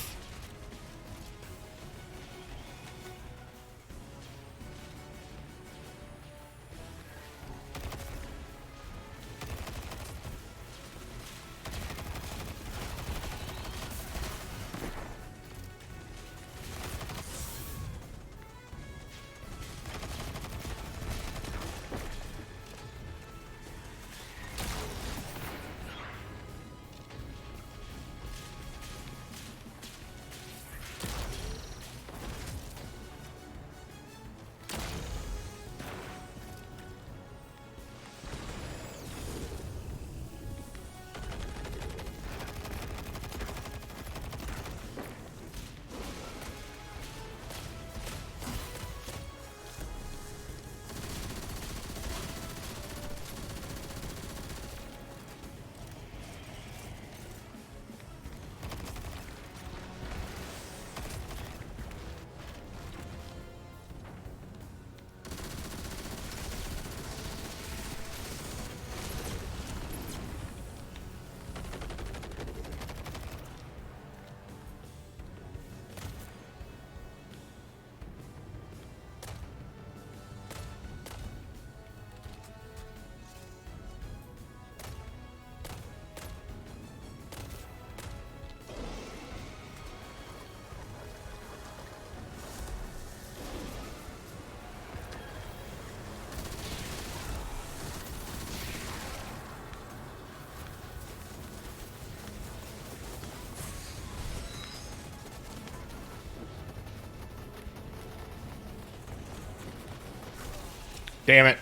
Damn it.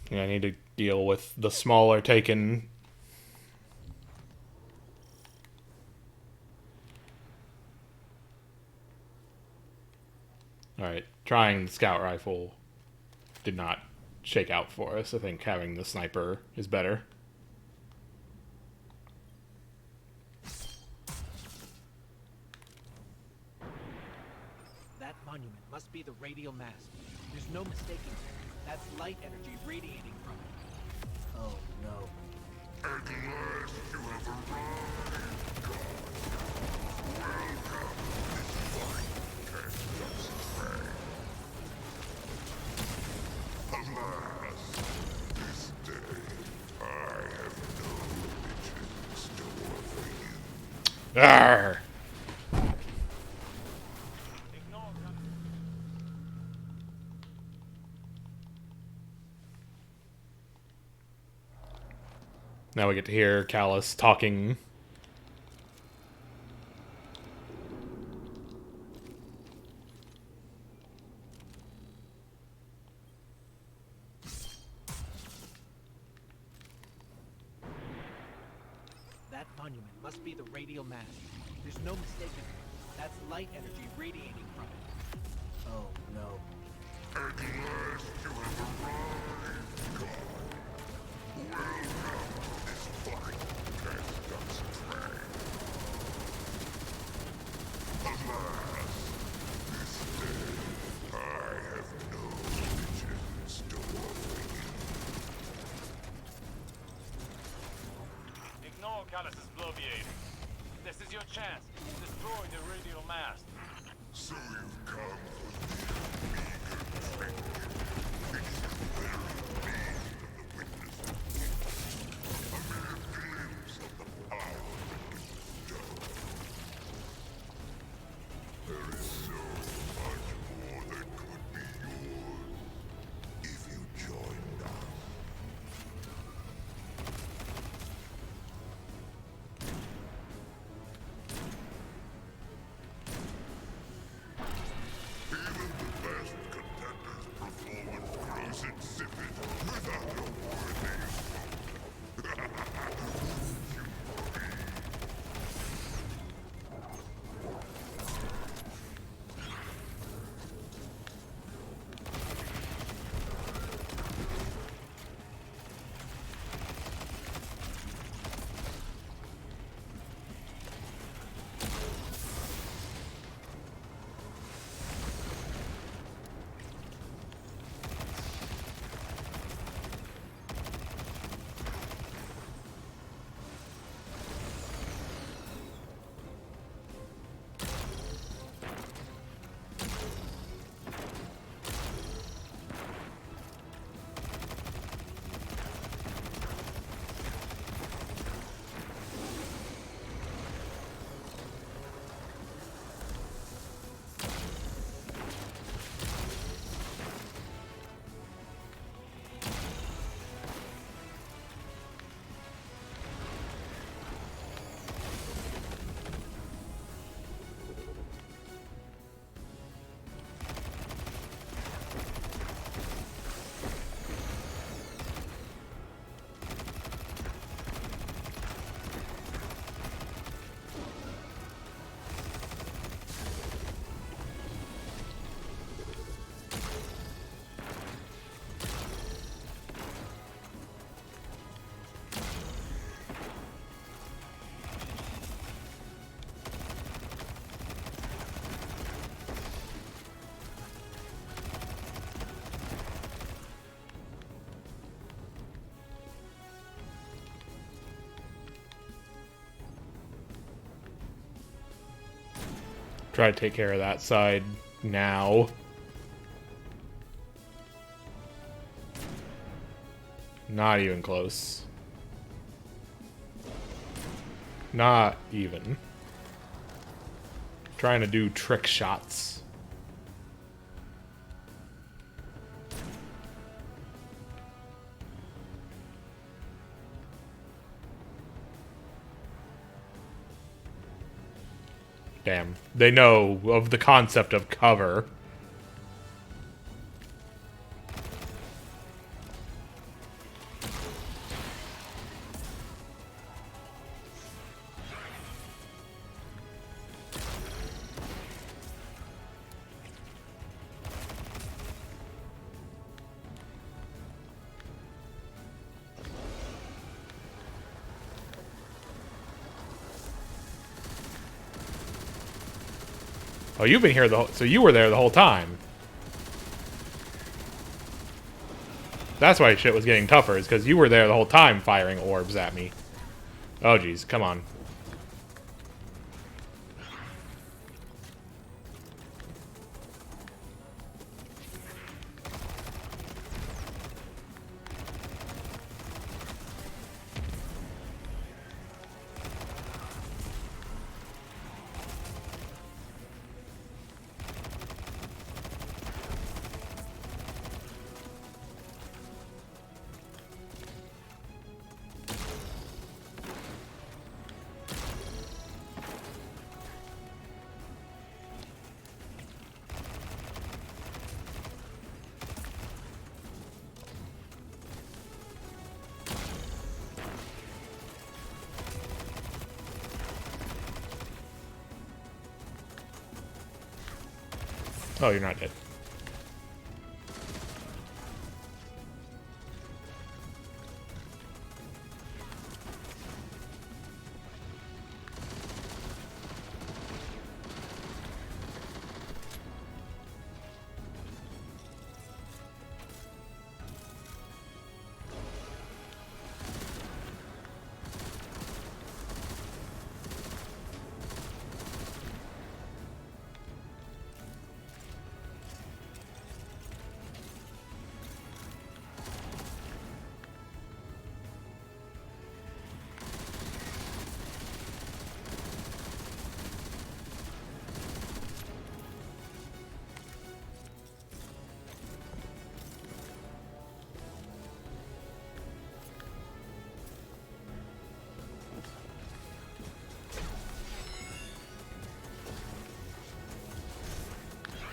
Yeah, I need to deal with the smaller taken. Alright, trying the scout rifle did not shake out for us. I think having the sniper is better. That monument must be the radial mast. There's no mistaking it. That's light energy radiating from it. Oh no. At last you have arrived, God. Welcome this fine cast of strength. Alas, this day I have no religion in store for you. Arrgh! Now we get to hear Callus talking. That monument must be the radial mast. There's no mistaking it. That's light energy radiating from it. Oh no. At last you have arrived, God. Welcome this fine cast of strength. Alas, this day I have no religion in store for you. Ignore Callus's bloviating. This is your chance. Destroy the radial mast. So you've come for the meager trinket. It is the very name of the witness. A mere glimpse of the power that can bestow. There is so much more that could be yours if you joined us. Even the best contender's performance grows insipid without a worthy opponent. Try to take care of that side now. Not even close. Not even. Trying to do trick shots. Damn. They know of the concept of cover. Oh, you've been here so you were there the whole time. That's why shit was getting tougher, is because you were there the whole time firing orbs at me. Oh, jeez, come on. Oh, you're not dead.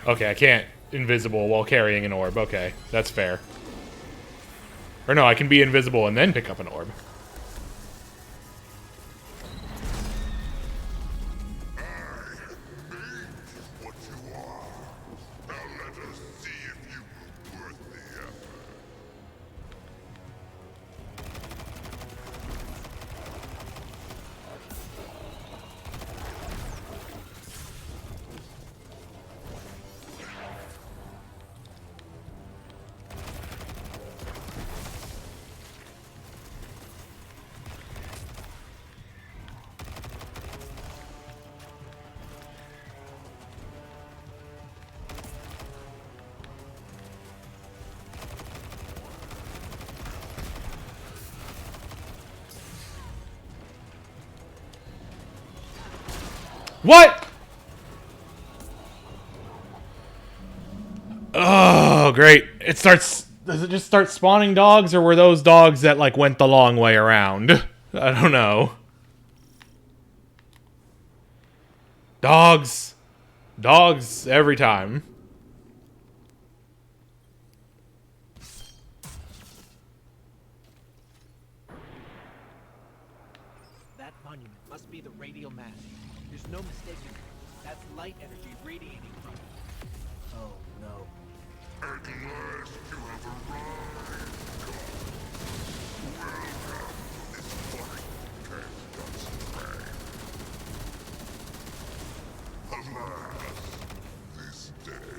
Okay, I can't invisible while carrying an orb. Okay, that's fair. Or no, I can be invisible and then pick up an orb. What? Oh, great. It starts... Does it just start spawning dogs, or were those dogs that, like, went the long way around? I don't know. Dogs. Dogs every time. That monument must be the radial mass. There's no mistaking it. That's light energy radiating from it. Oh no. At last you have arrived. Welcome to this fucking cast prey. Alas, this day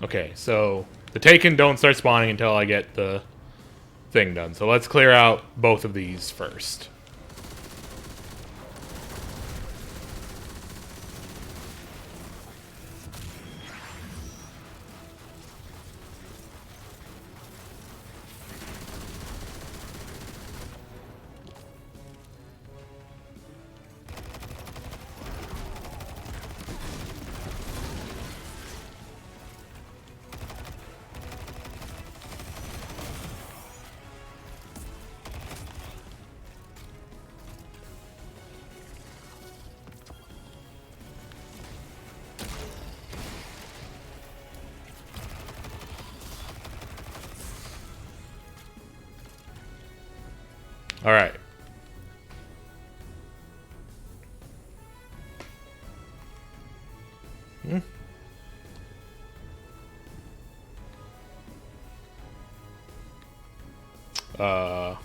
Okay, so the Taken don't start spawning until I get the thing done. So let's clear out both of these first. All right. Uh.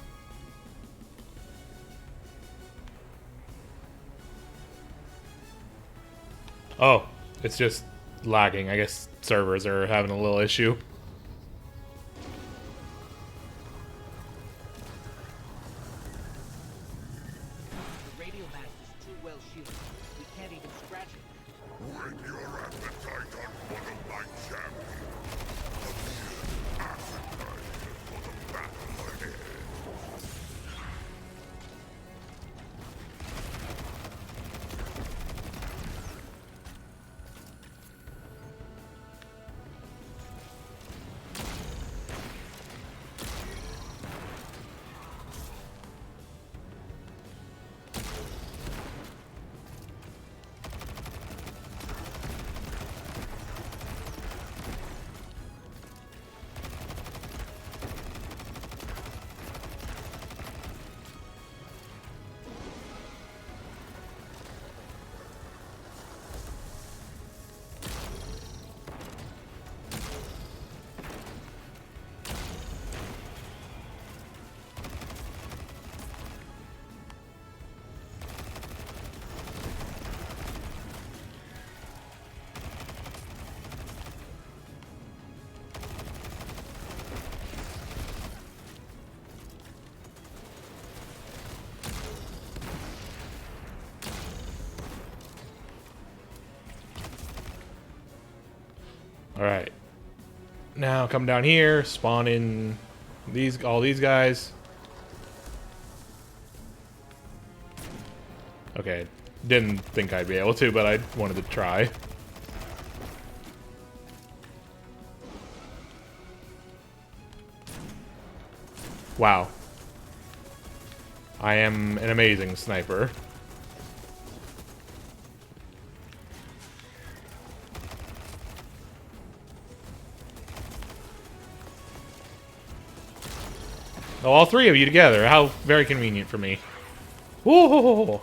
Oh, it's just lagging. I guess servers are having a little issue. The radio mast is too well shielded. We can't even scratch it. When your appetite on one of my champions, a mere appetite for the battle ahead. All right. Now come down here, spawn in all these guys. Okay, didn't think I'd be able to, but I wanted to try. Wow. I am an amazing sniper. Oh, all three of you together. How very convenient for me. Whoa!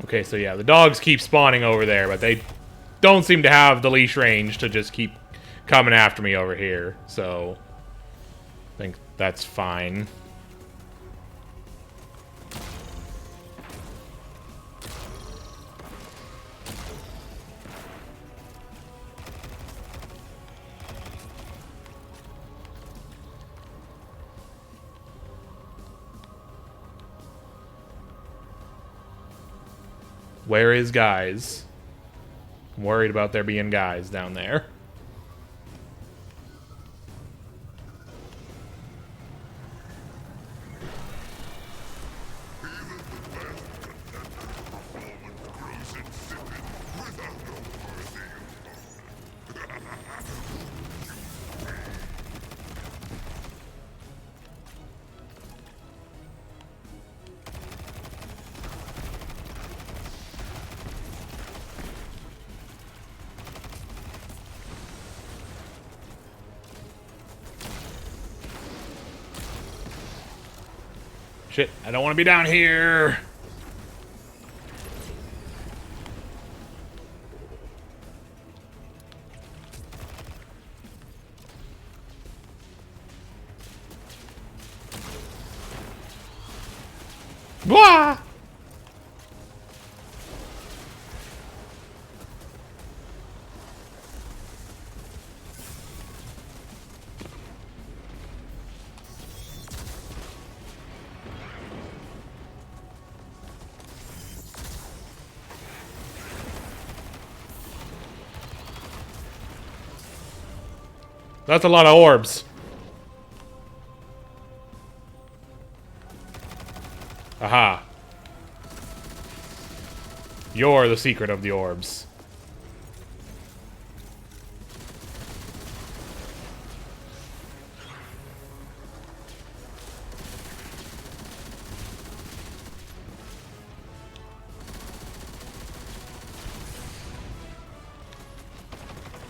Okay, so yeah, the dogs keep spawning over there, but they don't seem to have the leash range to just keep coming after me over here. So I think that's fine. Where is guys? I'm worried about there being guys down there. Shit, I don't want to be down here. Wah! That's a lot of orbs. Aha. You're the secret of the orbs.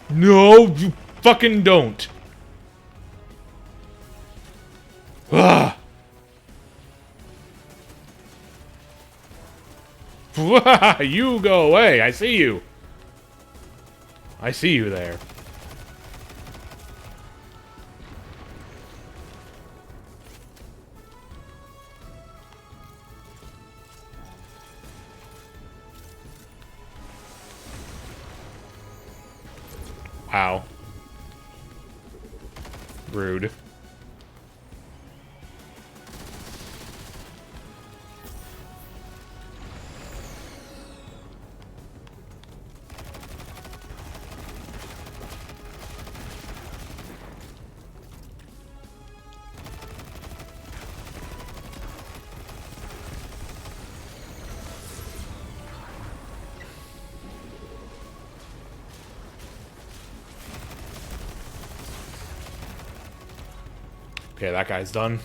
No, you fucking don't. Ah. You go away. I see you. I see you there. Wow. Rude. Okay, that guy's done.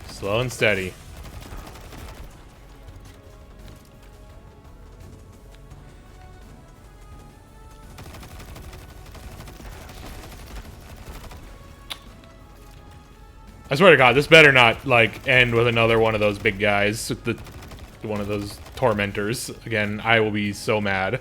Slow and steady. I swear to God, this better not, like, end with another one of those big guys. One of those tormentors. Again, I will be so mad.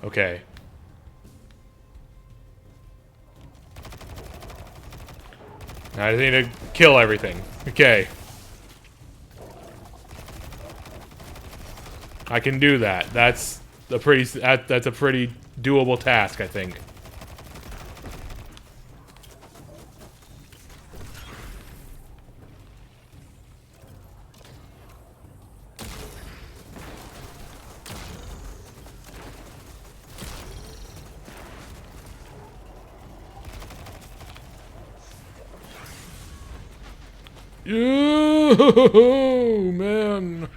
Okay. I just need to kill everything. Okay. I can do that. That's a pretty doable task, I think. Oh, man.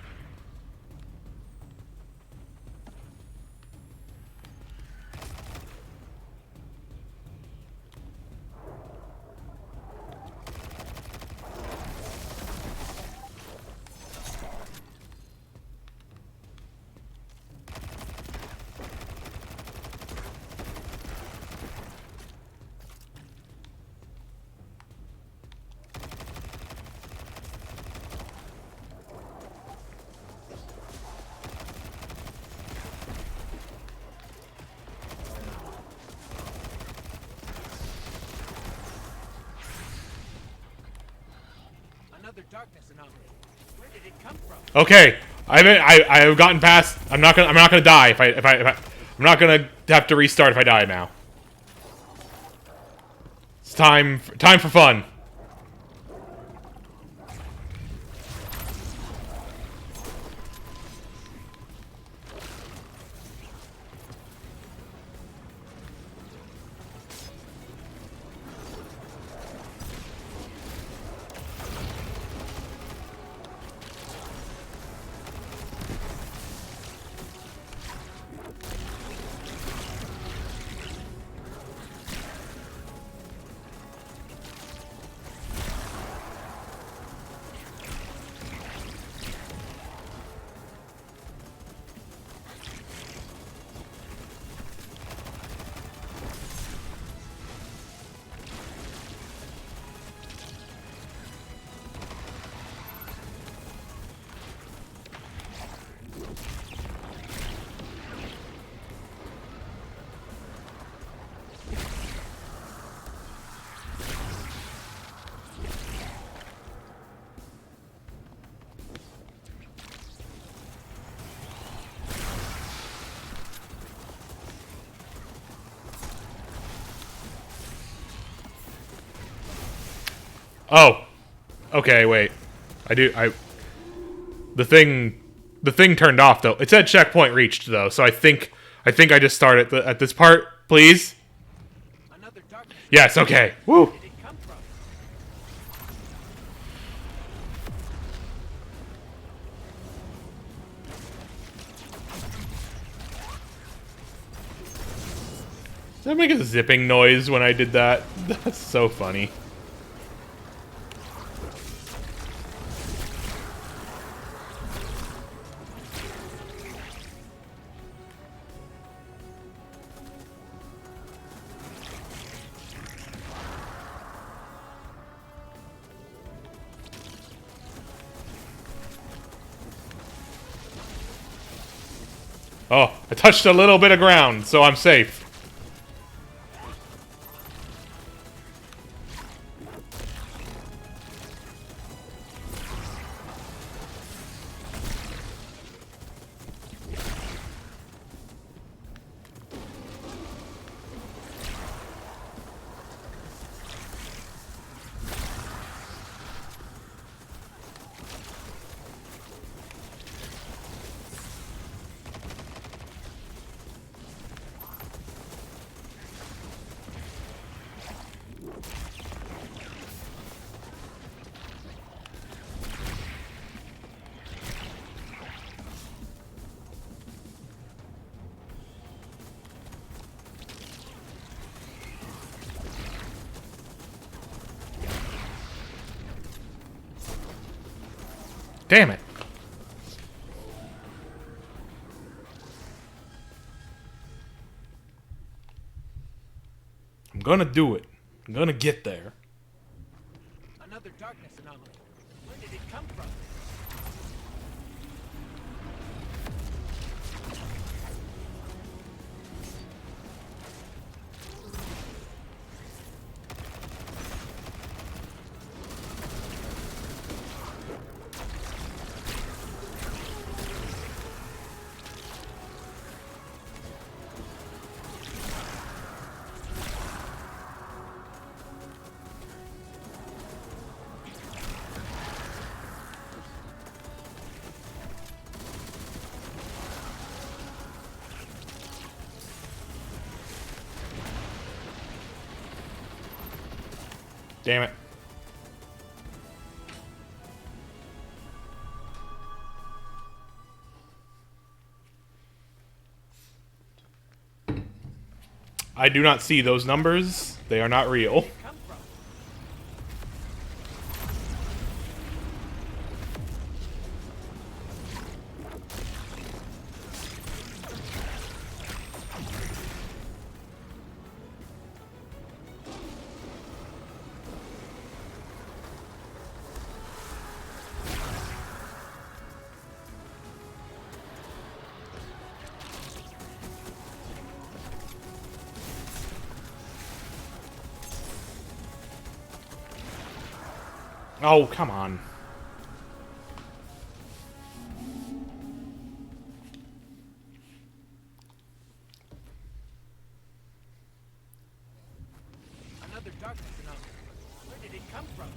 Another darkness anomaly. Where did it come from? Okay, I've gotten past. I'm not gonna die I'm not gonna have to restart if I die now. It's time for fun. Oh. Okay, wait. The thing turned off though. It said checkpoint reached though, so I think I just started at this part, please. Yes, okay. Woo. Did that make a zipping noise when I did that? That's so funny. Oh, I touched a little bit of ground, so I'm safe. Damn it. I'm gonna do it. I'm gonna get there. Another darkness anomaly. Where did it come from? Damn it. I do not see those numbers. They are not real. Oh, come on. Another darkness anomaly. Where did it come from?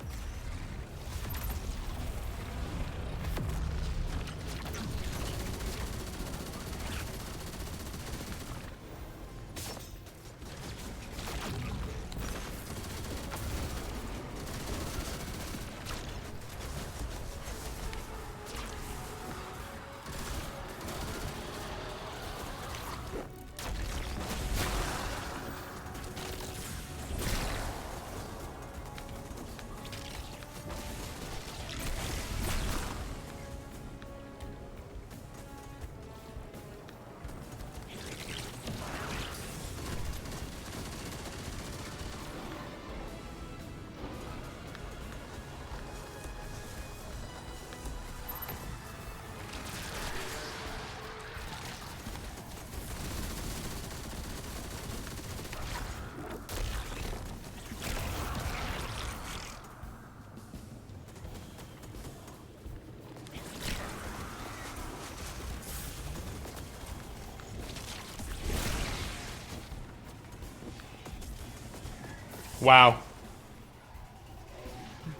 Wow.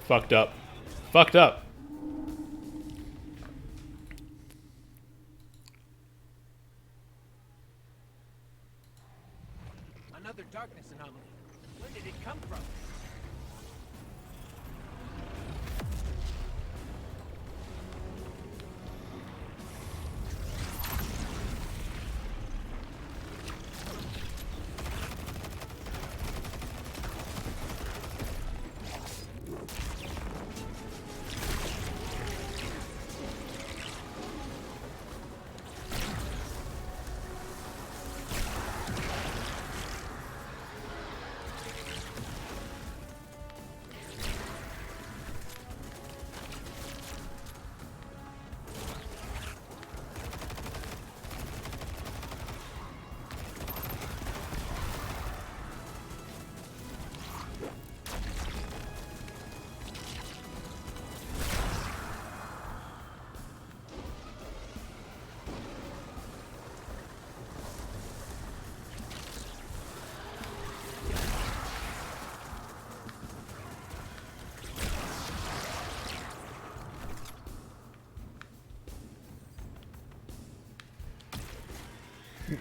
Fucked up. Fucked up. Another darkness anomaly. Where did it come from?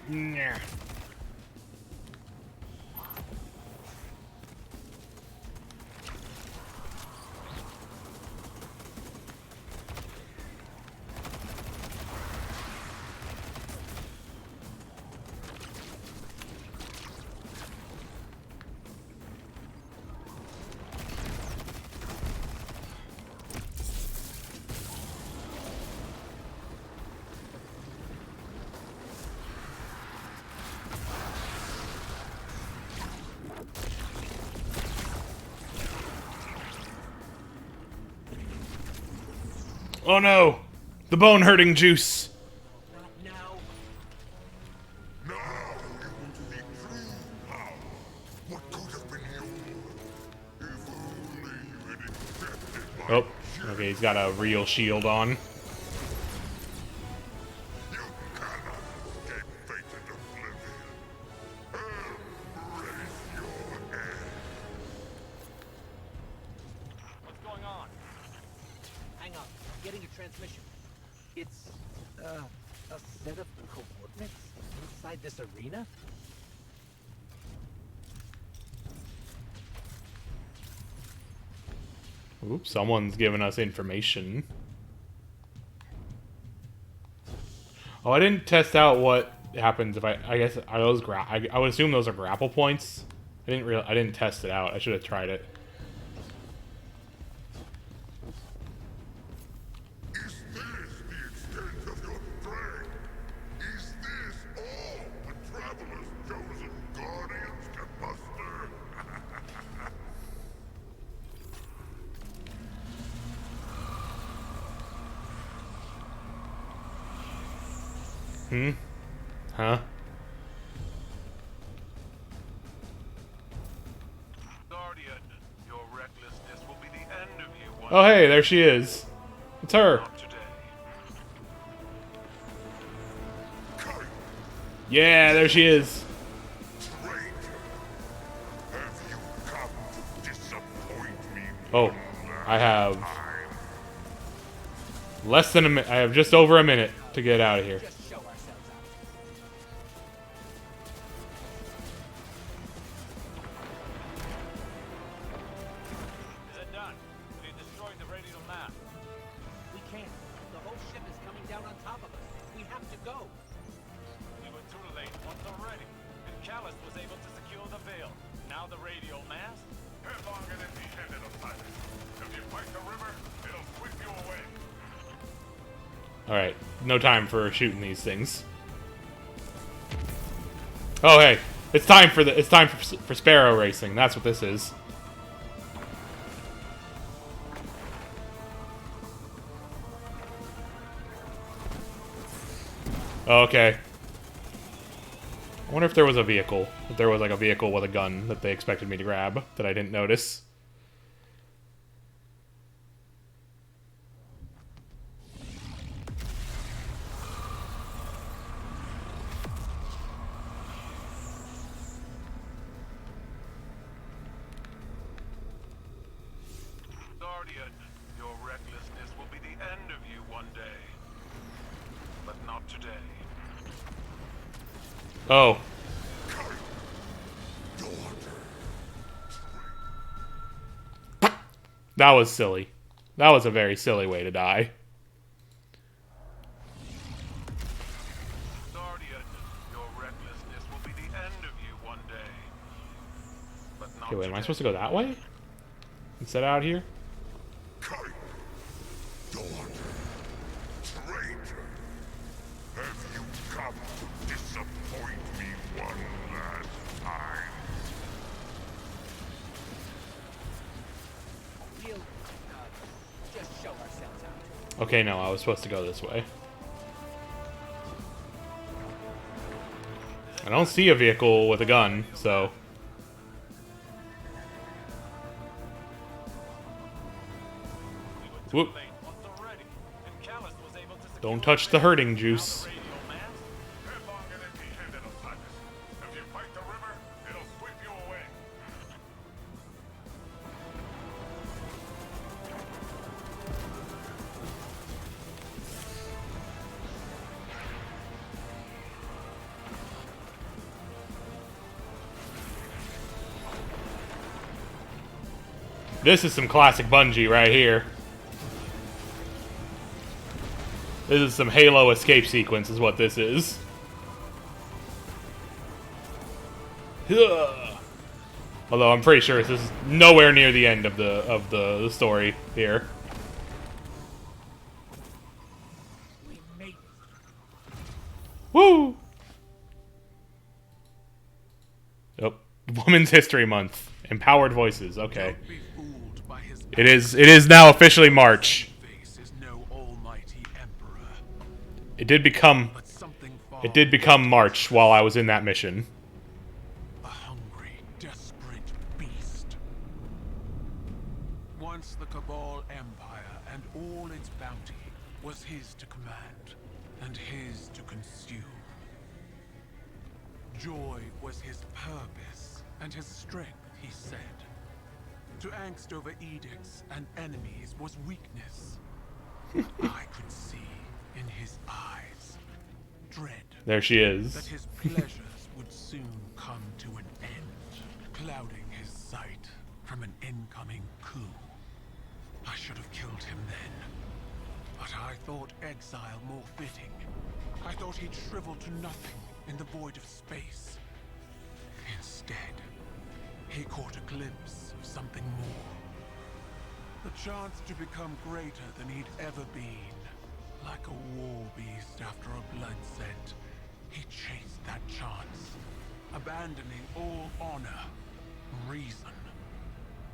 Nah. Oh no! The bone hurting juice! Not now. Now you want to see true power. What could have been yours? If only you had accepted my Oh, okay, he's got a real shield on. You cannot escape fate and oblivion. Embrace your end. What's going on? Hang on. I'm getting a transmission. It's, a set of coordinates inside this arena? Oops, someone's giving us information. Oh, I didn't test out what happens if I guess are those I would assume those are grapple points. I didn't test it out. I should have tried it. Is this the extent of your strength? Is this all the Traveler's chosen guardians can muster? Huh? Guardian, your recklessness will be the end of you one Oh, hey, there she is. It's her. Not today. Yeah, there she is. Traitor, have you come to disappoint me? Oh, I have less than a minute. I have just over a minute to get out of here. Just show ourselves out. Is it done? Have you destroyed the radial map? We can't. The whole ship is coming down on top of us. We have to go. We were too late once already. And Callus was able to secure the veil. Now the radial mast? Headlong and empty-handed, Osiris. If you fight the river, it'll sweep you away. All right, no time for shooting these things. Oh, hey, it's time for Sparrow racing. That's what this is. Okay. I wonder if there was a vehicle. If there was like a vehicle with a gun that they expected me to grab that I didn't notice. Guardian, your recklessness will be the end of you one day. But not today. Oh. That was silly. That was a very silly way to die. Guardian, your recklessness will be the end of you one day. But not Okay, wait, am I today. supposed to go that way? Instead of out here? Traitor, have you come to disappoint me one last time? We'll just show ourselves out. Okay, no, I was supposed to go this way. I don't see a vehicle with a gun, so... Whoop. Don't touch the hurting juice. Headlong and empty-handed, Osiris. If you fight the river, it'll sweep you away. This is some classic Bungie right here. This is some Halo escape sequence is what this is. Ugh. Although I'm pretty sure this is nowhere near the end of the story here. We made it. Woo! Oh, Women's History Month. Empowered voices. Okay. Don't be fooled by his It is now officially March. face is no almighty emperor, It did become but something far March while I was in that mission. a hungry, desperate beast. Once the Cabal Empire and all its bounty was his to command and his to consume. Joy was his purpose and his strength, he said. To angst over edicts and enemies was weakness. I could see in his eyes dread There she that is. his pleasures would soon come to an end, clouding his sight from an incoming coup. I thought exile more fitting. I thought he'd shrivel to nothing in the void of space. Instead, he caught a glimpse of something more. The chance to become greater than he'd ever been. Like a war beast after a blood scent, he chased that chance, abandoning all honor, reason.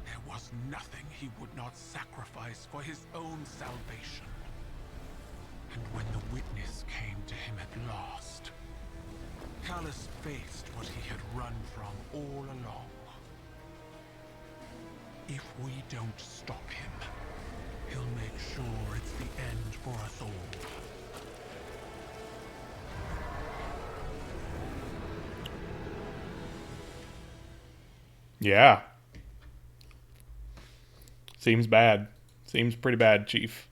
There was nothing he would not sacrifice for his own salvation. And when the witness came to him at last, Callus faced what he had run from all along. If we don't stop him, he'll make sure it's the end for us all. Yeah. Seems bad. Seems pretty bad, Chief.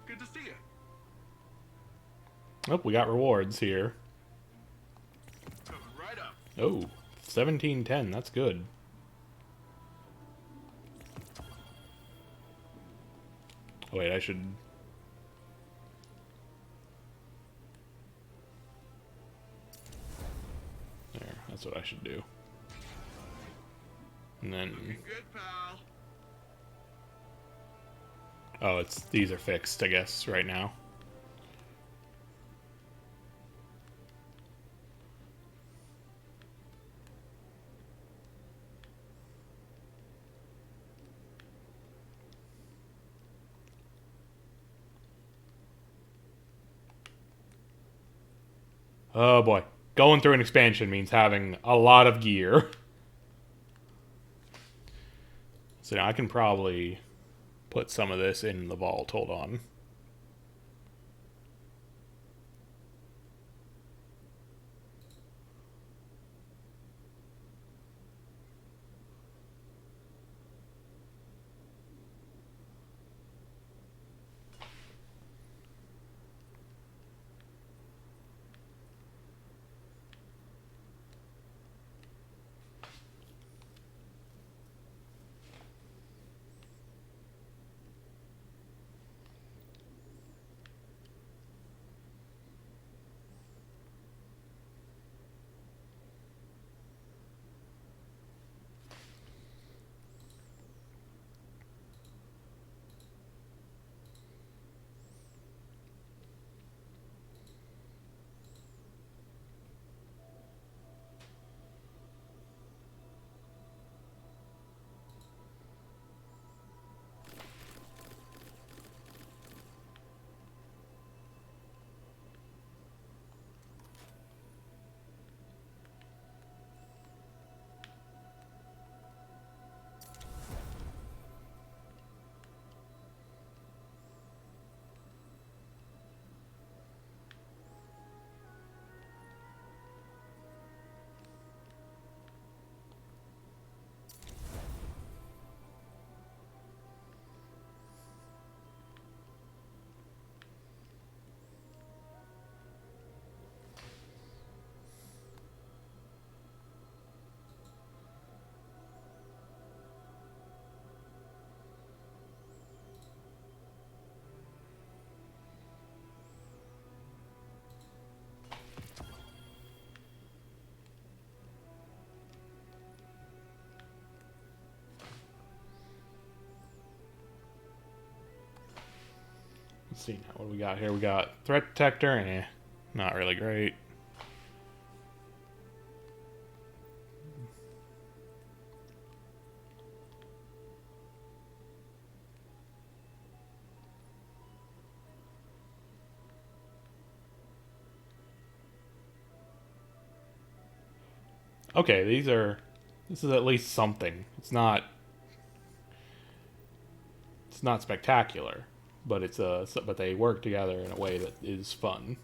Good to see you. Oh, we got rewards here. Coming right up. Oh, 1710. That's good. Oh, wait, I should... There, that's what I should do. And then... Looking good, pal. Oh, these are fixed, I guess, right now. Oh boy. Going through an expansion means having a lot of gear. So now I can probably put some of this in the vault. Hold on. Let's see now. What do we got here? We got threat detector. Not really great. okay, this is at least something. It's not spectacular, but but they work together in a way that is fun.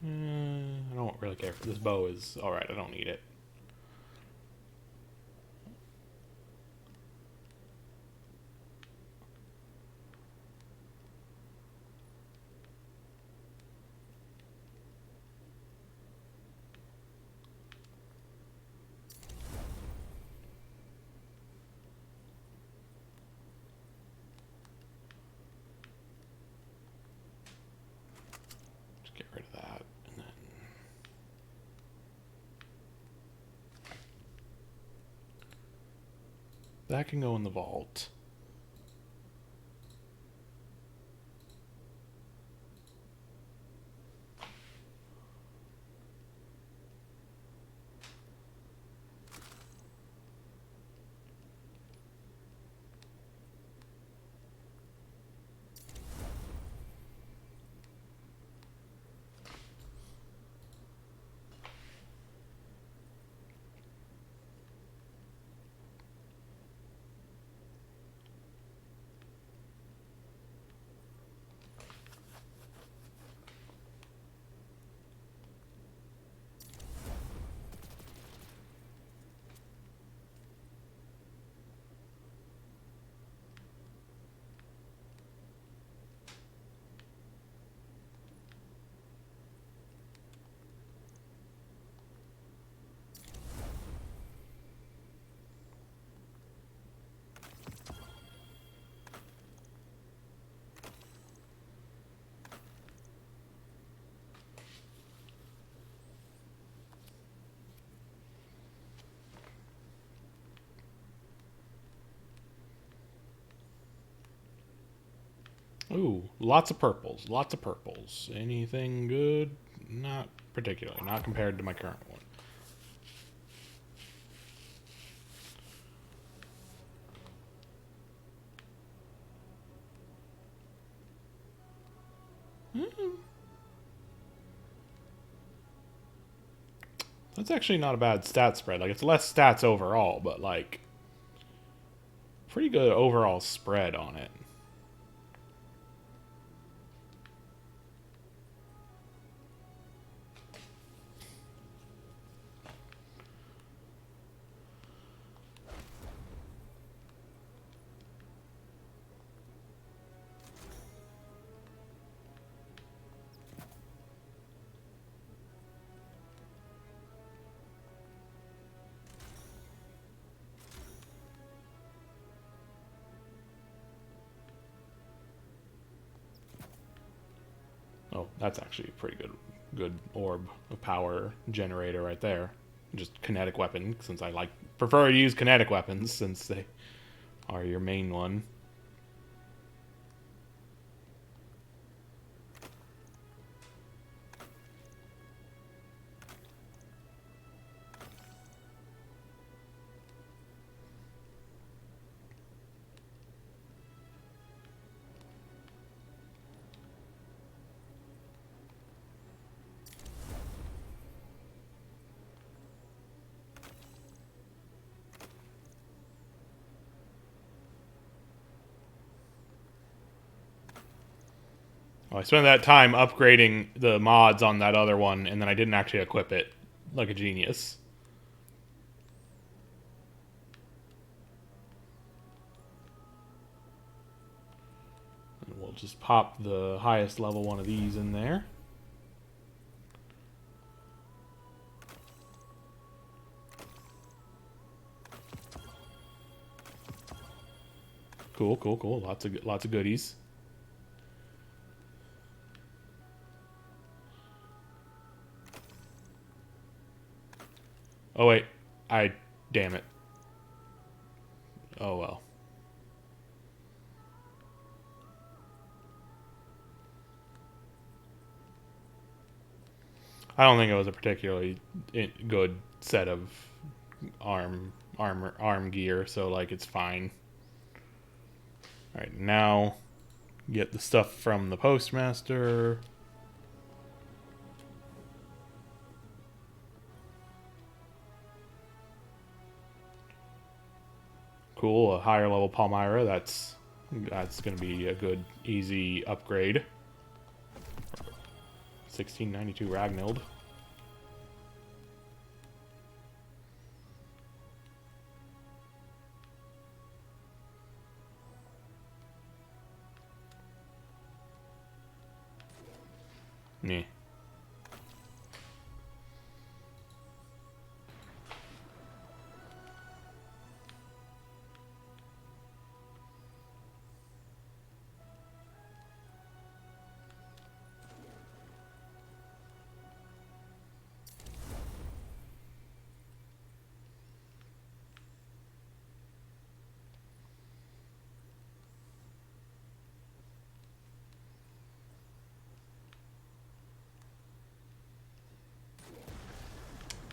I don't really care. This bow is alright. I don't need it. Just get rid of that. And then that can go in the vault. Ooh, lots of purples. Lots of purples. Anything good? Not particularly. Not compared to my current one. That's actually not a bad stat spread. Like, it's less stats overall, but, like, pretty good overall spread on it. Oh, that's actually a pretty good orb of power generator right there. Just kinetic weapon, since I prefer to use kinetic weapons since they are your main one. Well, I spent that time upgrading the mods on that other one, and then I didn't actually equip it like a genius. And just pop the highest level one of these in there. Cool, cool, cool. Lots of goodies. Oh wait, damn it. Oh well. I don't think it was a particularly good set of arm gear, so like it's fine. All right, now get the stuff from the postmaster. Cool, a higher level Palmyra. That's going to be a good, easy upgrade. 1692 Ragnild. Yeah.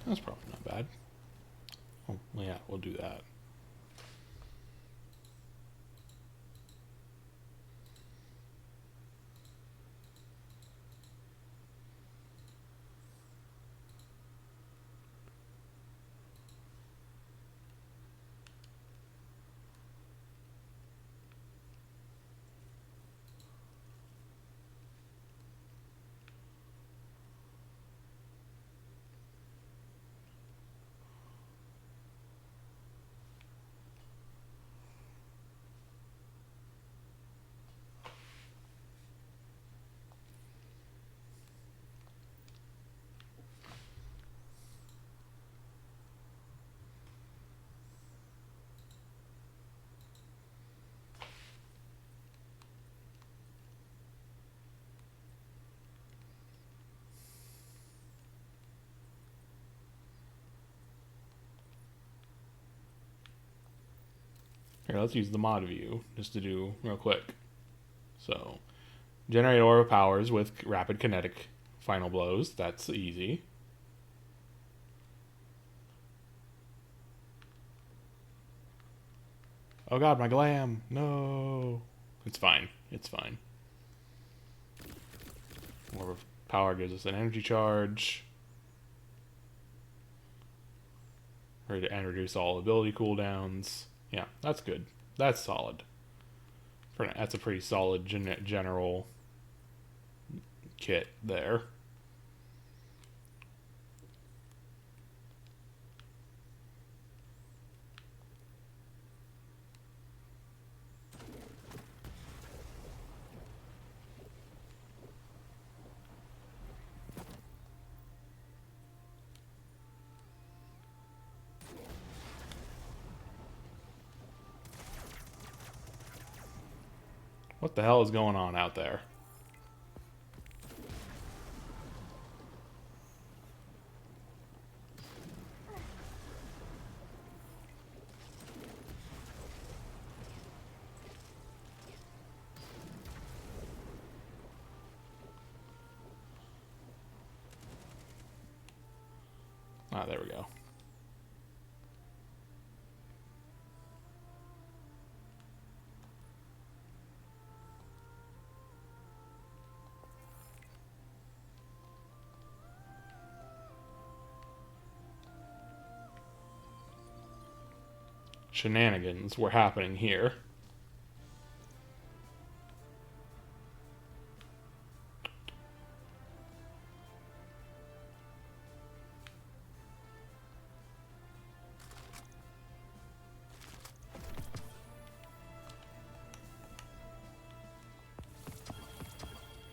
That's probably not bad. Oh, yeah, we'll do that. Here, let's use the mod view just to do real quick. So, generate aura powers with rapid kinetic final blows. That's easy. Oh god, my glam. No. It's fine. It's fine. Aura of power gives us an energy charge. And reduce all ability cooldowns. Yeah, that's good. That's solid. That's a pretty solid general kit there. What the hell is going on out there? Ah, there we go. Shenanigans were happening here.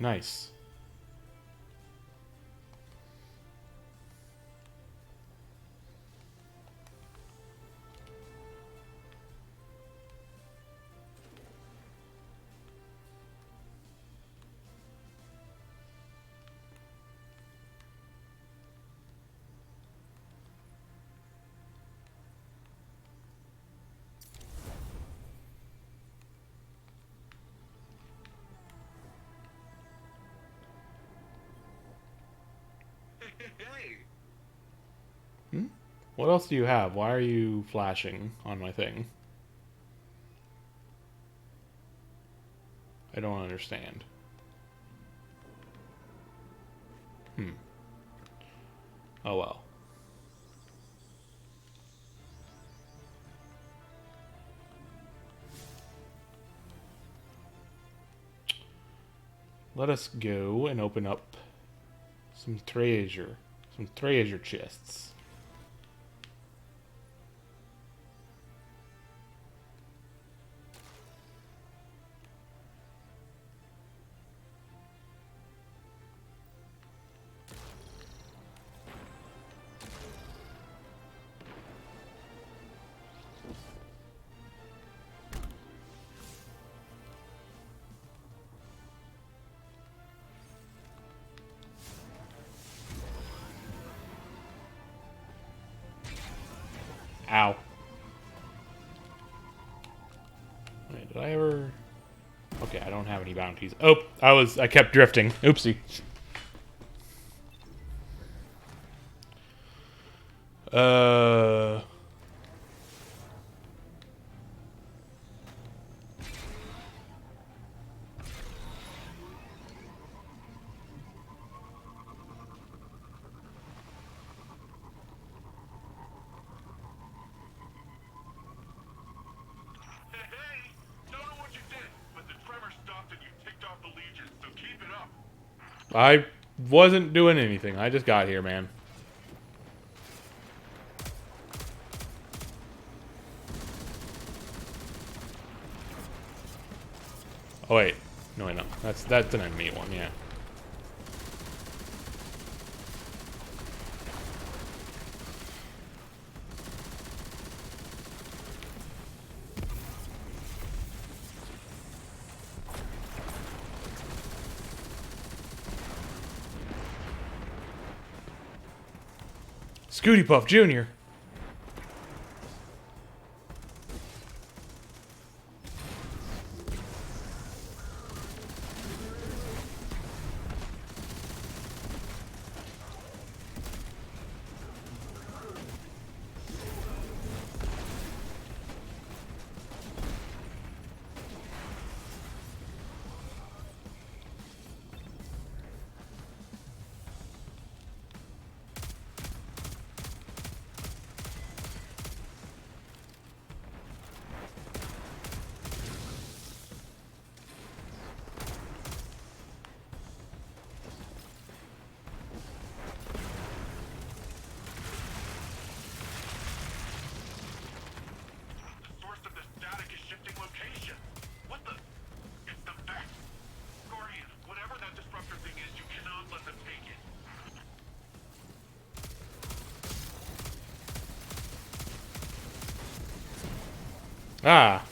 Nice. Hey, Hmm? What else do you have? Why are you flashing on my thing? I don't understand. Oh well. Let us go and open up some treasure. Some treasure chests. Ow. Wait, did I ever... Okay, I don't have any bounties. Oh, I kept drifting. Oopsie. Uh... hey! Don't know what you did, but the tremor stopped and you ticked off the Legion, so keep it up. I wasn't doing anything. I just got here, man. Oh wait, no, wait, no. That's an enemy one, yeah. Scooty Puff Jr. The source of the static is shifting location. What the? It's the Vex. Guardian, whatever that disruptor thing is, you cannot let them take it. Ah.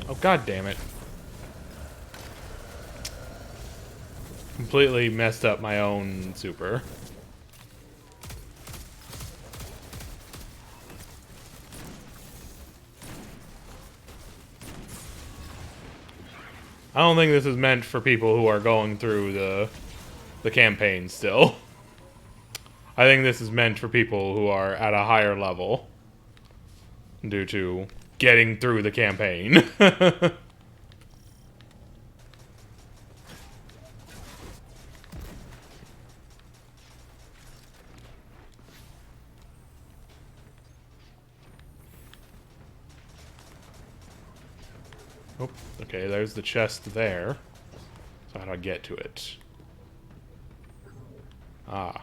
Oh, god damn it. Completely messed up my own super. I don't think this is meant for people who are going through the campaign still. I think this is meant for people who are at a higher level due to getting through the campaign. Oh, okay, there's the chest there. So how do I get to it? Ah.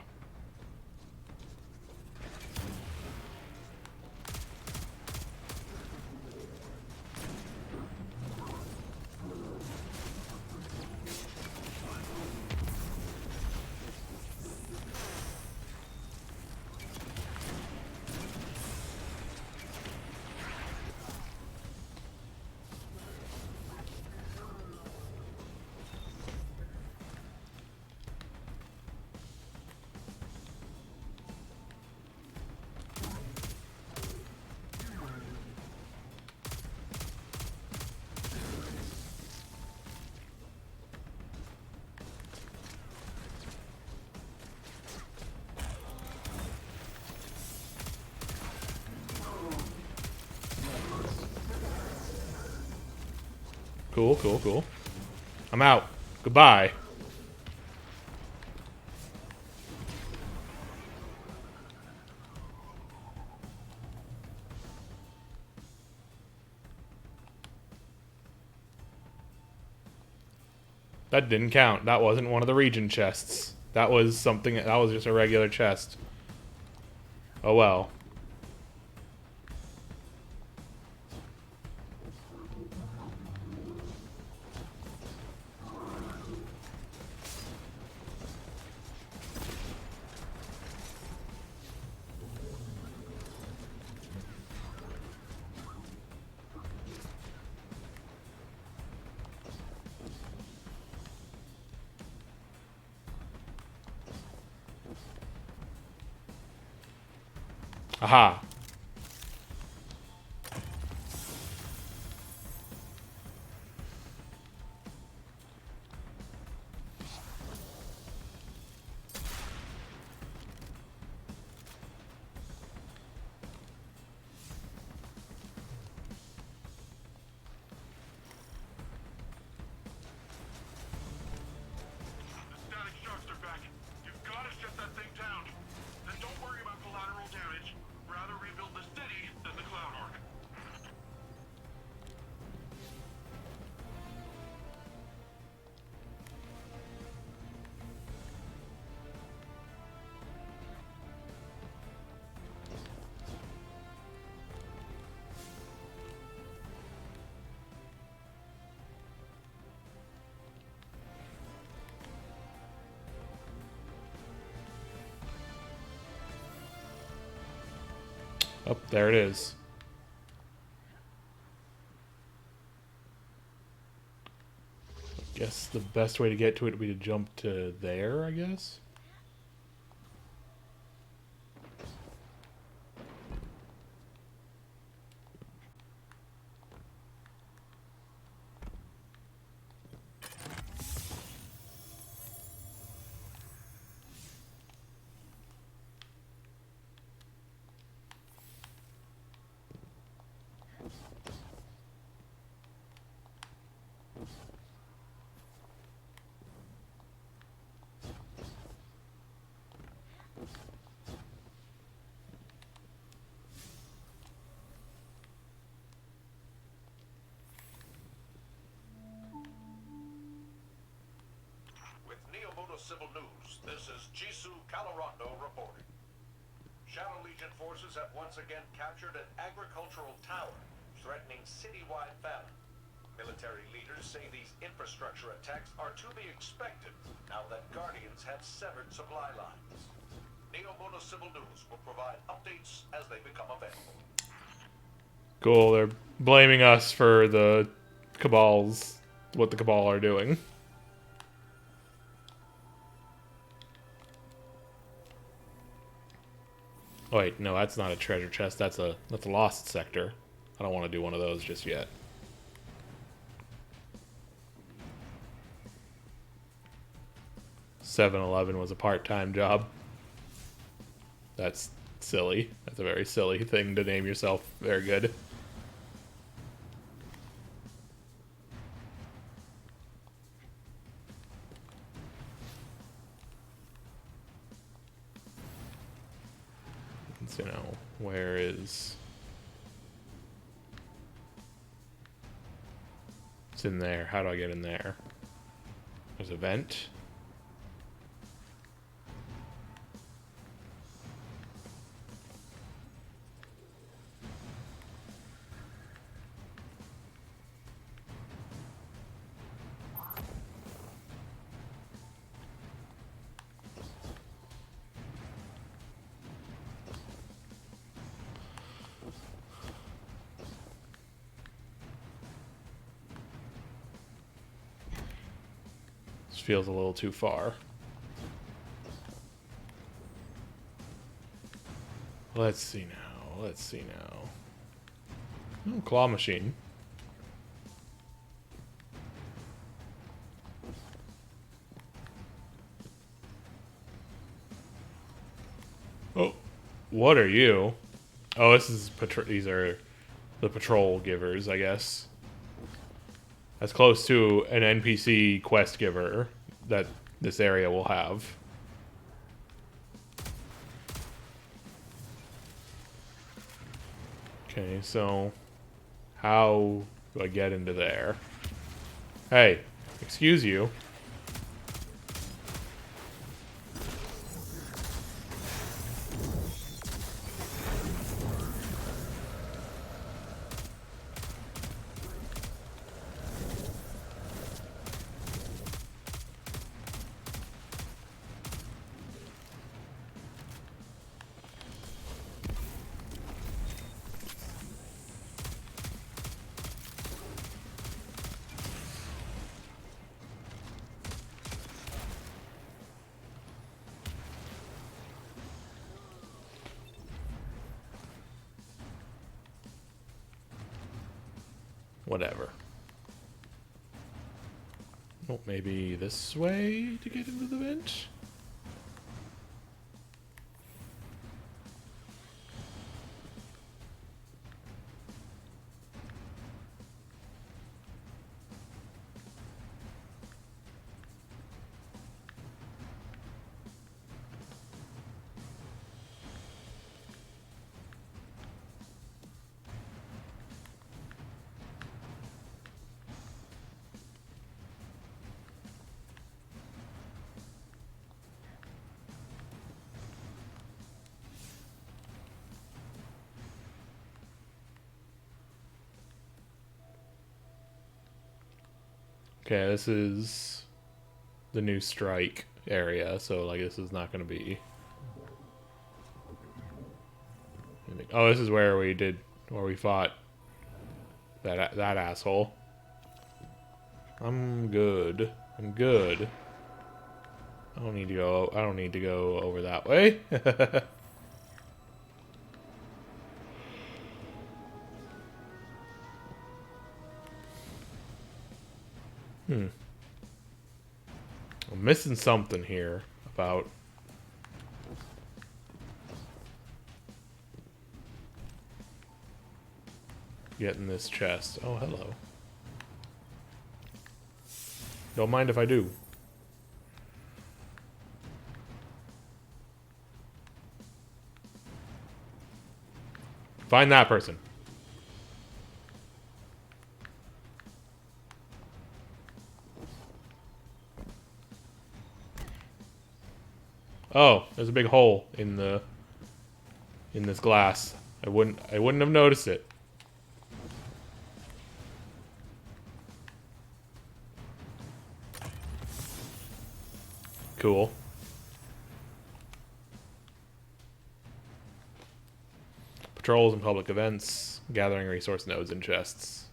Cool, cool, cool. I'm out. Goodbye. That didn't count. That wasn't one of the region chests. That was something. That was just a regular chest. Oh well. Aha. The static shocks are back. You've got to shut that thing down. And don't worry about collateral damage. Rather rebuild the city than the Cloud Ark. Oh, there it is. Guess the best way to get to it would be to jump to there, I guess. With Neomuno Civil News, this is Jisoo Calorondo reporting. Shadow Legion forces have once again captured an agricultural tower, threatening citywide famine. Military leaders say these infrastructure attacks are to be expected now that Guardians have severed supply lines. Neomuno Civil News will provide updates as they become available. Cool, they're blaming us for the Cabal's, what the Cabal are doing. Oh, wait, no, that's not a treasure chest, that's a lost sector. I don't want to do one of those just yet. $7-Eleven was a part-time job. That's silly. That's a very silly thing to name yourself. Very good. So now, where is... It's in there. How do I get in there? There's a vent. Feels a little too far. Let's see now. Let's see now. Oh, claw machine. Oh, what are you? Oh, this is these are the patrol givers, I guess. as close to an NPC quest giver that this area will have. Okay, so how do I get into there? Hey, excuse you. Whatever. Oh, maybe this way to get into the vent? Okay, this is the new strike area, so like this is not going to be... Oh, this is where we fought that asshole. I'm good. I'm good. I don't need to go over that way. I'm missing something here about getting this chest. Oh, hello. Don't mind if I do. Find that person. Oh, there's a big hole in this glass. I wouldn't have noticed it. Cool. Patrols and public events, gathering resource nodes and chests.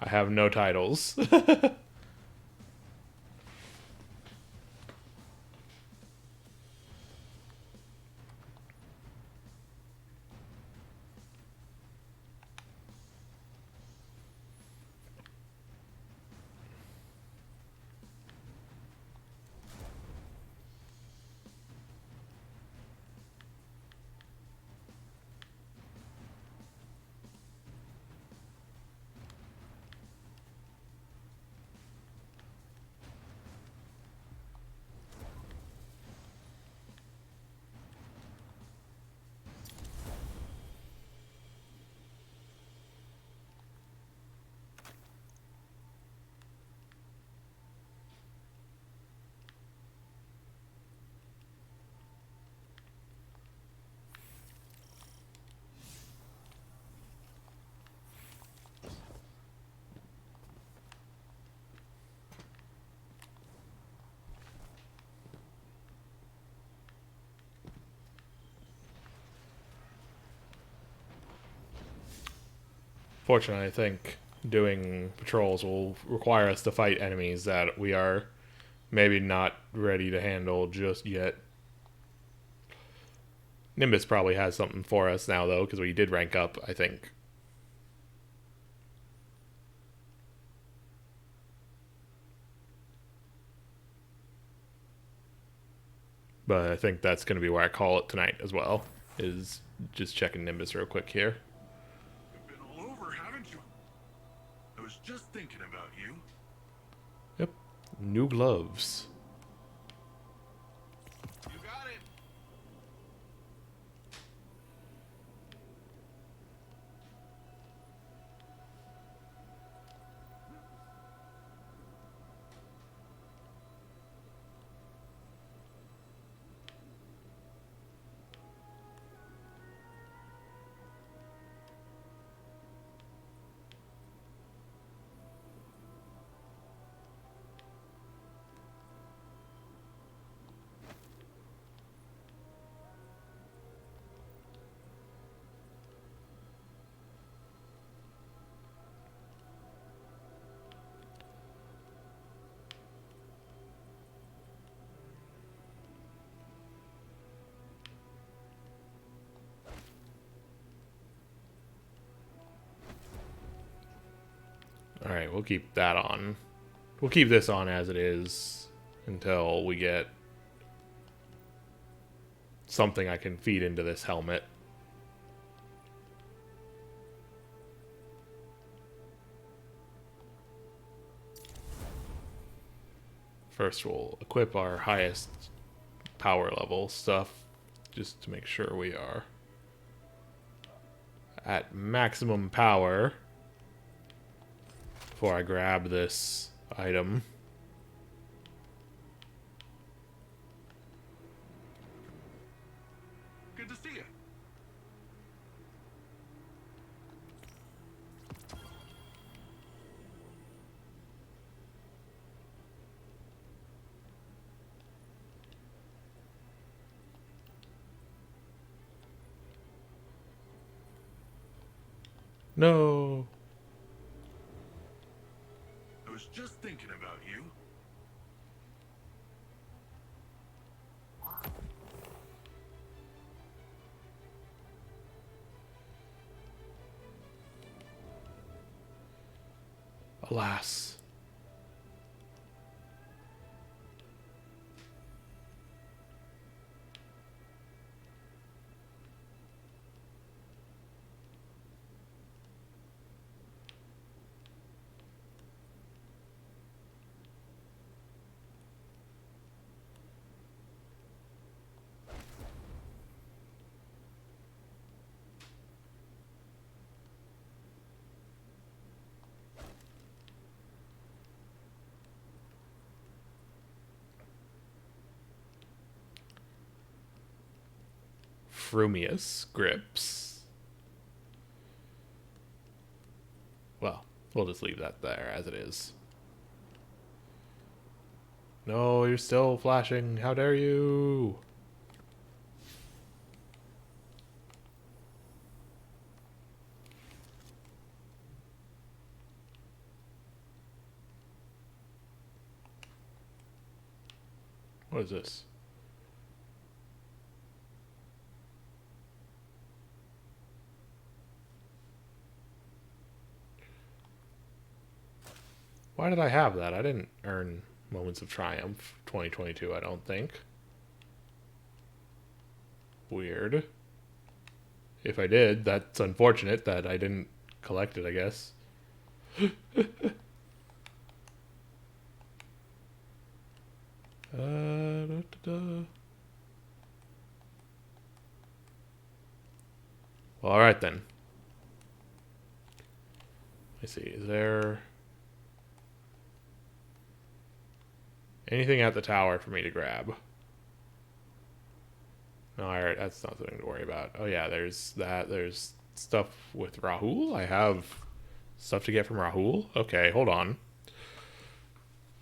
I have no titles. Fortunately, I think doing patrols will require us to fight enemies that we are maybe not ready to handle just yet. Nimbus probably has something for us now, though, because we did rank up, I think. But I think that's going to be where I call it tonight as well, is just checking Nimbus real quick here. You've been all over, haven't you? I was just thinking about you. Yep. New gloves. You got it. Alright, we'll keep that on. We'll keep this on as it is until we get something I can feed into this helmet. First, we'll equip our highest power level stuff just to make sure we are at maximum power before I grab this item. Good to see you. No. I was just thinking about you. Alas. Frumious grips. Well, we'll just leave that there as it is. No, you're still flashing. How dare you? What is this? Why did I have that? I didn't earn Moments of Triumph 2022, I don't think. Weird. If I did, that's unfortunate that I didn't collect it, I guess. Well, alright then. Let's see, is there anything at the tower for me to grab? No, alright, that's not something to worry about. Oh yeah, there's that. There's stuff with Rahul. I have stuff to get from Rahul. Okay, hold on.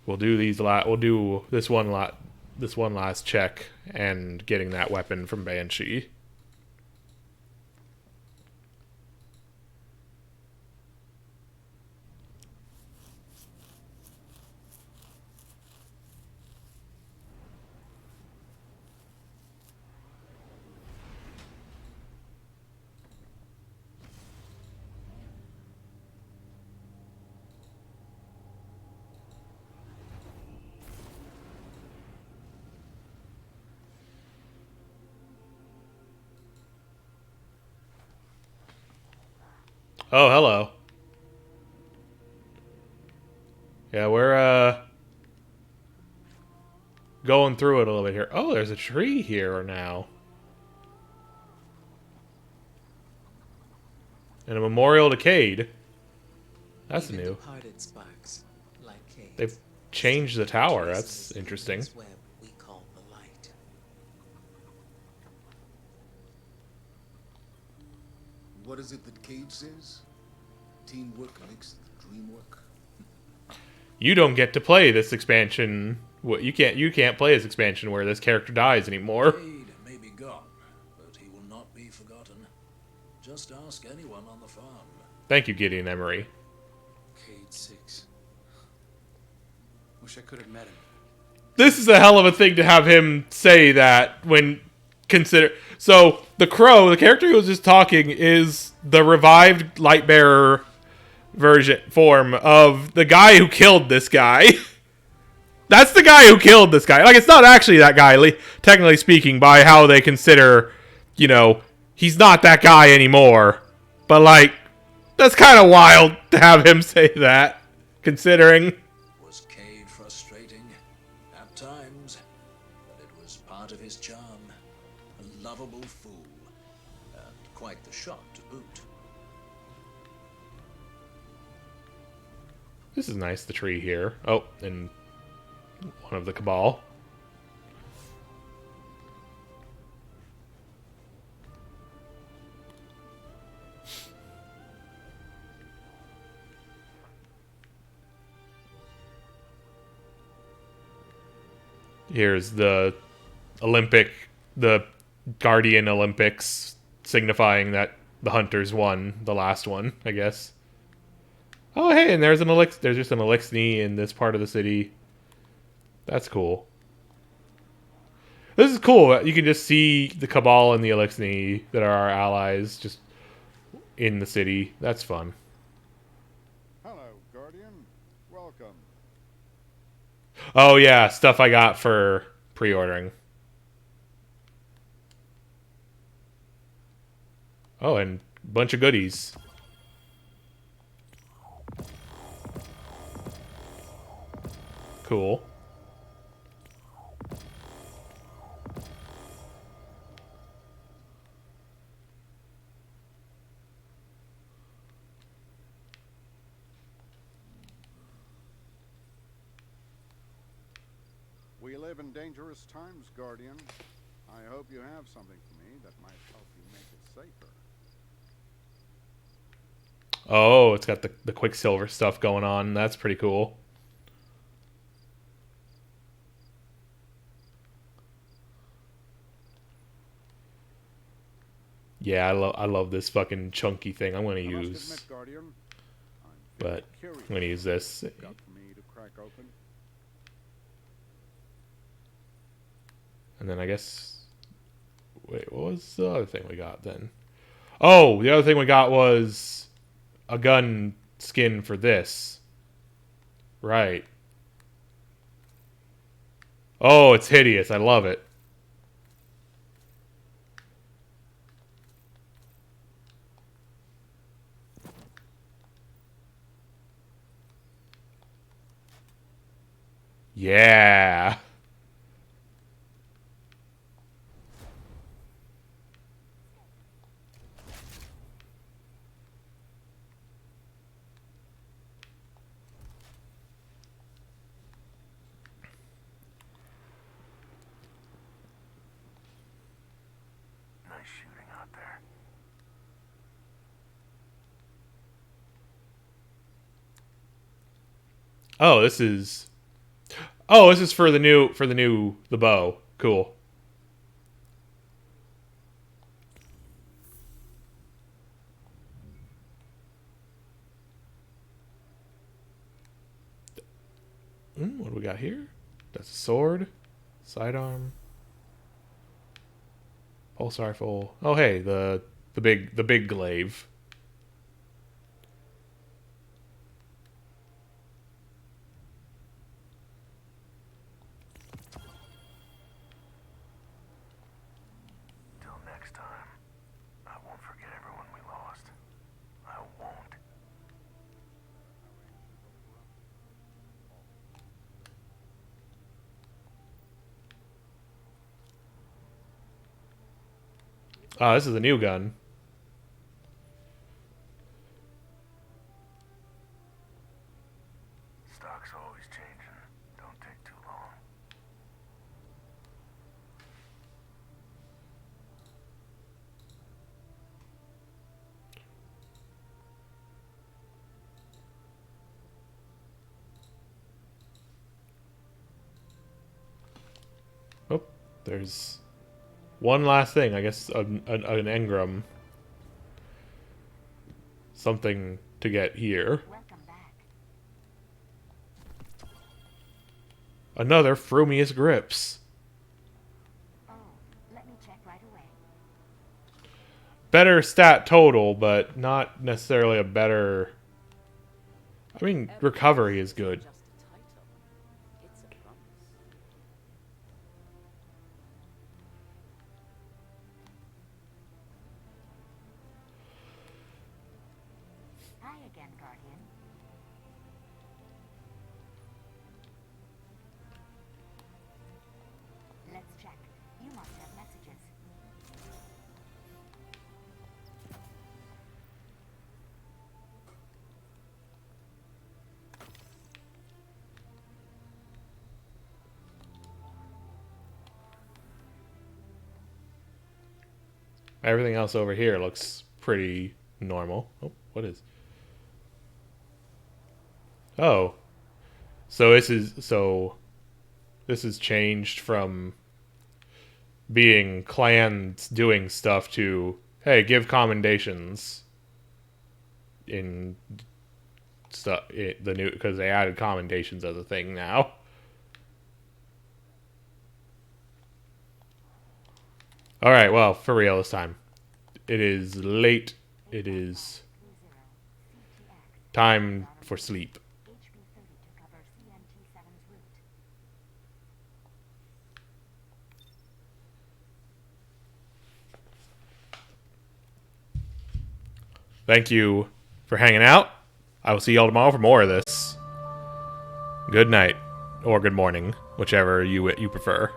We'll do we'll do this one last check and getting that weapon from Banshee. Oh, hello. Yeah, we're going through it a little bit here. Oh, there's a tree here now. And a memorial to Cade. That's Even new. departed sparks, like They've Cade's, changed the still tower. find That's traces in interesting. this web we call the light. What is it that Cage says? Teamwork makes the dream work. You don't get to play this expansion. What you can't play this expansion where this character dies anymore. Cade may be gone, but he will not be forgotten. Just ask anyone on the farm. Thank you, Gideon Emery. Cade 6. Wish I could have met him. This is a hell of a thing to have him say that when consider. So the crow, the character who was just talking, is the revived Lightbearer form of the guy who killed this guy. That's the guy who killed this guy. Like, it's not actually that guy, technically speaking, by how they consider, you know, he's not that guy anymore. But, like, that's kind of wild to have him say that, considering. Was Cade frustrating? At times. But it was part of his charm. A lovable fool. And quite the shot to boot. This is nice, the tree here. Oh, and one of the Cabal. Here's the the Guardian Olympics, signifying that the Hunters won the last one, I guess. Oh, hey, and there's just an Elixni in this part of the city. That's cool. This is cool. You can just see the Cabal and the Elixni that are our allies just in the city. That's fun. Hello, Guardian. Welcome. Oh, yeah, stuff I got for pre-ordering. Oh, and a bunch of goodies. Cool. We live in dangerous times, Guardian. I hope you have something for me that might help you make it safer. Oh, it's got the Quicksilver stuff going on. That's pretty cool. Yeah, I love this fucking chunky thing. I'm gonna use, admit, Guardian, but I'm gonna use this. got for me to crack open. And then I guess, wait, what was the other thing we got then? Oh, the other thing we got was a gun skin for this. Right. Oh, it's hideous. I love it. Yeah. Nice shooting out there. Oh, this is. Oh, this is for the bow. Cool. What do we got here? That's a sword, sidearm, pulse rifle. Oh, hey, the big glaive. Till next time, I won't forget everyone we lost. I won't. Oh, this is a new gun. Stock's always changing. Don't take too long. Oh, there's one last thing. I guess an engram. Something to get here. Another Frumious Grips. Oh, let me check right away. Better stat total, but not necessarily a better... I mean, recovery is good. Hi again, Guardian. Let's check. You must have messages. Everything else over here looks pretty normal. Oh, what is... Oh. So this is changed from being clans doing stuff to, hey, give commendations in stuff, the new, because they added commendations as a thing now. All right, well, for real this time. It is late. It is time for sleep. Thank you for hanging out. I will see y'all tomorrow for more of this. Good night, or good morning, whichever you prefer.